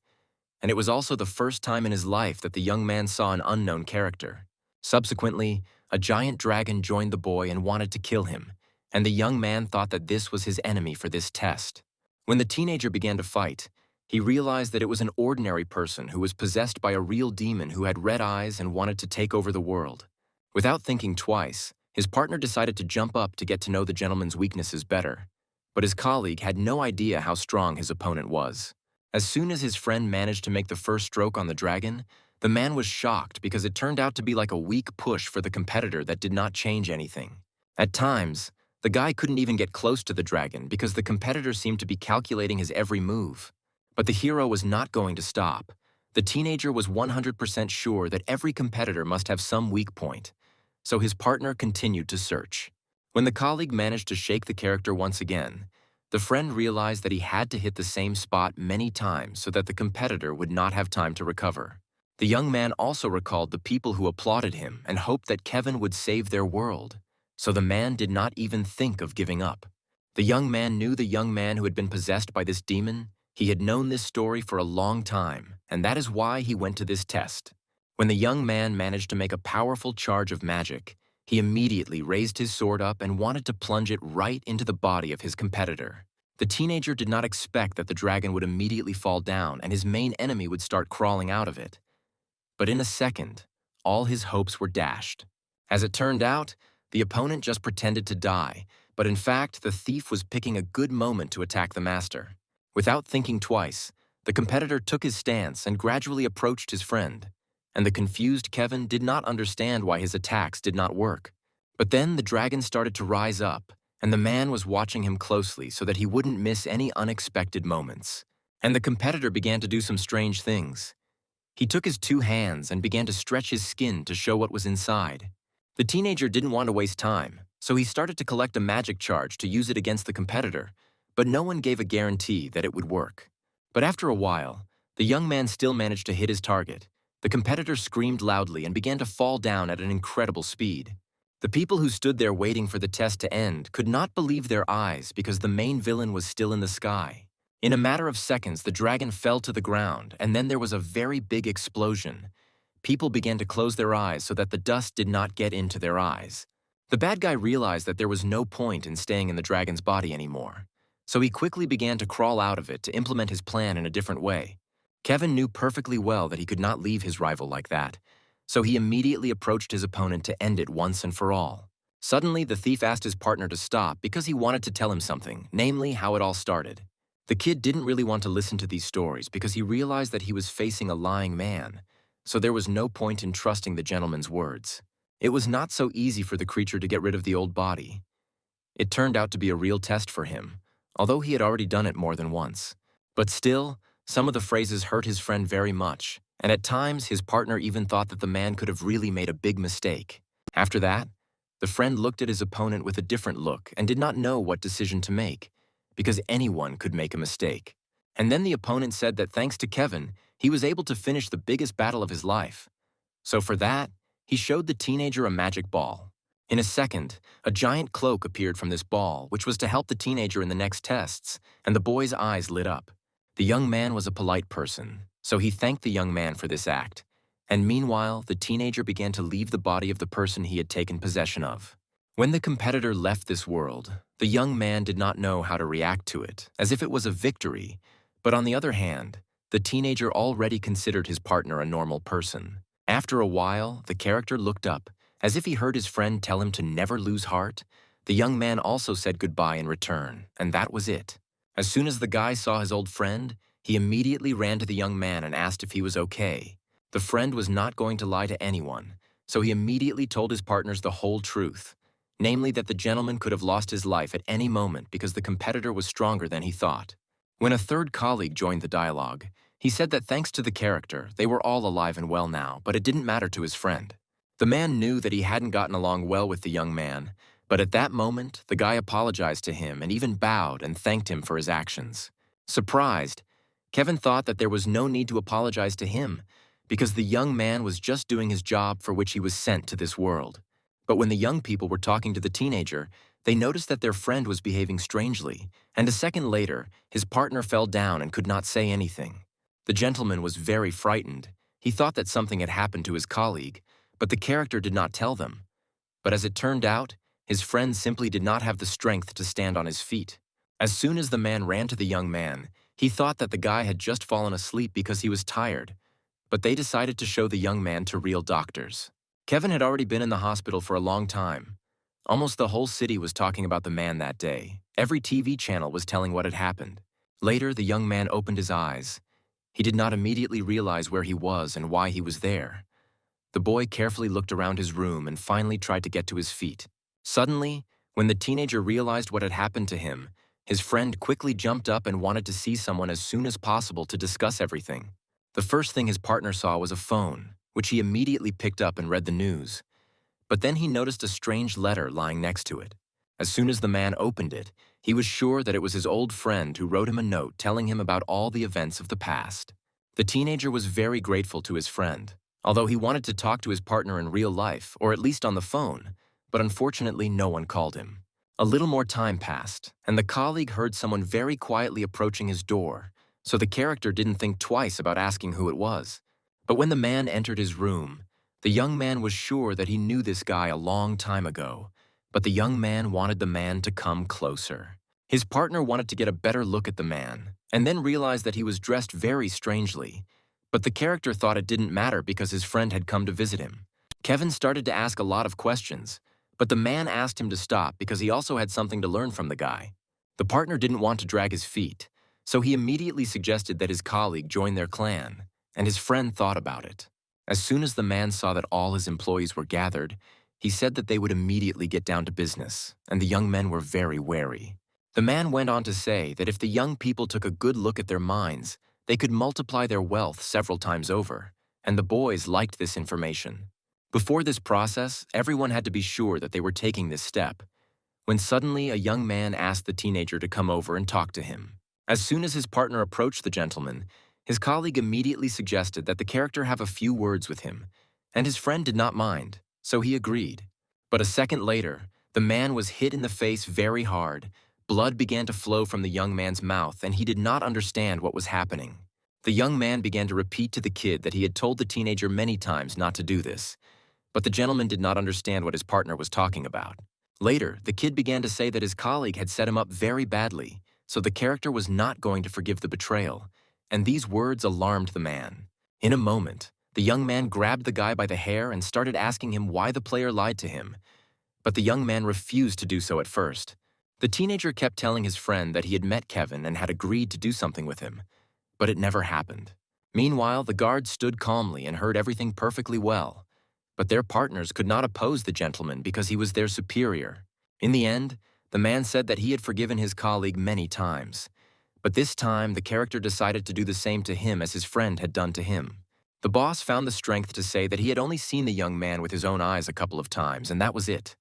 And it was also the first time in his life that the young man saw an unknown character. Subsequently, a giant dragon joined the boy and wanted to kill him, and the young man thought that this was his enemy for this test. When the teenager began to fight, he realized that it was an ordinary person who was possessed by a real demon who had red eyes and wanted to take over the world. Without thinking twice, his partner decided to jump up to get to know the gentleman's weaknesses better. But his colleague had no idea how strong his opponent was. As soon as his friend managed to make the first stroke on the dragon, the man was shocked because it turned out to be like a weak push for the competitor that did not change anything. At times, the guy couldn't even get close to the dragon because the competitor seemed to be calculating his every move. But the hero was not going to stop. The teenager was 100% sure that every competitor must have some weak point. So his partner continued to search. When the colleague managed to shake the character once again, the friend realized that he had to hit the same spot many times so that the competitor would not have time to recover. The young man also recalled the people who applauded him and hoped that Kevin would save their world. So the man did not even think of giving up. The young man knew the young man who had been possessed by this demon. He had known this story for a long time, and that is why he went to this test. When the young man managed to make a powerful charge of magic, he immediately raised his sword up and wanted to plunge it right into the body of his competitor. The teenager did not expect that the dragon would immediately fall down and his main enemy would start crawling out of it. But in a second, all his hopes were dashed. As it turned out, the opponent just pretended to die, but in fact, the thief was picking a good moment to attack the master. Without thinking twice, the competitor took his stance and gradually approached his friend. And the confused Kevin did not understand why his attacks did not work. But then the dragon started to rise up, and the man was watching him closely so that he wouldn't miss any unexpected moments. And the competitor began to do some strange things. He took his two hands and began to stretch his skin to show what was inside. The teenager didn't want to waste time, so he started to collect a magic charge to use it against the competitor, but no one gave a guarantee that it would work. But after a while, the young man still managed to hit his target. The competitor screamed loudly and began to fall down at an incredible speed. The people who stood there waiting for the test to end could not believe their eyes because the main villain was still in the sky. In a matter of seconds, the dragon fell to the ground, and then there was a very big explosion. People began to close their eyes so that the dust did not get into their eyes. The bad guy realized that there was no point in staying in the dragon's body anymore. So he quickly began to crawl out of it to implement his plan in a different way. Kevin knew perfectly well that he could not leave his rival like that, so he immediately approached his opponent to end it once and for all. Suddenly, the thief asked his partner to stop because he wanted to tell him something, namely how it all started. The kid didn't really want to listen to these stories because he realized that he was facing a lying man, so there was no point in trusting the gentleman's words. It was not so easy for the creature to get rid of the old body. It turned out to be a real test for him, although he had already done it more than once. But still, some of the phrases hurt his friend very much, and at times his partner even thought that the man could have really made a big mistake. After that, the friend looked at his opponent with a different look and did not know what decision to make, because anyone could make a mistake. And then the opponent said that thanks to Kevin, he was able to finish the biggest battle of his life. So for that, he showed the teenager a magic ball. In a second, a giant cloak appeared from this ball, which was to help the teenager in the next tests, and the boy's eyes lit up. The young man was a polite person, so he thanked the young man for this act. And meanwhile, the teenager began to leave the body of the person he had taken possession of. When the competitor left this world, the young man did not know how to react to it, as if it was a victory. But on the other hand, the teenager already considered his partner a normal person. After a while, the character looked up, as if he heard his friend tell him to never lose heart. The young man also said goodbye in return, and that was it. As soon as the guy saw his old friend, he immediately ran to the young man and asked if he was okay. The friend was not going to lie to anyone, so he immediately told his partners the whole truth. namely that the gentleman could have lost his life at any moment because the competitor was stronger than he thought. When a third colleague joined the dialogue, he said that thanks to the character, they were all alive and well now, but it didn't matter to his friend. The man knew that he hadn't gotten along well with the young man, but at that moment, the guy apologized to him and even bowed and thanked him for his actions. Surprised, Kevin thought that there was no need to apologize to him because the young man was just doing his job for which he was sent to this world. But when the young people were talking to the teenager, they noticed that their friend was behaving strangely, and a second later, his partner fell down and could not say anything. The gentleman was very frightened. He thought that something had happened to his colleague, but the character did not tell them. But as it turned out, his friend simply did not have the strength to stand on his feet. As soon as the man ran to the young man, he thought that the guy had just fallen asleep because he was tired, but they decided to show the young man to real doctors. Kevin had already been in the hospital for a long time. Almost the whole city was talking about the man that day. Every TV channel was telling what had happened. Later, the young man opened his eyes. He did not immediately realize where he was and why he was there. The boy carefully looked around his room and finally tried to get to his feet. Suddenly, when the teenager realized what had happened to him, his friend quickly jumped up and wanted to see someone as soon as possible to discuss everything. The first thing his partner saw was a phone, which he immediately picked up and read the news. But then he noticed a strange letter lying next to it. As soon as the man opened it, he was sure that it was his old friend who wrote him a note telling him about all the events of the past. The teenager was very grateful to his friend, although he wanted to talk to his partner in real life, or at least on the phone, but unfortunately no one called him. A little more time passed, and the colleague heard someone very quietly approaching his door, so the character didn't think twice about asking who it was. But when the man entered his room, the young man was sure that he knew this guy a long time ago, but the young man wanted the man to come closer. His partner wanted to get a better look at the man, and then realized that he was dressed very strangely, but the character thought it didn't matter because his friend had come to visit him. Kevin started to ask a lot of questions, but the man asked him to stop because he also had something to learn from the guy. The partner didn't want to drag his feet, so he immediately suggested that his colleague join their clan, and his friend thought about it. As soon as the man saw that all his employees were gathered, he said that they would immediately get down to business, and the young men were very wary. The man went on to say that if the young people took a good look at their minds, they could multiply their wealth several times over, and the boys liked this information. Before this process, everyone had to be sure that they were taking this step, when suddenly a young man asked the teenager to come over and talk to him. As soon as his partner approached the gentleman, his colleague immediately suggested that the character have a few words with him, and his friend did not mind, so he agreed. But a second later, the man was hit in the face very hard. Blood began to flow from the young man's mouth, and he did not understand what was happening. The young man began to repeat to the kid that he had told the teenager many times not to do this, but the gentleman did not understand what his partner was talking about. Later, the kid began to say that his colleague had set him up very badly, so the character was not going to forgive the betrayal, and these words alarmed the man. In a moment, the young man grabbed the guy by the hair and started asking him why the player lied to him, but the young man refused to do so at first. The teenager kept telling his friend that he had met Kevin and had agreed to do something with him, but it never happened. Meanwhile, the guards stood calmly and heard everything perfectly well, but their partners could not oppose the gentleman because he was their superior. In the end, the man said that he had forgiven his colleague many times, but this time the character decided to do the same to him as his friend had done to him. The boss found the strength to say that he had only seen the young man with his own eyes a couple of times, and that was it.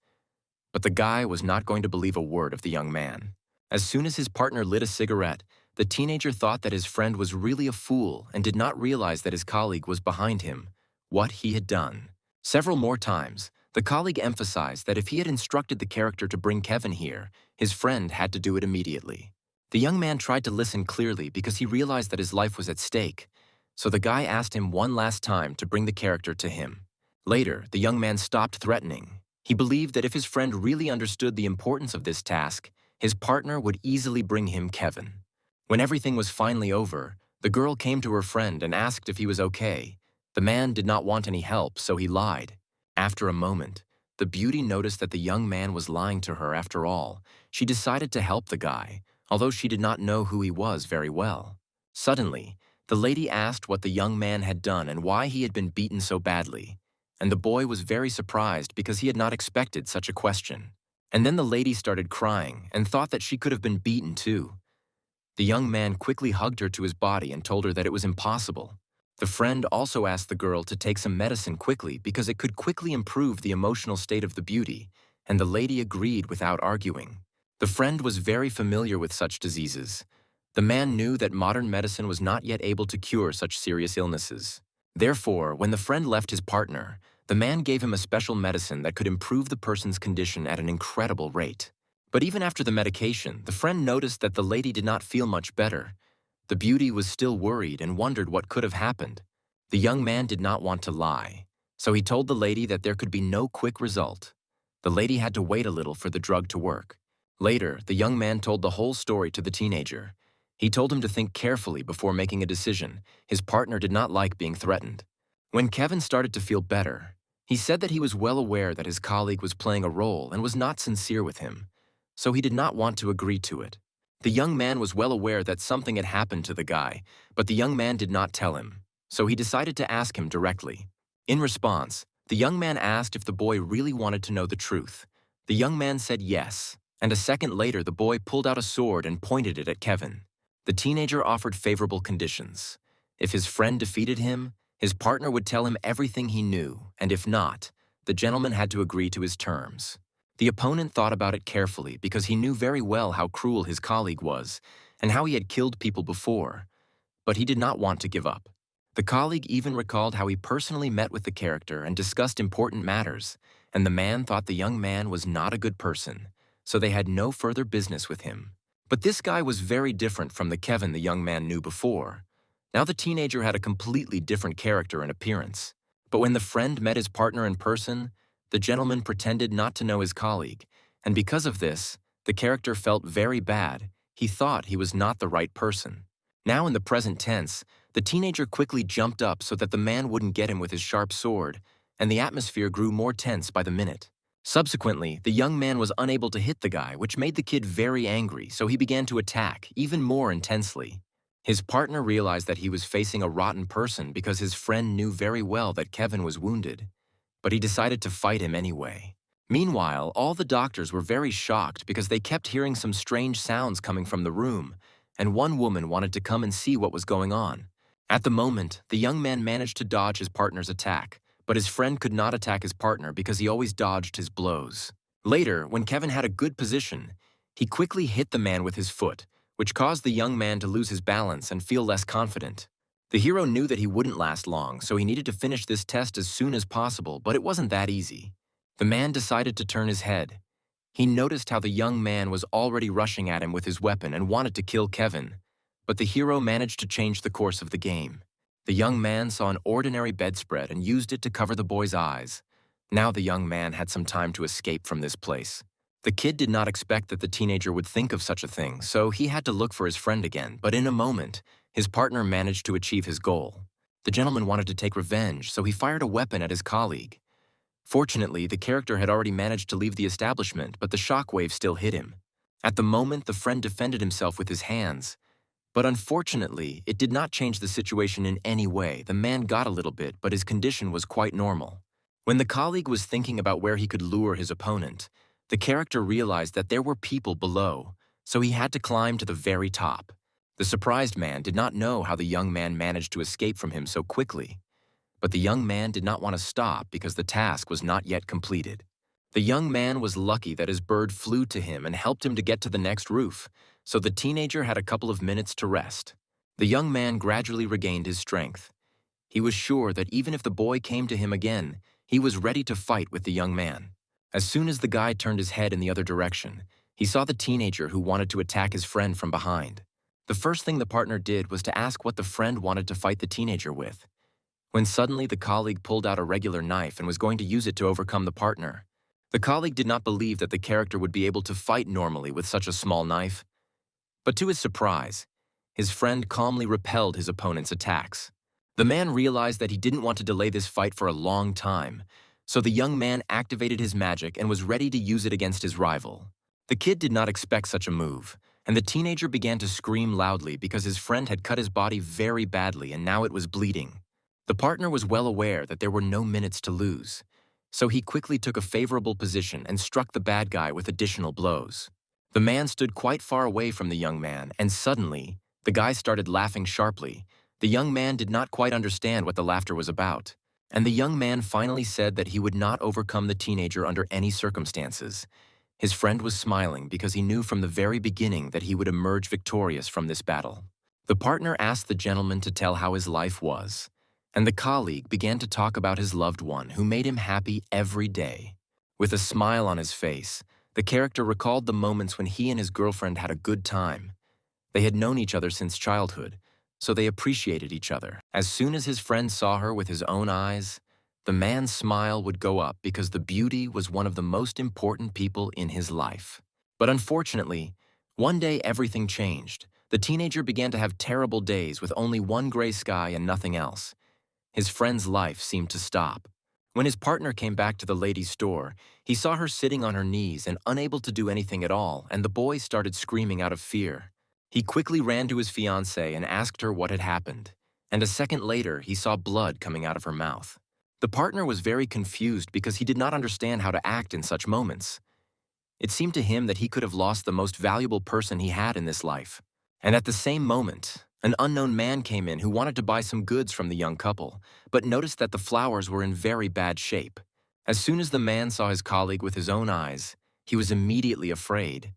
But the guy was not going to believe a word of the young man. As soon as his partner lit a cigarette, the teenager thought that his friend was really a fool and did not realize that his colleague was behind him, what he had done. Several more times, the colleague emphasized that if he had instructed the character to bring Kevin here, his friend had to do it immediately. The young man tried to listen clearly because he realized that his life was at stake, so the guy asked him one last time to bring the character to him. Later, the young man stopped threatening. He believed that if his friend really understood the importance of this task, his partner would easily bring him Kevin. When everything was finally over, the girl came to her friend and asked if he was okay. The man did not want any help, so he lied. After a moment, the beauty noticed that the young man was lying to her after all. She decided to help the guy, although she did not know who he was very well. Suddenly, the lady asked what the young man had done and why he had been beaten so badly, and the boy was very surprised because he had not expected such a question. And then the lady started crying and thought that she could have been beaten too. The young man quickly hugged her to his body and told her that it was impossible. The friend also asked the girl to take some medicine quickly because it could quickly improve the emotional state of the beauty, and the lady agreed without arguing. The friend was very familiar with such diseases. The man knew that modern medicine was not yet able to cure such serious illnesses. Therefore, when the friend left his partner, the man gave him a special medicine that could improve the person's condition at an incredible rate. But even after the medication, the friend noticed that the lady did not feel much better. The beauty was still worried and wondered what could have happened. The young man did not want to lie, so he told the lady that there could be no quick result. The lady had to wait a little for the drug to work. Later, the young man told the whole story to the teenager. He told him to think carefully before making a decision. His partner did not like being threatened. When Kevin started to feel better, he said that he was well aware that his colleague was playing a role and was not sincere with him, so he did not want to agree to it. The young man was well aware that something had happened to the guy, but the young man did not tell him, so he decided to ask him directly. In response, the young man asked if the boy really wanted to know the truth. The young man said yes, and a second later the boy pulled out a sword and pointed it at Kevin. The teenager offered favorable conditions. If his friend defeated him, his partner would tell him everything he knew, and if not, the gentleman had to agree to his terms. The opponent thought about it carefully because he knew very well how cruel his colleague was and how he had killed people before, but he did not want to give up. The colleague even recalled how he personally met with the character and discussed important matters, and the man thought the young man was not a good person, so they had no further business with him. But this guy was very different from the Kevin the young man knew before. Now the teenager had a completely different character and appearance. But when the friend met his partner in person, the gentleman pretended not to know his colleague, and because of this, the character felt very bad. He thought he was not the right person. Now in the present tense, the teenager quickly jumped up so that the man wouldn't get him with his sharp sword, and the atmosphere grew more tense by the minute. Subsequently, the young man was unable to hit the guy, which made the kid very angry, so he began to attack, even more intensely. His partner realized that he was facing a rotten person because his friend knew very well that Kevin was wounded, but he decided to fight him anyway. Meanwhile, all the doctors were very shocked because they kept hearing some strange sounds coming from the room, and one woman wanted to come and see what was going on. At the moment, the young man managed to dodge his partner's attack, but his friend could not attack his partner because he always dodged his blows. Later, when Kevin had a good position, he quickly hit the man with his foot, which caused the young man to lose his balance and feel less confident. The hero knew that he wouldn't last long, so he needed to finish this test as soon as possible, but it wasn't that easy. The man decided to turn his head. He noticed how the young man was already rushing at him with his weapon and wanted to kill Kevin, but the hero managed to change the course of the game. The young man saw an ordinary bedspread and used it to cover the boy's eyes. Now the young man had some time to escape from this place. The kid did not expect that the teenager would think of such a thing, so he had to look for his friend again, but in a moment, his partner managed to achieve his goal. The gentleman wanted to take revenge, so he fired a weapon at his colleague. Fortunately, the character had already managed to leave the establishment, but the shockwave still hit him. At the moment, the friend defended himself with his hands. But unfortunately, it did not change the situation in any way. The man got a little bit, but his condition was quite normal. When the colleague was thinking about where he could lure his opponent, the character realized that there were people below, so he had to climb to the very top. The surprised man did not know how the young man managed to escape from him so quickly. But the young man did not want to stop because the task was not yet completed. The young man was lucky that his bird flew to him and helped him to get to the next roof, so the teenager had a couple of minutes to rest. The young man gradually regained his strength. He was sure that even if the boy came to him again, he was ready to fight with the young man. As soon as the guy turned his head in the other direction, he saw the teenager who wanted to attack his friend from behind. The first thing the partner did was to ask what the friend wanted to fight the teenager with, when suddenly the colleague pulled out a regular knife and was going to use it to overcome the partner. The colleague did not believe that the character would be able to fight normally with such a small knife. But to his surprise, his friend calmly repelled his opponent's attacks. The man realized that he didn't want to delay this fight for a long time, so the young man activated his magic and was ready to use it against his rival. The kid did not expect such a move, and the teenager began to scream loudly because his friend had cut his body very badly and now it was bleeding. The partner was well aware that there were no minutes to lose. so he quickly took a favorable position and struck the bad guy with additional blows. The man stood quite far away from the young man, and suddenly, the guy started laughing sharply. The young man did not quite understand what the laughter was about, and the young man finally said that he would not overcome the teenager under any circumstances. His friend was smiling because he knew from the very beginning that he would emerge victorious from this battle. The partner asked the gentleman to tell how his life was, and the colleague began to talk about his loved one who made him happy every day. With a smile on his face, the character recalled the moments when he and his girlfriend had a good time. They had known each other since childhood, so they appreciated each other. As soon as his friend saw her with his own eyes, the man's smile would go up because the beauty was one of the most important people in his life. But unfortunately, one day everything changed. The teenager began to have terrible days with only one gray sky and nothing else. His friend's life seemed to stop. When his partner came back to the lady's store, he saw her sitting on her knees and unable to do anything at all, and the boy started screaming out of fear. He quickly ran to his fiancée and asked her what had happened, and a second later he saw blood coming out of her mouth. The partner was very confused because he did not understand how to act in such moments. It seemed to him that he could have lost the most valuable person he had in this life. And at the same moment, an unknown man came in who wanted to buy some goods from the young couple, but noticed that the flowers were in very bad shape. As soon as the man saw his colleague with his own eyes, he was immediately afraid.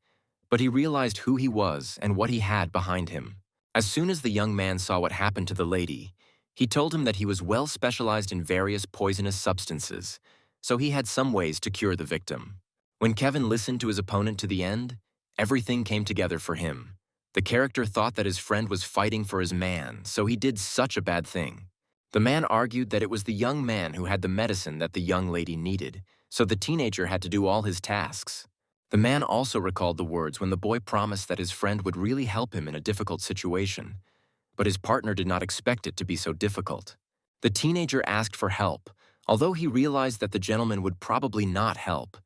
But he realized who he was and what he had behind him. As soon as the young man saw what happened to the lady, he told him that he was well specialized in various poisonous substances, so he had some ways to cure the victim. When Kevin listened to his opponent to the end, everything came together for him. The character thought that his friend was fighting for his man, so he did such a bad thing. The man argued that it was the young man who had the medicine that the young lady needed, so the teenager had to do all his tasks. The man also recalled the words when the boy promised that his friend would really help him in a difficult situation, but his partner did not expect it to be so difficult. The teenager asked for help, although he realized that the gentleman would probably not help.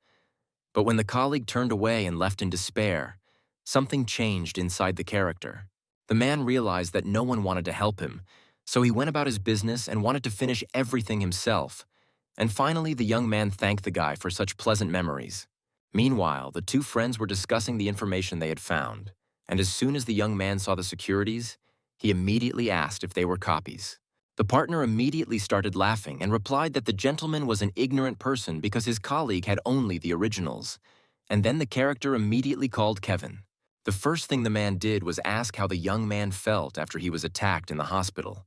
But when the colleague turned away and left in despair, something changed inside the character. The man realized that no one wanted to help him, so he went about his business and wanted to finish everything himself. And finally, the young man thanked the guy for such pleasant memories. Meanwhile, the two friends were discussing the information they had found, and as soon as the young man saw the securities, he immediately asked if they were copies. The partner immediately started laughing and replied that the gentleman was an ignorant person because his colleague had only the originals. And then the character immediately called Kevin. The first thing the man did was ask how the young man felt after he was attacked in the hospital.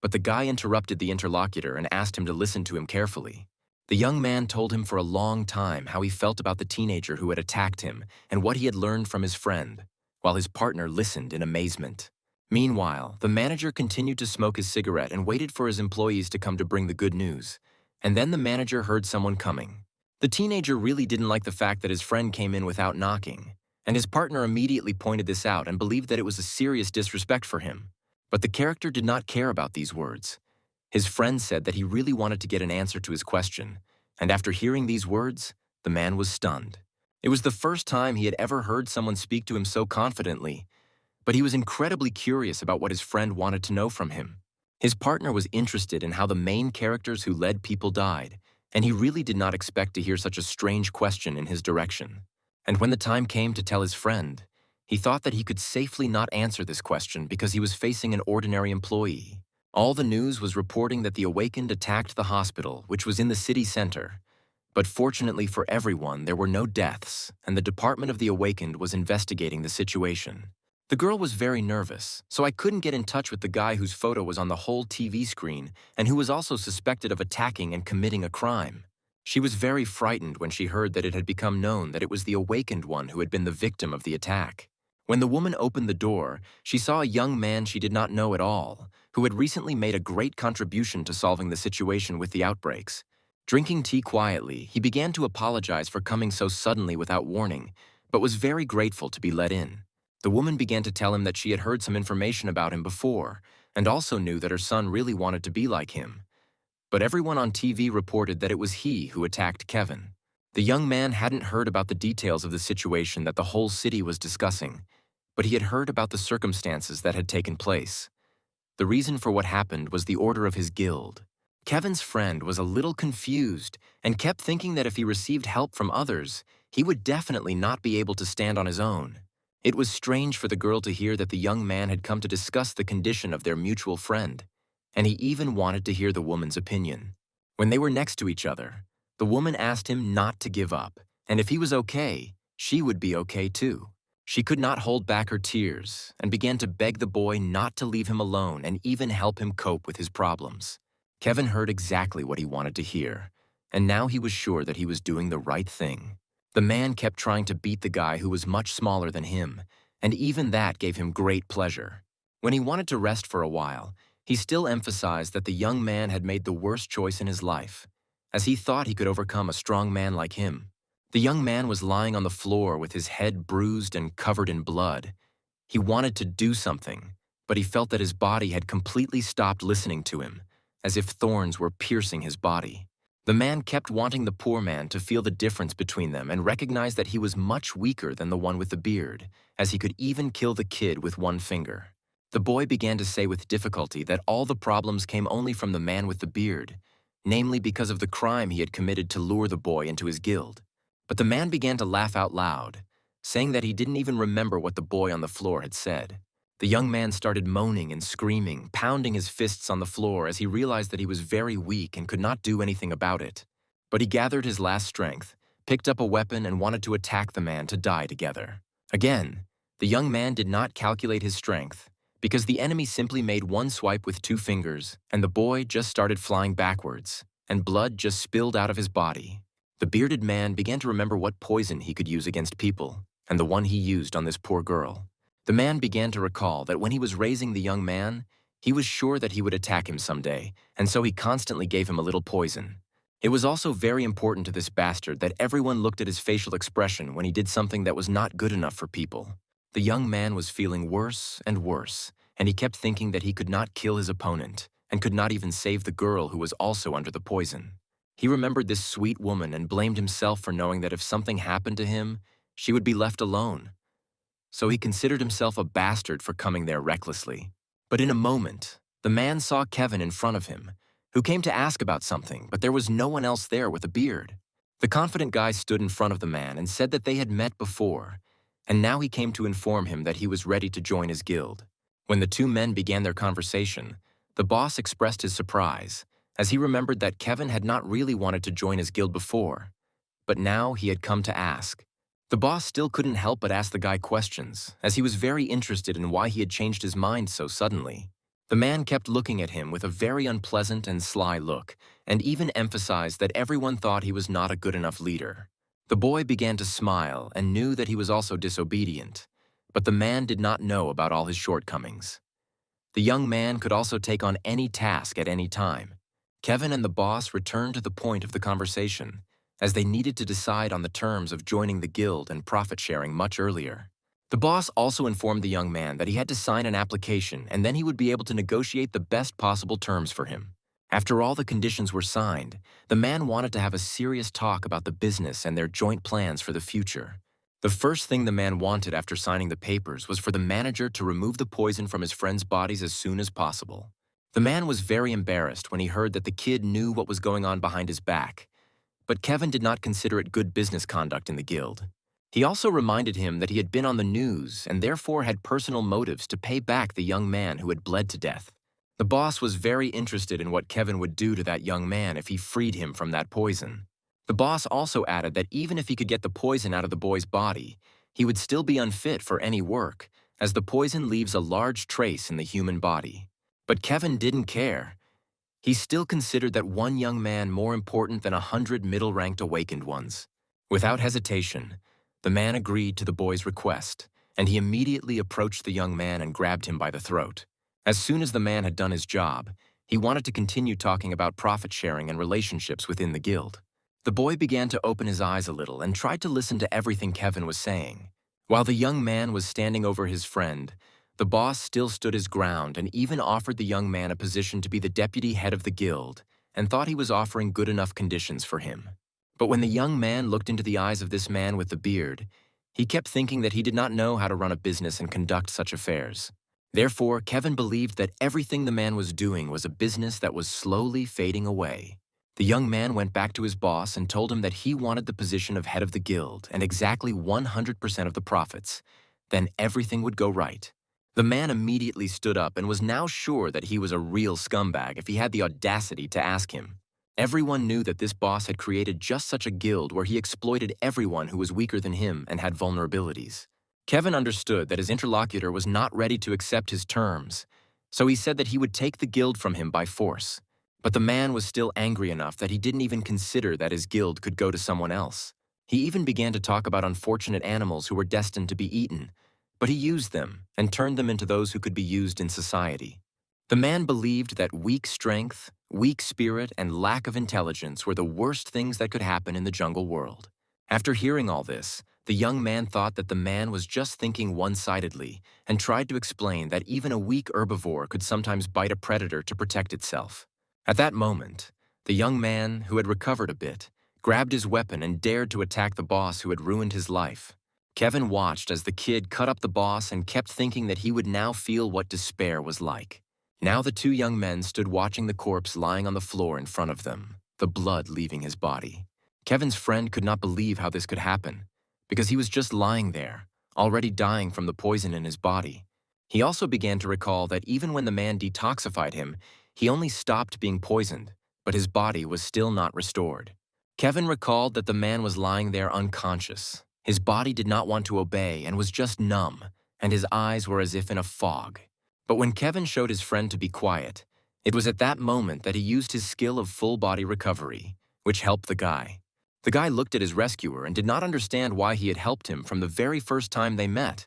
But the guy interrupted the interlocutor and asked him to listen to him carefully. The young man told him for a long time how he felt about the teenager who had attacked him and what he had learned from his friend, while his partner listened in amazement. Meanwhile, the manager continued to smoke his cigarette and waited for his employees to come to bring the good news. And then the manager heard someone coming. The teenager really didn't like the fact that his friend came in without knocking, and his partner immediately pointed this out and believed that it was a serious disrespect for him. But the character did not care about these words. His friend said that he really wanted to get an answer to his question, and after hearing these words, the man was stunned. It was the first time he had ever heard someone speak to him so confidently, but he was incredibly curious about what his friend wanted to know from him. His partner was interested in how the main characters who led people died, and he really did not expect to hear such a strange question in his direction. And when the time came to tell his friend, he thought that he could safely not answer this question because he was facing an ordinary employee. All the news was reporting that the Awakened attacked the hospital, which was in the city center. But fortunately for everyone, there were no deaths, and the Department of the Awakened was investigating the situation. The girl was very nervous, so I couldn't get in touch with the guy whose photo was on the whole TV screen and who was also suspected of attacking and committing a crime. She was very frightened when she heard that it had become known that it was the Awakened one who had been the victim of the attack. When the woman opened the door, she saw a young man she did not know at all, who had recently made a great contribution to solving the situation with the outbreaks. Drinking tea quietly, he began to apologize for coming so suddenly without warning, but was very grateful to be let in. The woman began to tell him that she had heard some information about him before, and also knew that her son really wanted to be like him. But everyone on TV reported that it was he who attacked Kevin. The young man hadn't heard about the details of the situation that the whole city was discussing, but he had heard about the circumstances that had taken place. The reason for what happened was the order of his guild. Kevin's friend was a little confused and kept thinking that if he received help from others, he would definitely not be able to stand on his own. It was strange for the girl to hear that the young man had come to discuss the condition of their mutual friend, and he even wanted to hear the woman's opinion. When they were next to each other, the woman asked him not to give up, and if he was okay, she would be okay too. She could not hold back her tears and began to beg the boy not to leave him alone and even help him cope with his problems. Kevin heard exactly what he wanted to hear, and now he was sure that he was doing the right thing. The man kept trying to beat the guy who was much smaller than him, and even that gave him great pleasure. When he wanted to rest for a while, he still emphasized that the young man had made the worst choice in his life, as he thought he could overcome a strong man like him. The young man was lying on the floor with his head bruised and covered in blood. He wanted to do something, but he felt that his body had completely stopped listening to him, as if thorns were piercing his body. The man kept wanting the poor man to feel the difference between them and recognize that he was much weaker than the one with the beard, as he could even kill the kid with one finger. The boy began to say with difficulty that all the problems came only from the man with the beard, namely because of the crime he had committed to lure the boy into his guild. But the man began to laugh out loud, saying that he didn't even remember what the boy on the floor had said. The young man started moaning and screaming, pounding his fists on the floor as he realized that he was very weak and could not do anything about it. But he gathered his last strength, picked up a weapon, and wanted to attack the man to die together. Again, the young man did not calculate his strength, because the enemy simply made one swipe with 2 fingers, and the boy just started flying backwards, and blood just spilled out of his body. The bearded man began to remember what poison he could use against people, and the one he used on this poor girl. The man began to recall that when he was raising the young man, he was sure that he would attack him someday, and so he constantly gave him a little poison. It was also very important to this bastard that everyone looked at his facial expression when he did something that was not good enough for people. The young man was feeling worse and worse, and he kept thinking that he could not kill his opponent, and could not even save the girl who was also under the poison. He remembered this sweet woman and blamed himself for knowing that if something happened to him, she would be left alone. So he considered himself a bastard for coming there recklessly. But in a moment, the man saw Kevin in front of him, who came to ask about something, but there was no one else there with a beard. The confident guy stood in front of the man and said that they had met before, and now he came to inform him that he was ready to join his guild. When the 2 men began their conversation, the boss expressed his surprise, as he remembered that Kevin had not really wanted to join his guild before, but now he had come to ask. The boss still couldn't help but ask the guy questions, as he was very interested in why he had changed his mind so suddenly. The man kept looking at him with a very unpleasant and sly look, and even emphasized that everyone thought he was not a good enough leader. The boy began to smile and knew that he was also disobedient, but the man did not know about all his shortcomings. The young man could also take on any task at any time. Kevin and the boss returned to the point of the conversation, as they needed to decide on the terms of joining the guild and profit-sharing much earlier. The boss also informed the young man that he had to sign an application and then he would be able to negotiate the best possible terms for him. After all the conditions were signed, the man wanted to have a serious talk about the business and their joint plans for the future. The first thing the man wanted after signing the papers was for the manager to remove the poison from his friends' bodies as soon as possible. The man was very embarrassed when he heard that the kid knew what was going on behind his back, but Kevin did not consider it good business conduct in the guild. He also reminded him that he had been on the news and therefore had personal motives to pay back the young man who had bled to death. The boss was very interested in what Kevin would do to that young man if he freed him from that poison. The boss also added that even if he could get the poison out of the boy's body, he would still be unfit for any work, as the poison leaves a large trace in the human body. But Kevin didn't care. He still considered that one young man more important than 100 middle-ranked awakened ones. Without hesitation, the man agreed to the boy's request, and he immediately approached the young man and grabbed him by the throat. As soon as the man had done his job, he wanted to continue talking about profit-sharing and relationships within the guild. The boy began to open his eyes a little and tried to listen to everything Kevin was saying. While the young man was standing over his friend, the boss still stood his ground and even offered the young man a position to be the deputy head of the guild and thought he was offering good enough conditions for him. But when the young man looked into the eyes of this man with the beard, he kept thinking that he did not know how to run a business and conduct such affairs. Therefore, Kevin believed that everything the man was doing was a business that was slowly fading away. The young man went back to his boss and told him that he wanted the position of head of the guild and exactly 100% of the profits. Then everything would go right. The man immediately stood up and was now sure that he was a real scumbag if he had the audacity to ask him. Everyone knew that this boss had created just such a guild where he exploited everyone who was weaker than him and had vulnerabilities. Kevin understood that his interlocutor was not ready to accept his terms, so he said that he would take the guild from him by force. But the man was still angry enough that he didn't even consider that his guild could go to someone else. He even began to talk about unfortunate animals who were destined to be eaten, but he used them and turned them into those who could be used in society. The man believed that weak strength, weak spirit, and lack of intelligence were the worst things that could happen in the jungle world. After hearing all this, the young man thought that the man was just thinking one-sidedly and tried to explain that even a weak herbivore could sometimes bite a predator to protect itself. At that moment, the young man, who had recovered a bit, grabbed his weapon and dared to attack the boss who had ruined his life. Kevin watched as the kid cut up the boss and kept thinking that he would now feel what despair was like. Now the two young men stood watching the corpse lying on the floor in front of them, the blood leaving his body. Kevin's friend could not believe how this could happen, because he was just lying there, already dying from the poison in his body. He also began to recall that even when the man detoxified him, he only stopped being poisoned, but his body was still not restored. Kevin recalled that the man was lying there unconscious. His body did not want to obey and was just numb, and his eyes were as if in a fog. But when Kevin showed his friend to be quiet, it was at that moment that he used his skill of full-body recovery, which helped the guy. The guy looked at his rescuer and did not understand why he had helped him from the very first time they met.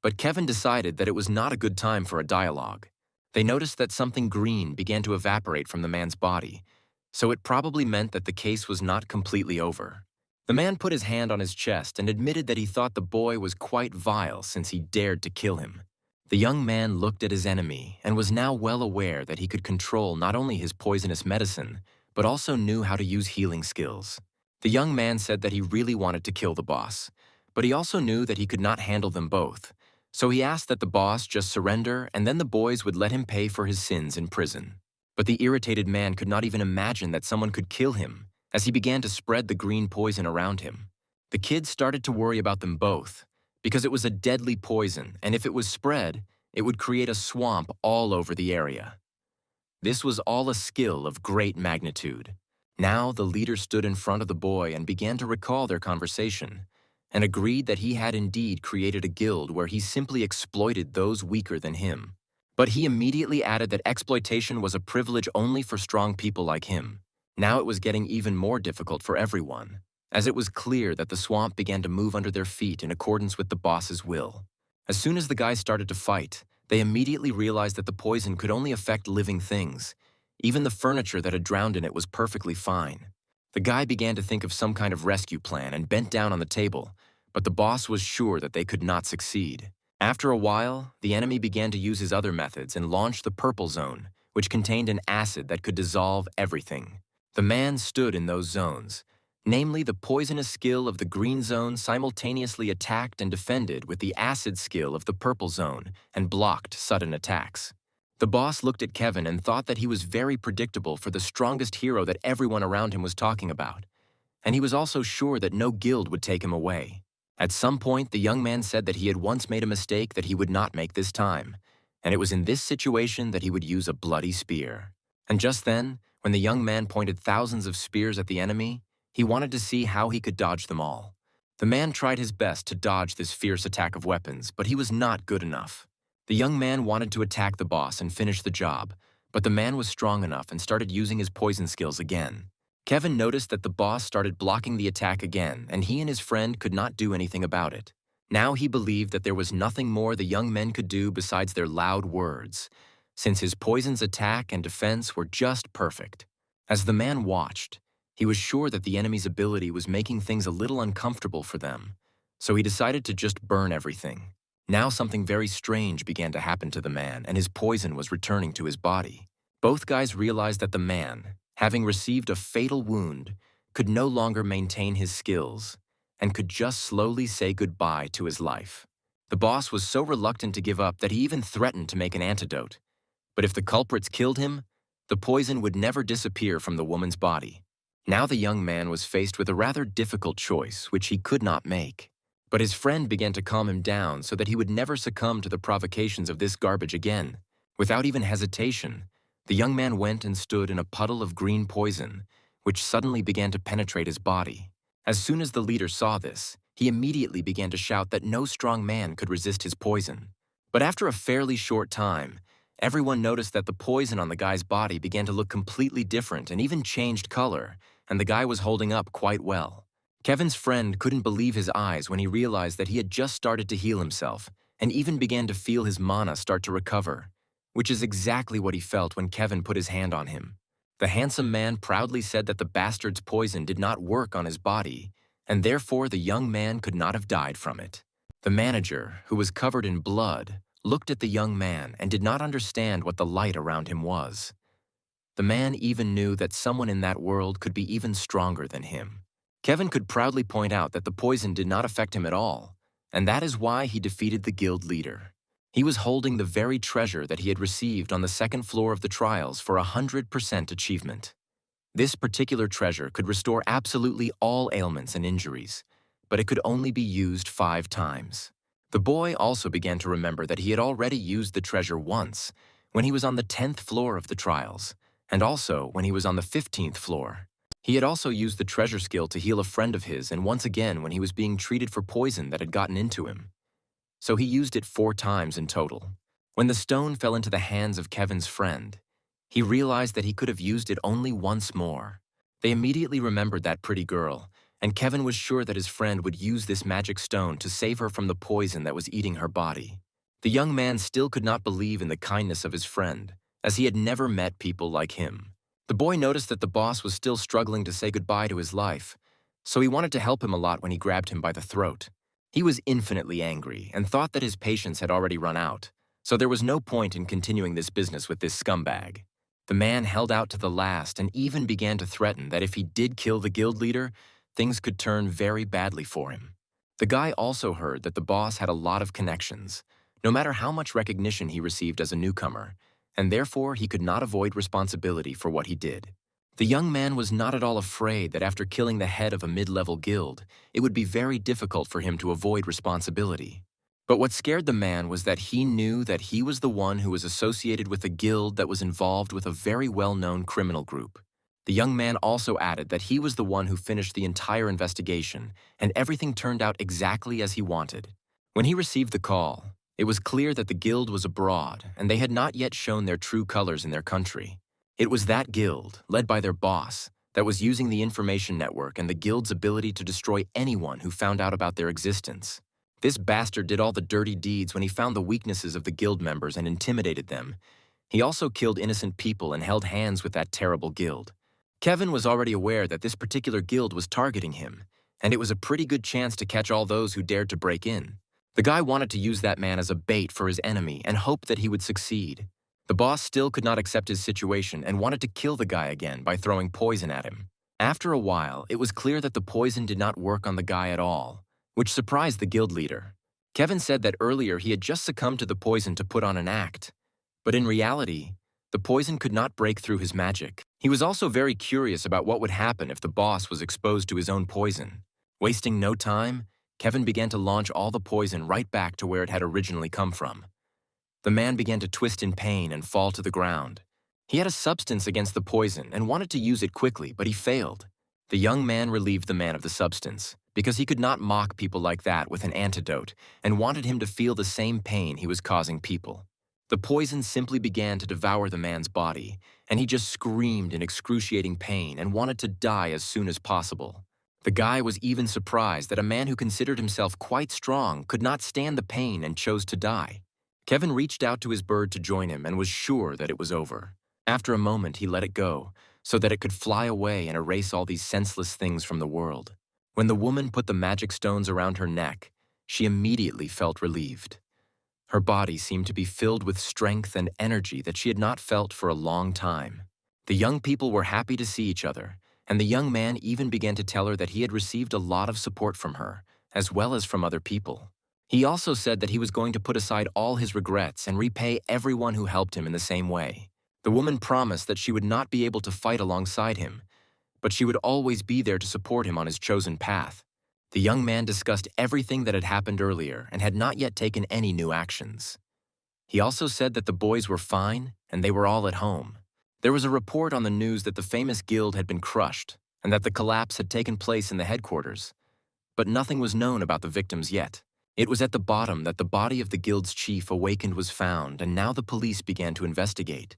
But Kevin decided that it was not a good time for a dialogue. They noticed that something green began to evaporate from the man's body, so it probably meant that the case was not completely over. The man put his hand on his chest and admitted that he thought the boy was quite vile since he dared to kill him. The young man looked at his enemy and was now well aware that he could control not only his poisonous medicine, but also knew how to use healing skills. The young man said that he really wanted to kill the boss, but he also knew that he could not handle them both, so he asked that the boss just surrender and then the boys would let him pay for his sins in prison. But the irritated man could not even imagine that someone could kill him as he began to spread the green poison around him. The kids started to worry about them both, because it was a deadly poison, and if it was spread, it would create a swamp all over the area. This was all a skill of great magnitude. Now the leader stood in front of the boy and began to recall their conversation, and agreed that he had indeed created a guild where he simply exploited those weaker than him. But he immediately added that exploitation was a privilege only for strong people like him. Now it was getting even more difficult for everyone, as it was clear that the swamp began to move under their feet in accordance with the boss's will. As soon as the guys started to fight, they immediately realized that the poison could only affect living things. Even the furniture that had drowned in it was perfectly fine. The guy began to think of some kind of rescue plan and bent down on the table, but the boss was sure that they could not succeed. After a while, the enemy began to use his other methods and launched the purple zone, which contained an acid that could dissolve everything. The man stood in those zones, namely the poisonous skill of the green zone simultaneously attacked and defended with the acid skill of the purple zone and blocked sudden attacks. The boss looked at Kevin and thought that he was very predictable for the strongest hero that everyone around him was talking about, and he was also sure that no guild would take him away. At some point, the young man said that he had once made a mistake that he would not make this time, and it was in this situation that he would use a bloody spear. And just then, when the young man pointed thousands of spears at the enemy, he wanted to see how he could dodge them all. The man tried his best to dodge this fierce attack of weapons, but he was not good enough. The young man wanted to attack the boss and finish the job, but the man was strong enough and started using his poison skills again. Kevin noticed that the boss started blocking the attack again, and he and his friend could not do anything about it. Now he believed that there was nothing more the young men could do besides their loud words, since his poison's attack and defense were just perfect. As the man watched, he was sure that the enemy's ability was making things a little uncomfortable for them, so he decided to just burn everything. Now something very strange began to happen to the man, and his poison was returning to his body. Both guys realized that the man, having received a fatal wound, could no longer maintain his skills and could just slowly say goodbye to his life. The boss was so reluctant to give up that he even threatened to make an antidote. But if the culprits killed him, the poison would never disappear from the woman's body. Now the young man was faced with a rather difficult choice, which he could not make. But his friend began to calm him down so that he would never succumb to the provocations of this garbage again. Without even hesitation, the young man went and stood in a puddle of green poison, which suddenly began to penetrate his body. As soon as the leader saw this, he immediately began to shout that no strong man could resist his poison. But after a fairly short time, everyone noticed that the poison on the guy's body began to look completely different and even changed color, and the guy was holding up quite well. Kevin's friend couldn't believe his eyes when he realized that he had just started to heal himself and even began to feel his mana start to recover, which is exactly what he felt when Kevin put his hand on him. The handsome man proudly said that the bastard's poison did not work on his body, and therefore the young man could not have died from it. The manager, who was covered in blood, looked at the young man and did not understand what the light around him was. The man even knew that someone in that world could be even stronger than him. Kevin could proudly point out that the poison did not affect him at all, and that is why he defeated the guild leader. He was holding the very treasure that he had received on the second floor of the trials for 100% achievement. This particular treasure could restore absolutely all ailments and injuries, but it could only be used 5 times. The boy also began to remember that he had already used the treasure once, when he was on the 10th floor of the trials, and also when he was on the 15th floor. He had also used the treasure skill to heal a friend of his, and once again when he was being treated for poison that had gotten into him. So he used it 4 times in total. When the stone fell into the hands of Kevin's friend, he realized that he could have used it only once more. They immediately remembered that pretty girl, and Kevin was sure that his friend would use this magic stone to save her from the poison that was eating her body. The young man still could not believe in the kindness of his friend, as he had never met people like him. The boy noticed that the boss was still struggling to say goodbye to his life, so he wanted to help him a lot when he grabbed him by the throat. He was infinitely angry and thought that his patience had already run out, so there was no point in continuing this business with this scumbag. The man held out to the last and even began to threaten that if he did kill the guild leader, things could turn very badly for him. The guy also heard that the boss had a lot of connections, no matter how much recognition he received as a newcomer, and therefore he could not avoid responsibility for what he did. The young man was not at all afraid that after killing the head of a mid-level guild, it would be very difficult for him to avoid responsibility. But what scared the man was that he knew that he was the one who was associated with a guild that was involved with a very well-known criminal group. The young man also added that he was the one who finished the entire investigation, and everything turned out exactly as he wanted. When he received the call, it was clear that the guild was abroad, and they had not yet shown their true colors in their country. It was that guild, led by their boss, that was using the information network and the guild's ability to destroy anyone who found out about their existence. This bastard did all the dirty deeds when he found the weaknesses of the guild members and intimidated them. He also killed innocent people and held hands with that terrible guild. Kevin was already aware that this particular guild was targeting him, and it was a pretty good chance to catch all those who dared to break in. The guy wanted to use that man as a bait for his enemy and hoped that he would succeed. The boss still could not accept his situation and wanted to kill the guy again by throwing poison at him. After a while, it was clear that the poison did not work on the guy at all, which surprised the guild leader. Kevin said that earlier he had just succumbed to the poison to put on an act, but in reality, the poison could not break through his magic. He was also very curious about what would happen if the boss was exposed to his own poison. Wasting no time, Kevin began to launch all the poison right back to where it had originally come from. The man began to twist in pain and fall to the ground. He had a substance against the poison and wanted to use it quickly, but he failed. The young man relieved the man of the substance, because he could not mock people like that with an antidote and wanted him to feel the same pain he was causing people. The poison simply began to devour the man's body, and he just screamed in excruciating pain and wanted to die as soon as possible. The guy was even surprised that a man who considered himself quite strong could not stand the pain and chose to die. Kevin reached out to his bird to join him and was sure that it was over. After a moment, he let it go, so that it could fly away and erase all these senseless things from the world. When the woman put the magic stones around her neck, she immediately felt relieved. Her body seemed to be filled with strength and energy that she had not felt for a long time. The young people were happy to see each other, and the young man even began to tell her that he had received a lot of support from her, as well as from other people. He also said that he was going to put aside all his regrets and repay everyone who helped him in the same way. The woman promised that she would not be able to fight alongside him, but she would always be there to support him on his chosen path. The young man discussed everything that had happened earlier and had not yet taken any new actions. He also said that the boys were fine and they were all at home. There was a report on the news that the famous guild had been crushed and that the collapse had taken place in the headquarters, but nothing was known about the victims yet. It was at the bottom that the body of the guild's chief awakened was found, and now the police began to investigate,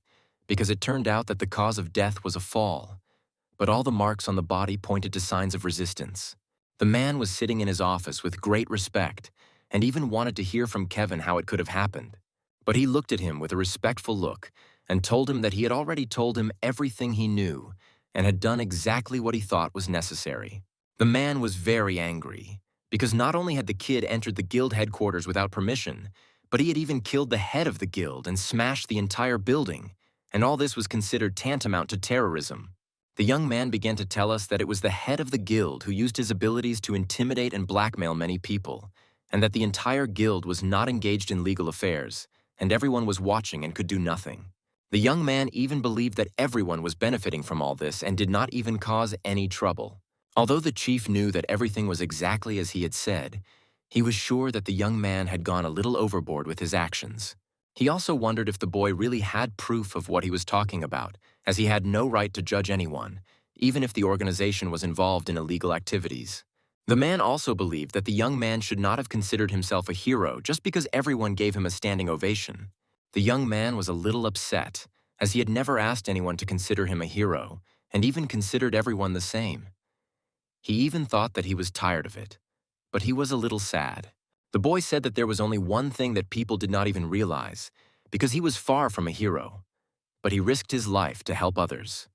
because it turned out that the cause of death was a fall, but all the marks on the body pointed to signs of resistance. The man was sitting in his office with great respect and even wanted to hear from Kevin how it could have happened. But he looked at him with a respectful look and told him that he had already told him everything he knew and had done exactly what he thought was necessary. The man was very angry, because not only had the kid entered the guild headquarters without permission, but he had even killed the head of the guild and smashed the entire building, and all this was considered tantamount to terrorism. The young man began to tell us that it was the head of the guild who used his abilities to intimidate and blackmail many people, and that the entire guild was not engaged in legal affairs, and everyone was watching and could do nothing. The young man even believed that everyone was benefiting from all this and did not even cause any trouble. Although the chief knew that everything was exactly as he had said, he was sure that the young man had gone a little overboard with his actions. He also wondered if the boy really had proof of what he was talking about, as he had no right to judge anyone, even if the organization was involved in illegal activities. The man also believed that the young man should not have considered himself a hero just because everyone gave him a standing ovation. The young man was a little upset, as he had never asked anyone to consider him a hero, and even considered everyone the same. He even thought that he was tired of it, but he was a little sad. The boy said that there was only one thing that people did not even realize, because he was far from a hero, but he risked his life to help others.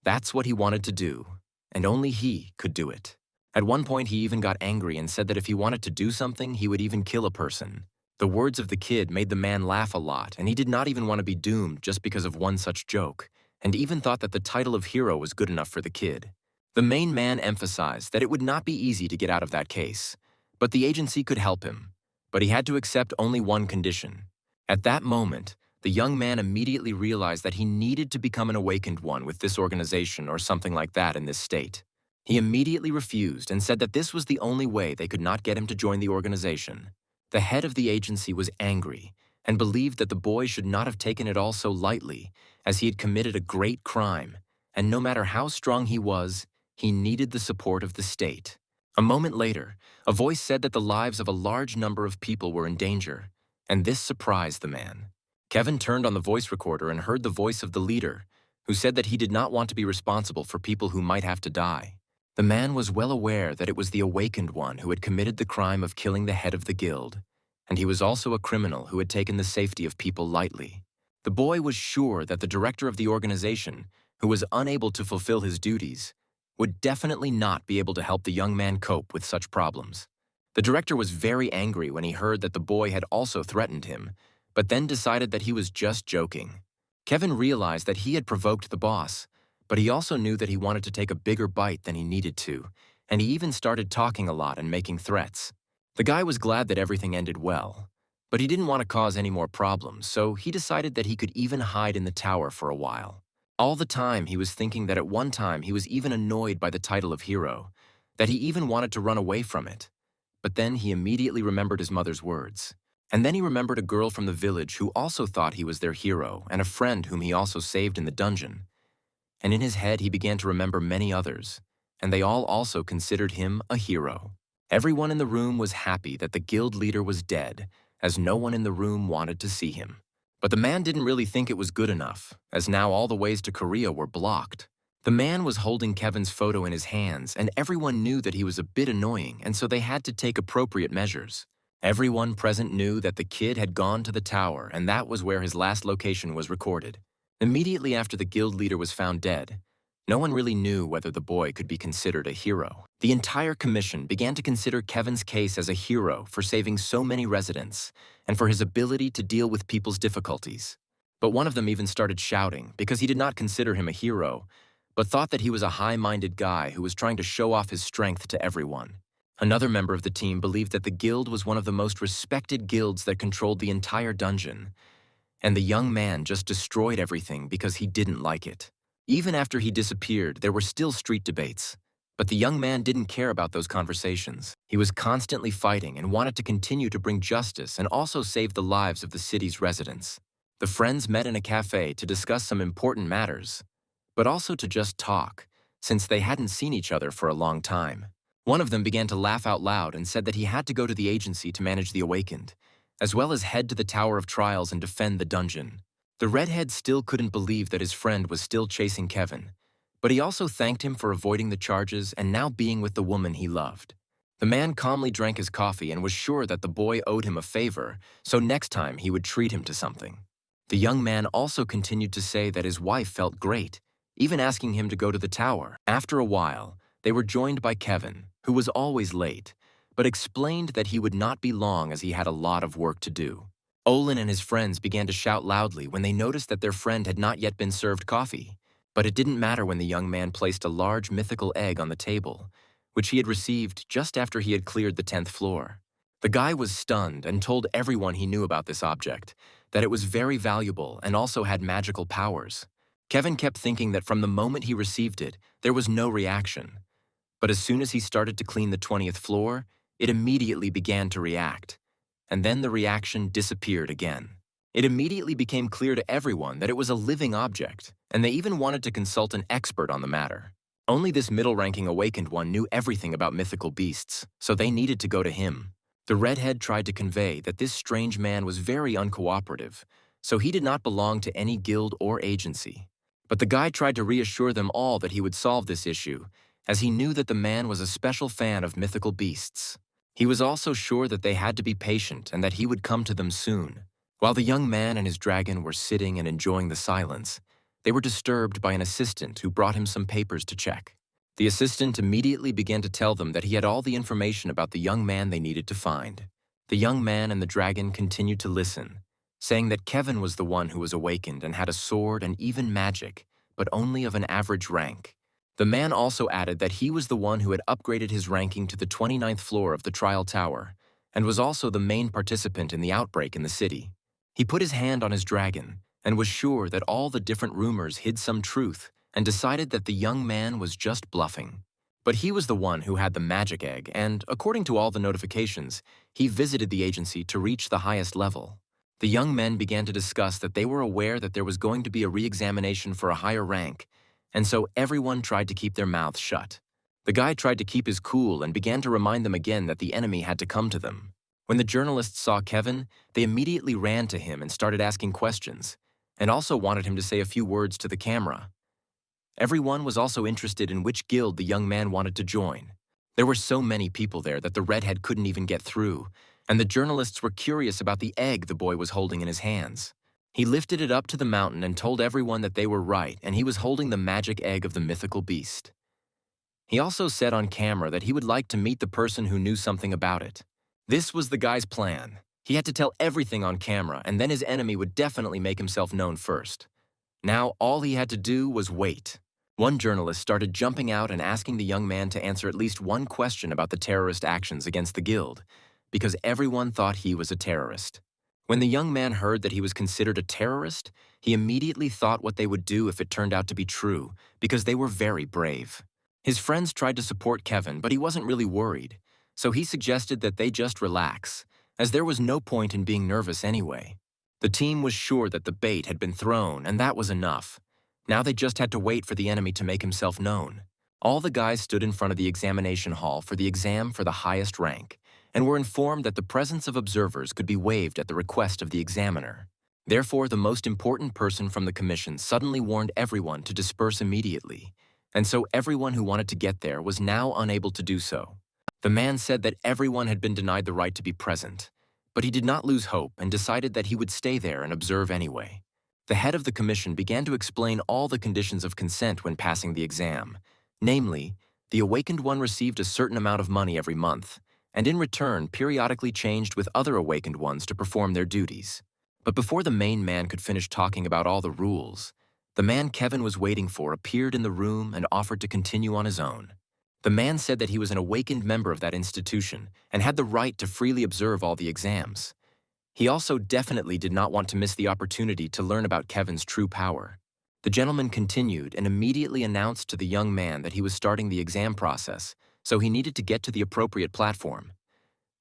That's what he wanted to do, and only he could do it. At one point, he even got angry and said that if he wanted to do something, he would even kill a person. The words of the kid made the man laugh a lot, and he did not even want to be doomed just because of one such joke, and even thought that the title of hero was good enough for the kid. The main man emphasized that it would not be easy to get out of that case, but the agency could help him. But he had to accept only one condition. At that moment, the young man immediately realized that he needed to become an awakened one with this organization or something like that in this state. He immediately refused and said that this was the only way they could not get him to join the organization. The head of the agency was angry and believed that the boy should not have taken it all so lightly, as he had committed a great crime, and no matter how strong he was, he needed the support of the state. A moment later, a voice said that the lives of a large number of people were in danger, and this surprised the man. Kevin turned on the voice recorder and heard the voice of the leader, who said that he did not want to be responsible for people who might have to die. The man was well aware that it was the awakened one who had committed the crime of killing the head of the guild, and he was also a criminal who had taken the safety of people lightly. The boy was sure that the director of the organization, who was unable to fulfill his duties, would definitely not be able to help the young man cope with such problems. The director was very angry when he heard that the boy had also threatened him, but then decided that he was just joking. Kevin realized that he had provoked the boss, but he also knew that he wanted to take a bigger bite than he needed to, and he even started talking a lot and making threats. The guy was glad that everything ended well, but he didn't want to cause any more problems, so he decided that he could even hide in the tower for a while. All the time, he was thinking that at one time he was even annoyed by the title of hero, that he even wanted to run away from it. But then he immediately remembered his mother's words. And then he remembered a girl from the village who also thought he was their hero, and a friend whom he also saved in the dungeon. And in his head, he began to remember many others, and they all also considered him a hero. Everyone in the room was happy that the guild leader was dead, as no one in the room wanted to see him. But the man didn't really think it was good enough, as now all the ways to Korea were blocked. The man was holding Kevin's photo in his hands, and everyone knew that he was a bit annoying, and so they had to take appropriate measures. Everyone present knew that the kid had gone to the tower, and that was where his last location was recorded. Immediately after the guild leader was found dead, no one really knew whether the boy could be considered a hero. The entire commission began to consider Kevin's case as a hero for saving so many residents and for his ability to deal with people's difficulties. But one of them even started shouting because he did not consider him a hero, but thought that he was a high-minded guy who was trying to show off his strength to everyone. Another member of the team believed that the guild was one of the most respected guilds that controlled the entire dungeon, and the young man just destroyed everything because he didn't like it. Even after he disappeared, there were still street debates. But the young man didn't care about those conversations. He was constantly fighting and wanted to continue to bring justice and also save the lives of the city's residents. The friends met in a cafe to discuss some important matters, but also to just talk, since they hadn't seen each other for a long time. One of them began to laugh out loud and said that he had to go to the agency to manage the awakened, as well as head to the Tower of Trials and defend the dungeon. The redhead still couldn't believe that his friend was still chasing Kevin, but he also thanked him for avoiding the charges and now being with the woman he loved. The man calmly drank his coffee and was sure that the boy owed him a favor, so next time he would treat him to something. The young man also continued to say that his wife felt great, even asking him to go to the tower. After a while, they were joined by Kevin, who was always late, but explained that he would not be long as he had a lot of work to do. Olin and his friends began to shout loudly when they noticed that their friend had not yet been served coffee. But it didn't matter when the young man placed a large mythical egg on the table, which he had received just after he had cleared the 10th floor. The guy was stunned and told everyone he knew about this object, that it was very valuable and also had magical powers. Kevin kept thinking that from the moment he received it, there was no reaction. But as soon as he started to clean the 20th floor, it immediately began to react. And then the reaction disappeared again. It immediately became clear to everyone that it was a living object, and they even wanted to consult an expert on the matter. Only this middle-ranking awakened one knew everything about mythical beasts, so they needed to go to him. The redhead tried to convey that this strange man was very uncooperative, so he did not belong to any guild or agency. But the guy tried to reassure them all that he would solve this issue, as he knew that the man was a special fan of mythical beasts. He was also sure that they had to be patient and that he would come to them soon. While the young man and his dragon were sitting and enjoying the silence, they were disturbed by an assistant who brought him some papers to check. The assistant immediately began to tell them that he had all the information about the young man they needed to find. The young man and the dragon continued to listen, saying that Kevin was the one who was awakened and had a sword and even magic, but only of an average rank. The man also added that he was the one who had upgraded his ranking to the 29th floor of the trial tower, and was also the main participant in the outbreak in the city. He put his hand on his dragon and was sure that all the different rumors hid some truth and decided that the young man was just bluffing. But he was the one who had the magic egg and, according to all the notifications, he visited the agency to reach the highest level. The young men began to discuss that they were aware that there was going to be a re-examination for a higher rank, and so everyone tried to keep their mouths shut. The guy tried to keep his cool and began to remind them again that the enemy had to come to them. When the journalists saw Kevin, they immediately ran to him and started asking questions, and also wanted him to say a few words to the camera. Everyone was also interested in which guild the young man wanted to join. There were so many people there that the redhead couldn't even get through, and the journalists were curious about the egg the boy was holding in his hands. He lifted it up to the mountain and told everyone that they were right, and he was holding the magic egg of the mythical beast. He also said on camera that he would like to meet the person who knew something about it. This was the guy's plan. He had to tell everything on camera, and then his enemy would definitely make himself known first. Now, all he had to do was wait. One journalist started jumping out and asking the young man to answer at least one question about the terrorist actions against the guild, because everyone thought he was a terrorist. When the young man heard that he was considered a terrorist, he immediately thought what they would do if it turned out to be true, because they were very brave. His friends tried to support Kevin, but he wasn't really worried, so he suggested that they just relax, as there was no point in being nervous anyway. The team was sure that the bait had been thrown, and that was enough. Now they just had to wait for the enemy to make himself known. All the guys stood in front of the examination hall for the exam for the highest rank, and were informed that the presence of observers could be waived at the request of the examiner. Therefore, the most important person from the commission suddenly warned everyone to disperse immediately, and so everyone who wanted to get there was now unable to do so. The man said that everyone had been denied the right to be present, but he did not lose hope and decided that he would stay there and observe anyway. The head of the commission began to explain all the conditions of consent when passing the exam. Namely, the awakened one received a certain amount of money every month, and in return periodically changed with other awakened ones to perform their duties. But before the main man could finish talking about all the rules, the man Kevin was waiting for appeared in the room and offered to continue on his own. The man said that he was an awakened member of that institution and had the right to freely observe all the exams. He also definitely did not want to miss the opportunity to learn about Kevin's true power. The gentleman continued and immediately announced to the young man that he was starting the exam process, so he needed to get to the appropriate platform.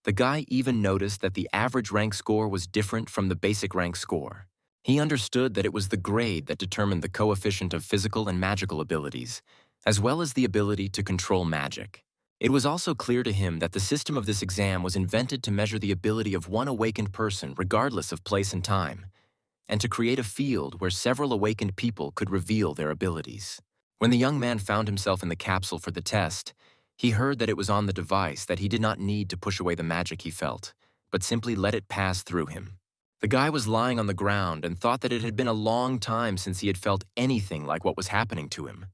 The guy even noticed that the average rank score was different from the basic rank score. He understood that it was the grade that determined the coefficient of physical and magical abilities, as well as the ability to control magic. It was also clear to him that the system of this exam was invented to measure the ability of one awakened person regardless of place and time, and to create a field where several awakened people could reveal their abilities. When the young man found himself in the capsule for the test, he heard that it was on the device that he did not need to push away the magic he felt, but simply let it pass through him. The guy was lying on the ground and thought that it had been a long time since he had felt anything like what was happening to him.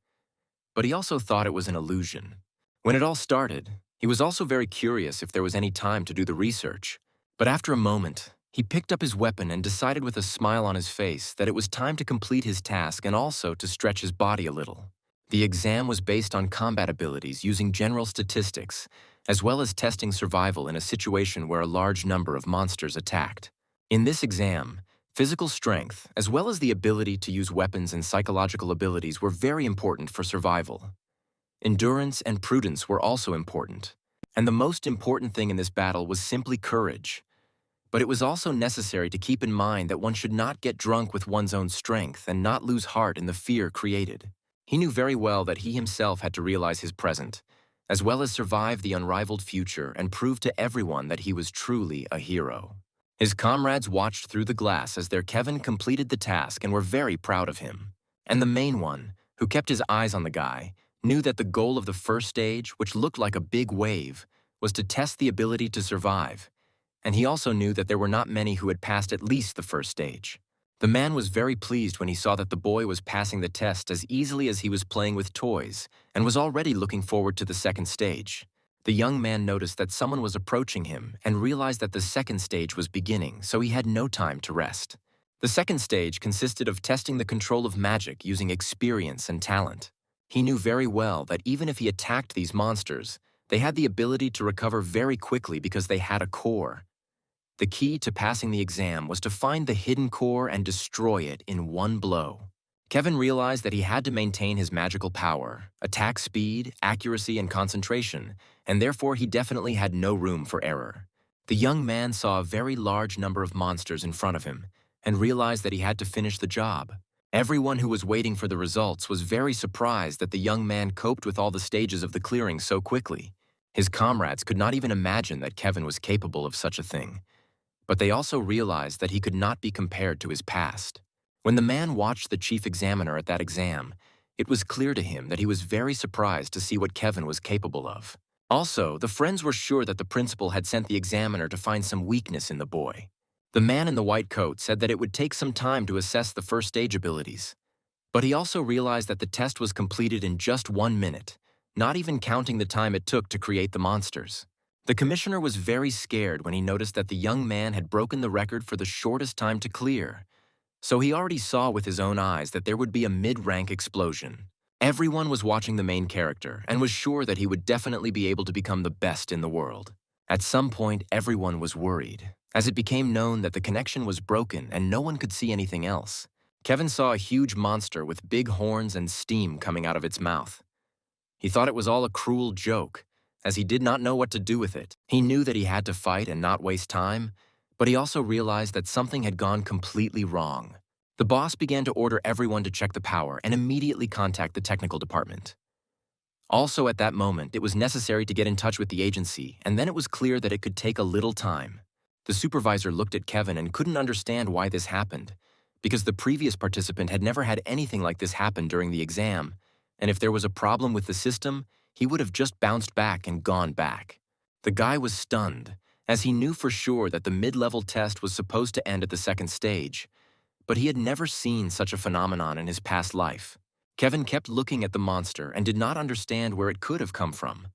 But he also thought it was an illusion. When it all started, he was also very curious if there was any time to do the research. But after a moment, he picked up his weapon and decided with a smile on his face that it was time to complete his task and also to stretch his body a little. The exam was based on combat abilities using general statistics, as well as testing survival in a situation where a large number of monsters attacked. In this exam, physical strength, as well as the ability to use weapons and psychological abilities were very important for survival. Endurance and prudence were also important. And the most important thing in this battle was simply courage. But it was also necessary to keep in mind that one should not get drunk with one's own strength and not lose heart in the fear created. He knew very well that he himself had to realize his present, as well as survive the unrivaled future and prove to everyone that he was truly a hero. His comrades watched through the glass as their Kevin completed the task and were very proud of him. And the main one, who kept his eyes on the guy, knew that the goal of the first stage, which looked like a big wave, was to test the ability to survive. And he also knew that there were not many who had passed at least the first stage. The man was very pleased when he saw that the boy was passing the test as easily as he was playing with toys, and was already looking forward to the second stage. The young man noticed that someone was approaching him and realized that the second stage was beginning, so he had no time to rest. The second stage consisted of testing the control of magic using experience and talent. He knew very well that even if he attacked these monsters, they had the ability to recover very quickly because they had a core. The key to passing the exam was to find the hidden core and destroy it in one blow. Kevin realized that he had to maintain his magical power, attack speed, accuracy, and concentration, and therefore he definitely had no room for error. The young man saw a very large number of monsters in front of him and realized that he had to finish the job. Everyone who was waiting for the results was very surprised that the young man coped with all the stages of the clearing so quickly. His comrades could not even imagine that Kevin was capable of such a thing. But they also realized that he could not be compared to his past. When the man watched the chief examiner at that exam, it was clear to him that he was very surprised to see what Kevin was capable of. Also, the friends were sure that the principal had sent the examiner to find some weakness in the boy. The man in the white coat said that it would take some time to assess the first stage abilities. But he also realized that the test was completed in just 1 minute, not even counting the time it took to create the monsters. The commissioner was very scared when he noticed that the young man had broken the record for the shortest time to clear. So he already saw with his own eyes that there would be a mid-rank explosion. Everyone was watching the main character and was sure that he would definitely be able to become the best in the world. At some point, everyone was worried, as it became known that the connection was broken and no one could see anything else. Kevin saw a huge monster with big horns and steam coming out of its mouth. He thought it was all a cruel joke, as he did not know what to do with it. He knew that he had to fight and not waste time, but he also realized that something had gone completely wrong. The boss began to order everyone to check the power and immediately contact the technical department. Also at that moment, it was necessary to get in touch with the agency, and then it was clear that it could take a little time. The supervisor looked at Kevin and couldn't understand why this happened, because the previous participant had never had anything like this happen during the exam, and if there was a problem with the system, he would have just bounced back and gone back. The guy was stunned, as he knew for sure that the mid-level test was supposed to end at the second stage, but he had never seen such a phenomenon in his past life. Kevin kept looking at the monster and did not understand where it could have come from,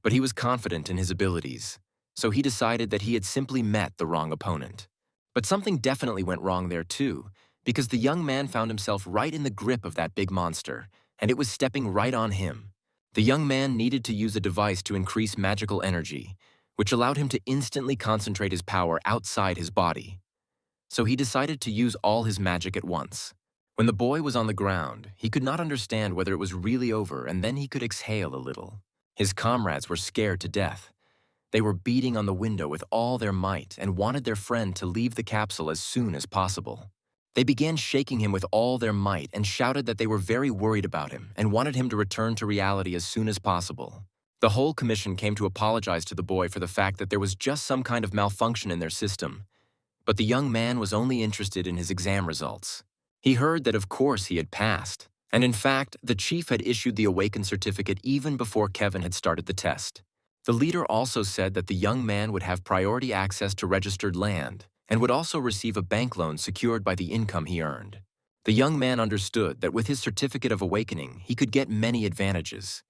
but he was confident in his abilities, so he decided that he had simply met the wrong opponent. But something definitely went wrong there too, because the young man found himself right in the grip of that big monster, and it was stepping right on him. The young man needed to use a device to increase magical energy, which allowed him to instantly concentrate his power outside his body. So he decided to use all his magic at once. When the boy was on the ground, he could not understand whether it was really over, and then he could exhale a little. His comrades were scared to death. They were beating on the window with all their might and wanted their friend to leave the capsule as soon as possible. They began shaking him with all their might and shouted that they were very worried about him and wanted him to return to reality as soon as possible. The whole commission came to apologize to the boy for the fact that there was just some kind of malfunction in their system. But the young man was only interested in his exam results. He heard that of course he had passed, and in fact, the chief had issued the Awakened certificate even before Kevin had started the test. The leader also said that the young man would have priority access to registered land and would also receive a bank loan secured by the income he earned. The young man understood that with his certificate of awakening, he could get many advantages.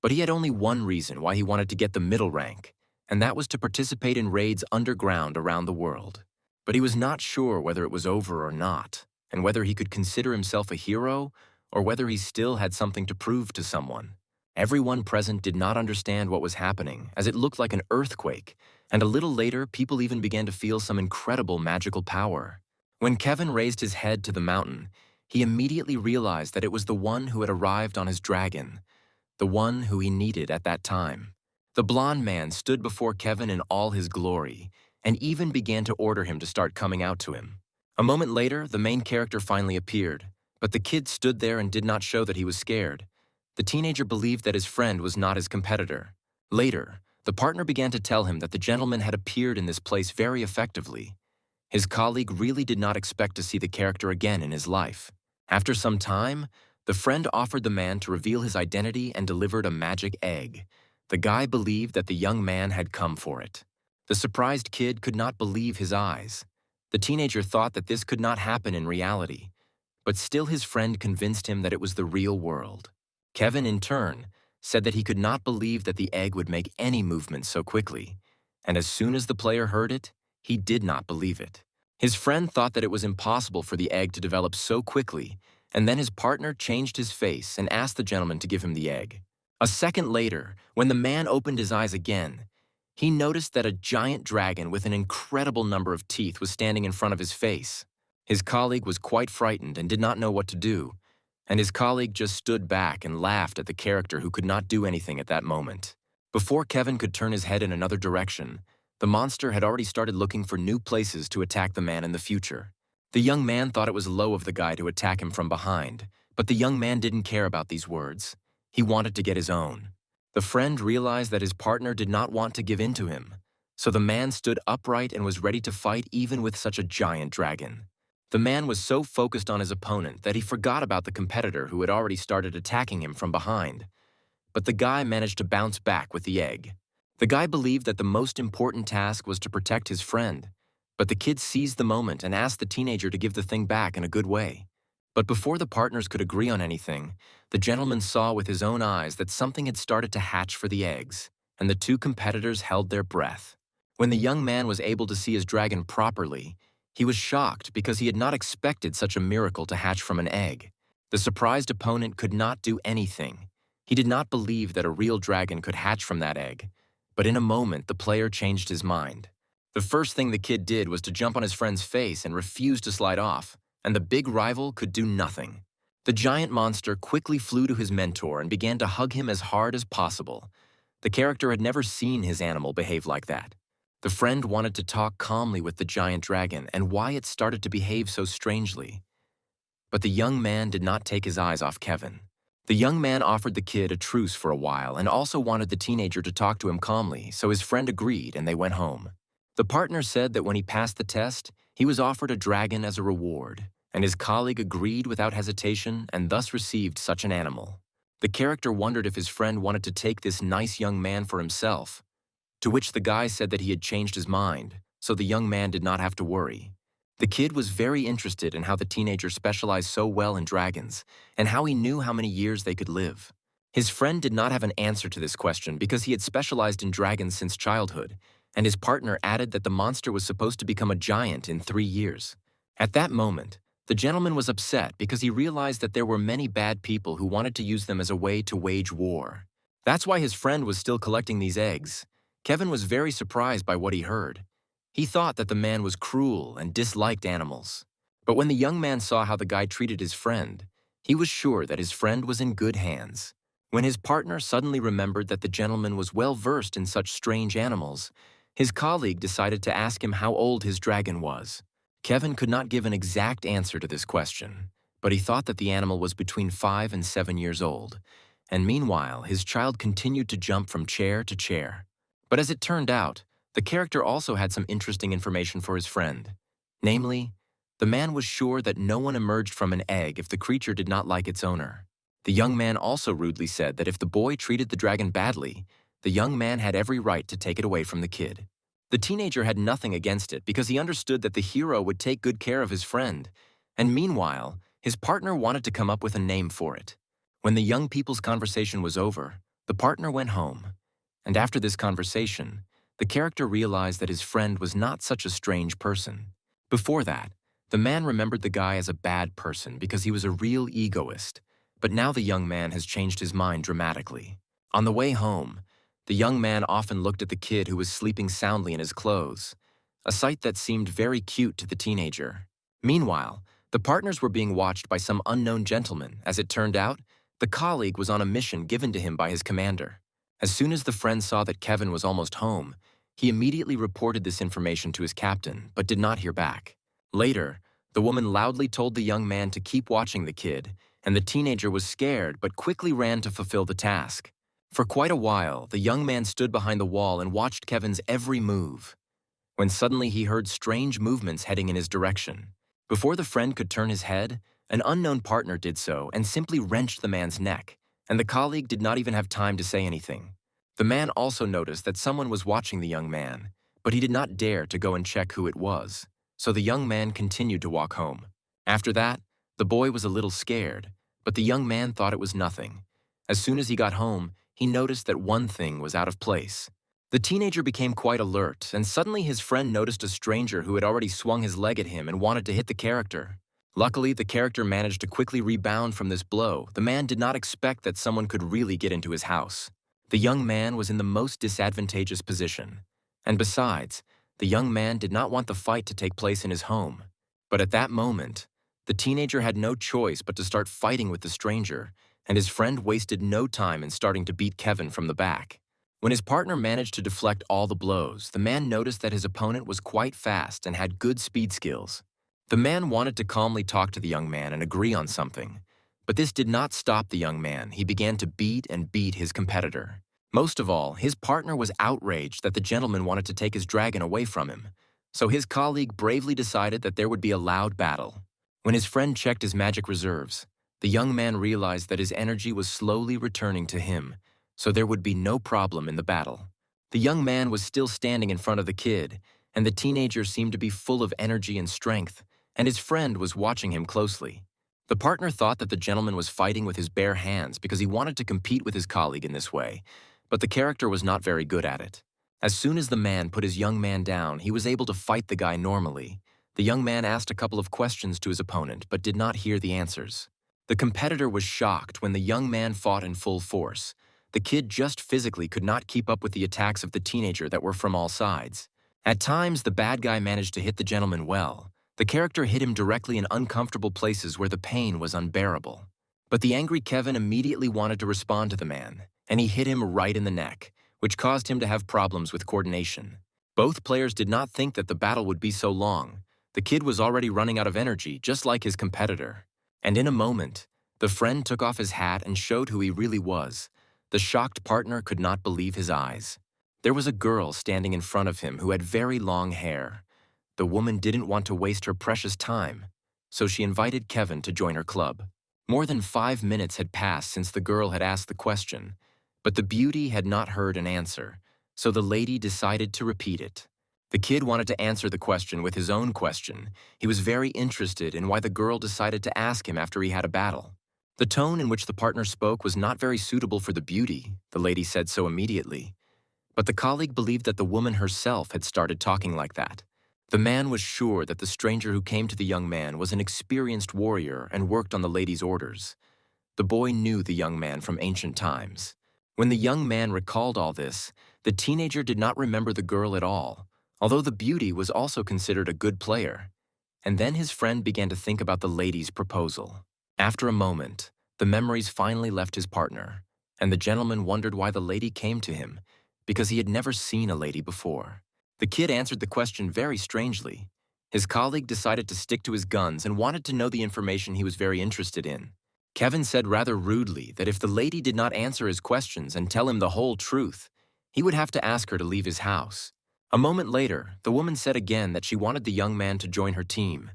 But he had only one reason why he wanted to get the middle rank, and that was to participate in raids underground around the world. But he was not sure whether it was over or not, and whether he could consider himself a hero or whether he still had something to prove to someone. Everyone present did not understand what was happening, as it looked like an earthquake, and a little later people even began to feel some incredible magical power. When Kevin raised his head to the mountain, he immediately realized that it was the one who had arrived on his dragon, the one who he needed at that time. The blonde man stood before Kevin in all his glory, and even began to order him to start coming out to him. A moment later, the main character finally appeared, but the kid stood there and did not show that he was scared. The teenager believed that his friend was not his competitor. Later, the partner began to tell him that the gentleman had appeared in this place very effectively. His colleague really did not expect to see the character again in his life. After some time, the friend offered the man to reveal his identity and delivered a magic egg. The guy believed that the young man had come for it. The surprised kid could not believe his eyes. The teenager thought that this could not happen in reality, but still his friend convinced him that it was the real world. Kevin, in turn, said that he could not believe that the egg would make any movement so quickly, and as soon as the player heard it, he did not believe it. His friend thought that it was impossible for the egg to develop so quickly, and then his partner changed his face and asked the gentleman to give him the egg. A second later, when the man opened his eyes again, he noticed that a giant dragon with an incredible number of teeth was standing in front of his face. His colleague was quite frightened and did not know what to do, and his colleague just stood back and laughed at the character who could not do anything at that moment. Before Kevin could turn his head in another direction, the monster had already started looking for new places to attack the man in the future. The young man thought it was low of the guy to attack him from behind, but the young man didn't care about these words. He wanted to get his own. The friend realized that his partner did not want to give in to him, so the man stood upright and was ready to fight even with such a giant dragon. The man was so focused on his opponent that he forgot about the competitor who had already started attacking him from behind. But the guy managed to bounce back with the egg. The guy believed that the most important task was to protect his friend, but the kid seized the moment and asked the teenager to give the thing back in a good way. But before the partners could agree on anything, the gentleman saw with his own eyes that something had started to hatch for the eggs, and the two competitors held their breath. When the young man was able to see his dragon properly, he was shocked because he had not expected such a miracle to hatch from an egg. The surprised opponent could not do anything. He did not believe that a real dragon could hatch from that egg, but in a moment the player changed his mind. The first thing the kid did was to jump on his friend's face and refuse to slide off, and the big rival could do nothing. The giant monster quickly flew to his mentor and began to hug him as hard as possible. The character had never seen his animal behave like that. The friend wanted to talk calmly with the giant dragon and why it started to behave so strangely. But the young man did not take his eyes off Kevin. The young man offered the kid a truce for a while and also wanted the teenager to talk to him calmly, so his friend agreed and they went home. The partner said that when he passed the test, he was offered a dragon as a reward, and his colleague agreed without hesitation and thus received such an animal. The character wondered if his friend wanted to take this nice young man for himself, to which the guy said that he had changed his mind, so the young man did not have to worry. The kid was very interested in how the teenager specialized so well in dragons, and how he knew how many years they could live. His friend did not have an answer to this question because he had specialized in dragons since childhood, and his partner added that the monster was supposed to become a giant in 3 years. At that moment, the gentleman was upset because he realized that there were many bad people who wanted to use them as a way to wage war. That's why his friend was still collecting these eggs. Kevin was very surprised by what he heard. He thought that the man was cruel and disliked animals. But when the young man saw how the guy treated his friend, he was sure that his friend was in good hands. When his partner suddenly remembered that the gentleman was well versed in such strange animals, his colleague decided to ask him how old his dragon was. Kevin could not give an exact answer to this question, but he thought that the animal was between 5 and 7 years old. And meanwhile, his child continued to jump from chair to chair. But as it turned out, the character also had some interesting information for his friend. Namely, the man was sure that no one emerged from an egg if the creature did not like its owner. The young man also rudely said that if the boy treated the dragon badly, the young man had every right to take it away from the kid. The teenager had nothing against it because he understood that the hero would take good care of his friend, and meanwhile, his partner wanted to come up with a name for it. When the young people's conversation was over, the partner went home. And after this conversation, the character realized that his friend was not such a strange person. Before that, the man remembered the guy as a bad person because he was a real egoist, but now the young man has changed his mind dramatically. On the way home, the young man often looked at the kid who was sleeping soundly in his clothes, a sight that seemed very cute to the teenager. Meanwhile, the partners were being watched by some unknown gentleman. As it turned out, the colleague was on a mission given to him by his commander. As soon as the friend saw that Kevin was almost home, he immediately reported this information to his captain, but did not hear back. Later, the woman loudly told the young man to keep watching the kid, and the teenager was scared but quickly ran to fulfill the task. For quite a while, the young man stood behind the wall and watched Kevin's every move, when suddenly he heard strange movements heading in his direction. Before the friend could turn his head, an unknown partner did so and simply wrenched the man's neck, and the colleague did not even have time to say anything. The man also noticed that someone was watching the young man, but he did not dare to go and check who it was, so the young man continued to walk home. After that, the boy was a little scared, but the young man thought it was nothing. As soon as he got home, he noticed that one thing was out of place. The teenager became quite alert, and suddenly his friend noticed a stranger who had already swung his leg at him and wanted to hit the character. Luckily, the character managed to quickly rebound from this blow. The man did not expect that someone could really get into his house. The young man was in the most disadvantageous position. And besides, the young man did not want the fight to take place in his home. But at that moment, the teenager had no choice but to start fighting with the stranger, and his friend wasted no time in starting to beat Kevin from the back. When his partner managed to deflect all the blows, the man noticed that his opponent was quite fast and had good speed skills. The man wanted to calmly talk to the young man and agree on something, but this did not stop the young man. He began to beat and beat his competitor. Most of all, his partner was outraged that the gentleman wanted to take his dragon away from him, so his colleague bravely decided that there would be a loud battle. When his friend checked his magic reserves, the young man realized that his energy was slowly returning to him, so there would be no problem in the battle. The young man was still standing in front of the kid, and the teenager seemed to be full of energy and strength, and his friend was watching him closely. The partner thought that the gentleman was fighting with his bare hands because he wanted to compete with his colleague in this way, but the character was not very good at it. As soon as the man put his young man down, he was able to fight the guy normally. The young man asked a couple of questions to his opponent, but did not hear the answers. The competitor was shocked when the young man fought in full force. The kid just physically could not keep up with the attacks of the teenager that were from all sides. At times, the bad guy managed to hit the gentleman well. The character hit him directly in uncomfortable places where the pain was unbearable. But the angry Kevin immediately wanted to respond to the man, and he hit him right in the neck, which caused him to have problems with coordination. Both players did not think that the battle would be so long. The kid was already running out of energy, just like his competitor. And in a moment, the friend took off his hat and showed who he really was. The shocked partner could not believe his eyes. There was a girl standing in front of him who had very long hair. The woman didn't want to waste her precious time, so she invited Kevin to join her club. More than 5 minutes had passed since the girl had asked the question, but the beauty had not heard an answer, so the lady decided to repeat it. The kid wanted to answer the question with his own question. He was very interested in why the girl decided to ask him after he had a battle. The tone in which the partner spoke was not very suitable for the beauty, the lady said so immediately. But the colleague believed that the woman herself had started talking like that. The man was sure that the stranger who came to the young man was an experienced warrior and worked on the lady's orders. The boy knew the young man from ancient times. When the young man recalled all this, the teenager did not remember the girl at all, although the beauty was also considered a good player. And then his friend began to think about the lady's proposal. After a moment, the memories finally left his partner, and the gentleman wondered why the lady came to him, because he had never seen a lady before. The kid answered the question very strangely. His colleague decided to stick to his guns and wanted to know the information he was very interested in. Kevin said rather rudely that if the lady did not answer his questions and tell him the whole truth, he would have to ask her to leave his house. A moment later, the woman said again that she wanted the young man to join her team,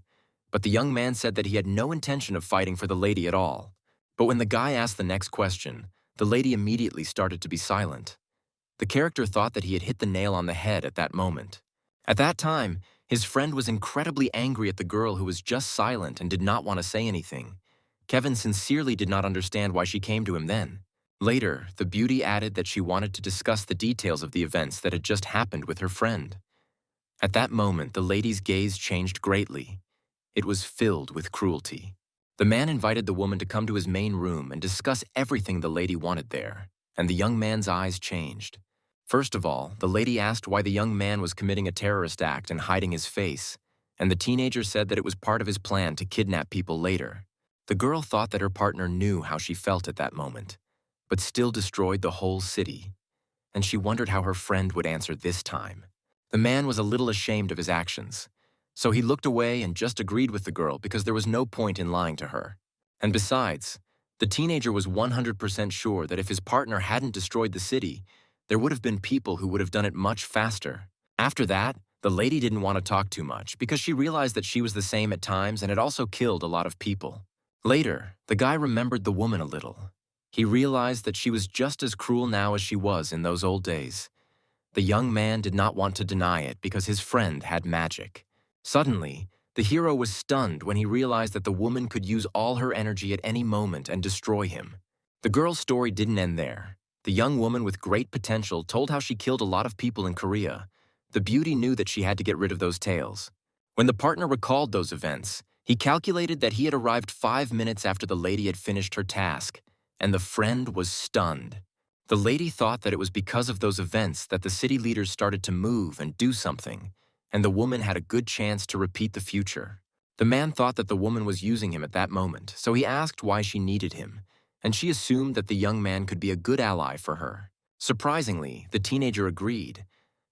but the young man said that he had no intention of fighting for the lady at all. But when the guy asked the next question, the lady immediately started to be silent. The character thought that he had hit the nail on the head at that moment. At that time, his friend was incredibly angry at the girl who was just silent and did not want to say anything. Kevin sincerely did not understand why she came to him then. Later, the beauty added that she wanted to discuss the details of the events that had just happened with her friend. At that moment, the lady's gaze changed greatly. It was filled with cruelty. The man invited the woman to come to his main room and discuss everything the lady wanted there, and the young man's eyes changed. First of all, the lady asked why the young man was committing a terrorist act and hiding his face, and the teenager said that it was part of his plan to kidnap people later. The girl thought that her partner knew how she felt at that moment, but still destroyed the whole city, and she wondered how her friend would answer this time. The man was a little ashamed of his actions, so he looked away and just agreed with the girl because there was no point in lying to her. And besides, the teenager was 100% sure that if his partner hadn't destroyed the city, there would have been people who would have done it much faster. After that, the lady didn't want to talk too much because she realized that she was the same at times and had also killed a lot of people. Later, the guy remembered the woman a little. He realized that she was just as cruel now as she was in those old days. The young man did not want to deny it because his friend had magic. Suddenly, the hero was stunned when he realized that the woman could use all her energy at any moment and destroy him. The girl's story didn't end there. The young woman with great potential told how she killed a lot of people in Korea. The beauty knew that she had to get rid of those tales. When the partner recalled those events, he calculated that he had arrived 5 minutes after the lady had finished her task, and the friend was stunned. The lady thought that it was because of those events that the city leaders started to move and do something, and the woman had a good chance to repeat the future. The man thought that the woman was using him at that moment, so he asked why she needed him, and she assumed that the young man could be a good ally for her. Surprisingly, the teenager agreed,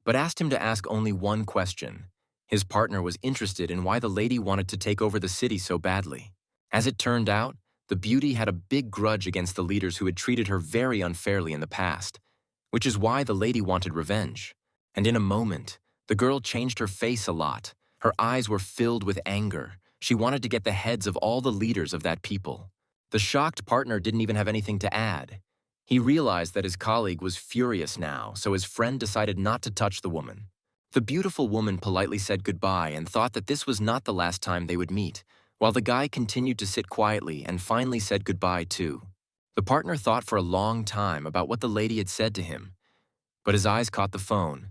but asked him to ask only one question. His partner was interested in why the lady wanted to take over the city so badly. As it turned out, the beauty had a big grudge against the leaders who had treated her very unfairly in the past, which is why the lady wanted revenge. And in a moment, the girl changed her face a lot. Her eyes were filled with anger. She wanted to get the heads of all the leaders of that people. The shocked partner didn't even have anything to add. He realized that his colleague was furious now, so his friend decided not to touch the woman. The beautiful woman politely said goodbye and thought that this was not the last time they would meet, while the guy continued to sit quietly and finally said goodbye too. The partner thought for a long time about what the lady had said to him, but his eyes caught the phone,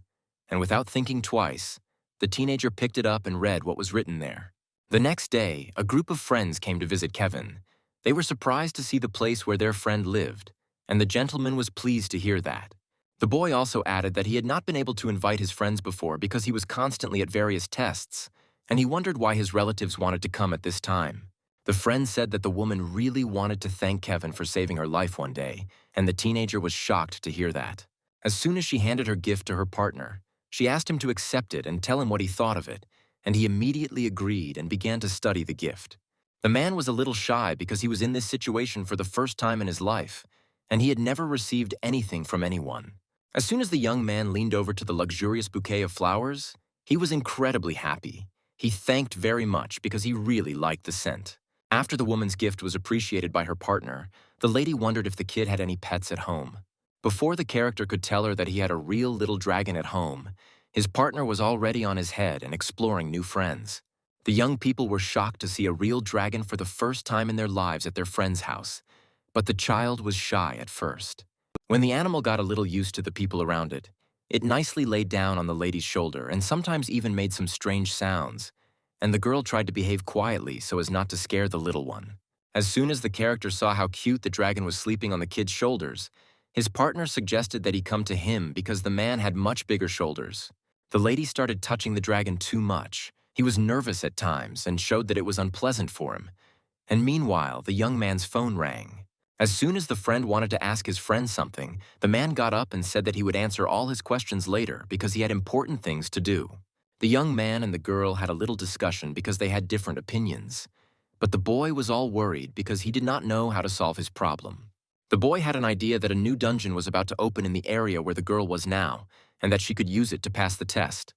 and without thinking twice, the teenager picked it up and read what was written there. The next day, a group of friends came to visit Kevin. They were surprised to see the place where their friend lived, and the gentleman was pleased to hear that. The boy also added that he had not been able to invite his friends before because he was constantly at various tests, and he wondered why his relatives wanted to come at this time. The friend said that the woman really wanted to thank Kevin for saving her life one day, and the teenager was shocked to hear that. As soon as she handed her gift to her partner, she asked him to accept it and tell him what he thought of it, and he immediately agreed and began to study the gift. The man was a little shy because he was in this situation for the first time in his life, and he had never received anything from anyone. As soon as the young man leaned over to the luxurious bouquet of flowers, he was incredibly happy. He thanked very much because he really liked the scent. After the woman's gift was appreciated by her partner, the lady wondered if the kid had any pets at home. Before the character could tell her that he had a real little dragon at home, his partner was already on his head and exploring new friends. The young people were shocked to see a real dragon for the first time in their lives at their friend's house, but the child was shy at first. When the animal got a little used to the people around it, it nicely laid down on the lady's shoulder and sometimes even made some strange sounds, and the girl tried to behave quietly so as not to scare the little one. As soon as the character saw how cute the dragon was sleeping on the kid's shoulders, His partner suggested that he come to him because the man had much bigger shoulders. The lady started touching the dragon too much. He was nervous at times and showed that it was unpleasant for him. And meanwhile, the young man's phone rang. As soon as the friend wanted to ask his friend something, the man got up and said that he would answer all his questions later because he had important things to do. The young man and the girl had a little discussion because they had different opinions. But the boy was all worried because he did not know how to solve his problem. The boy had an idea that a new dungeon was about to open in the area where the girl was now, and that she could use it to pass the test.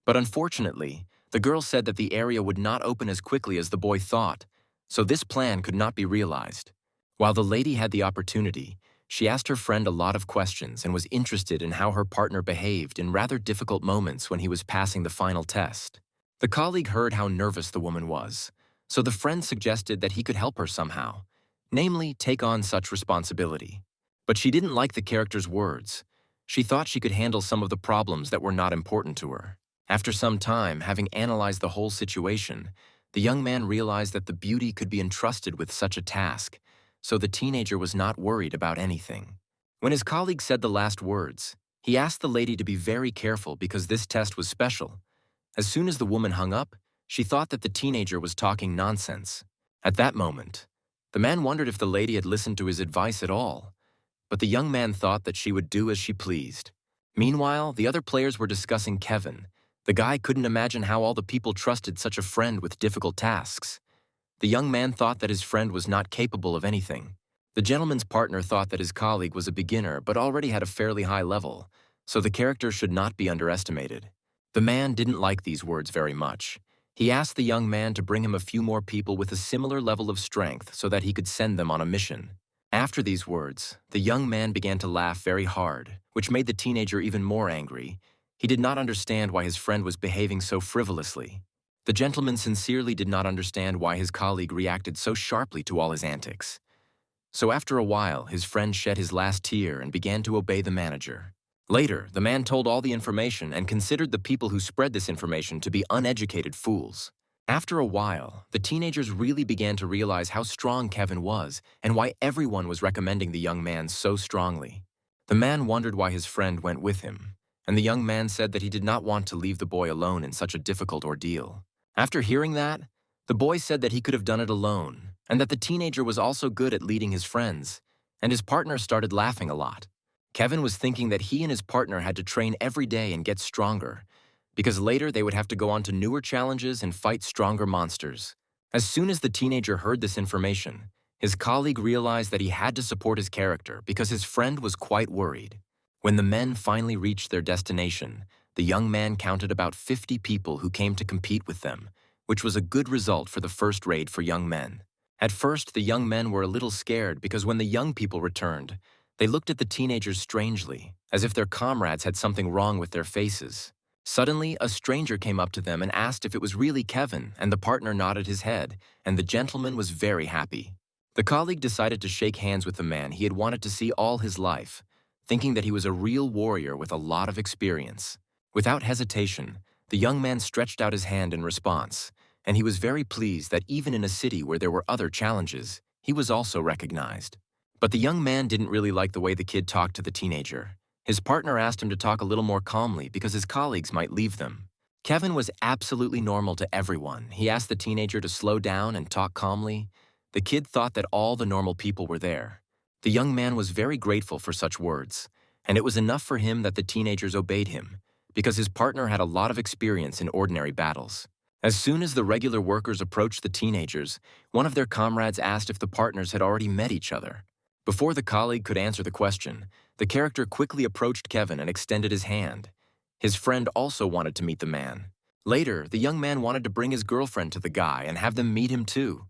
But unfortunately, the girl said that the area would not open as quickly as the boy thought, so this plan could not be realized. While the lady had the opportunity, she asked her friend a lot of questions and was interested in how her partner behaved in rather difficult moments when he was passing the final test. The colleague heard how nervous the woman was, so the friend suggested that he could help her somehow, namely take on such responsibility. But she didn't like the character's words. She thought she could handle some of the problems that were not important to her. After some time, having analyzed the whole situation, the young man realized that the beauty could be entrusted with such a task, so the teenager was not worried about anything. When his colleague said the last words, he asked the lady to be very careful because this test was special. As soon as the woman hung up, she thought that the teenager was talking nonsense. At that moment, the man wondered if the lady had listened to his advice at all, but the young man thought that she would do as she pleased. Meanwhile, the other players were discussing Kevin. The guy couldn't imagine how all the people trusted such a friend with difficult tasks. The young man thought that his friend was not capable of anything. The gentleman's partner thought that his colleague was a beginner but already had a fairly high level, so the character should not be underestimated. The man didn't like these words very much. He asked the young man to bring him a few more people with a similar level of strength so that he could send them on a mission. After these words, the young man began to laugh very hard, which made the teenager even more angry. He did not understand why his friend was behaving so frivolously. The gentleman sincerely did not understand why his colleague reacted so sharply to all his antics. So after a while, his friend shed his last tear and began to obey the manager. Later, the man told all the information and considered the people who spread this information to be uneducated fools. After a while, the teenagers really began to realize how strong Kevin was and why everyone was recommending the young man so strongly. The man wondered why his friend went with him, and the young man said that he did not want to leave the boy alone in such a difficult ordeal. After hearing that, the boy said that he could have done it alone, and that the teenager was also good at leading his friends, and his partner started laughing a lot. Kevin was thinking that he and his partner had to train every day and get stronger, because later they would have to go on to newer challenges and fight stronger monsters. As soon as the teenager heard this information, his colleague realized that he had to support his character because his friend was quite worried. When the men finally reached their destination, the young man counted about 50 people who came to compete with them, which was a good result for the first raid for young men. At first, the young men were a little scared because when the young people returned, they looked at the teenagers strangely, as if their comrades had something wrong with their faces. Suddenly, a stranger came up to them and asked if it was really Kevin, and the partner nodded his head, and the gentleman was very happy. The colleague decided to shake hands with the man he had wanted to see all his life, thinking that he was a real warrior with a lot of experience. Without hesitation, the young man stretched out his hand in response, and he was very pleased that even in a city where there were other challenges, he was also recognized. But the young man didn't really like the way the kid talked to the teenager. His partner asked him to talk a little more calmly because his colleagues might leave them. Kevin was absolutely normal to everyone. He asked the teenager to slow down and talk calmly. The kid thought that all the normal people were there. The young man was very grateful for such words, and it was enough for him that the teenagers obeyed him, because his partner had a lot of experience in ordinary battles. As soon as the regular workers approached the teenagers, one of their comrades asked if the partners had already met each other. Before the colleague could answer the question, the character quickly approached Kevin and extended his hand. His friend also wanted to meet the man. Later, the young man wanted to bring his girlfriend to the guy and have them meet him too.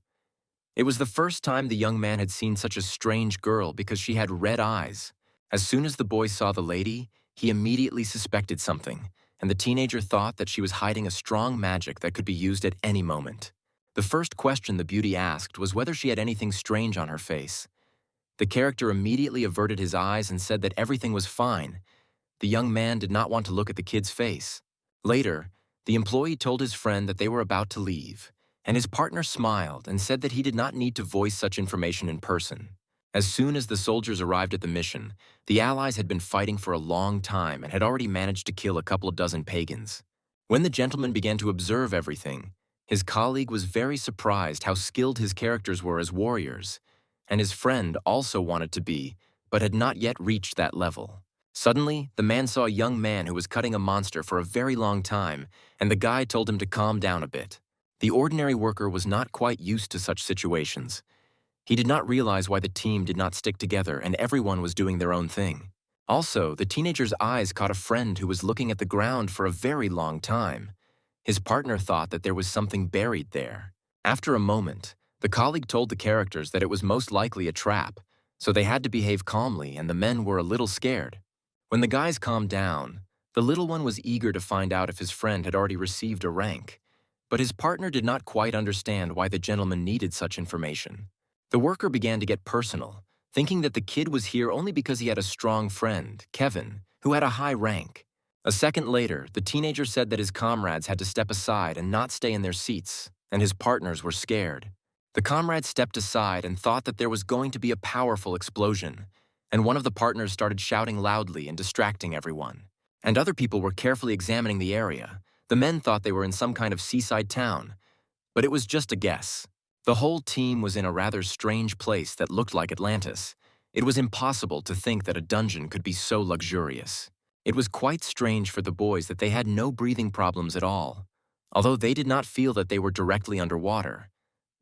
It was the first time the young man had seen such a strange girl because she had red eyes. As soon as the boy saw the lady, he immediately suspected something, and the teenager thought that she was hiding a strong magic that could be used at any moment. The first question the beauty asked was whether she had anything strange on her face. The character immediately averted his eyes and said that everything was fine. The young man did not want to look at the kid's face. Later, the employee told his friend that they were about to leave, and his partner smiled and said that he did not need to voice such information in person. As soon as the soldiers arrived at the mission, the Allies had been fighting for a long time and had already managed to kill a couple of dozen pagans. When the gentleman began to observe everything, his colleague was very surprised how skilled his characters were as warriors, and his friend also wanted to be, but had not yet reached that level. Suddenly, the man saw a young man who was cutting a monster for a very long time, and the guide told him to calm down a bit. The ordinary worker was not quite used to such situations. He did not realize why the team did not stick together and everyone was doing their own thing. Also, the teenager's eyes caught a friend who was looking at the ground for a very long time. His partner thought that there was something buried there. After a moment, the colleague told the characters that it was most likely a trap, so they had to behave calmly and the men were a little scared. When the guys calmed down, the little one was eager to find out if his friend had already received a rank, but his partner did not quite understand why the gentleman needed such information. The worker began to get personal, thinking that the kid was here only because he had a strong friend, Kevin, who had a high rank. A second later, the teenager said that his comrades had to step aside and not stay in their seats, and his partners were scared. The comrades stepped aside and thought that there was going to be a powerful explosion, and one of the partners started shouting loudly and distracting everyone. And other people were carefully examining the area. The men thought they were in some kind of seaside town, but it was just a guess. The whole team was in a rather strange place that looked like Atlantis. It was impossible to think that a dungeon could be so luxurious. It was quite strange for the boys that they had no breathing problems at all, although they did not feel that they were directly underwater.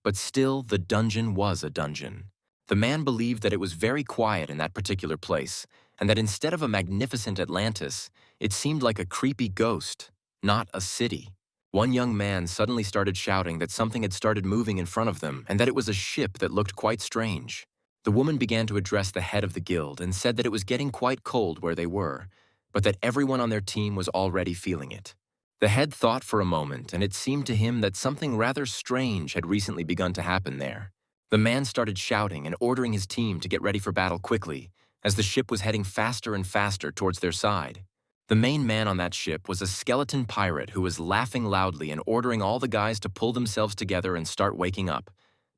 But still, the dungeon was a dungeon. The man believed that it was very quiet in that particular place, and that instead of a magnificent Atlantis, it seemed like a creepy ghost, not a city. One young man suddenly started shouting that something had started moving in front of them and that it was a ship that looked quite strange. The woman began to address the head of the guild and said that it was getting quite cold where they were, but that everyone on their team was already feeling it. The head thought for a moment, and it seemed to him that something rather strange had recently begun to happen there. The man started shouting and ordering his team to get ready for battle quickly, as the ship was heading faster and faster towards their side. The main man on that ship was a skeleton pirate who was laughing loudly and ordering all the guys to pull themselves together and start waking up,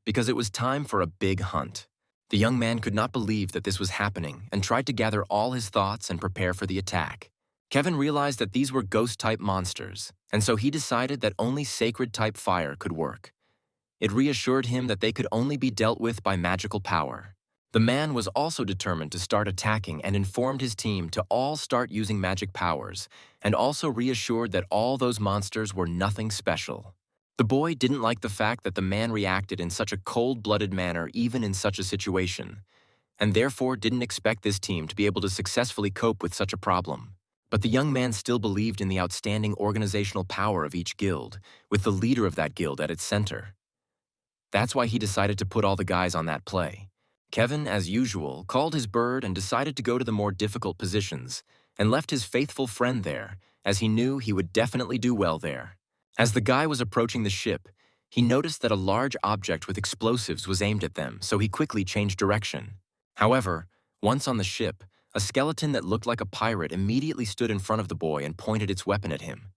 because it was time for a big hunt. The young man could not believe that this was happening and tried to gather all his thoughts and prepare for the attack. Kevin realized that these were ghost-type monsters, and so he decided that only sacred-type fire could work. It reassured him that they could only be dealt with by magical power. The man was also determined to start attacking and informed his team to all start using magic powers, and also reassured that all those monsters were nothing special. The boy didn't like the fact that the man reacted in such a cold-blooded manner even in such a situation, and therefore didn't expect this team to be able to successfully cope with such a problem. But the young man still believed in the outstanding organizational power of each guild, with the leader of that guild at its center. That's why he decided to put all the guys on that play. Kevin, as usual, called his bird and decided to go to the more difficult positions, and left his faithful friend there, as he knew he would definitely do well there. As the guy was approaching the ship, he noticed that a large object with explosives was aimed at them, so he quickly changed direction. However, once on the ship, a skeleton that looked like a pirate immediately stood in front of the boy and pointed its weapon at him.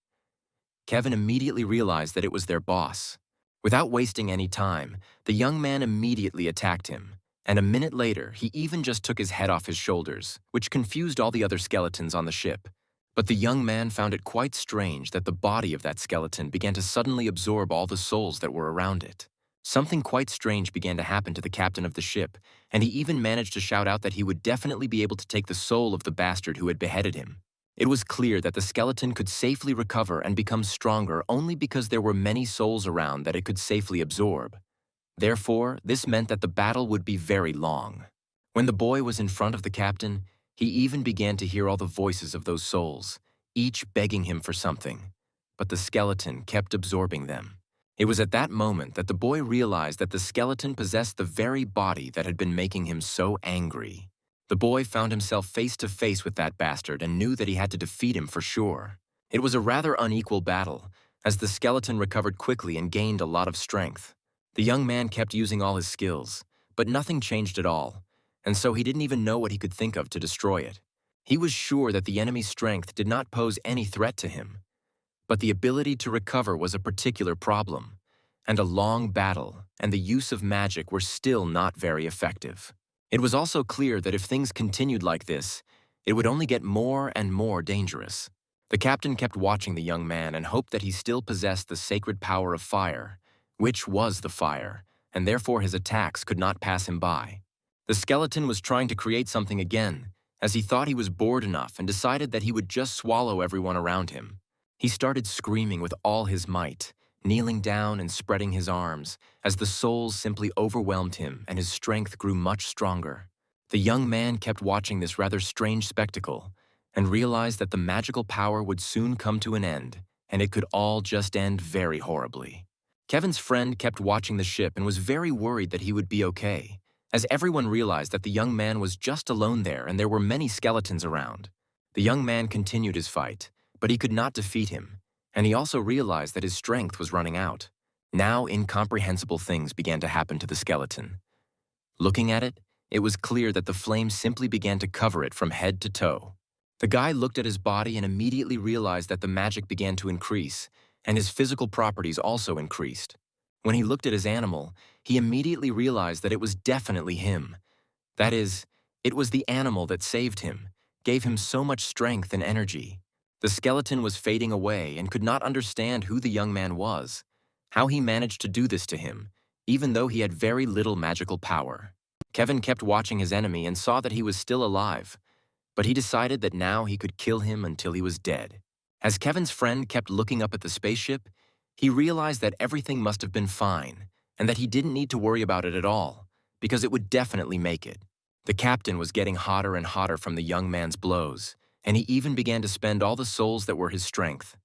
Kevin immediately realized that it was their boss. Without wasting any time, the young man immediately attacked him, and a minute later, he even just took his head off his shoulders, which confused all the other skeletons on the ship. But the young man found it quite strange that the body of that skeleton began to suddenly absorb all the souls that were around it. Something quite strange began to happen to the captain of the ship, and he even managed to shout out that he would definitely be able to take the soul of the bastard who had beheaded him. It was clear that the skeleton could safely recover and become stronger only because there were many souls around that it could safely absorb. Therefore, this meant that the battle would be very long. When the boy was in front of the captain, he even began to hear all the voices of those souls, each begging him for something, but the skeleton kept absorbing them. It was at that moment that the boy realized that the skeleton possessed the very body that had been making him so angry. The boy found himself face to face with that bastard and knew that he had to defeat him for sure. It was a rather unequal battle, as the skeleton recovered quickly and gained a lot of strength. The young man kept using all his skills, but nothing changed at all, and so he didn't even know what he could think of to destroy it. He was sure that the enemy's strength did not pose any threat to him, but the ability to recover was a particular problem, and a long battle and the use of magic were still not very effective. It was also clear that if things continued like this, it would only get more and more dangerous. The captain kept watching the young man and hoped that he still possessed the sacred power of fire, which was the fire, and therefore his attacks could not pass him by. The skeleton was trying to create something again, as he thought he was bored enough and decided that he would just swallow everyone around him. He started screaming with all his might, kneeling down and spreading his arms, as the souls simply overwhelmed him and his strength grew much stronger. The young man kept watching this rather strange spectacle and realized that the magical power would soon come to an end, and it could all just end very horribly. Kevin's friend kept watching the ship and was very worried that he would be okay, as everyone realized that the young man was just alone there and there were many skeletons around. The young man continued his fight, but he could not defeat him, and he also realized that his strength was running out. Now incomprehensible things began to happen to the skeleton. Looking at it, it was clear that the flames simply began to cover it from head to toe. The guy looked at his body and immediately realized that the magic began to increase, and his physical properties also increased. When he looked at his animal, he immediately realized that it was definitely him. That is, it was the animal that saved him, gave him so much strength and energy. The skeleton was fading away and could not understand who the young man was, how he managed to do this to him, even though he had very little magical power. Kevin kept watching his enemy and saw that he was still alive, but he decided that now he could kill him until he was dead. As Kevin's friend kept looking up at the spaceship, he realized that everything must have been fine and that he didn't need to worry about it at all, because it would definitely make it. The captain was getting hotter and hotter from the young man's blows, and he even began to spend all the souls that were his strength.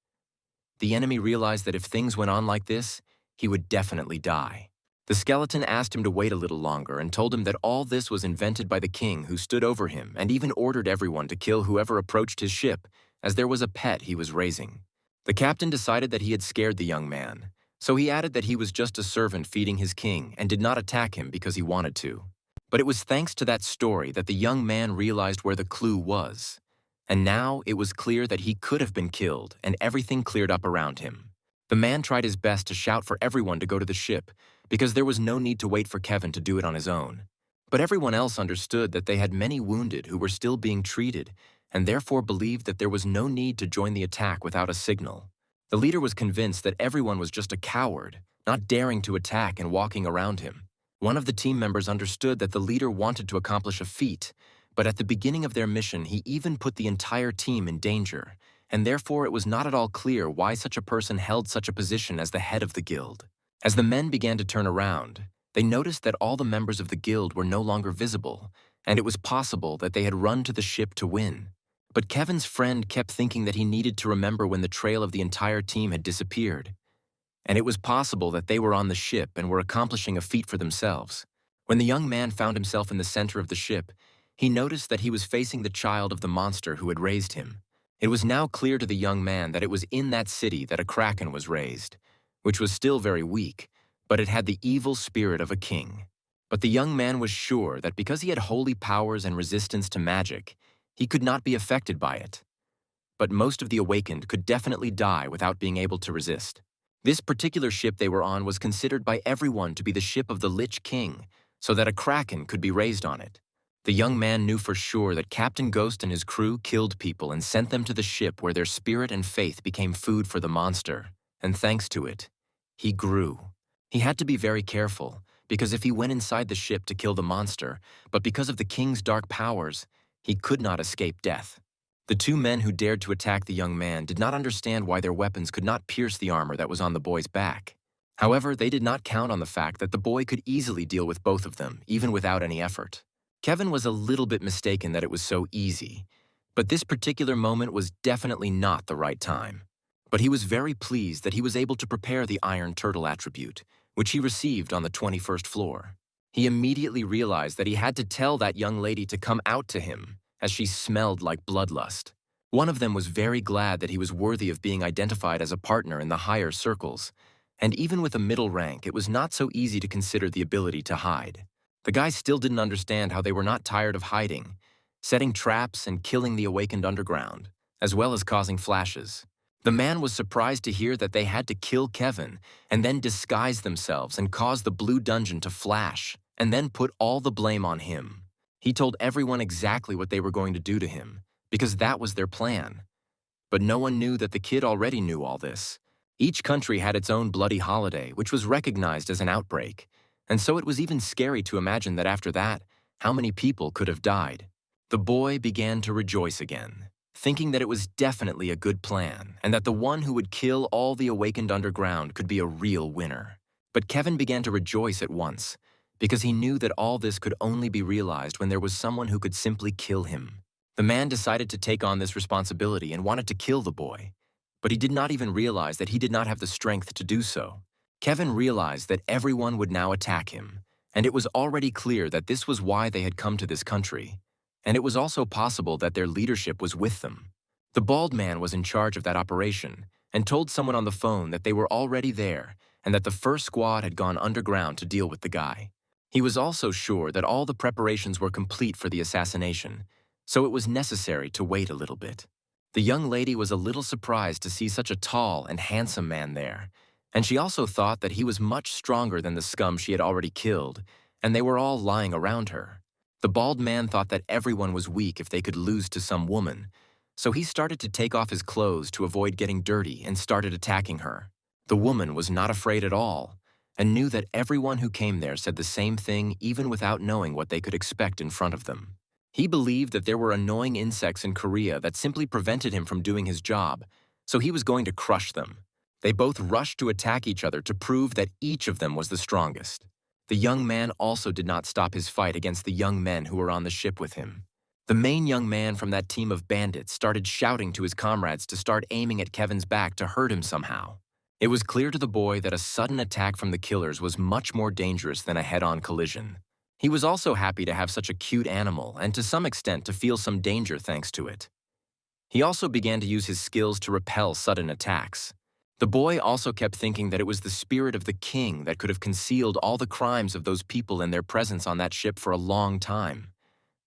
The enemy realized that if things went on like this, he would definitely die. The skeleton asked him to wait a little longer and told him that all this was invented by the king, who stood over him and even ordered everyone to kill whoever approached his ship, as there was a pet he was raising. The captain decided that he had scared the young man, so he added that he was just a servant feeding his king and did not attack him because he wanted to. But it was thanks to that story that the young man realized where the clue was. And now it was clear that he could have been killed, and everything cleared up around him. The man tried his best to shout for everyone to go to the ship, because there was no need to wait for Kevin to do it on his own. But everyone else understood that they had many wounded who were still being treated, and therefore believed that there was no need to join the attack without a signal. The leader was convinced that everyone was just a coward, not daring to attack and walking around him. One of the team members understood that the leader wanted to accomplish a feat, but at the beginning of their mission, he even put the entire team in danger, and therefore it was not at all clear why such a person held such a position as the head of the guild. As the men began to turn around, they noticed that all the members of the guild were no longer visible, and it was possible that they had run to the ship to win. But Kevin's friend kept thinking that he needed to remember when the trail of the entire team had disappeared, and it was possible that they were on the ship and were accomplishing a feat for themselves. When the young man found himself in the center of the ship, he noticed that he was facing the child of the monster who had raised him. It was now clear to the young man that it was in that city that a kraken was raised, which was still very weak, but it had the evil spirit of a king. But the young man was sure that because he had holy powers and resistance to magic, he could not be affected by it. But most of the awakened could definitely die without being able to resist. This particular ship they were on was considered by everyone to be the ship of the Lich King, so that a kraken could be raised on it. The young man knew for sure that Captain Ghost and his crew killed people and sent them to the ship where their spirit and faith became food for the monster, and thanks to it, he grew. He had to be very careful, because if he went inside the ship to kill the monster, but because of the king's dark powers, he could not escape death. The two men who dared to attack the young man did not understand why their weapons could not pierce the armor that was on the boy's back. However, they did not count on the fact that the boy could easily deal with both of them, even without any effort. Kevin was a little bit mistaken that it was so easy, but this particular moment was definitely not the right time. But he was very pleased that he was able to prepare the Iron Turtle attribute, which he received on the 21st floor. He immediately realized that he had to tell that young lady to come out to him, as she smelled like bloodlust. One of them was very glad that he was worthy of being identified as a partner in the higher circles, and even with a middle rank, it was not so easy to consider the ability to hide. The guy still didn't understand how they were not tired of hiding, setting traps and killing the awakened underground, as well as causing flashes. The man was surprised to hear that they had to kill Kevin and then disguise themselves and cause the blue dungeon to flash, and then put all the blame on him. He told everyone exactly what they were going to do to him, because that was their plan. But no one knew that the kid already knew all this. Each country had its own bloody holiday, which was recognized as an outbreak, and so it was even scary to imagine that after that, how many people could have died. The boy began to rejoice again, thinking that it was definitely a good plan and that the one who would kill all the awakened underground could be a real winner. But Kevin began to rejoice at once, because he knew that all this could only be realized when there was someone who could simply kill him. The man decided to take on this responsibility and wanted to kill the boy, but he did not even realize that he did not have the strength to do so. Kevin realized that everyone would now attack him, and it was already clear that this was why they had come to this country, and it was also possible that their leadership was with them. The bald man was in charge of that operation and told someone on the phone that they were already there and that the first squad had gone underground to deal with the guy. He was also sure that all the preparations were complete for the assassination, so it was necessary to wait a little bit. The young lady was a little surprised to see such a tall and handsome man there, and she also thought that he was much stronger than the scum she had already killed, and they were all lying around her. The bald man thought that everyone was weak if they could lose to some woman, so he started to take off his clothes to avoid getting dirty and started attacking her. The woman was not afraid at all, and knew that everyone who came there said the same thing even without knowing what they could expect in front of them. He believed that there were annoying insects in Korea that simply prevented him from doing his job, so he was going to crush them. They both rushed to attack each other to prove that each of them was the strongest. The young man also did not stop his fight against the young men who were on the ship with him. The main young man from that team of bandits started shouting to his comrades to start aiming at Kevin's back to hurt him somehow. It was clear to the boy that a sudden attack from the killers was much more dangerous than a head-on collision. He was also happy to have such a cute animal and to some extent to feel some danger thanks to it. He also began to use his skills to repel sudden attacks. The boy also kept thinking that it was the spirit of the king that could have concealed all the crimes of those people and their presence on that ship for a long time.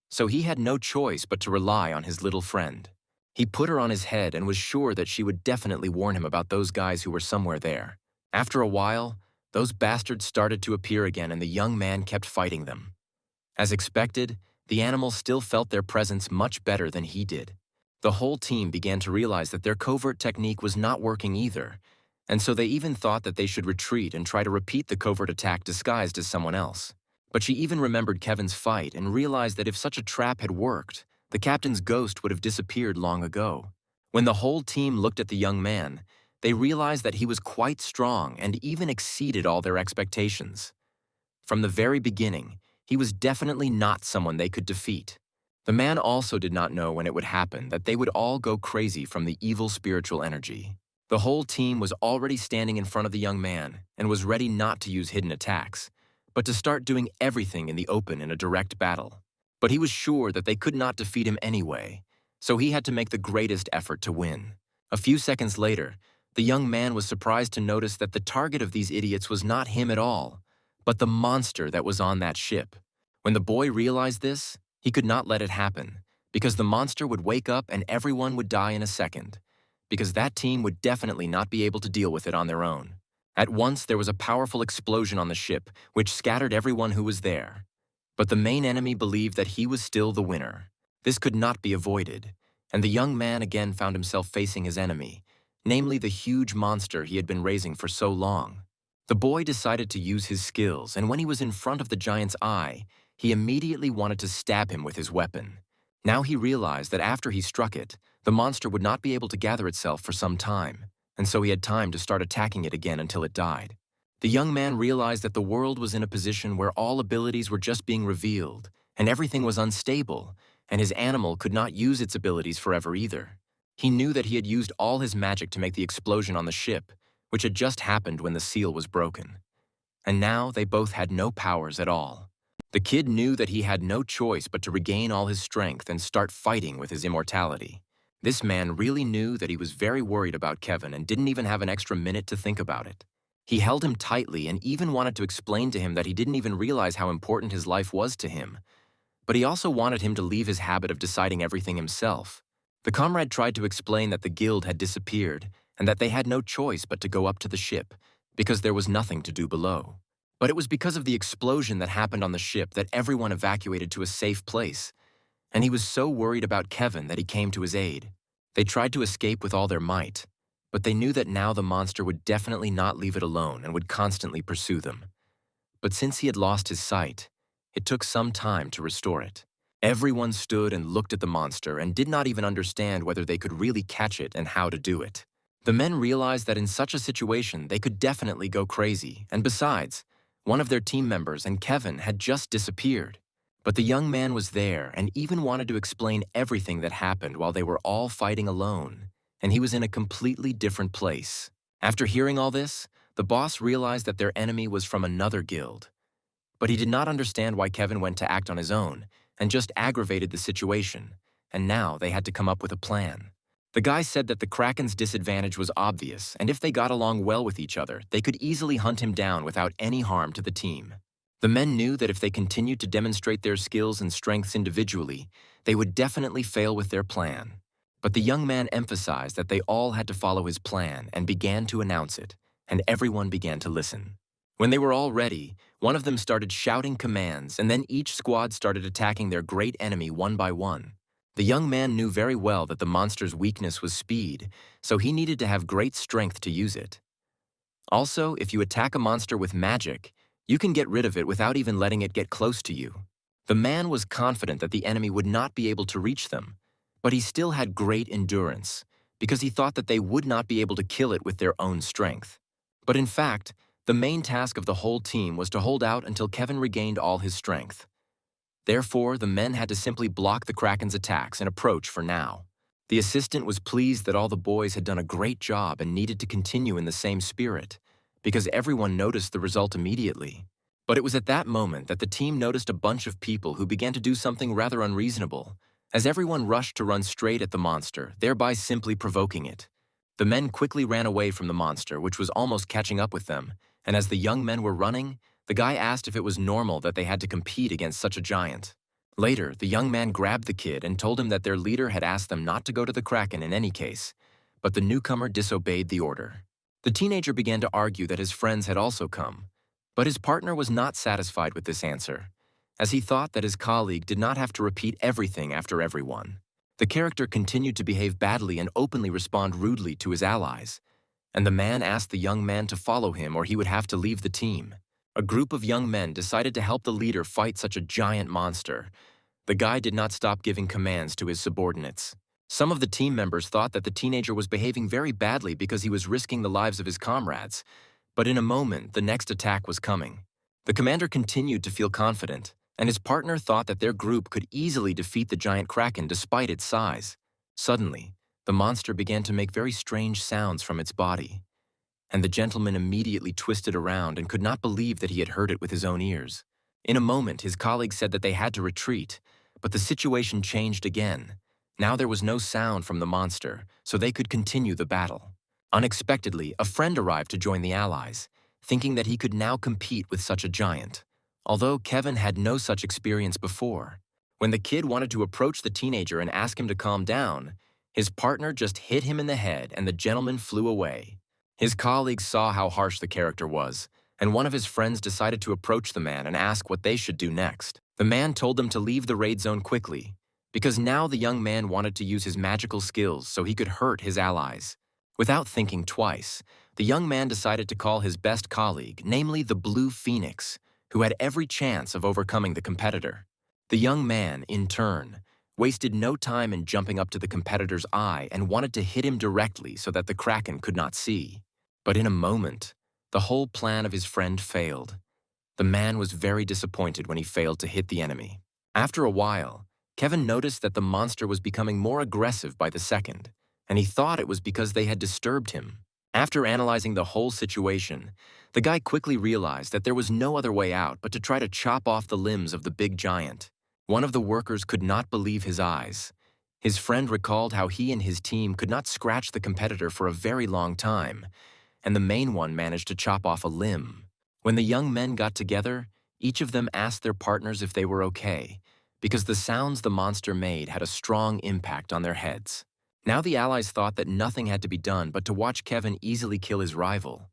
So he had no choice but to rely on his little friend. He put her on his head and was sure that she would definitely warn him about those guys who were somewhere there. After a while, those bastards started to appear again and the young man kept fighting them. As expected, the animals still felt their presence much better than he did. The whole team began to realize that their covert technique was not working either, and so they even thought that they should retreat and try to repeat the covert attack disguised as someone else. But she even remembered Kevin's fight and realized that if such a trap had worked, the captain's ghost would have disappeared long ago. When the whole team looked at the young man, they realized that he was quite strong and even exceeded all their expectations. From the very beginning, he was definitely not someone they could defeat. The man also did not know when it would happen that they would all go crazy from the evil spiritual energy. The whole team was already standing in front of the young man and was ready not to use hidden attacks, but to start doing everything in the open in a direct battle. But he was sure that they could not defeat him anyway, so he had to make the greatest effort to win. A few seconds later, the young man was surprised to notice that the target of these idiots was not him at all, but the monster that was on that ship. When the boy realized this, he could not let it happen, because the monster would wake up and everyone would die in a second, because that team would definitely not be able to deal with it on their own. At once, there was a powerful explosion on the ship, which scattered everyone who was there. But the main enemy believed that he was still the winner. This could not be avoided, and the young man again found himself facing his enemy, namely the huge monster he had been raising for so long. The boy decided to use his skills, and when he was in front of the giant's eye, he immediately wanted to stab him with his weapon. Now he realized that after he struck it, the monster would not be able to gather itself for some time, and so he had time to start attacking it again until it died. The young man realized that the world was in a position where all abilities were just being revealed, and everything was unstable, and his animal could not use its abilities forever either. He knew that he had used all his magic to make the explosion on the ship, which had just happened when the seal was broken. And now they both had no powers at all. The kid knew that he had no choice but to regain all his strength and start fighting with his immortality. This man really knew that he was very worried about Kevin and didn't even have an extra minute to think about it. He held him tightly and even wanted to explain to him that he didn't even realize how important his life was to him. But he also wanted him to leave his habit of deciding everything himself. The comrade tried to explain that the guild had disappeared and that they had no choice but to go up to the ship, because there was nothing to do below. But it was because of the explosion that happened on the ship that everyone evacuated to a safe place, and he was so worried about Kevin that he came to his aid. They tried to escape with all their might, but they knew that now the monster would definitely not leave it alone and would constantly pursue them. But since he had lost his sight, it took some time to restore it. Everyone stood and looked at the monster and did not even understand whether they could really catch it and how to do it. The men realized that in such a situation they could definitely go crazy, and besides, one of their team members and Kevin had just disappeared. But the young man was there and even wanted to explain everything that happened while they were all fighting alone, and he was in a completely different place. After hearing all this, the boss realized that their enemy was from another guild. But he did not understand why Kevin went to act on his own and just aggravated the situation, and now they had to come up with a plan. The guy said that the Kraken's disadvantage was obvious, and if they got along well with each other, they could easily hunt him down without any harm to the team. The men knew that if they continued to demonstrate their skills and strengths individually, they would definitely fail with their plan. But the young man emphasized that they all had to follow his plan and began to announce it, and everyone began to listen. When they were all ready, one of them started shouting commands, and then each squad started attacking their great enemy one by one. The young man knew very well that the monster's weakness was speed, so he needed to have great strength to use it. Also, if you attack a monster with magic, you can get rid of it without even letting it get close to you. The man was confident that the enemy would not be able to reach them, but he still had great endurance, because he thought that they would not be able to kill it with their own strength. But in fact, the main task of the whole team was to hold out until Kevin regained all his strength. Therefore, the men had to simply block the Kraken's attacks and approach for now. The assistant was pleased that all the boys had done a great job and needed to continue in the same spirit, because everyone noticed the result immediately. But it was at that moment that the team noticed a bunch of people who began to do something rather unreasonable, as everyone rushed to run straight at the monster, thereby simply provoking it. The men quickly ran away from the monster, which was almost catching up with them, and as the young men were running, the guy asked if it was normal that they had to compete against such a giant. Later, the young man grabbed the kid and told him that their leader had asked them not to go to the Kraken in any case, but the newcomer disobeyed the order. The teenager began to argue that his friends had also come, but his partner was not satisfied with this answer, as he thought that his colleague did not have to repeat everything after everyone. The character continued to behave badly and openly respond rudely to his allies, and the man asked the young man to follow him or he would have to leave the team. A group of young men decided to help the leader fight such a giant monster. The guy did not stop giving commands to his subordinates. Some of the team members thought that the teenager was behaving very badly because he was risking the lives of his comrades, but in a moment, the next attack was coming. The commander continued to feel confident, and his partner thought that their group could easily defeat the giant Kraken despite its size. Suddenly, the monster began to make very strange sounds from its body, and the gentleman immediately twisted around and could not believe that he had heard it with his own ears. In a moment, his colleague said that they had to retreat, but the situation changed again. Now there was no sound from the monster, so they could continue the battle. Unexpectedly, a friend arrived to join the allies, thinking that he could now compete with such a giant, although Kevin had no such experience before. When the kid wanted to approach the teenager and ask him to calm down, his partner just hit him in the head and the gentleman flew away. His colleagues saw how harsh the character was, and one of his friends decided to approach the man and ask what they should do next. The man told them to leave the raid zone quickly, because now the young man wanted to use his magical skills so he could hurt his allies. Without thinking twice, the young man decided to call his best colleague, namely the Blue Phoenix, who had every chance of overcoming the competitor. The young man, in turn, wasted no time in jumping up to the competitor's eye and wanted to hit him directly so that the Kraken could not see. But in a moment, the whole plan of his friend failed. The man was very disappointed when he failed to hit the enemy. After a while, Kevin noticed that the monster was becoming more aggressive by the second, and he thought it was because they had disturbed him. After analyzing the whole situation, the guy quickly realized that there was no other way out but to try to chop off the limbs of the big giant. One of the workers could not believe his eyes. His friend recalled how he and his team could not scratch the competitor for a very long time, and the main one managed to chop off a limb. When the young men got together, each of them asked their partners if they were okay, because the sounds the monster made had a strong impact on their heads. Now the allies thought that nothing had to be done but to watch Kevin easily kill his rival.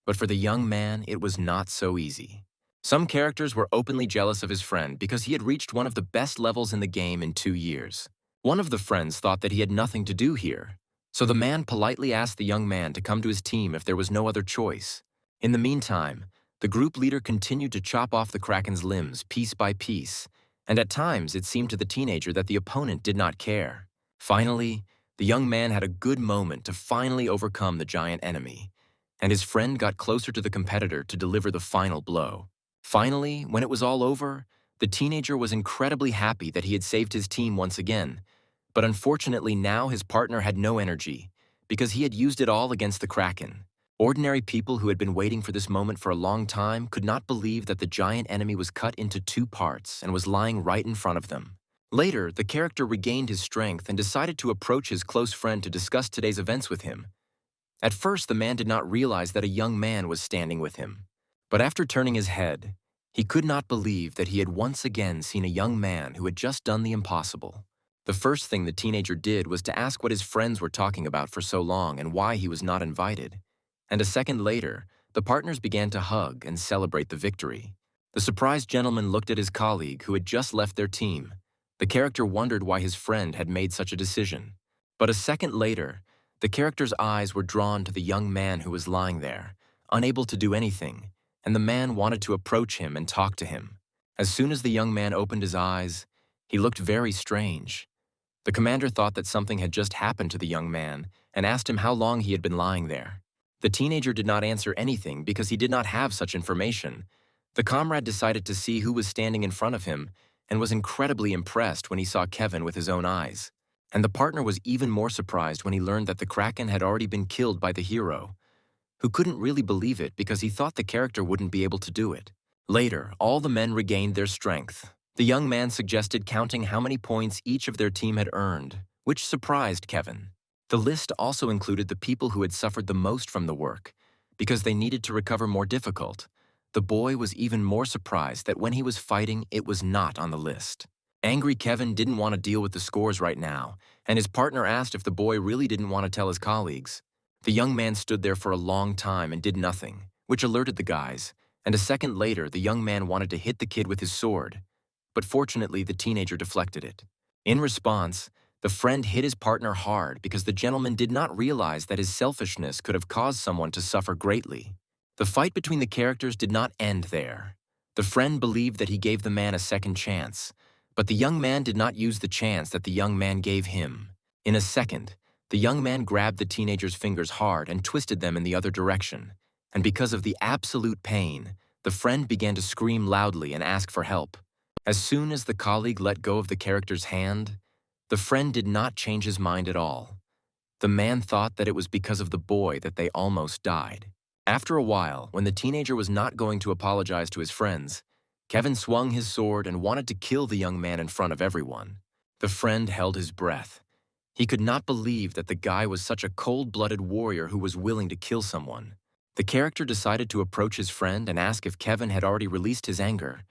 But for the young man, it was not so easy. Some characters were openly jealous of his friend because he had reached one of the best levels in the game in 2 years. One of the friends thought that he had nothing to do here, so the man politely asked the young man to come to his team if there was no other choice. In the meantime, the group leader continued to chop off the Kraken's limbs piece by piece, and at times it seemed to the teenager that the opponent did not care. Finally, the young man had a good moment to finally overcome the giant enemy, and his friend got closer to the competitor to deliver the final blow. Finally, when it was all over, the teenager was incredibly happy that he had saved his team once again, but unfortunately now his partner had no energy, because he had used it all against the Kraken. Ordinary people who had been waiting for this moment for a long time could not believe that the giant enemy was cut into 2 parts and was lying right in front of them. Later, the character regained his strength and decided to approach his close friend to discuss today's events with him. At first, the man did not realize that a young man was standing with him. But after turning his head, he could not believe that he had once again seen a young man who had just done the impossible. The first thing the teenager did was to ask what his friends were talking about for so long and why he was not invited. And a second later, the partners began to hug and celebrate the victory. The surprised gentleman looked at his colleague who had just left their team. The character wondered why his friend had made such a decision. But a second later, the character's eyes were drawn to the young man who was lying there, unable to do anything, and the man wanted to approach him and talk to him. As soon as the young man opened his eyes, he looked very strange. The commander thought that something had just happened to the young man and asked him how long he had been lying there. The teenager did not answer anything because he did not have such information. The comrade decided to see who was standing in front of him and was incredibly impressed when he saw Kevin with his own eyes. And the partner was even more surprised when he learned that the Kraken had already been killed by the hero, who couldn't really believe it because he thought the character wouldn't be able to do it. Later, all the men regained their strength. The young man suggested counting how many points each of their team had earned, which surprised Kevin. The list also included the people who had suffered the most from the work, because they needed to recover more difficult. The boy was even more surprised that when he was fighting, it was not on the list. Angry Kevin didn't want to deal with the scores right now, and his partner asked if the boy really didn't want to tell his colleagues. The young man stood there for a long time and did nothing, which alerted the guys, and a second later the young man wanted to hit the kid with his sword. But fortunately, the teenager deflected it. In response, the friend hit his partner hard because the gentleman did not realize that his selfishness could have caused someone to suffer greatly. The fight between the characters did not end there. The friend believed that he gave the man a second chance, but the young man did not use the chance that the young man gave him. In a second, the young man grabbed the teenager's fingers hard and twisted them in the other direction, and because of the absolute pain, the friend began to scream loudly and ask for help. As soon as the colleague let go of the character's hand, the friend did not change his mind at all. The man thought that it was because of the boy that they almost died. After a while, when the teenager was not going to apologize to his friends, Kevin swung his sword and wanted to kill the young man in front of everyone. The friend held his breath. He could not believe that the guy was such a cold-blooded warrior who was willing to kill someone. The character decided to approach his friend and ask if Kevin had already released his anger.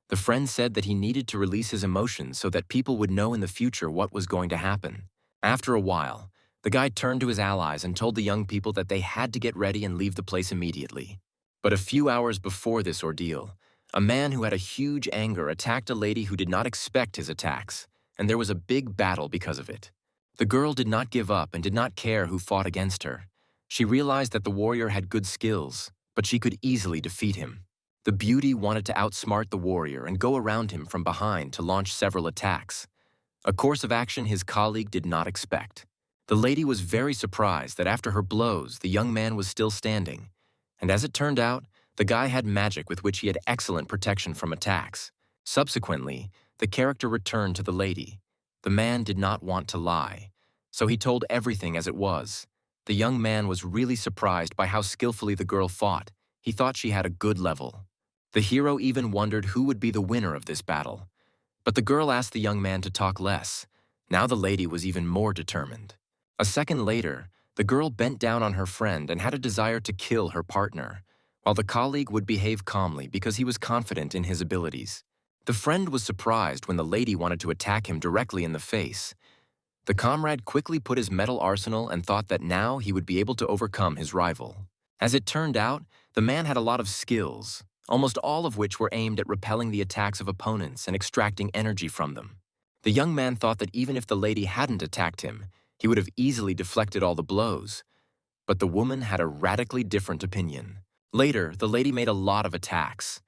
The friend said that he needed to release his emotions so that people would know in the future what was going to happen. After a while, the guy turned to his allies and told the young people that they had to get ready and leave the place immediately. But a few hours before this ordeal, a man who had a huge anger attacked a lady who did not expect his attacks, and there was a big battle because of it. The girl did not give up and did not care who fought against her. She realized that the warrior had good skills, but she could easily defeat him. The beauty wanted to outsmart the warrior and go around him from behind to launch several attacks, a course of action his colleague did not expect. The lady was very surprised that after her blows, the young man was still standing, and as it turned out, the guy had magic with which he had excellent protection from attacks. Subsequently, the character returned to the lady. The man did not want to lie, so he told everything as it was. The young man was really surprised by how skillfully the girl fought. He thought she had a good level. The hero even wondered who would be the winner of this battle. But the girl asked the young man to talk less. Now the lady was even more determined. A second later, the girl bent down on her friend and had a desire to kill her partner, while the colleague would behave calmly because he was confident in his abilities. The friend was surprised when the lady wanted to attack him directly in the face. The comrade quickly put his metal arsenal and thought that now he would be able to overcome his rival. As it turned out, The man had a lot of skills, almost all of which were aimed at repelling the attacks of opponents and extracting energy from them. The young man thought that even if the lady hadn't attacked him, he would have easily deflected all the blows. But the woman had a radically different opinion. Later, the lady made a lot of attacks.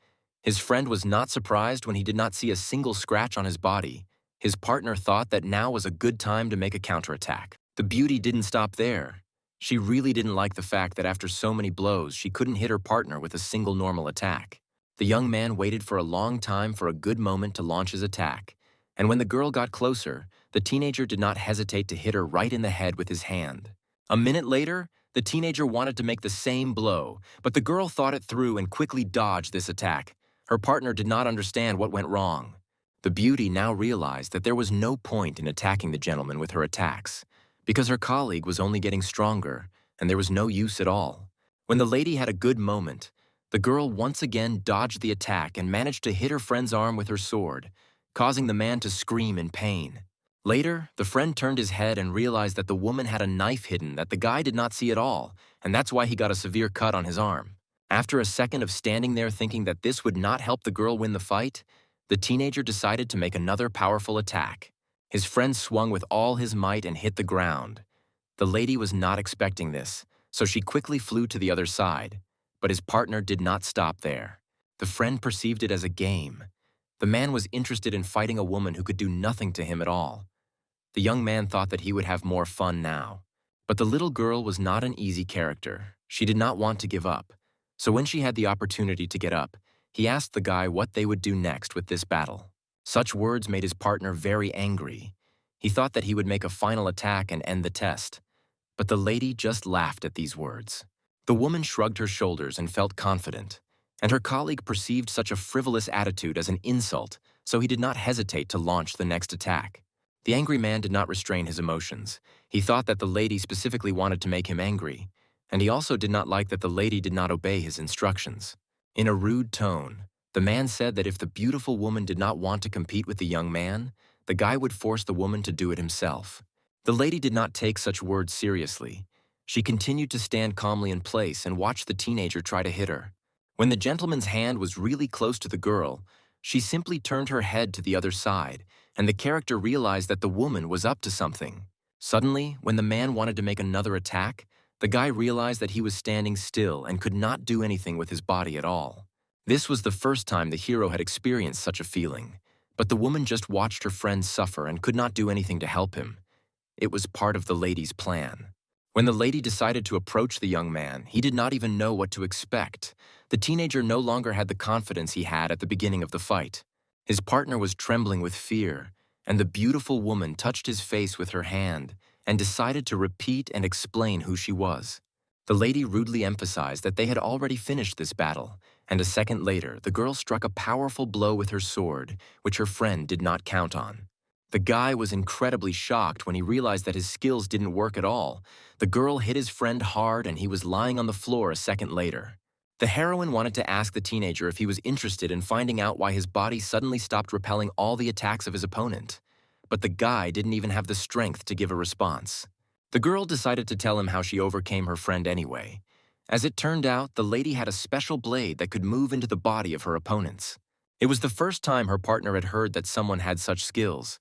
His friend was not surprised when he did not see a single scratch on his body. His partner thought that now was a good time to make a counterattack. The beauty didn't stop there. She really didn't like the fact that after so many blows, she couldn't hit her partner with a single normal attack. The young man waited for a long time for a good moment to launch his attack, and when the girl got closer, the teenager did not hesitate to hit her right in the head with his hand. A minute later, the teenager wanted to make the same blow, but the girl thought it through and quickly dodged this attack. Her partner did not understand what went wrong. The beauty now realized that there was no point in attacking the gentleman with her attacks, because her colleague was only getting stronger, and there was no use at all. When the lady had a good moment, the girl once again dodged the attack and managed to hit her friend's arm with her sword, causing the man to scream in pain. Later, the friend turned his head and realized that the woman had a knife hidden that the guy did not see at all, and that's why he got a severe cut on his arm. After a second of standing there thinking that this would not help the girl win the fight, the teenager decided to make another powerful attack. His friend swung with all his might and hit the ground. The lady was not expecting this, so she quickly flew to the other side, but his partner did not stop there. The friend perceived it as a game. The man was interested in fighting a woman who could do nothing to him at all. The young man thought that he would have more fun now. But the little girl was not an easy character. She did not want to give up. So when she had the opportunity to get up, he asked the guy what they would do next with this battle. Such words made his partner very angry. He thought that he would make a final attack and end the test. But the lady just laughed at these words. The woman shrugged her shoulders and felt confident, and her colleague perceived such a frivolous attitude as an insult, so he did not hesitate to launch the next attack. The angry man did not restrain his emotions. He thought that the lady specifically wanted to make him angry, and he also did not like that the lady did not obey his instructions. In a rude tone, the man said that if the beautiful woman did not want to compete with the young man, the guy would force the woman to do it himself. The lady did not take such words seriously. She continued to stand calmly in place and watch the teenager try to hit her. When the gentleman's hand was really close to the girl, she simply turned her head to the other side, and the character realized that the woman was up to something. Suddenly, when the man wanted to make another attack, the guy realized that he was standing still and could not do anything with his body at all. This was the first time the hero had experienced such a feeling, but the woman just watched her friend suffer and could not do anything to help him. It was part of the lady's plan. When the lady decided to approach the young man, he did not even know what to expect. The teenager no longer had the confidence he had at the beginning of the fight. His partner was trembling with fear, and the beautiful woman touched his face with her hand and decided to repeat and explain who she was. The lady rudely emphasized that they had already finished this battle, and a second later, the girl struck a powerful blow with her sword, which her friend did not count on. The guy was incredibly shocked when he realized that his skills didn't work at all. The girl hit his friend hard and he was lying on the floor a second later. The heroine wanted to ask the teenager if he was interested in finding out why his body suddenly stopped repelling all the attacks of his opponent. But the guy didn't even have the strength to give a response. The girl decided to tell him how she overcame her friend anyway. As it turned out, the lady had a special blade that could move into the body of her opponents. It was the first time her partner had heard that someone had such skills.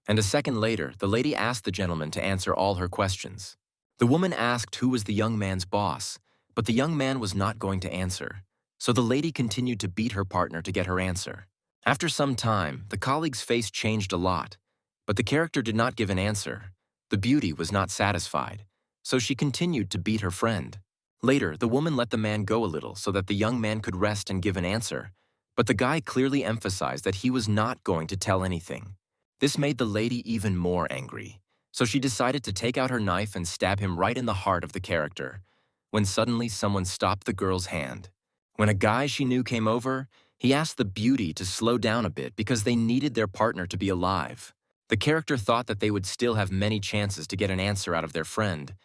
And a second later, the lady asked the gentleman to answer all her questions. The woman asked who was the young man's boss, but the young man was not going to answer. So the lady continued to beat her partner to get her answer. After some time, the colleague's face changed a lot, but the character did not give an answer. The beauty was not satisfied, so she continued to beat her friend. Later, the woman let the man go a little so that the young man could rest and give an answer, but the guy clearly emphasized that he was not going to tell anything. This made the lady even more angry, so she decided to take out her knife and stab him right in the heart of the character, when suddenly someone stopped the girl's hand. When a guy she knew came over, he asked the beauty to slow down a bit because they needed their partner to be alive. The character thought that they would still have many chances to get an answer out of their friend,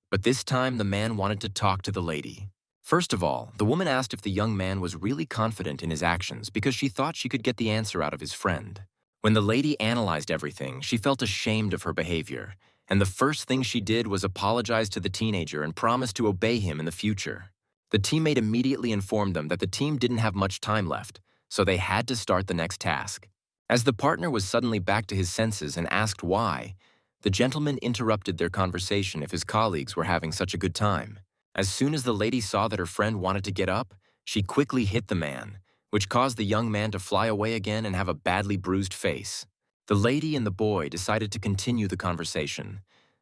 but this time the man wanted to talk to the lady. First of all, the woman asked if the young man was really confident in his actions because she thought she could get the answer out of his friend. When the lady analyzed everything, she felt ashamed of her behavior, and the first thing she did was apologize to the teenager and promise to obey him in the future. The teammate immediately informed them that the team didn't have much time left, so they had to start the next task. As the partner was suddenly back to his senses and asked why, the gentleman interrupted their conversation if his colleagues were having such a good time. As soon as the lady saw that her friend wanted to get up, she quickly hit the man, which caused the young man to fly away again and have a badly bruised face. The lady and the boy decided to continue the conversation.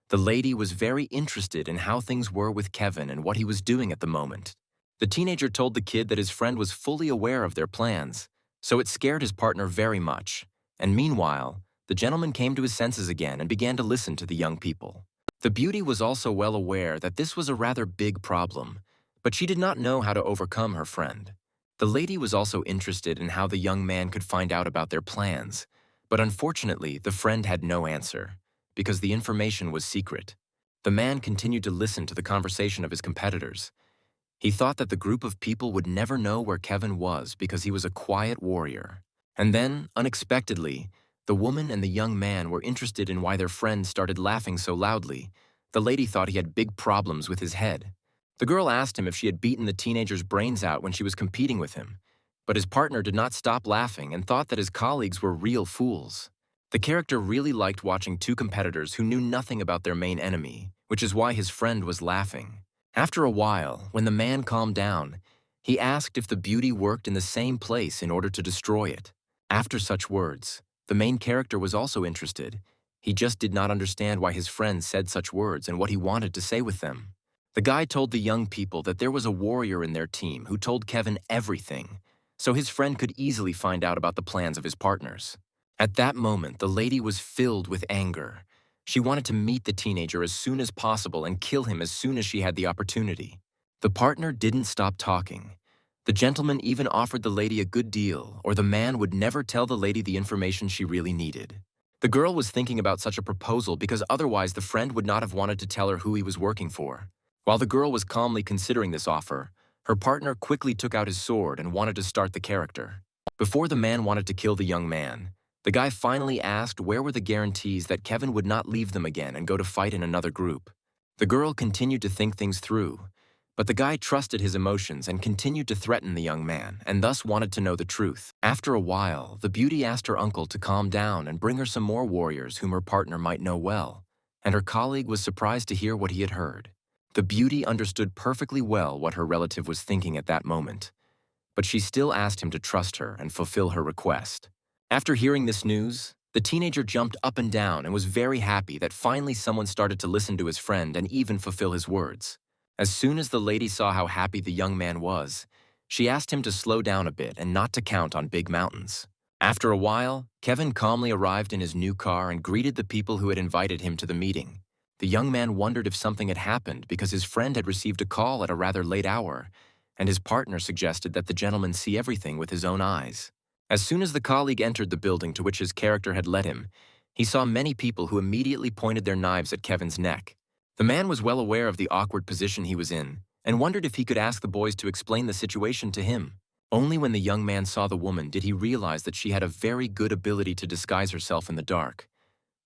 The lady was very interested in how things were with Kevin and what he was doing at the moment. The teenager told the kid that his friend was fully aware of their plans, so it scared his partner very much. And meanwhile, the gentleman came to his senses again and began to listen to the young people. The beauty was also well aware that this was a rather big problem, but she did not know how to overcome her friend. The lady was also interested in how the young man could find out about their plans, but unfortunately, the friend had no answer, because the information was secret. The man continued to listen to the conversation of his competitors. He thought that the group of people would never know where Kevin was because he was a quiet warrior. And then, unexpectedly, the woman and the young man were interested in why their friend started laughing so loudly. The lady thought he had big problems with his head. The girl asked him if she had beaten the teenager's brains out when she was competing with him, but his partner did not stop laughing and thought that his colleagues were real fools. The character really liked watching two competitors who knew nothing about their main enemy, which is why his friend was laughing. After a while, when the man calmed down, he asked if the beauty worked in the same place in order to destroy it. After such words, the main character was also interested. He just did not understand why his friend said such words and what he wanted to say with them. The guy told the young people that there was a warrior in their team who told Kevin everything, so his friend could easily find out about the plans of his partners. At that moment, the lady was filled with anger. She wanted to meet the teenager as soon as possible and kill him as soon as she had the opportunity. The partner didn't stop talking. The gentleman even offered the lady a good deal, or the man would never tell the lady the information she really needed. The girl was thinking about such a proposal because otherwise the friend would not have wanted to tell her who he was working for. While the girl was calmly considering this offer, her partner quickly took out his sword and wanted to start the character. Before the man wanted to kill the young man, the guy finally asked where were the guarantees that Kevin would not leave them again and go to fight in another group. The girl continued to think things through, but the guy trusted his emotions and continued to threaten the young man and thus wanted to know the truth. After a while, the beauty asked her uncle to calm down and bring her some more warriors whom her partner might know well, and her colleague was surprised to hear what he had heard. The beauty understood perfectly well what her relative was thinking at that moment, but she still asked him to trust her and fulfill her request. After hearing this news, the teenager jumped up and down and was very happy that finally someone started to listen to his friend and even fulfill his words. As soon as the lady saw how happy the young man was, she asked him to slow down a bit and not to count on big mountains. After a while, Kevin calmly arrived in his new car and greeted the people who had invited him to the meeting. The young man wondered if something had happened because his friend had received a call at a rather late hour, and his partner suggested that the gentleman see everything with his own eyes. As soon as the colleague entered the building to which his character had led him, he saw many people who immediately pointed their knives at Kevin's neck. The man was well aware of the awkward position he was in and wondered if he could ask the boys to explain the situation to him. Only when the young man saw the woman did he realize that she had a very good ability to disguise herself in the dark.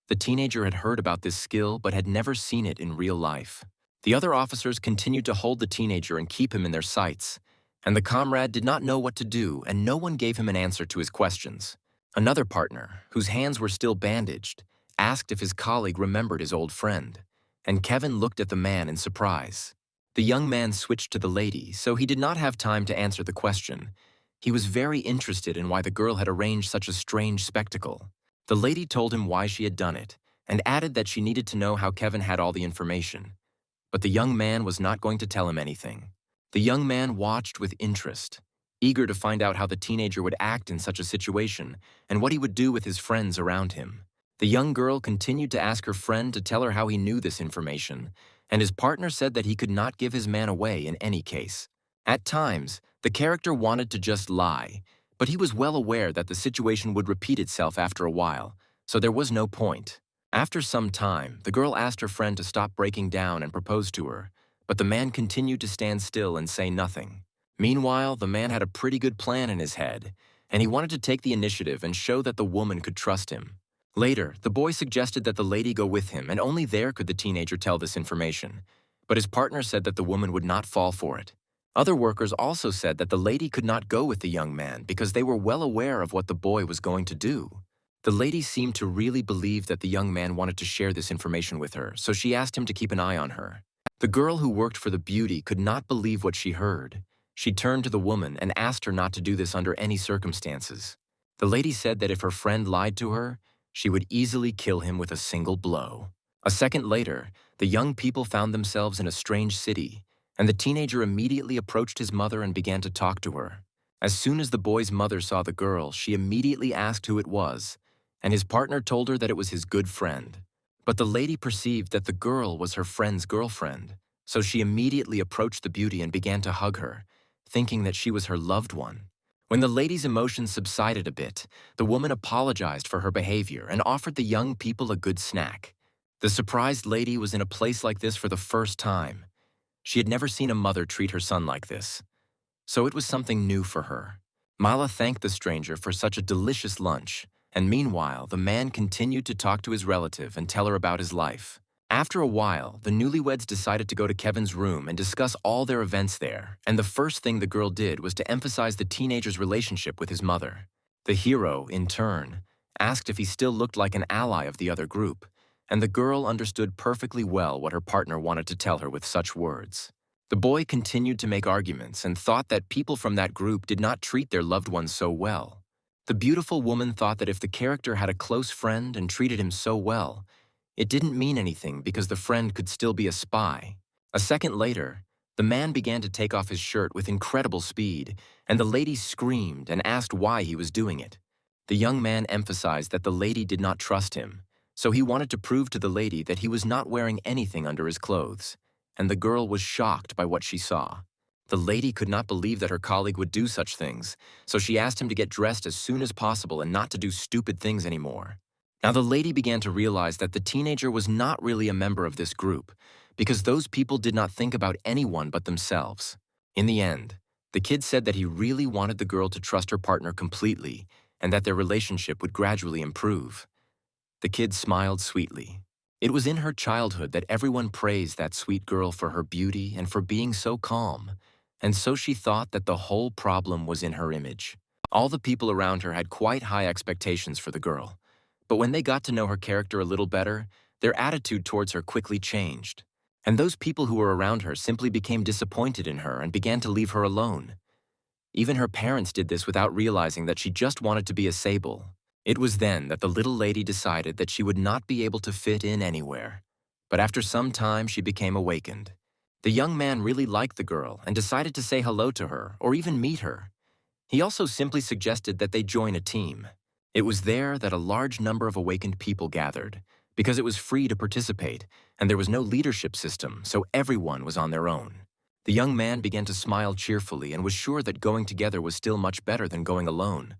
The teenager had heard about this skill but had never seen it in real life. The other officers continued to hold the teenager and keep him in their sights, and the comrade did not know what to do and no one gave him an answer to his questions. Another partner, whose hands were still bandaged, asked if his colleague remembered his old friend, and Kevin looked at the man in surprise. The young man switched to the lady, so he did not have time to answer the question. He was very interested in why the girl had arranged such a strange spectacle. The lady told him why she had done it, and added that she needed to know how Kevin had all the information. But the young man was not going to tell him anything. The young man watched with interest, eager to find out how the teenager would act in such a situation and what he would do with his friends around him. The young girl continued to ask her friend to tell her how he knew this information, and his partner said that he could not give his man away in any case. At times, the character wanted to just lie, but he was well aware that the situation would repeat itself after a while, so there was no point. After some time, the girl asked her friend to stop breaking down and propose to her, but the man continued to stand still and say nothing. Meanwhile, the man had a pretty good plan in his head, and he wanted to take the initiative and show that the woman could trust him. Later, the boy suggested that the lady go with him, and only there could the teenager tell this information. But his partner said that the woman would not fall for it. Other workers also said that the lady could not go with the young man because they were well aware of what the boy was going to do. The lady seemed to really believe that the young man wanted to share this information with her, so she asked him to keep an eye on her. The girl who worked for the beauty could not believe what she heard. She turned to the woman and asked her not to do this under any circumstances. The lady said that if her friend lied to her, she would easily kill him with a single blow. A second later, the young people found themselves in a strange city, and the teenager immediately approached his mother and began to talk to her. As soon as the boy's mother saw the girl, she immediately asked who it was, and his partner told her that it was his good friend. But the lady perceived that the girl was her friend's girlfriend, so she immediately approached the beauty and began to hug her, thinking that she was her loved one. When the lady's emotions subsided a bit, the woman apologized for her behavior and offered the young people a good snack. The surprised lady was in a place like this for the first time. She had never seen a mother treat her son like this, so it was something new for her. Mala thanked the stranger for such a delicious lunch, and meanwhile, the man continued to talk to his relative and tell her about his life. After a while, the newlyweds decided to go to Kevin's room and discuss all their events there, and the first thing the girl did was to emphasize the teenager's relationship with his mother. The hero, in turn, asked if he still looked like an ally of the other group, and the girl understood perfectly well what her partner wanted to tell her with such words. The boy continued to make arguments and thought that people from that group did not treat their loved ones so well. The beautiful woman thought that if the character had a close friend and treated him so well, it didn't mean anything because the friend could still be a spy. A second later, the man began to take off his shirt with incredible speed, and the lady screamed and asked why he was doing it. The young man emphasized that the lady did not trust him, so he wanted to prove to the lady that he was not wearing anything under his clothes, and the girl was shocked by what she saw. The lady could not believe that her colleague would do such things, so she asked him to get dressed as soon as possible and not to do stupid things anymore. Now the lady began to realize that the teenager was not really a member of this group, because those people did not think about anyone but themselves. In the end, the kid said that he really wanted the girl to trust her partner completely, and that their relationship would gradually improve. The kid smiled sweetly. It was in her childhood that everyone praised that sweet girl for her beauty and for being so calm, and so she thought that the whole problem was in her image. All the people around her had quite high expectations for the girl, but when they got to know her character a little better, their attitude towards her quickly changed. And those people who were around her simply became disappointed in her and began to leave her alone. Even her parents did this without realizing that she just wanted to be a sable. It was then that the little lady decided that she would not be able to fit in anywhere. But after some time, she became awakened. The young man really liked the girl and decided to say hello to her or even meet her. He also simply suggested that they join a team. It was there that a large number of awakened people gathered, because it was free to participate, and there was no leadership system, so everyone was on their own. The young man began to smile cheerfully and was sure that going together was still much better than going alone.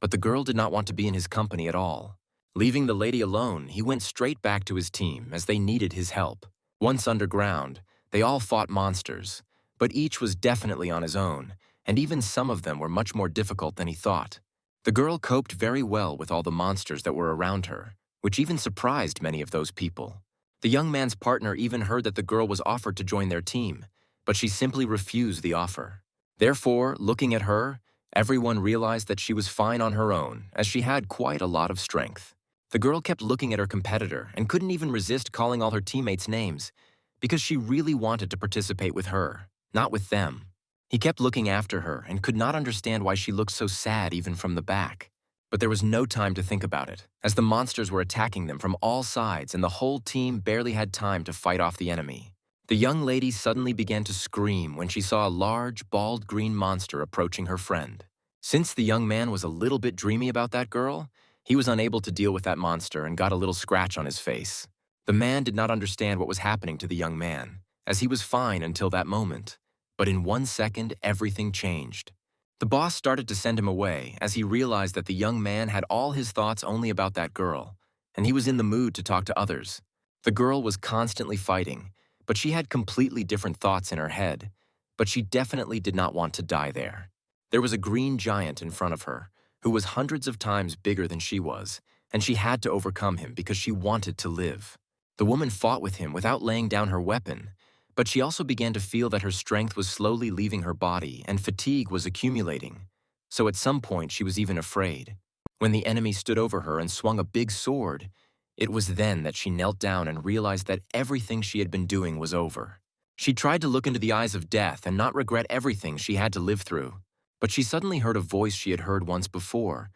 But the girl did not want to be in his company at all. Leaving the lady alone, he went straight back to his team as they needed his help. Once underground, they all fought monsters, but each was definitely on his own, and even some of them were much more difficult than he thought. The girl coped very well with all the monsters that were around her, which even surprised many of those people. The young man's partner even heard that the girl was offered to join their team, but she simply refused the offer. Therefore, looking at her, everyone realized that she was fine on her own, as she had quite a lot of strength. The girl kept looking at her competitor and couldn't even resist calling all her teammates names, because she really wanted to participate with her, not with them. He kept looking after her and could not understand why she looked so sad even from the back. But there was no time to think about it, as the monsters were attacking them from all sides and the whole team barely had time to fight off the enemy. The young lady suddenly began to scream when she saw a large, bald green monster approaching her friend. Since the young man was a little bit dreamy about that girl, he was unable to deal with that monster and got a little scratch on his face. The man did not understand what was happening to the young man, as he was fine until that moment. But in 1 second, everything changed. The boss started to send him away as he realized that the young man had all his thoughts only about that girl, and he was in the mood to talk to others. The girl was constantly fighting, but she had completely different thoughts in her head, but she definitely did not want to die there. There was a green giant in front of her, who was hundreds of times bigger than she was, and she had to overcome him because she wanted to live. The woman fought with him without laying down her weapon, but she also began to feel that her strength was slowly leaving her body and fatigue was accumulating. So at some point she was even afraid. When the enemy stood over her and swung a big sword, it was then that she knelt down and realized that everything she had been doing was over. She tried to look into the eyes of death and not regret everything she had to live through, but she suddenly heard a voice she had heard once before,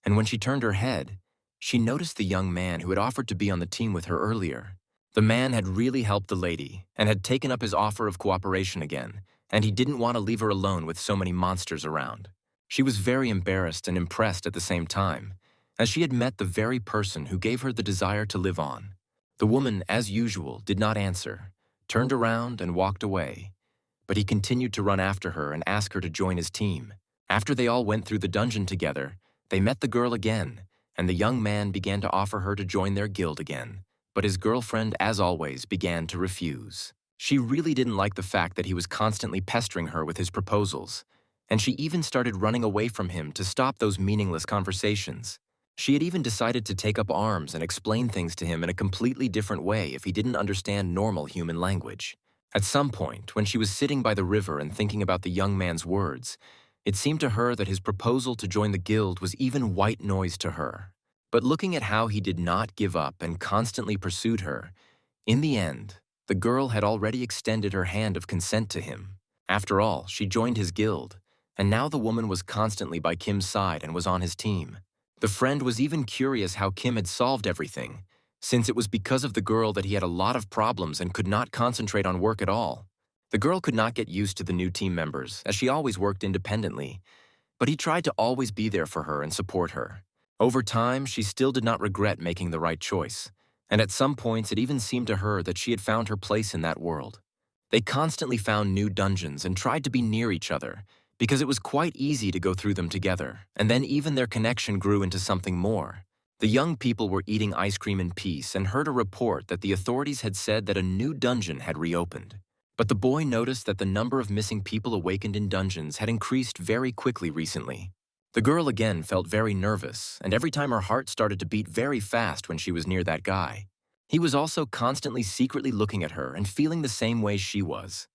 and when she turned her head, she noticed the young man who had offered to be on the team with her earlier. The man had really helped the lady and had taken up his offer of cooperation again, and he didn't want to leave her alone with so many monsters around. She was very embarrassed and impressed at the same time, as she had met the very person who gave her the desire to live on. The woman, as usual, did not answer, turned around and walked away, but he continued to run after her and ask her to join his team. After they all went through the dungeon together, they met the girl again, and the young man began to offer her to join their guild again, but his girlfriend, as always, began to refuse. She really didn't like the fact that he was constantly pestering her with his proposals, and she even started running away from him to stop those meaningless conversations. She had even decided to take up arms and explain things to him in a completely different way if he didn't understand normal human language. At some point, when she was sitting by the river and thinking about the young man's words, it seemed to her that his proposal to join the guild was even white noise to her. But looking at how he did not give up and constantly pursued her, in the end, the girl had already extended her hand of consent to him. After all, she joined his guild, and now the woman was constantly by Kim's side and was on his team. The friend was even curious how Kim had solved everything, since it was because of the girl that he had a lot of problems and could not concentrate on work at all. The girl could not get used to the new team members, as she always worked independently, but he tried to always be there for her and support her. Over time, she still did not regret making the right choice, and at some points it even seemed to her that she had found her place in that world. They constantly found new dungeons and tried to be near each other, because it was quite easy to go through them together, and then even their connection grew into something more. The young people were eating ice cream in peace and heard a report that the authorities had said that a new dungeon had reopened. But the boy noticed that the number of missing people awakened in dungeons had increased very quickly recently. The girl again felt very nervous, and every time her heart started to beat very fast when she was near that guy. He was also constantly secretly looking at her and feeling the same way she was.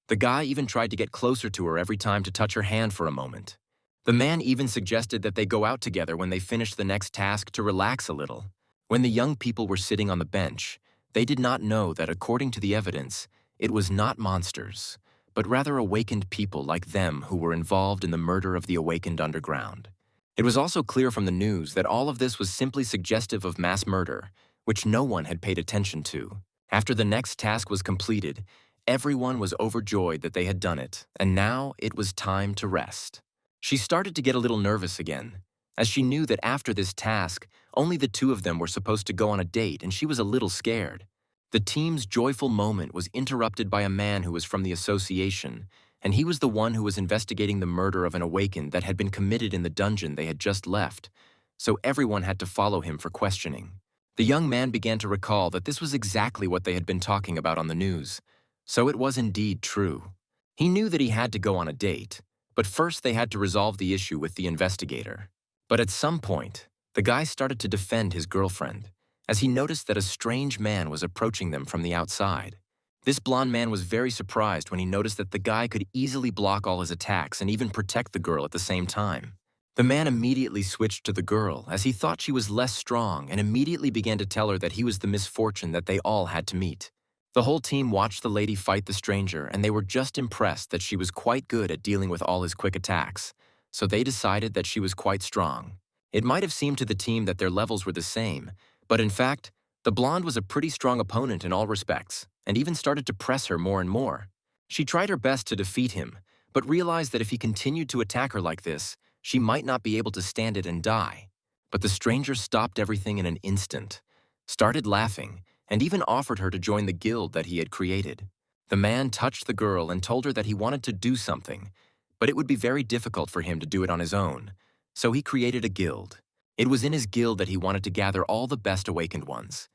The guy even tried to get closer to her every time to touch her hand for a moment. The man even suggested that they go out together when they finished the next task to relax a little. When the young people were sitting on the bench, they did not know that according to the evidence, it was not monsters, but rather awakened people like them who were involved in the murder of the awakened underground. It was also clear from the news that all of this was simply suggestive of mass murder, which no one had paid attention to. After the next task was completed, everyone was overjoyed that they had done it, and now it was time to rest. She started to get a little nervous again, as she knew that after this task, only the two of them were supposed to go on a date, and she was a little scared. The team's joyful moment was interrupted by a man who was from the association, and he was the one who was investigating the murder of an awakened that had been committed in the dungeon they had just left, so everyone had to follow him for questioning. The young man began to recall that this was exactly what they had been talking about on the news, so it was indeed true. He knew that he had to go on a date, but first they had to resolve the issue with the investigator. But at some point, the guy started to defend his girlfriend, as he noticed that a strange man was approaching them from the outside. This blonde man was very surprised when he noticed that the guy could easily block all his attacks and even protect the girl at the same time. The man immediately switched to the girl, as he thought she was less strong, and immediately began to tell her that he was the misfortune that they all had to meet. The whole team watched the lady fight the stranger, and they were just impressed that she was quite good at dealing with all his quick attacks, so they decided that she was quite strong. It might have seemed to the team that their levels were the same, but in fact, the blonde was a pretty strong opponent in all respects, and even started to press her more and more. She tried her best to defeat him, but realized that if he continued to attack her like this, she might not be able to stand it and die. But the stranger stopped everything in an instant, started laughing, and even offered her to join the guild that he had created. The man touched the girl and told her that he wanted to do something, but it would be very difficult for him to do it on his own, so he created a guild. It was in his guild that he wanted to gather all the best awakened ones.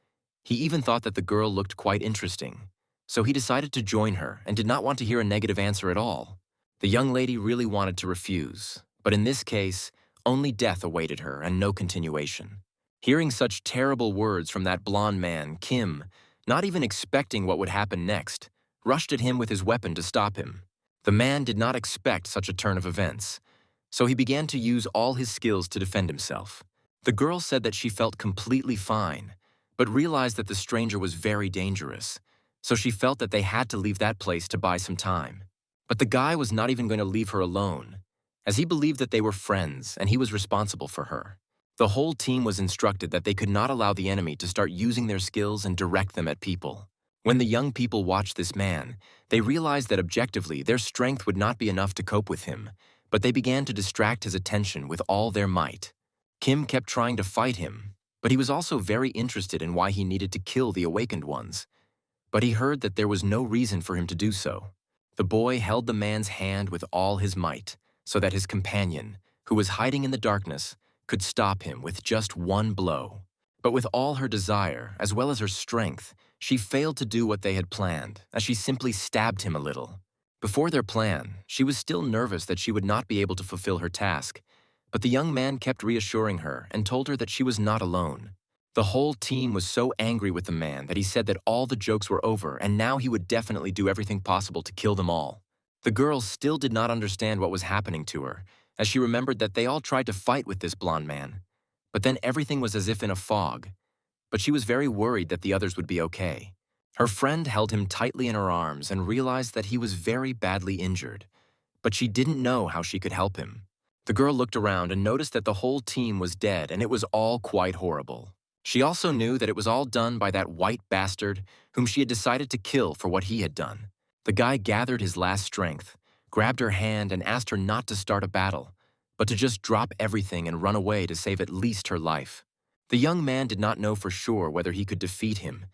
He even thought that the girl looked quite interesting, so he decided to join her and did not want to hear a negative answer at all. The young lady really wanted to refuse, but in this case, only death awaited her and no continuation. Hearing such terrible words from that blonde man, Kim, not even expecting what would happen next, rushed at him with his weapon to stop him. The man did not expect such a turn of events, so he began to use all his skills to defend himself. The girl said that she felt completely fine, but realized that the stranger was very dangerous, so she felt that they had to leave that place to buy some time. But the guy was not even going to leave her alone, as he believed that they were friends and he was responsible for her. The whole team was instructed that they could not allow the enemy to start using their skills and direct them at people. When the young people watched this man, they realized that objectively their strength would not be enough to cope with him, but they began to distract his attention with all their might. Kim kept trying to fight him, but he was also very interested in why he needed to kill the awakened ones. But he heard that there was no reason for him to do so. The boy held the man's hand with all his might, so that his companion, who was hiding in the darkness, could stop him with just one blow. But with all her desire, as well as her strength, she failed to do what they had planned, as she simply stabbed him a little. Before their plan, she was still nervous that she would not be able to fulfill her task, but the young man kept reassuring her and told her that she was not alone. The whole team was so angry with the man that he said that all the jokes were over and now he would definitely do everything possible to kill them all. The girl still did not understand what was happening to her, as she remembered that they all tried to fight with this blonde man. But then everything was as if in a fog. But she was very worried that the others would be okay. Her friend held him tightly in her arms and realized that he was very badly injured, but she didn't know how she could help him. The girl looked around and noticed that the whole team was dead and it was all quite horrible. She also knew that it was all done by that white bastard whom she had decided to kill for what he had done. The guy gathered his last strength, grabbed her hand and asked her not to start a battle, but to just drop everything and run away to save at least her life. The young man did not know for sure whether he could defeat him,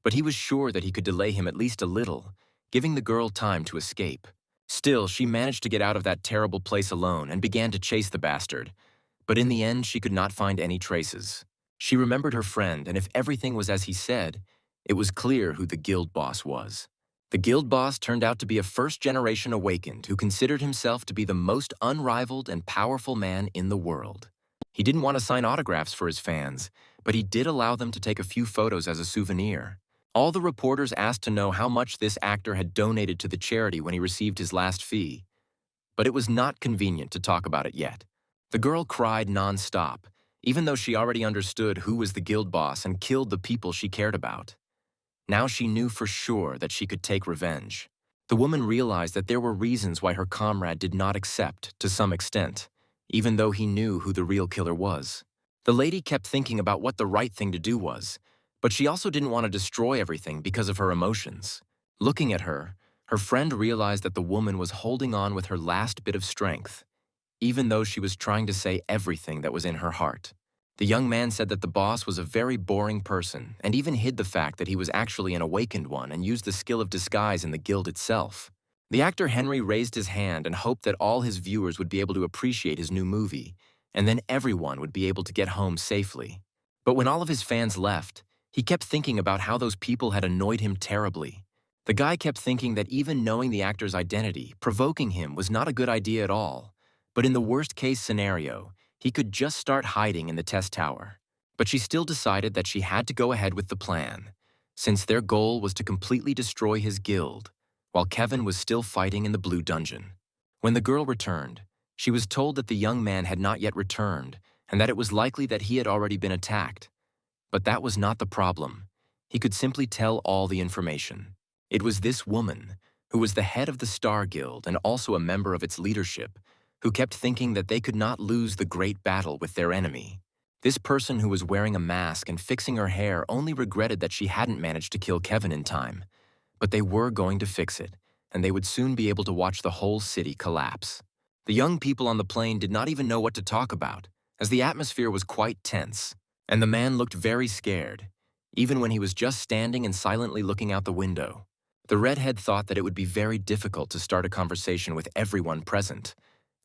but he was sure that he could delay him at least a little, giving the girl time to escape. Still, she managed to get out of that terrible place alone and began to chase the bastard, but in the end she could not find any traces. She remembered her friend, and if everything was as he said, it was clear who the guild boss was. The guild boss turned out to be a first-generation awakened who considered himself to be the most unrivaled and powerful man in the world. He didn't want to sign autographs for his fans, but he did allow them to take a few photos as a souvenir. All the reporters asked to know how much this actor had donated to the charity when he received his last fee, but it was not convenient to talk about it yet. The girl cried non-stop, even though she already understood who was the guild boss and killed the people she cared about. Now she knew for sure that she could take revenge. The woman realized that there were reasons why her comrade did not accept, to some extent, even though he knew who the real killer was. The lady kept thinking about what the right thing to do was, but she also didn't want to destroy everything because of her emotions. Looking at her, her friend realized that the woman was holding on with her last bit of strength, even though she was trying to say everything that was in her heart. The young man said that the boss was a very boring person and even hid the fact that he was actually an awakened one and used the skill of disguise in the guild itself. The actor Henry raised his hand and hoped that all his viewers would be able to appreciate his new movie, and then everyone would be able to get home safely. But when all of his fans left, he kept thinking about how those people had annoyed him terribly. The guy kept thinking that even knowing the actor's identity, provoking him was not a good idea at all. But in the worst-case scenario, he could just start hiding in the test tower. But she still decided that she had to go ahead with the plan, since their goal was to completely destroy his guild, while Kevin was still fighting in the blue dungeon. When the girl returned, she was told that the young man had not yet returned and that it was likely that he had already been attacked. But that was not the problem. He could simply tell all the information. It was this woman, who was the head of the Star Guild and also a member of its leadership, who kept thinking that they could not lose the great battle with their enemy. This person who was wearing a mask and fixing her hair only regretted that she hadn't managed to kill Kevin in time. But they were going to fix it, and they would soon be able to watch the whole city collapse. The young people on the plane did not even know what to talk about, as the atmosphere was quite tense, and the man looked very scared, even when he was just standing and silently looking out the window. The redhead thought that it would be very difficult to start a conversation with everyone present,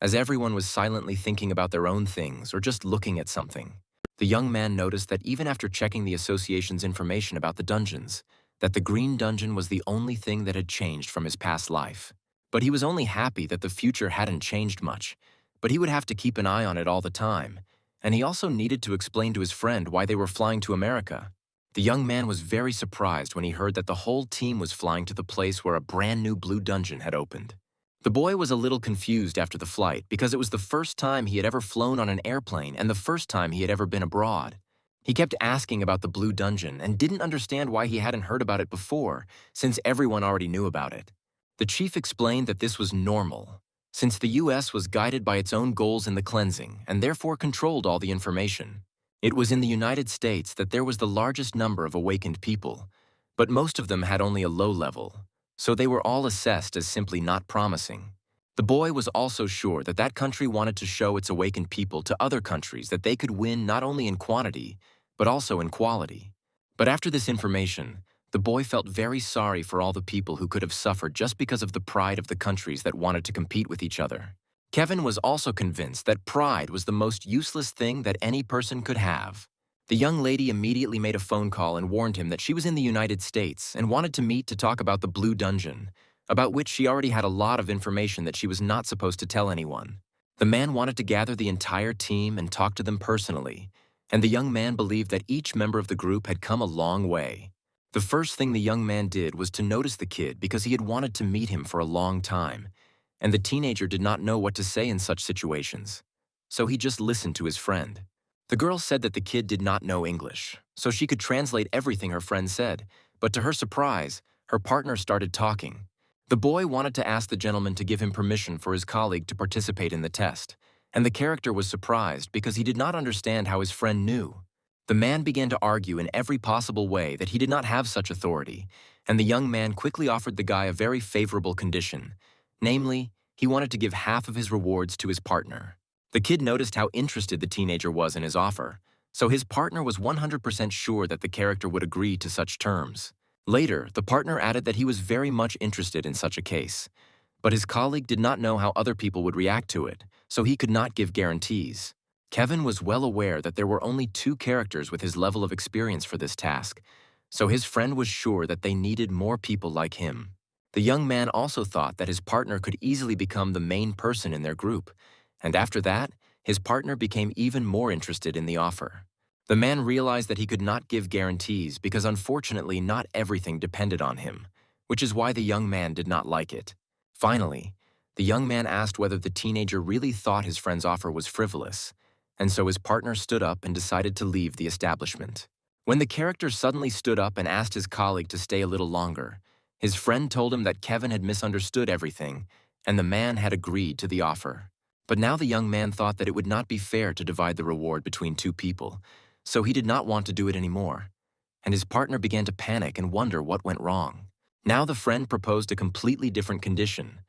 as everyone was silently thinking about their own things or just looking at something. The young man noticed that even after checking the association's information about the dungeons, that the green dungeon was the only thing that had changed from his past life. But he was only happy that the future hadn't changed much, but he would have to keep an eye on it all the time, and he also needed to explain to his friend why they were flying to America. The young man was very surprised when he heard that the whole team was flying to the place where a brand new blue dungeon had opened. The boy was a little confused after the flight because it was the first time he had ever flown on an airplane and the first time he had ever been abroad. He kept asking about the blue dungeon and didn't understand why he hadn't heard about it before, since everyone already knew about it. The chief explained that this was normal, since the US was guided by its own goals in the cleansing and therefore controlled all the information. It was in the United States that there was the largest number of awakened people, but most of them had only a low level, so they were all assessed as simply not promising. The boy was also sure that that country wanted to show its awakened people to other countries that they could win not only in quantity, but also in quality. But after this information, the boy felt very sorry for all the people who could have suffered just because of the pride of the countries that wanted to compete with each other. Kevin was also convinced that pride was the most useless thing that any person could have. The young lady immediately made a phone call and warned him that she was in the United States and wanted to meet to talk about the Blue Dungeon, about which she already had a lot of information that she was not supposed to tell anyone. The man wanted to gather the entire team and talk to them personally, and the young man believed that each member of the group had come a long way. The first thing the young man did was to notice the kid because he had wanted to meet him for a long time, and the teenager did not know what to say in such situations, so he just listened to his friend. The girl said that the kid did not know English, so she could translate everything her friend said, but to her surprise, her partner started talking. The boy wanted to ask the gentleman to give him permission for his colleague to participate in the test, and the character was surprised because he did not understand how his friend knew. The man began to argue in every possible way that he did not have such authority, and the young man quickly offered the guy a very favorable condition. Namely, he wanted to give half of his rewards to his partner. The kid noticed how interested the teenager was in his offer, so his partner was 100% sure that the character would agree to such terms. Later, the partner added that he was very much interested in such a case, but his colleague did not know how other people would react to it, so he could not give guarantees. Kevin was well aware that there were only 2 characters with his level of experience for this task, so his friend was sure that they needed more people like him. The young man also thought that his partner could easily become the main person in their group, and after that, his partner became even more interested in the offer. The man realized that he could not give guarantees because unfortunately not everything depended on him, which is why the young man did not like it. Finally, the young man asked whether the teenager really thought his friend's offer was frivolous, and so his partner stood up and decided to leave the establishment. When the character suddenly stood up and asked his colleague to stay a little longer, his friend told him that Kevin had misunderstood everything, and the man had agreed to the offer. But now the young man thought that it would not be fair to divide the reward between 2 people, so he did not want to do it anymore, and his partner began to panic and wonder what went wrong. Now the friend proposed a completely different condition.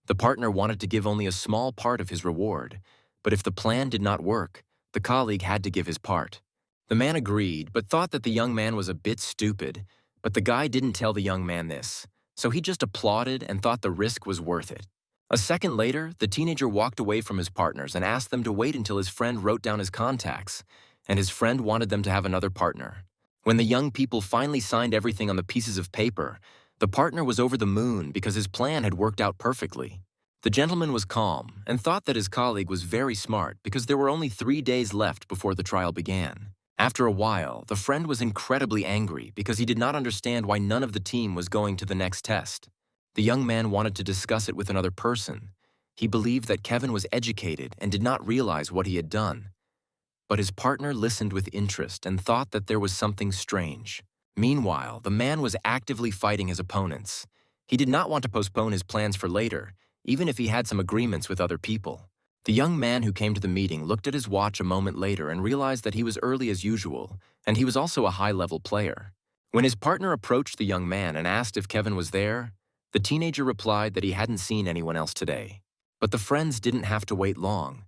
The partner wanted to give only a small part of his reward, but if the plan did not work, the colleague had to give his part. The man agreed, but thought that the young man was a bit stupid, but the guy didn't tell the young man this, so he just applauded and thought the risk was worth it. A second later, the teenager walked away from his partners and asked them to wait until his friend wrote down his contacts, and his friend wanted them to have another partner. When the young people finally signed everything on the pieces of paper, the partner was over the moon because his plan had worked out perfectly. The gentleman was calm and thought that his colleague was very smart because there were only 3 days left before the trial began. After a while, the friend was incredibly angry because he did not understand why none of the team was going to the next test. The young man wanted to discuss it with another person. He believed that Kevin was educated and did not realize what he had done. But his partner listened with interest and thought that there was something strange. Meanwhile, the man was actively fighting his opponents. He did not want to postpone his plans for later, even if he had some agreements with other people. The young man who came to the meeting looked at his watch a moment later and realized that he was early as usual, and he was also a high-level player. When his partner approached the young man and asked if Kevin was there, the teenager replied that he hadn't seen anyone else today. But the friends didn't have to wait long.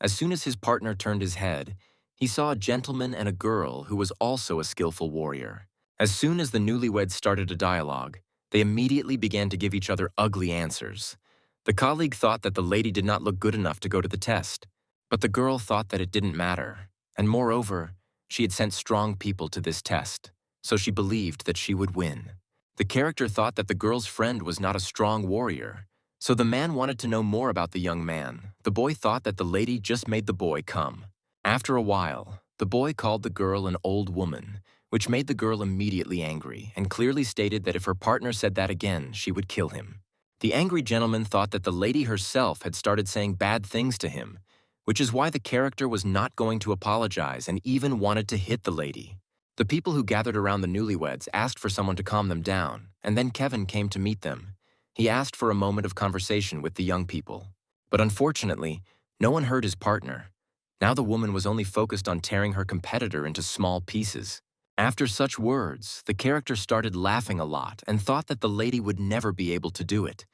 As soon as his partner turned his head, he saw a gentleman and a girl who was also a skillful warrior. As soon as the newlyweds started a dialogue, they immediately began to give each other ugly answers. The colleague thought that the lady did not look good enough to go to the test, but the girl thought that it didn't matter, and moreover, she had sent strong people to this test, so she believed that she would win. The character thought that the girl's friend was not a strong warrior, so the man wanted to know more about the young man. The boy thought that the lady just made the boy come. After a while, the boy called the girl an old woman, which made the girl immediately angry and clearly stated that if her partner said that again, she would kill him. The angry gentleman thought that the lady herself had started saying bad things to him, which is why the character was not going to apologize and even wanted to hit the lady. The people who gathered around the newlyweds asked for someone to calm them down, and then Kevin came to meet them. He asked for a moment of conversation with the young people. But unfortunately, no one heard his partner. Now the woman was only focused on tearing her competitor into small pieces. After such words, the character started laughing a lot and thought that the lady would never be able to do it.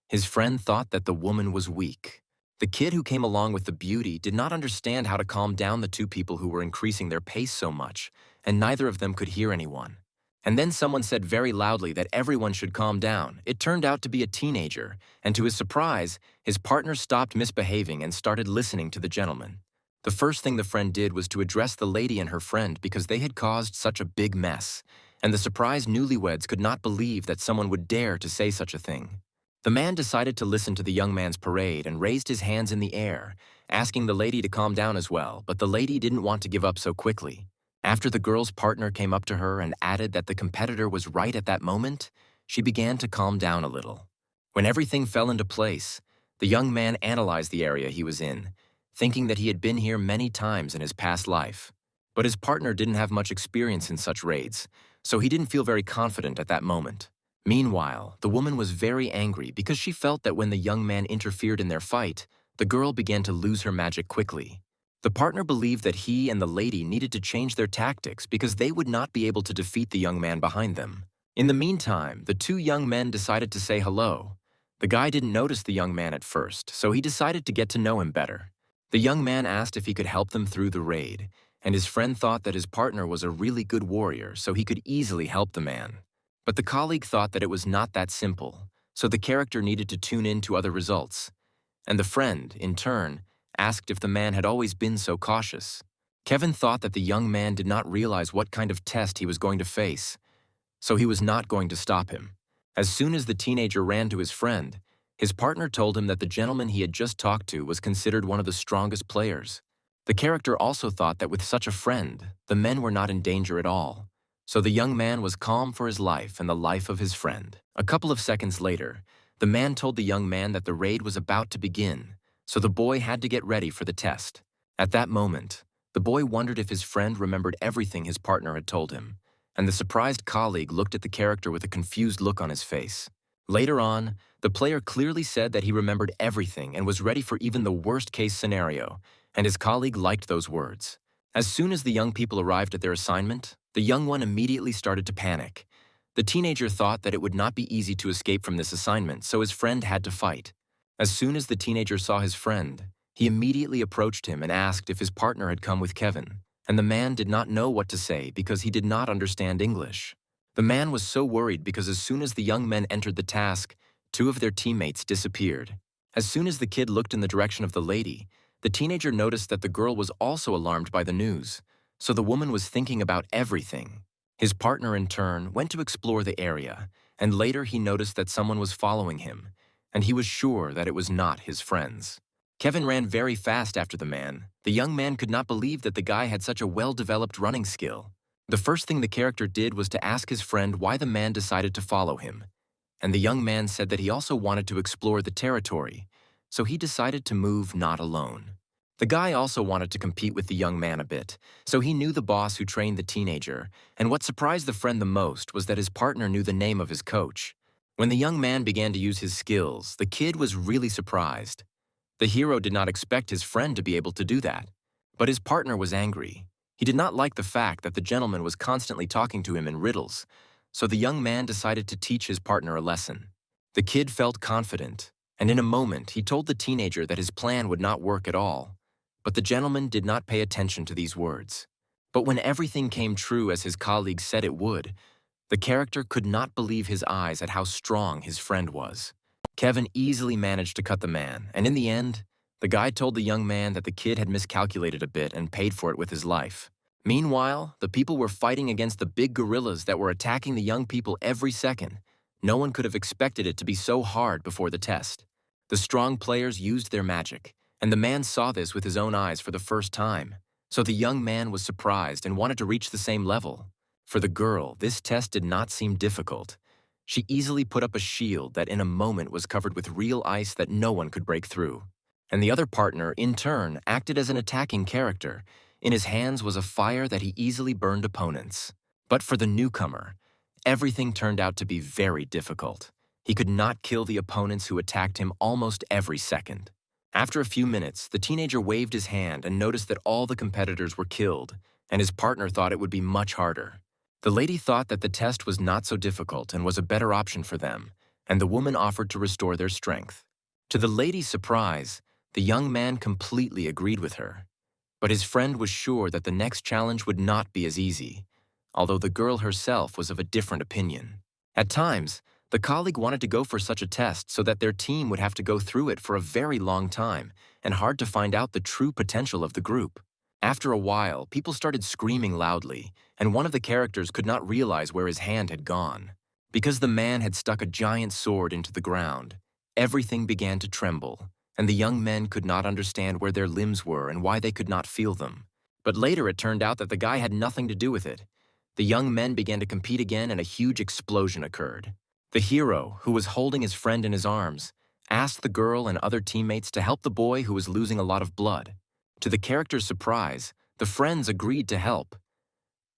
His friend thought that the woman was weak. The kid who came along with the beauty did not understand how to calm down the two people who were increasing their pace so much, and neither of them could hear anyone. And then someone said very loudly that everyone should calm down. It turned out to be a teenager, and to his surprise, his partner stopped misbehaving and started listening to the gentleman. The first thing the friend did was to address the lady and her friend because they had caused such a big mess, and the surprised newlyweds could not believe that someone would dare to say such a thing. The man decided to listen to the young man's parade and raised his hands in the air, asking the lady to calm down as well, but the lady didn't want to give up so quickly. After the girl's partner came up to her and added that the competitor was right at that moment, she began to calm down a little. When everything fell into place, the young man analyzed the area he was in, thinking that he had been here many times in his past life. But his partner didn't have much experience in such raids, so he didn't feel very confident at that moment. Meanwhile, the woman was very angry because she felt that when the young man interfered in their fight, the girl began to lose her magic quickly. The partner believed that he and the lady needed to change their tactics because they would not be able to defeat the young man behind them. In the meantime, the two young men decided to say hello. The guy didn't notice the young man at first, so he decided to get to know him better. The young man asked if he could help them through the raid, and his friend thought that his partner was a really good warrior, so he could easily help the man. But the colleague thought that it was not that simple, so the character needed to tune in to other results. And the friend, in turn, asked if the man had always been so cautious. Kevin thought that the young man did not realize what kind of test he was going to face, so he was not going to stop him. As soon as the teenager ran to his friend, his partner told him that the gentleman he had just talked to was considered one of the strongest players. The character also thought that with such a friend, the men were not in danger at all. So the young man was calm for his life and the life of his friend. A couple of seconds later, the man told the young man that the raid was about to begin, so the boy had to get ready for the test. At that moment, the boy wondered if his friend remembered everything his partner had told him, and the surprised colleague looked at the character with a confused look on his face. Later on, the player clearly said that he remembered everything and was ready for even the worst-case scenario, and his colleague liked those words. As soon as the young people arrived at their assignment, the young one immediately started to panic. The teenager thought that it would not be easy to escape from this assignment, so his friend had to fight. As soon as the teenager saw his friend, he immediately approached him and asked if his partner had come with Kevin, and the man did not know what to say because he did not understand English. The man was so worried because as soon as the young men entered the task, two of their teammates disappeared. As soon as the kid looked in the direction of the lady, the teenager noticed that the girl was also alarmed by the news, so the woman was thinking about everything. His partner, in turn, went to explore the area, and later he noticed that someone was following him, and he was sure that it was not his friends. Kevin ran very fast after the man. The young man could not believe that the guy had such a well-developed running skill. The first thing the character did was to ask his friend why the man decided to follow him, and the young man said that he also wanted to explore the territory, so he decided to move not alone. The guy also wanted to compete with the young man a bit, so he knew the boss who trained the teenager, and what surprised the friend the most was that his partner knew the name of his coach. When the young man began to use his skills, the kid was really surprised. The hero did not expect his friend to be able to do that, but his partner was angry. He did not like the fact that the gentleman was constantly talking to him in riddles, so the young man decided to teach his partner a lesson. The kid felt confident, and in a moment he told the teenager that his plan would not work at all. But the gentleman did not pay attention to these words. But when everything came true as his colleague said it would, the character could not believe his eyes at how strong his friend was. Kevin easily managed to cut the man, and in the end, the guy told the young man that the kid had miscalculated a bit and paid for it with his life. Meanwhile, the people were fighting against the big gorillas that were attacking the young people every second. No one could have expected it to be so hard before the test. The strong players used their magic, and the man saw this with his own eyes for the first time. So the young man was surprised and wanted to reach the same level. For the girl, this test did not seem difficult. She easily put up a shield that in a moment was covered with real ice that no one could break through. And the other partner, in turn, acted as an attacking character. In his hands was a fire that he easily burned opponents. But for the newcomer, everything turned out to be very difficult. He could not kill the opponents who attacked him almost every second. After a few minutes, the teenager waved his hand and noticed that all the competitors were killed, and his partner thought it would be much harder. The lady thought that the test was not so difficult and was a better option for them, and the woman offered to restore their strength. To the lady's surprise, the young man completely agreed with her. But his friend was sure that the next challenge would not be as easy, although the girl herself was of a different opinion. At times, the colleague wanted to go for such a test so that their team would have to go through it for a very long time and hard to find out the true potential of the group. After a while, people started screaming loudly, and one of the characters could not realize where his hand had gone. Because the man had stuck a giant sword into the ground, everything began to tremble, and the young men could not understand where their limbs were and why they could not feel them. But later it turned out that the guy had nothing to do with it. The young men began to compete again and a huge explosion occurred. The hero, who was holding his friend in his arms, asked the girl and other teammates to help the boy who was losing a lot of blood. To the character's surprise, the friends agreed to help.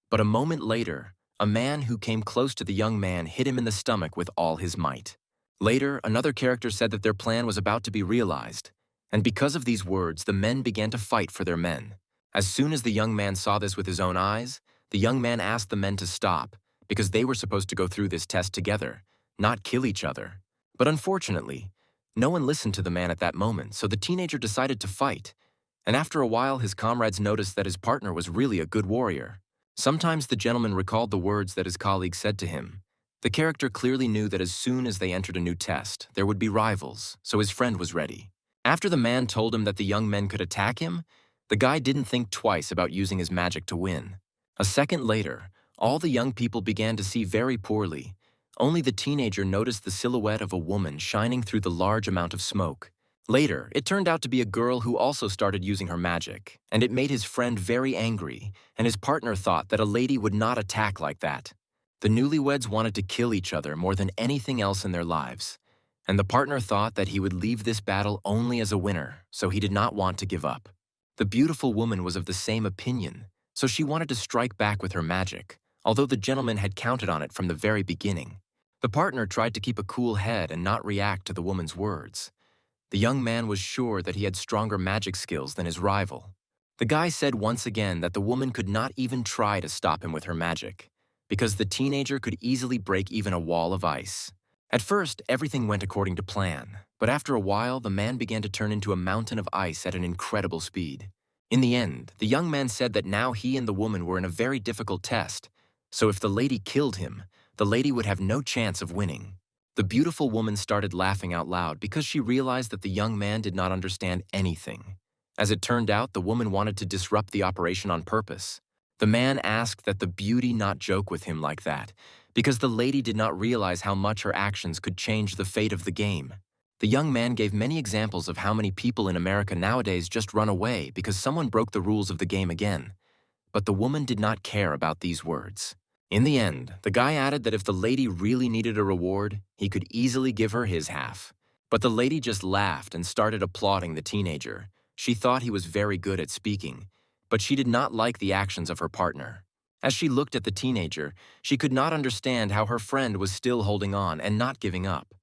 But a moment later, a man who came close to the young man hit him in the stomach with all his might. Later, another character said that their plan was about to be realized, and because of these words, the men began to fight for their men. As soon as the young man saw this with his own eyes, the young man asked the men to stop, because they were supposed to go through this test together, not kill each other. But unfortunately, no one listened to the man at that moment, so the teenager decided to fight. And after a while, his comrades noticed that his partner was really a good warrior. Sometimes the gentleman recalled the words that his colleague said to him. The character clearly knew that as soon as they entered a new test, there would be rivals, so his friend was ready. After the man told him that the young men could attack him, the guy didn't think twice about using his magic to win. A second later, all the young people began to see very poorly. Only the teenager noticed the silhouette of a woman shining through the large amount of smoke. Later, it turned out to be a girl who also started using her magic, and it made his friend very angry, and his partner thought that a lady would not attack like that. The newlyweds wanted to kill each other more than anything else in their lives, and the partner thought that he would leave this battle only as a winner, so he did not want to give up. The beautiful woman was of the same opinion, so she wanted to strike back with her magic, although the gentleman had counted on it from the very beginning. The partner tried to keep a cool head and not react to the woman's words. The young man was sure that he had stronger magic skills than his rival. The guy said once again that the woman could not even try to stop him with her magic, because the teenager could easily break even a wall of ice. At first, everything went according to plan, but after a while, the man began to turn into a mountain of ice at an incredible speed. In the end, the young man said that now he and the woman were in a very difficult test, so if the lady killed him, the lady would have no chance of winning. The beautiful woman started laughing out loud because she realized that the young man did not understand anything. As it turned out, the woman wanted to disrupt the operation on purpose. The man asked that the beauty not joke with him like that, because the lady did not realize how much her actions could change the fate of the game. The young man gave many examples of how many people in America nowadays just run away because someone broke the rules of the game again. But the woman did not care about these words. In the end, the guy added that if the lady really needed a reward, he could easily give her his half. But the lady just laughed and started applauding the teenager. She thought he was very good at speaking, but she did not like the actions of her partner. As she looked at the teenager, she could not understand how her friend was still holding on and not giving up.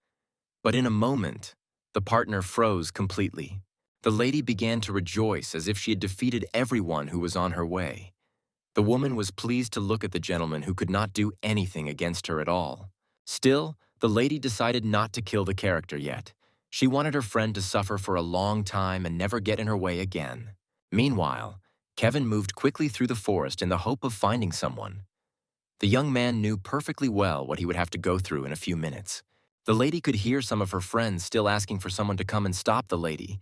But in a moment, the partner froze completely. The lady began to rejoice as if she had defeated everyone who was on her way. The woman was pleased to look at the gentleman who could not do anything against her at all. Still, the lady decided not to kill the character yet. She wanted her friend to suffer for a long time and never get in her way again. Meanwhile, Kevin moved quickly through the forest in the hope of finding someone. The young man knew perfectly well what he would have to go through in a few minutes. The lady could hear some of her friends still asking for someone to come and stop the lady,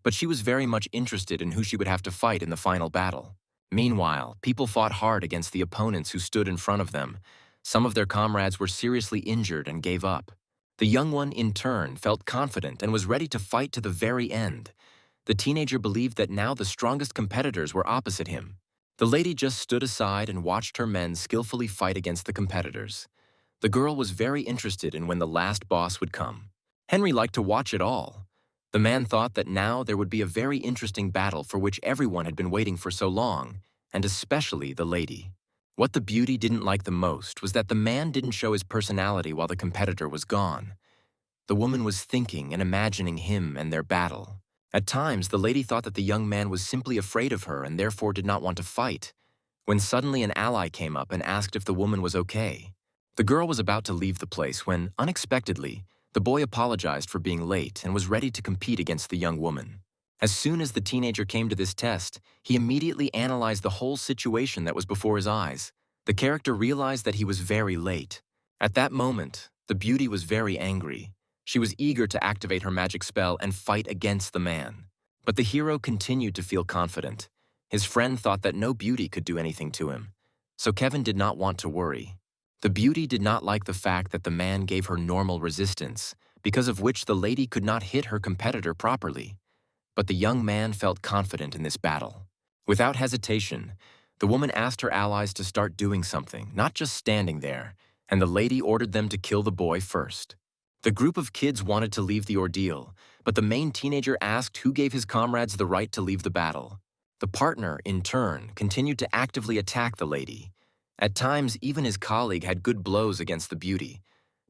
but she was very much interested in who she would have to fight in the final battle. Meanwhile, people fought hard against the opponents who stood in front of them. Some of their comrades were seriously injured and gave up. The young one, in turn, felt confident and was ready to fight to the very end. The teenager believed that now the strongest competitors were opposite him. The lady just stood aside and watched her men skillfully fight against the competitors. The girl was very interested in when the last boss would come. Henry liked to watch it all. The man thought that now there would be a very interesting battle for which everyone had been waiting for so long, and especially the lady. What the beauty didn't like the most was that the man didn't show his personality while the competitor was gone. The woman was thinking and imagining him and their battle. At times, the lady thought that the young man was simply afraid of her and therefore did not want to fight, when suddenly an ally came up and asked if the woman was okay. The girl was about to leave the place when, unexpectedly, the boy apologized for being late and was ready to compete against the young woman. As soon as the teenager came to this test, he immediately analyzed the whole situation that was before his eyes. The character realized that he was very late. At that moment, the beauty was very angry. She was eager to activate her magic spell and fight against the man. But the hero continued to feel confident. His friend thought that no beauty could do anything to him, so Kevin did not want to worry. The beauty did not like the fact that the man gave her normal resistance, because of which the lady could not hit her competitor properly. But the young man felt confident in this battle. Without hesitation, the woman asked her allies to start doing something, not just standing there, and the lady ordered them to kill the boy first. The group of kids wanted to leave the ordeal, but the main teenager asked who gave his comrades the right to leave the battle. The partner, in turn, continued to actively attack the lady. At times, even his colleague had good blows against the beauty,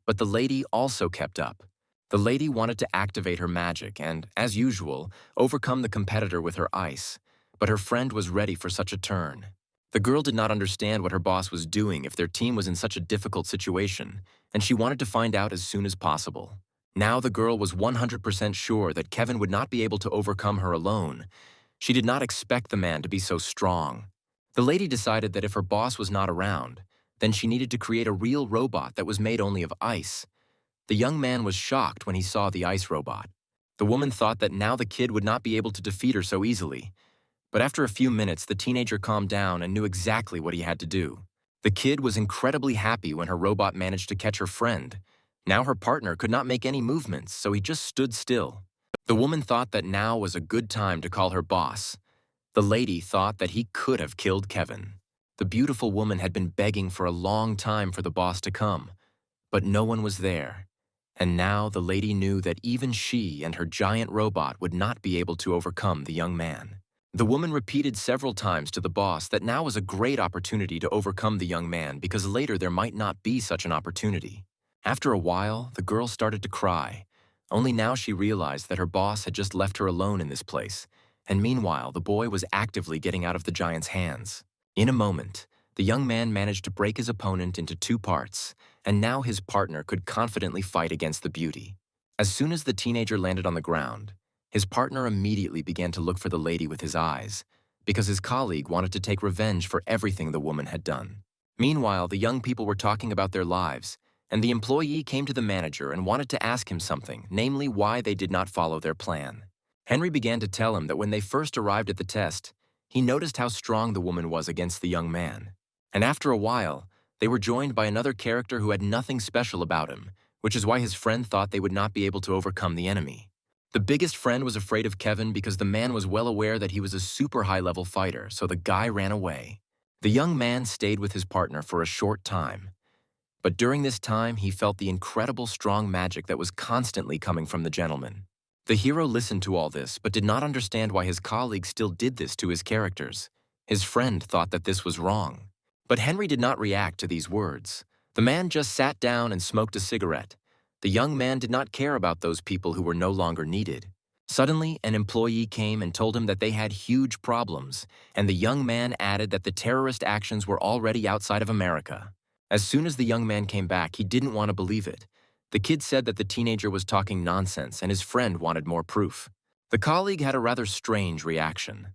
but the lady also kept up. The lady wanted to activate her magic and, as usual, overcome the competitor with her ice, but her friend was ready for such a turn. The girl did not understand what her boss was doing if their team was in such a difficult situation, and she wanted to find out as soon as possible. Now the girl was 100% sure that Kevin would not be able to overcome her alone. She did not expect the man to be so strong. The lady decided that if her boss was not around, then she needed to create a real robot that was made only of ice. The young man was shocked when he saw the ice robot. The woman thought that now the kid would not be able to defeat her so easily. But after a few minutes, the teenager calmed down and knew exactly what he had to do. The kid was incredibly happy when her robot managed to catch her friend. Now her partner could not make any movements, so he just stood still. The woman thought that now was a good time to call her boss. The lady thought that he could have killed Kevin. The beautiful woman had been begging for a long time for the boss to come, but no one was there. And now the lady knew that even she and her giant robot would not be able to overcome the young man. The woman repeated several times to the boss that now was a great opportunity to overcome the young man because later there might not be such an opportunity. After a while, the girl started to cry. Only now she realized that her boss had just left her alone in this place, and meanwhile the boy was actively getting out of the giant's hands. In a moment, the young man managed to break his opponent into two parts, and now his partner could confidently fight against the beauty. As soon as the teenager landed on the ground, his partner immediately began to look for the lady with his eyes, because his colleague wanted to take revenge for everything the woman had done. Meanwhile, the young people were talking about their lives, and the employee came to the manager and wanted to ask him something, namely why they did not follow their plan. Henry began to tell him that when they first arrived at the test, he noticed how strong the woman was against the young man. And after a while, they were joined by another character who had nothing special about him, which is why his friend thought they would not be able to overcome the enemy. The biggest friend was afraid of Kevin because the man was well aware that he was a super high-level fighter, so the guy ran away. The young man stayed with his partner for a short time. But during this time, he felt the incredible strong magic that was constantly coming from the gentleman. The hero listened to all this, but did not understand why his colleague still did this to his characters. His friend thought that this was wrong. But Henry did not react to these words. The man just sat down and smoked a cigarette. The young man did not care about those people who were no longer needed. Suddenly, an employee came and told him that they had huge problems, and the young man added that the terrorist actions were already outside of America. As soon as the young man came back, he didn't want to believe it. The kid said that the teenager was talking nonsense and his friend wanted more proof. The colleague had a rather strange reaction.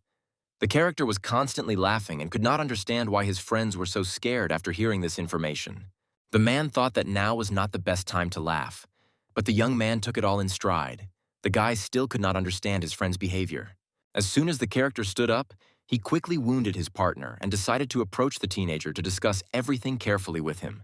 The character was constantly laughing and could not understand why his friends were so scared after hearing this information. The man thought that now was not the best time to laugh, but the young man took it all in stride. The guy still could not understand his friend's behavior. As soon as the character stood up, he quickly wounded his partner and decided to approach the teenager to discuss everything carefully with him.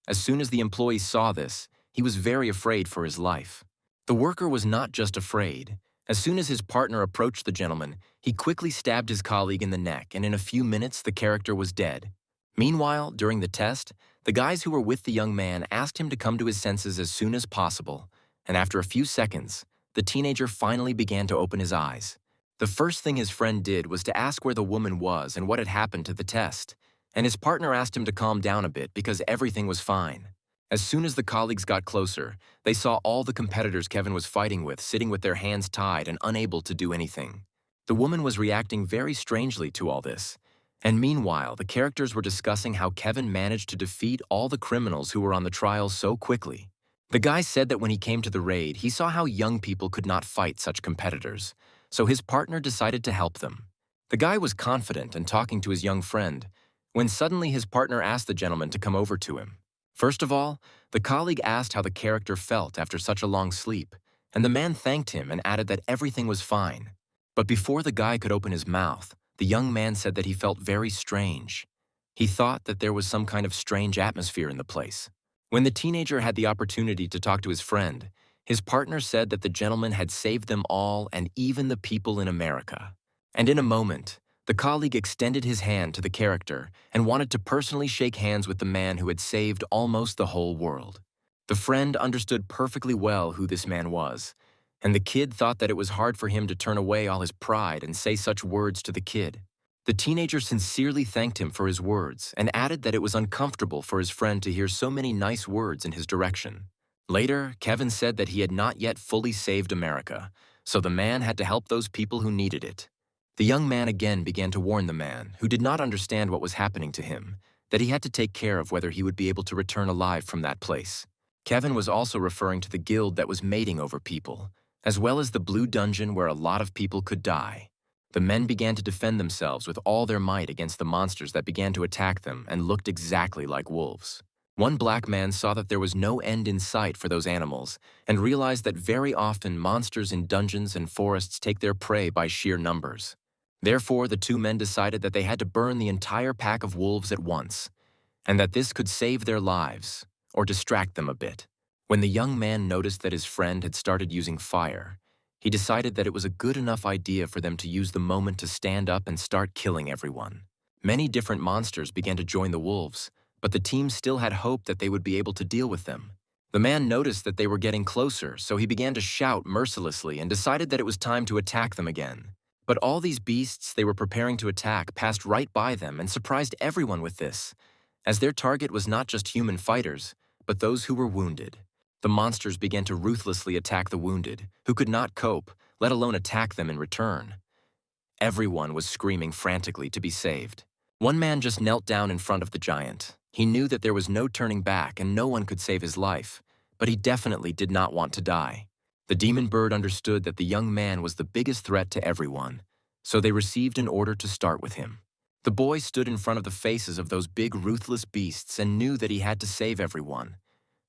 As soon as the employee saw this, he was very afraid for his life. The worker was not just afraid. As soon as his partner approached the gentleman, he quickly stabbed his colleague in the neck, and in a few minutes the character was dead. Meanwhile, during the test, the guys who were with the young man asked him to come to his senses as soon as possible, and after a few seconds, the teenager finally began to open his eyes. The first thing his friend did was to ask where the woman was and what had happened to the test, and his partner asked him to calm down a bit because everything was fine. As soon as the colleagues got closer, they saw all the competitors Kevin was fighting with sitting with their hands tied and unable to do anything. The woman was reacting very strangely to all this, and meanwhile, the characters were discussing how Kevin managed to defeat all the criminals who were on the trial so quickly. The guy said that when he came to the raid, he saw how young people could not fight such competitors, so his partner decided to help them. The guy was confident and talking to his young friend, when suddenly his partner asked the gentleman to come over to him. First of all, the colleague asked how the character felt after such a long sleep, and the man thanked him and added that everything was fine. But before the guy could open his mouth, the young man said that he felt very strange. He thought that there was some kind of strange atmosphere in the place. When the teenager had the opportunity to talk to his friend, his partner said that the gentleman had saved them all and even the people in America. And in a moment, the colleague extended his hand to the character and wanted to personally shake hands with the man who had saved almost the whole world. The friend understood perfectly well who this man was, and the kid thought that it was hard for him to turn away all his pride and say such words to the kid. The teenager sincerely thanked him for his words and added that it was uncomfortable for his friend to hear so many nice words in his direction. Later, Kevin said that he had not yet fully saved America, so the man had to help those people who needed it. The young man again began to warn the man, who did not understand what was happening to him, that he had to take care of whether he would be able to return alive from that place. Kevin was also referring to the guild that was mating over people, as well as the blue dungeon where a lot of people could die. The men began to defend themselves with all their might against the monsters that began to attack them and looked exactly like wolves. One black man saw that there was no end in sight for those animals and realized that very often monsters in dungeons and forests take their prey by sheer numbers. Therefore, the two men decided that they had to burn the entire pack of wolves at once, and that this could save their lives, or distract them a bit. When the young man noticed that his friend had started using fire, he decided that it was a good enough idea for them to use the moment to stand up and start killing everyone. Many different monsters began to join the wolves, but the team still had hope that they would be able to deal with them. The man noticed that they were getting closer, so he began to shout mercilessly and decided that it was time to attack them again. But all these beasts they were preparing to attack passed right by them and surprised everyone with this, as their target was not just human fighters, but those who were wounded. The monsters began to ruthlessly attack the wounded, who could not cope, let alone attack them in return. Everyone was screaming frantically to be saved. One man just knelt down in front of the giant. He knew that there was no turning back and no one could save his life, but he definitely did not want to die. The demon bird understood that the young man was the biggest threat to everyone, so they received an order to start with him. The boy stood in front of the faces of those big ruthless beasts and knew that he had to save everyone.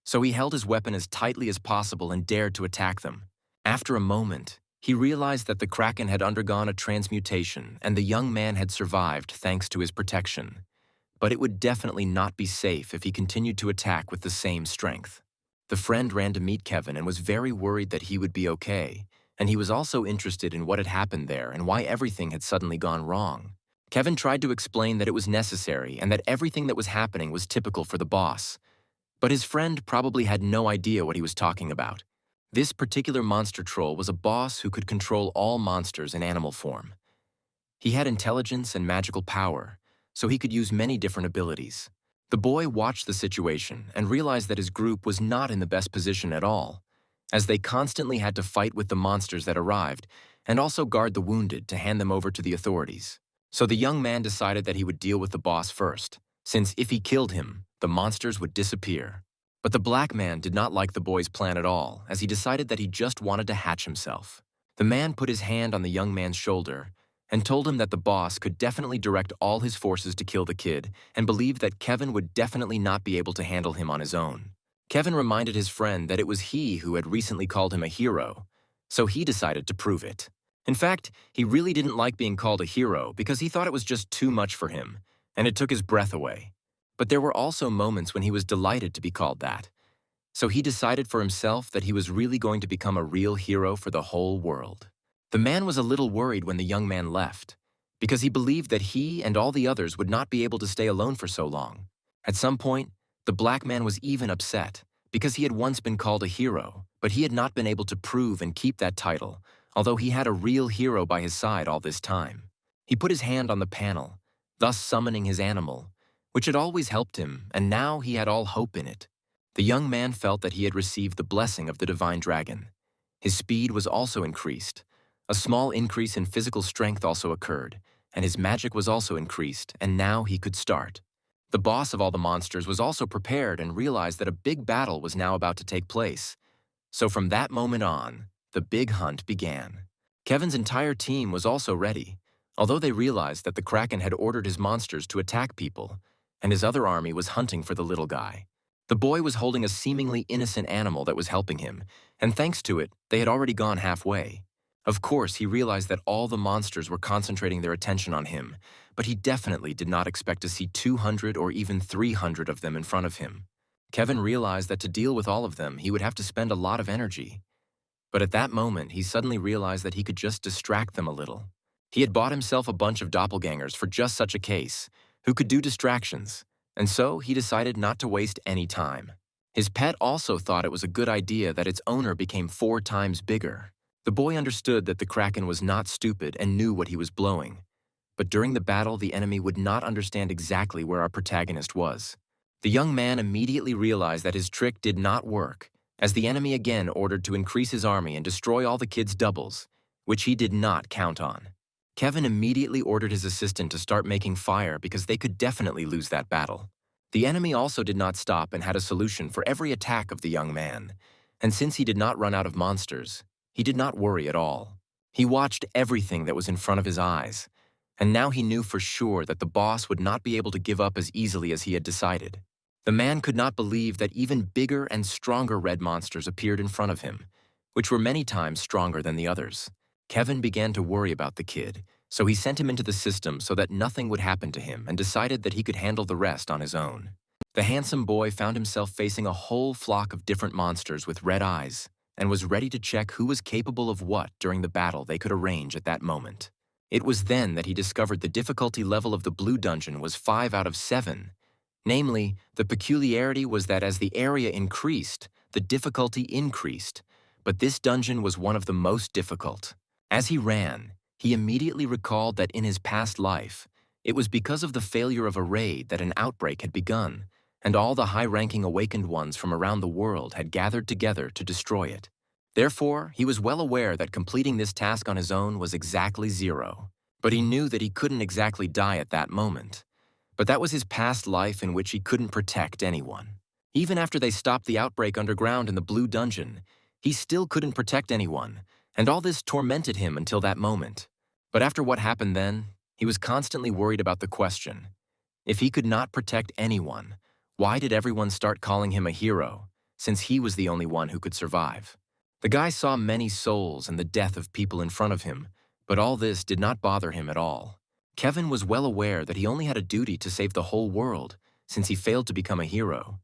So he held his weapon as tightly as possible and dared to attack them. After a moment, he realized that the kraken had undergone a transmutation and the young man had survived thanks to his protection. But it would definitely not be safe if he continued to attack with the same strength. The friend ran to meet Kevin and was very worried that he would be okay, and he was also interested in what had happened there and why everything had suddenly gone wrong. Kevin tried to explain that it was necessary and that everything that was happening was typical for the boss, but his friend probably had no idea what he was talking about. This particular monster troll was a boss who could control all monsters in animal form. He had intelligence and magical power, so he could use many different abilities. The boy watched the situation and realized that his group was not in the best position at all, as they constantly had to fight with the monsters that arrived and also guard the wounded to hand them over to the authorities. So the young man decided that he would deal with the boss first, since if he killed him, the monsters would disappear. But the black man did not like the boy's plan at all, as he decided that he just wanted to hatch himself. The man put his hand on the young man's shoulder and told him that the boss could definitely direct all his forces to kill the kid and believed that Kevin would definitely not be able to handle him on his own. Kevin reminded his friend that it was he who had recently called him a hero, so he decided to prove it. In fact, he really didn't like being called a hero because he thought it was just too much for him, and it took his breath away. But there were also moments when he was delighted to be called that. So he decided for himself that he was really going to become a real hero for the whole world. The man was a little worried when the young man left, because he believed that he and all the others would not be able to stay alone for so long. At some point, the black man was even upset, because he had once been called a hero, but he had not been able to prove and keep that title, although he had a real hero by his side all this time. He put his hand on the panel, thus summoning his animal, which had always helped him, and now he had all hope in it. The young man felt that he had received the blessing of the divine dragon. His speed was also increased. A small increase in physical strength also occurred, and his magic was also increased, and now he could start. The boss of all the monsters was also prepared and realized that a big battle was now about to take place. So from that moment on, the big hunt began. Kevin's entire team was also ready, although they realized that the Kraken had ordered his monsters to attack people, and his other army was hunting for the little guy. The boy was holding a seemingly innocent animal that was helping him, and thanks to it, they had already gone halfway. Of course, he realized that all the monsters were concentrating their attention on him, but he definitely did not expect to see 200 or even 300 of them in front of him. Kevin realized that to deal with all of them, he would have to spend a lot of energy. But at that moment, he suddenly realized that he could just distract them a little. He had bought himself a bunch of doppelgangers for just such a case, who could do distractions, and so he decided not to waste any time. His pet also thought it was a good idea that its owner became 4 times bigger. The boy understood that the Kraken was not stupid and knew what he was blowing. But during the battle, the enemy would not understand exactly where our protagonist was. The young man immediately realized that his trick did not work, as the enemy again ordered to increase his army and destroy all the kids' doubles, which he did not count on. Kevin immediately ordered his assistant to start making fire because they could definitely lose that battle. The enemy also did not stop and had a solution for every attack of the young man, and since he did not run out of monsters, he did not worry at all. He watched everything that was in front of his eyes, and now he knew for sure that the boss would not be able to give up as easily as he had decided. The man could not believe that even bigger and stronger red monsters appeared in front of him, which were many times stronger than the others. Kevin began to worry about the kid, so he sent him into the system so that nothing would happen to him and decided that he could handle the rest on his own. The handsome boy found himself facing a whole flock of different monsters with red eyes, and was ready to check who was capable of what during the battle they could arrange at that moment. It was then that he discovered the difficulty level of the blue dungeon was 5 out of 7. Namely, the peculiarity was that as the area increased, the difficulty increased, but this dungeon was one of the most difficult. As he ran, he immediately recalled that in his past life, it was because of the failure of a raid that an outbreak had begun, and all the high-ranking awakened ones from around the world had gathered together to destroy it. Therefore, he was well aware that completing this task on his own was exactly 0. But he knew that he couldn't exactly die at that moment. But that was his past life in which he couldn't protect anyone. Even after they stopped the outbreak underground in the blue dungeon, he still couldn't protect anyone, and all this tormented him until that moment. But after what happened then, he was constantly worried about the question: if he could not protect anyone, why did everyone start calling him a hero, since he was the only one who could survive? The guy saw many souls and the death of people in front of him, but all this did not bother him at all. Kevin was well aware that he only had a duty to save the whole world, since he failed to become a hero.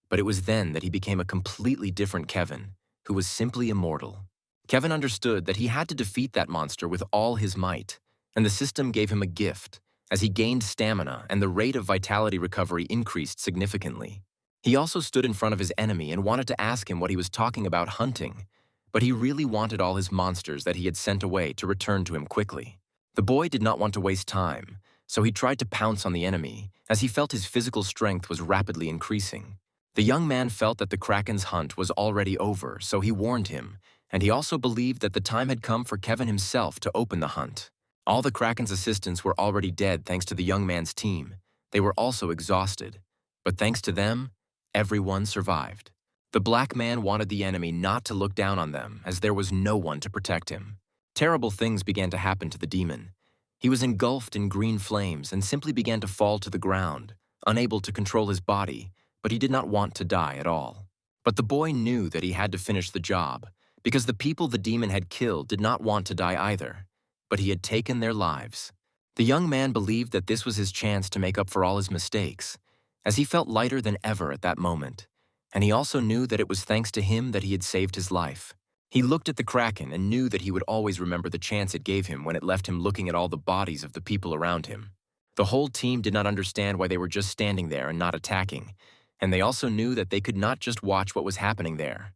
But it was then that he became a completely different Kevin, who was simply immortal. Kevin understood that he had to defeat that monster with all his might, and the system gave him a gift, as he gained stamina and the rate of vitality recovery increased significantly. He also stood in front of his enemy and wanted to ask him what he was talking about hunting, but he really wanted all his monsters that he had sent away to return to him quickly. The boy did not want to waste time, so he tried to pounce on the enemy, as he felt his physical strength was rapidly increasing. The young man felt that the Kraken's hunt was already over, so he warned him, and he also believed that the time had come for Kevin himself to open the hunt. All the Kraken's assistants were already dead thanks to the young man's team. They were also exhausted, but thanks to them, everyone survived. The black man wanted the enemy not to look down on them, as there was no one to protect him. Terrible things began to happen to the demon. He was engulfed in green flames and simply began to fall to the ground, unable to control his body, but he did not want to die at all. But the boy knew that he had to finish the job, because the people the demon had killed did not want to die either, but he had taken their lives. The young man believed that this was his chance to make up for all his mistakes, as he felt lighter than ever at that moment, and he also knew that it was thanks to him that he had saved his life. He looked at the Kraken and knew that he would always remember the chance it gave him when it left him looking at all the bodies of the people around him. The whole team did not understand why they were just standing there and not attacking, and they also knew that they could not just watch what was happening there.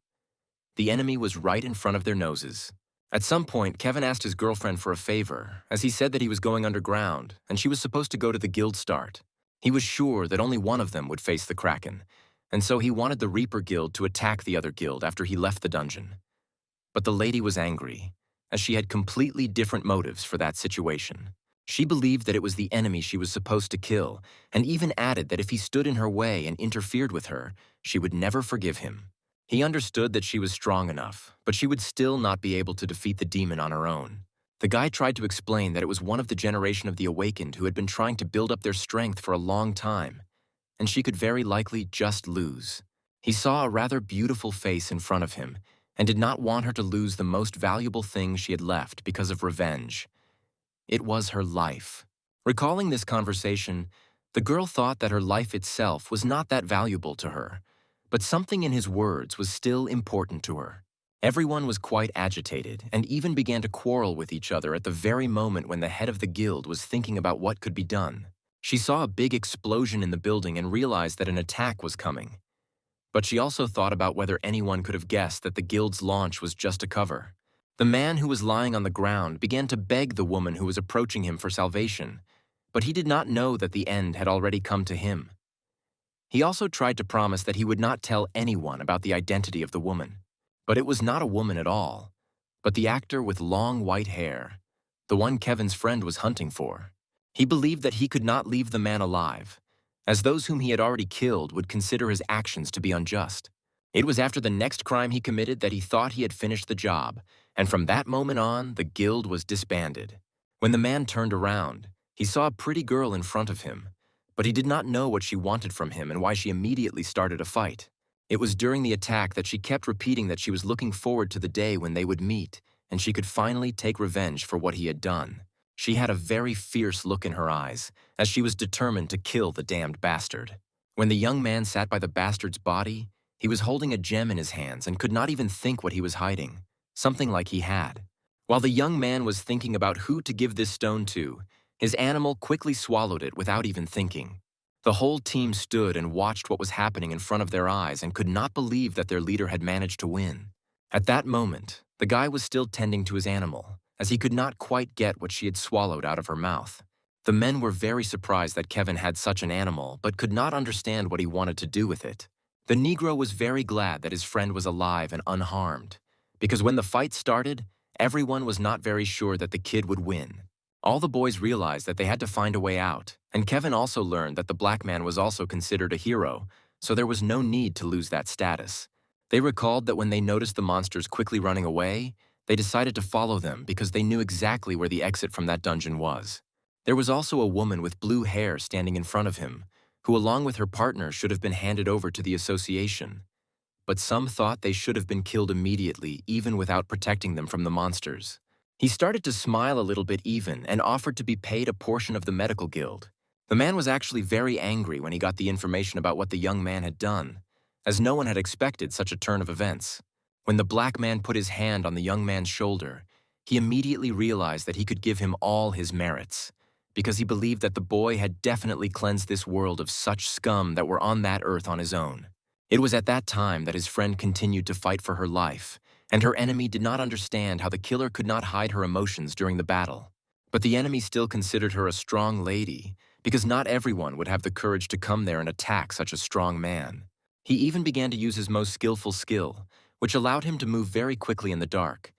The enemy was right in front of their noses. At some point, Kevin asked his girlfriend for a favor, as he said that he was going underground, and she was supposed to go to the guild start. He was sure that only one of them would face the Kraken, and so he wanted the Reaper Guild to attack the other guild after he left the dungeon. But the lady was angry, as she had completely different motives for that situation. She believed that it was the enemy she was supposed to kill, and even added that if he stood in her way and interfered with her, she would never forgive him. He understood that she was strong enough, but she would still not be able to defeat the demon on her own. The guy tried to explain that it was one of the generation of the Awakened who had been trying to build up their strength for a long time, and she could very likely just lose. He saw a rather beautiful face in front of him, and did not want her to lose the most valuable thing she had left because of revenge. It was her life. Recalling this conversation, the girl thought that her life itself was not that valuable to her, but something in his words was still important to her. Everyone was quite agitated and even began to quarrel with each other at the very moment when the head of the guild was thinking about what could be done. She saw a big explosion in the building and realized that an attack was coming. But she also thought about whether anyone could have guessed that the guild's launch was just a cover. The man who was lying on the ground began to beg the woman who was approaching him for salvation, but he did not know that the end had already come to him. He also tried to promise that he would not tell anyone about the identity of the woman. But it was not a woman at all, but the actor with long white hair, the one Kevin's friend was hunting for. He believed that he could not leave the man alive, as those whom he had already killed would consider his actions to be unjust. It was after the next crime he committed that he thought he had finished the job, and from that moment on, the guild was disbanded. When the man turned around, he saw a pretty girl in front of him, but he did not know what she wanted from him and why she immediately started a fight. It was during the attack that she kept repeating that she was looking forward to the day when they would meet and she could finally take revenge for what he had done. She had a very fierce look in her eyes, as she was determined to kill the damned bastard. When the young man sat by the bastard's body, he was holding a gem in his hands and could not even think what he was hiding, something like he had. While the young man was thinking about who to give this stone to, his animal quickly swallowed it without even thinking. The whole team stood and watched what was happening in front of their eyes and could not believe that their leader had managed to win. At that moment, the guy was still tending to his animal, as he could not quite get what she had swallowed out of her mouth. The men were very surprised that Kevin had such an animal, but could not understand what he wanted to do with it. The Negro was very glad that his friend was alive and unharmed, because when the fight started, everyone was not very sure that the kid would win. All the boys realized that they had to find a way out, and Kevin also learned that the black man was also considered a hero, so there was no need to lose that status. They recalled that when they noticed the monsters quickly running away, they decided to follow them because they knew exactly where the exit from that dungeon was. There was also a woman with blue hair standing in front of him, who along with her partner should have been handed over to the association. But some thought they should have been killed immediately, even without protecting them from the monsters. He started to smile a little bit even and offered to be paid a portion of the medical guild. The man was actually very angry when he got the information about what the young man had done, as no one had expected such a turn of events. When the black man put his hand on the young man's shoulder, he immediately realized that he could give him all his merits, because he believed that the boy had definitely cleansed this world of such scum that were on that earth on his own. It was at that time that his friend continued to fight for her life, and her enemy did not understand how the killer could not hide her emotions during the battle. But the enemy still considered her a strong lady, because not everyone would have the courage to come there and attack such a strong man. He even began to use his most skillful skill, which allowed him to move very quickly in the dark.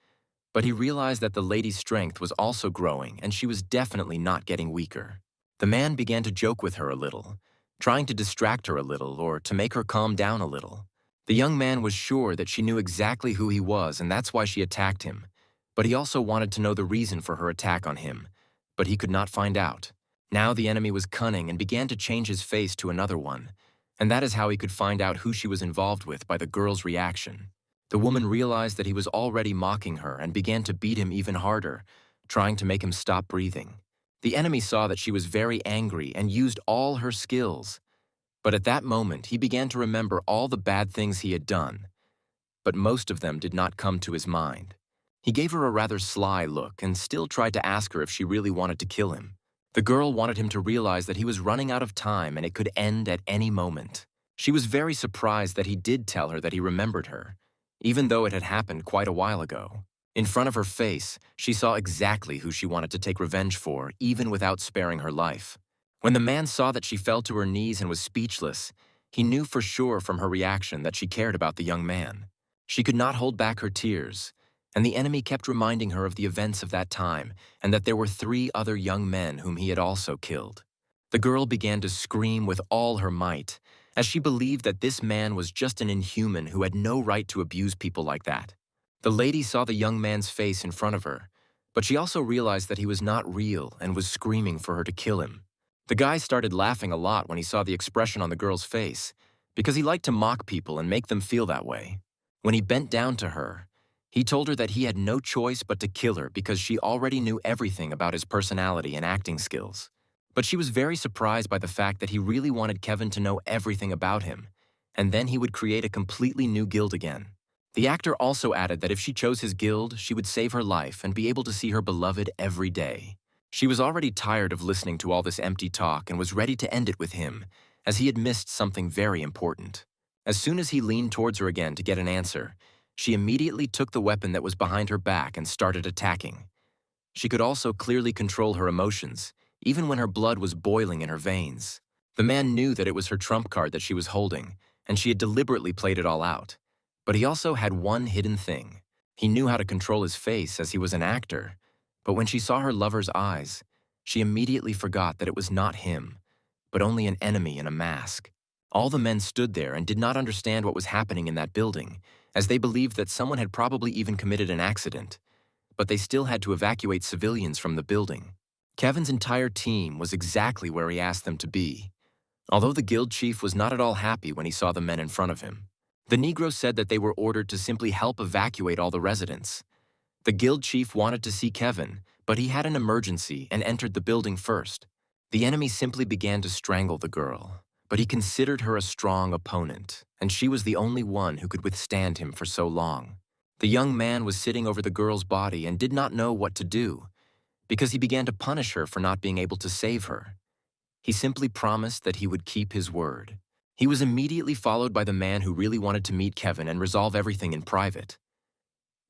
But he realized that the lady's strength was also growing, and she was definitely not getting weaker. The man began to joke with her a little, trying to distract her a little or to make her calm down a little. The young man was sure that she knew exactly who he was, and that's why she attacked him. But he also wanted to know the reason for her attack on him, but he could not find out. Now the enemy was cunning and began to change his face to another one, and that is how he could find out who she was involved with by the girl's reaction. The woman realized that he was already mocking her and began to beat him even harder, trying to make him stop breathing. The enemy saw that she was very angry and used all her skills. But at that moment, he began to remember all the bad things he had done. but most of them did not come to his mind. He gave her a rather sly look and still tried to ask her if she really wanted to kill him. The girl wanted him to realize that he was running out of time and it could end at any moment. She was very surprised that he did tell her that he remembered her, even though it had happened quite a while ago. In front of her face, she saw exactly who she wanted to take revenge for, even without sparing her life. When the man saw that she fell to her knees and was speechless, he knew for sure from her reaction that she cared about the young man. She could not hold back her tears, and the enemy kept reminding her of the events of that time and that there were 3 other young men whom he had also killed. The girl began to scream with all her might, as she believed that this man was just an inhuman who had no right to abuse people like that. The lady saw the young man's face in front of her, but she also realized that he was not real and was screaming for her to kill him. The guy started laughing a lot when he saw the expression on the girl's face, because he liked to mock people and make them feel that way. When he bent down to her, he told her that he had no choice but to kill her because she already knew everything about his personality and acting skills. But she was very surprised by the fact that he really wanted Kevin to know everything about him, and then he would create a completely new guild again. The actor also added that if she chose his guild, she would save her life and be able to see her beloved every day. She was already tired of listening to all this empty talk and was ready to end it with him, as he had missed something very important. As soon as he leaned towards her again to get an answer, she immediately took the weapon that was behind her back and started attacking. She could also clearly control her emotions, even when her blood was boiling in her veins. The man knew that it was her trump card that she was holding, and she had deliberately played it all out. But he also had one hidden thing. He knew how to control his face as he was an actor, but when she saw her lover's eyes, she immediately forgot that it was not him, but only an enemy in a mask. All the men stood there and did not understand what was happening in that building, as they believed that someone had probably even committed an accident, but they still had to evacuate civilians from the building. Kevin's entire team was exactly where he asked them to be, although the guild chief was not at all happy when he saw the men in front of him. The Negro said that they were ordered to simply help evacuate all the residents. The guild chief wanted to see Kevin, but he had an emergency and entered the building first. The enemy simply began to strangle the girl, but he considered her a strong opponent, and she was the only one who could withstand him for so long. The young man was sitting over the girl's body and did not know what to do, because he began to punish her for not being able to save her. He simply promised that he would keep his word. He was immediately followed by the man who really wanted to meet Kevin and resolve everything in private.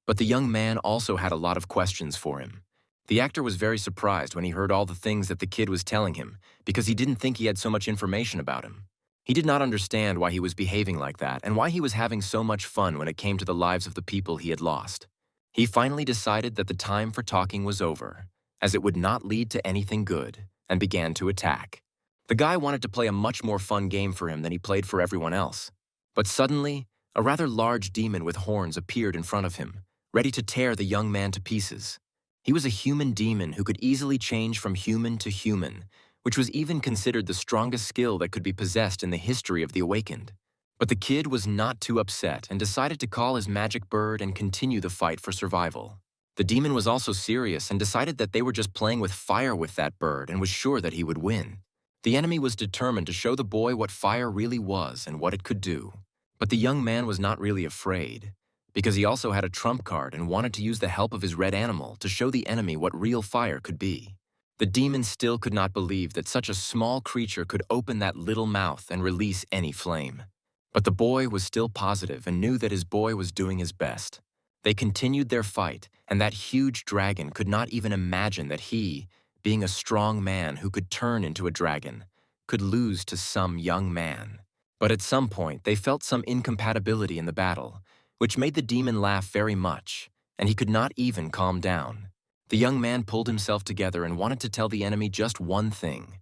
But the young man also had a lot of questions for him. The actor was very surprised when he heard all the things that the kid was telling him, because he didn't think he had so much information about him. He did not understand why he was behaving like that and why he was having so much fun when it came to the lives of the people he had lost. He finally decided that the time for talking was over, as it would not lead to anything good, and began to attack. The guy wanted to play a much more fun game for him than he played for everyone else. But suddenly, a rather large demon with horns appeared in front of him, ready to tear the young man to pieces. He was a human demon who could easily change from human to human, which was even considered the strongest skill that could be possessed in the history of the Awakened. But the kid was not too upset and decided to call his magic bird and continue the fight for survival. The demon was also serious and decided that they were just playing with fire with that bird and was sure that he would win. The enemy was determined to show the boy what fire really was and what it could do. But the young man was not really afraid, because he also had a trump card and wanted to use the help of his red animal to show the enemy what real fire could be. The demon still could not believe that such a small creature could open that little mouth and release any flame. But the boy was still positive and knew that his boy was doing his best. They continued their fight, and that huge dragon could not even imagine that he, being a strong man who could turn into a dragon, could lose to some young man. But at some point, they felt some incompatibility in the battle, which made the demon laugh very much, and he could not even calm down. The young man pulled himself together and wanted to tell the enemy just one thing: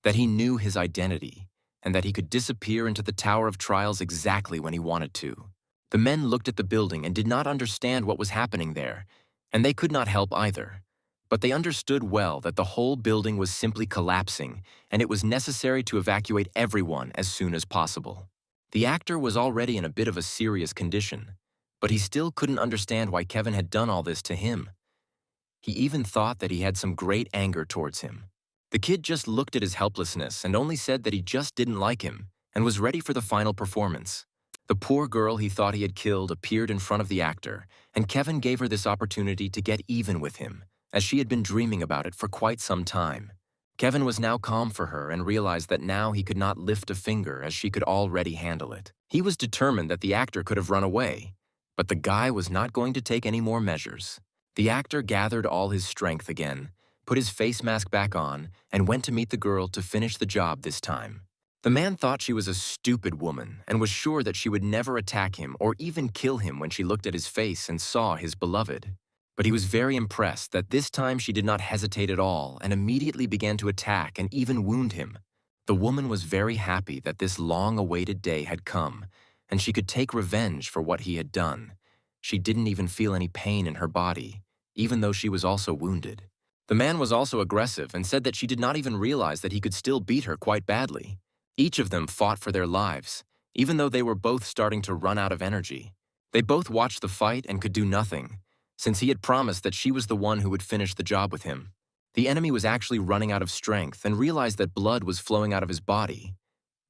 that he knew his identity, and that he could disappear into the Tower of Trials exactly when he wanted to. The men looked at the building and did not understand what was happening there, and they could not help either. But they understood well that the whole building was simply collapsing, and it was necessary to evacuate everyone as soon as possible. The actor was already in a bit of a serious condition, but he still couldn't understand why Kevin had done all this to him. He even thought that he had some great anger towards him. The kid just looked at his helplessness and only said that he just didn't like him and was ready for the final performance. The poor girl he thought he had killed appeared in front of the actor, and Kevin gave her this opportunity to get even with him, as she had been dreaming about it for quite some time. Kevin was now calm for her and realized that now he could not lift a finger as she could already handle it. He was determined that the actor could have run away, but the guy was not going to take any more measures. The actor gathered all his strength again, put his face mask back on, and went to meet the girl to finish the job this time. The man thought she was a stupid woman and was sure that she would never attack him or even kill him when she looked at his face and saw his beloved. But he was very impressed that this time she did not hesitate at all and immediately began to attack and even wound him. The woman was very happy that this long-awaited day had come, and she could take revenge for what he had done. She didn't even feel any pain in her body, even though she was also wounded. The man was also aggressive and said that she did not even realize that he could still beat her quite badly. Each of them fought for their lives, even though they were both starting to run out of energy. They both watched the fight and could do nothing, since he had promised that she was the one who would finish the job with him. The enemy was actually running out of strength and realized that blood was flowing out of his body.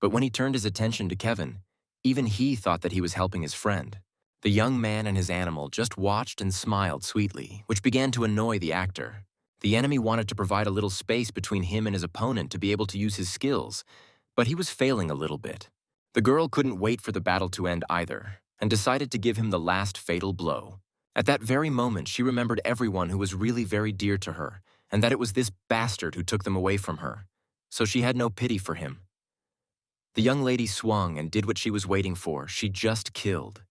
But when he turned his attention to Kevin, even he thought that he was helping his friend. The young man and his animal just watched and smiled sweetly, which began to annoy the actor. The enemy wanted to provide a little space between him and his opponent to be able to use his skills, but he was failing a little bit. The girl couldn't wait for the battle to end either, and decided to give him the last fatal blow. At that very moment, she remembered everyone who was really very dear to her, and that it was this bastard who took them away from her, so she had no pity for him. The young lady swung and did what she was waiting for. She just killed.